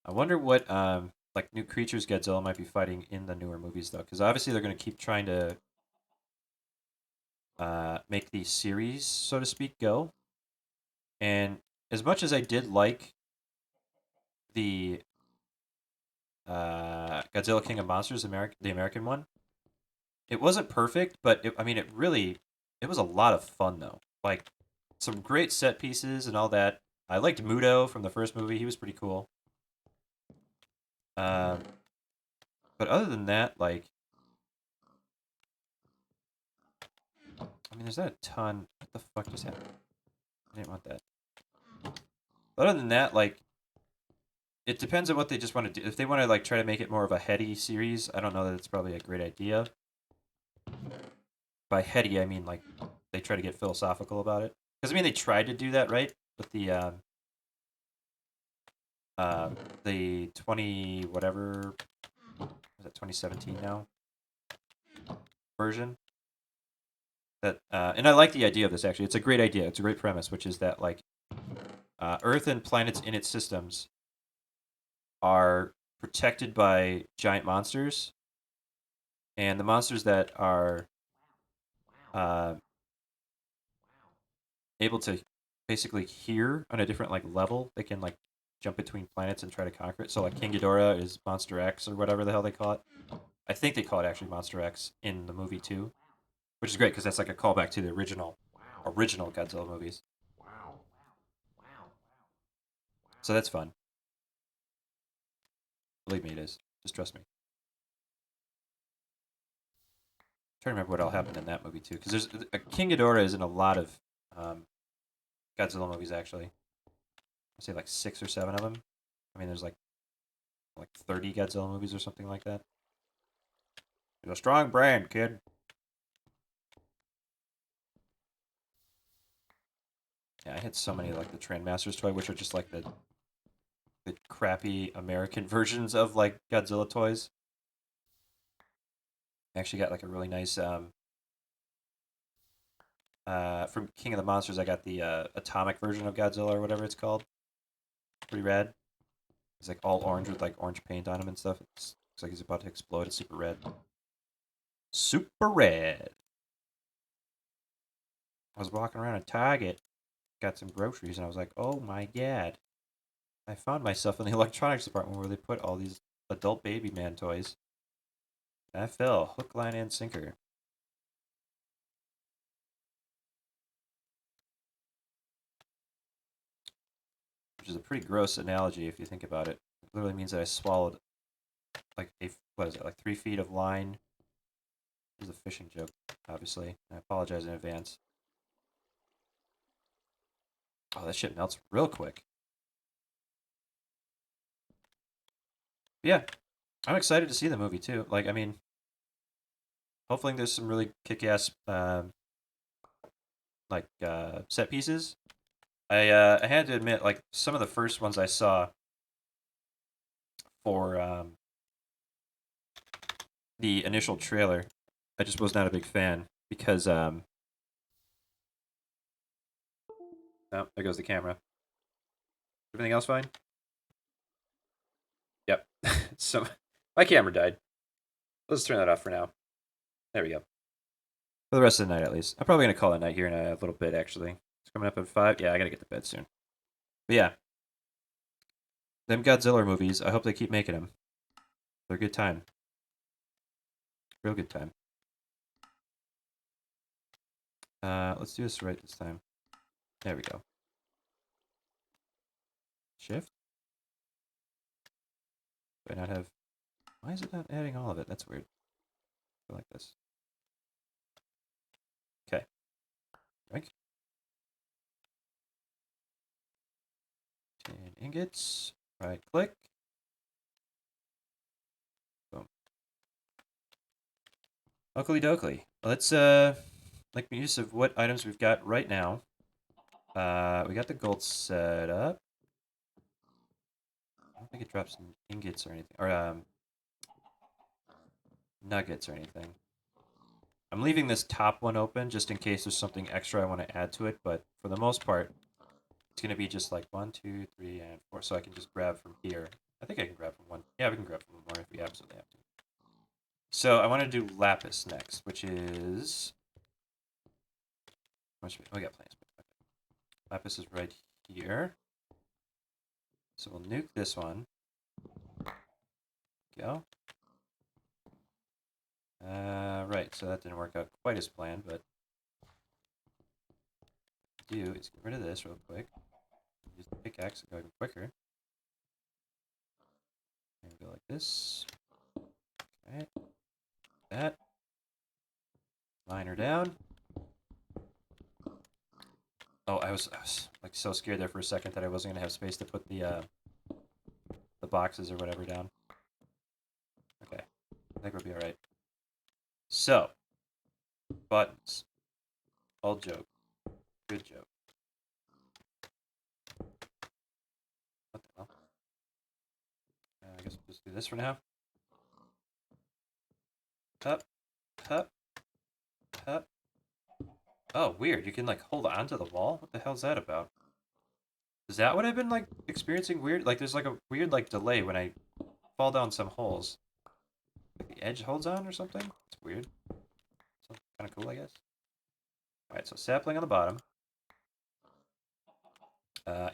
I wonder what like new creatures Godzilla might be fighting in the newer movies though, because obviously they're going to keep trying to make the series, so to speak, go. And as much as I did like the Godzilla King of Monsters, the American one, it wasn't perfect, but I mean, it was a lot of fun though. Like some great set pieces and all that. I liked Muto from the first movie; he was pretty cool. Um, but other than that, like, I mean, there's not a ton. What the fuck just happened? I didn't want that. But other than that, like, it depends on what they just want to do. If they want to like try to make it more of a heady series, I don't know that it's probably a great idea. By heady, I mean like they try to get philosophical about it. Because I mean, they tried to do that, right? With the 20 whatever was it 2017 now version. That and I like the idea of this actually. It's a great idea. It's a great premise, which is that like Earth and planets in its systems are protected by giant monsters, and the monsters that are uh, able to basically hear on a different like level, they can like jump between planets and try to conquer it. So like King Ghidorah is Monster X or whatever the hell they call it. I think they call it actually Monster X in the movie too, which is great because that's like a callback to the original Godzilla movies. So that's fun. Believe me, it is. Just trust me. Trying to remember what all happened in that movie too, because there's King Ghidorah is in a lot of um, Godzilla movies actually. I say like 6 or 7 of them. I mean, there's like 30 Godzilla movies or something like that. It's a strong brand, kid. Yeah, I had so many like the Trendmasters toy, which are just like the crappy American versions of like Godzilla toys. I actually got like a really nice from King of the Monsters. I got the atomic version of Godzilla or whatever it's called. Pretty rad. He's like all orange with like orange paint on him and stuff. Looks like he's about to explode. It's super red. Super red. I was walking around at Target, got some groceries, and I was like, oh my god. I found myself in the electronics department where they put all these adult baby man toys. I fell hook, line, and sinker. Which is a pretty gross analogy if you think about it. It literally means that I swallowed like what is it, like 3 feet of line. This is a fishing joke, obviously. I apologize in advance. Oh, that shit melts real quick. But yeah, I'm excited to see the movie too. Like, I mean, hopefully there's some really kick-ass like set pieces. I had to admit, like some of the first ones I saw for the initial trailer, I just was not a big fan because oh, there goes the camera. Everything else fine? Yep. So my camera died. Let's turn that off for now. There we go. For the rest of the night, at least. I'm probably gonna call it night here in a little bit. Actually, it's coming up at 5. Yeah, I gotta get to bed soon. But yeah, them Godzilla movies. I hope they keep making them. They're a good time. Real good time. Let's do this right this time. There we go. Shift. Do I not have? Why is it not adding all of it? That's weird. I like this. Okay. Drink. 10 ingots. Right click. Boom. Oakley dokley. Let's Make use of what items we've got right now. We got the gold set up. I don't think it drops ingots or anything, or nuggets or anything. I'm leaving this top one open just in case there's something extra I want to add to it, but for the most part, it's going to be just like 1, 2, 3, and 4, so I can just grab from here. I think I can grab from one. Yeah, we can grab from more if we absolutely have to. So I want to do lapis next, which is... Oh, we got plenty of space. Okay. Lapis is right here. So we'll nuke this one. Go. Right, so that didn't work out quite as planned, but what to do is get rid of this real quick. Use the pickaxe to go even quicker. And go like this. Okay. That. Liner down. Oh, I was like so scared there for a second that I wasn't gonna have space to put the boxes or whatever down. Okay, I think we'll be all right. So, buttons. All joke. Good joke. What the hell? I guess we'll just do this for now. Up, up, up. Oh, weird. You can like hold on to the wall? What the hell's that about? Is that what I've been like experiencing weird? Like there's like a weird like delay when I fall down some holes. Like the edge holds on or something? It's weird. So kind of cool, I guess. Alright, so sapling on the bottom.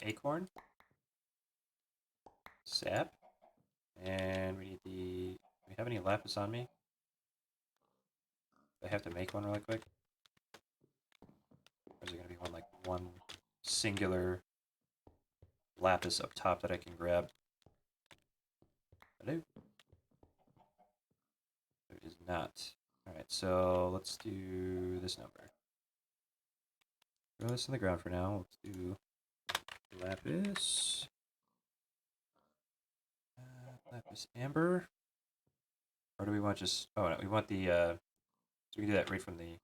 Acorn. Sap. And we need the... Do we have any lapis on me? Do I have to make one really quick? Or is it going to be one singular lapis up top that I can grab? Hello? There is not. Alright, so let's do this number. Throw this in the ground for now. Let's do lapis. Lapis amber. Or do we want just... Oh, no, we want the... So we can do that right from the...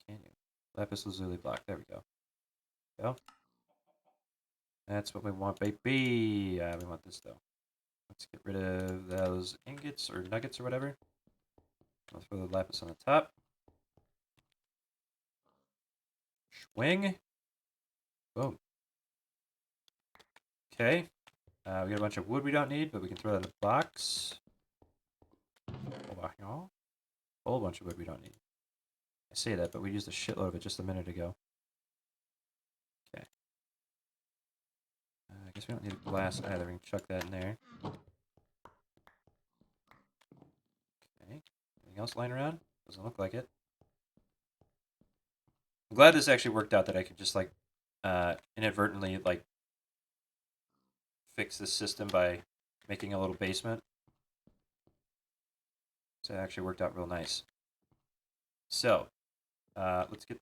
Can you? Lapis lazuli block. There we go. Go. That's what we want, baby. We want this, though. Let's get rid of those ingots or nuggets or whatever. I'll throw the lapis on the top. Swing. Boom. Okay. We got a bunch of wood we don't need, but we can throw that in the box. Whole bunch of wood we don't need. I say that, but we used a shitload of it just a minute ago. Okay. I guess we don't need glass either. We can chuck that in there. Okay. Anything else lying around? Doesn't look like it. I'm glad this actually worked out that I could just like inadvertently like fix this system by making a little basement. So it actually worked out real nice. So, let's get...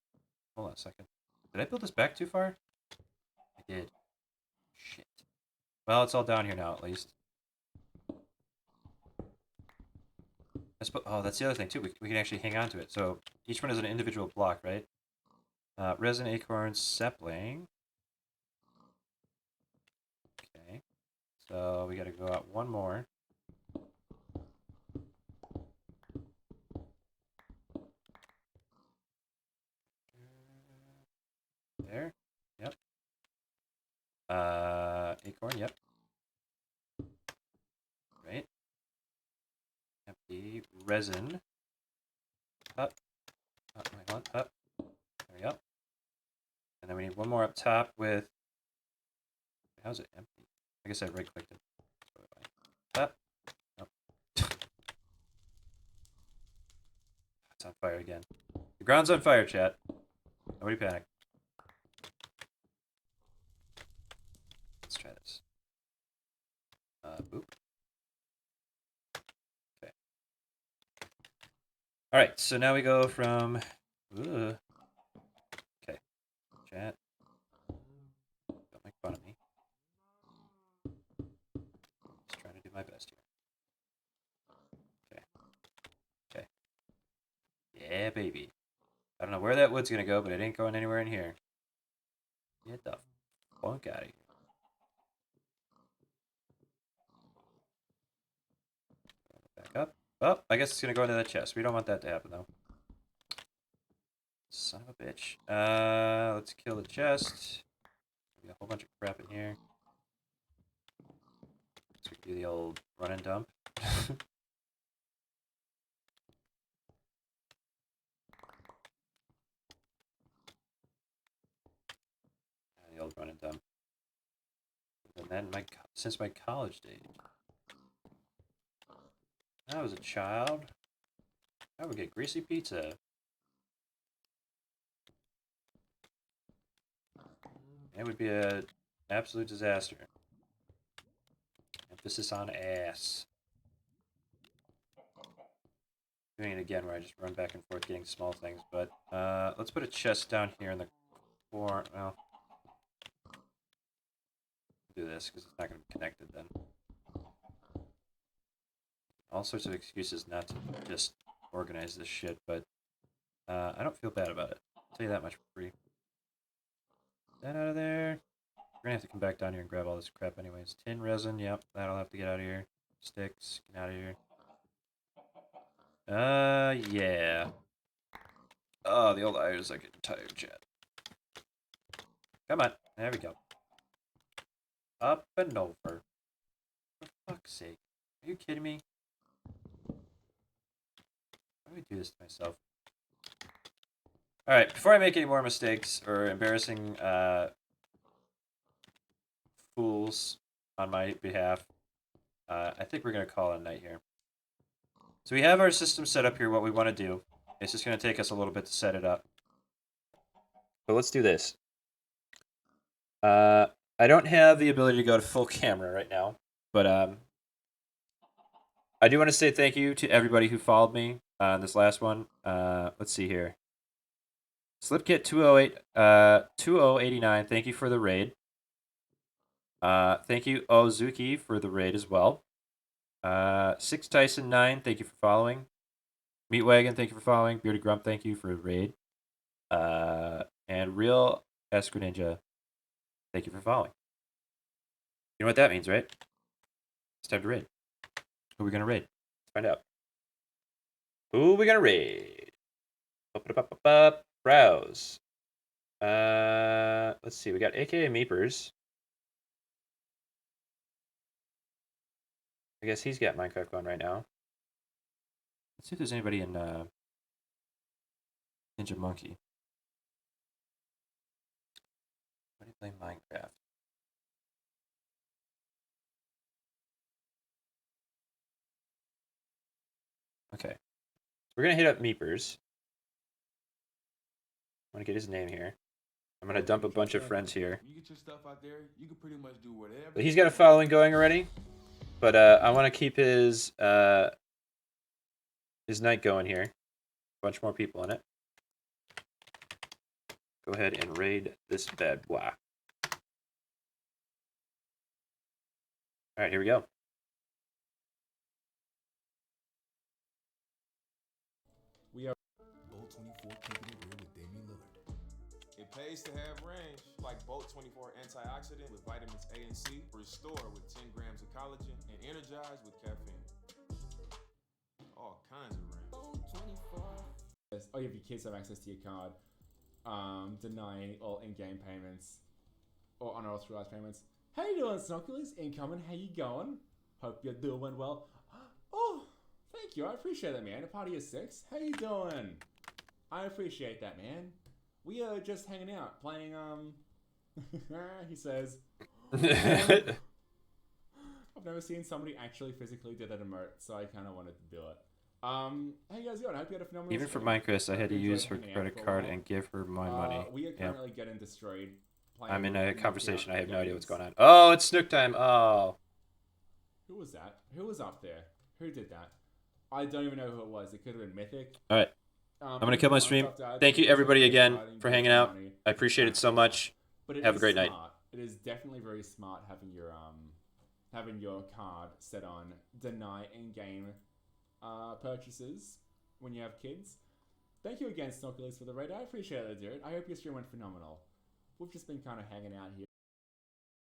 Hold on a second. Did I build this back too far? I did. Shit. Well, it's all down here now, at least. Oh, that's the other thing, too. We can actually hang on to it. So, each one is an individual block, right? Resin, acorn, sapling. Okay. So, we gotta go out one more. There. Yep. Acorn, yep. Right. Empty. Resin. Up. Up, hang on. Up. There we go. And then we need one more up top with... How's it empty? I guess I right-clicked it. Up. Oh. It's on fire again. The ground's on fire, chat. Nobody panic. Let's try this. Boop. Okay. Alright, so now we go from... Okay. Chat. Don't make fun of me. Just trying to do my best here. Okay. Okay. Yeah, baby. I don't know where that wood's gonna go, but it ain't going anywhere in here. Get the fuck out of here. Back up. Oh, I guess it's gonna go into that chest. We don't want that to happen, though. Son of a bitch. Let's kill the chest. Maybe a whole bunch of crap in here. So we can do the old run and dump. The old run and dump. And then since my college days. When I was a child, I would get greasy pizza. It would be an absolute disaster. Emphasis on ass. Doing it again where I just run back and forth getting small things, but let's put a chest down here in the corner. Well, do this because it's not going to be connected then. All sorts of excuses not to just organize this shit, but I don't feel bad about it. I'll tell you that much for free. Get that out of there. We're gonna have to come back down here and grab all this crap anyways. Tin resin, yep, that'll have to get out of here. Sticks, get out of here. Yeah. Oh, the old iron's like getting tired, chat. Come on, there we go. Up and over. For fuck's sake. Are you kidding me? Why do I do this to myself? Alright, before I make any more mistakes or embarrassing fools on my behalf, I think we're going to call it a night here. So we have our system set up here, what we want to do. It's just going to take us a little bit to set it up. But let's do this. I don't have the ability to go to full camera right now, but I do want to say thank you to everybody who followed me on this last one. Let's see here. Slipkit 2089, thank you for the raid. Thank you Ozuki for the raid as well. 6 Tyson 9, thank you for following. Meatwagon, thank you for following. Bearded Grump, thank you for the raid. And Real Escra Ninja, thank you for following. You know what that means, right? It's time to raid. Who are we gonna raid? Let's find out. Who are we gonna raid? Browse. Let's see. We got AKA Meepers. I guess he's got Minecraft going right now. Let's see if there's anybody in Ninja Monkey. Why do you play Minecraft? Okay. So we're gonna hit up Meepers. I'm gonna get his name here. I'm gonna dump a bunch of friends here. You get your stuff out there, you can pretty much do whatever. But he's got a following going already. But I want to keep his night going here. A bunch more people in it. Go ahead and raid this bad boy. Alright, here we go. We are Bolt 24 keeping it real with Damian Lillard. It pays to have range, like Bolt 24 antioxidant with vitamins A and C, restore with 10 grams of collagen, and energize with caffeine. All kinds of range. Bolt 24. Yes. Oh, if your kids have access to your card, denying all in-game payments or unauthorized payments. How you doing, Snorkulese? Incoming, how you going? Hope you're doing well. Oh, thank you, I appreciate that, man. A party of 6. How you doing? I appreciate that, man. We are just hanging out, playing, he says, I've never seen somebody actually physically do that emote, so I kind of wanted to do it. How you guys doing? I hope you had a phenomenal Even for stream. Minecraft, I had to use her credit card and give her my money. We are currently getting destroyed. I'm in a conversation. I have no idea what's going on. Oh, it's Snook time. Oh. Who was that? Who was up there? Who did that? I don't even know who it was. It could have been Mythic. All right. I'm going to kill my stream. Thank you, everybody, again, for hanging out. I appreciate it so much. Have a great night. It is definitely very smart having your card set on deny in-game purchases when you have kids. Thank you again, Snorkulese, for the raid. I appreciate it, dude. I hope your stream went phenomenal. We've just been kind of hanging out here.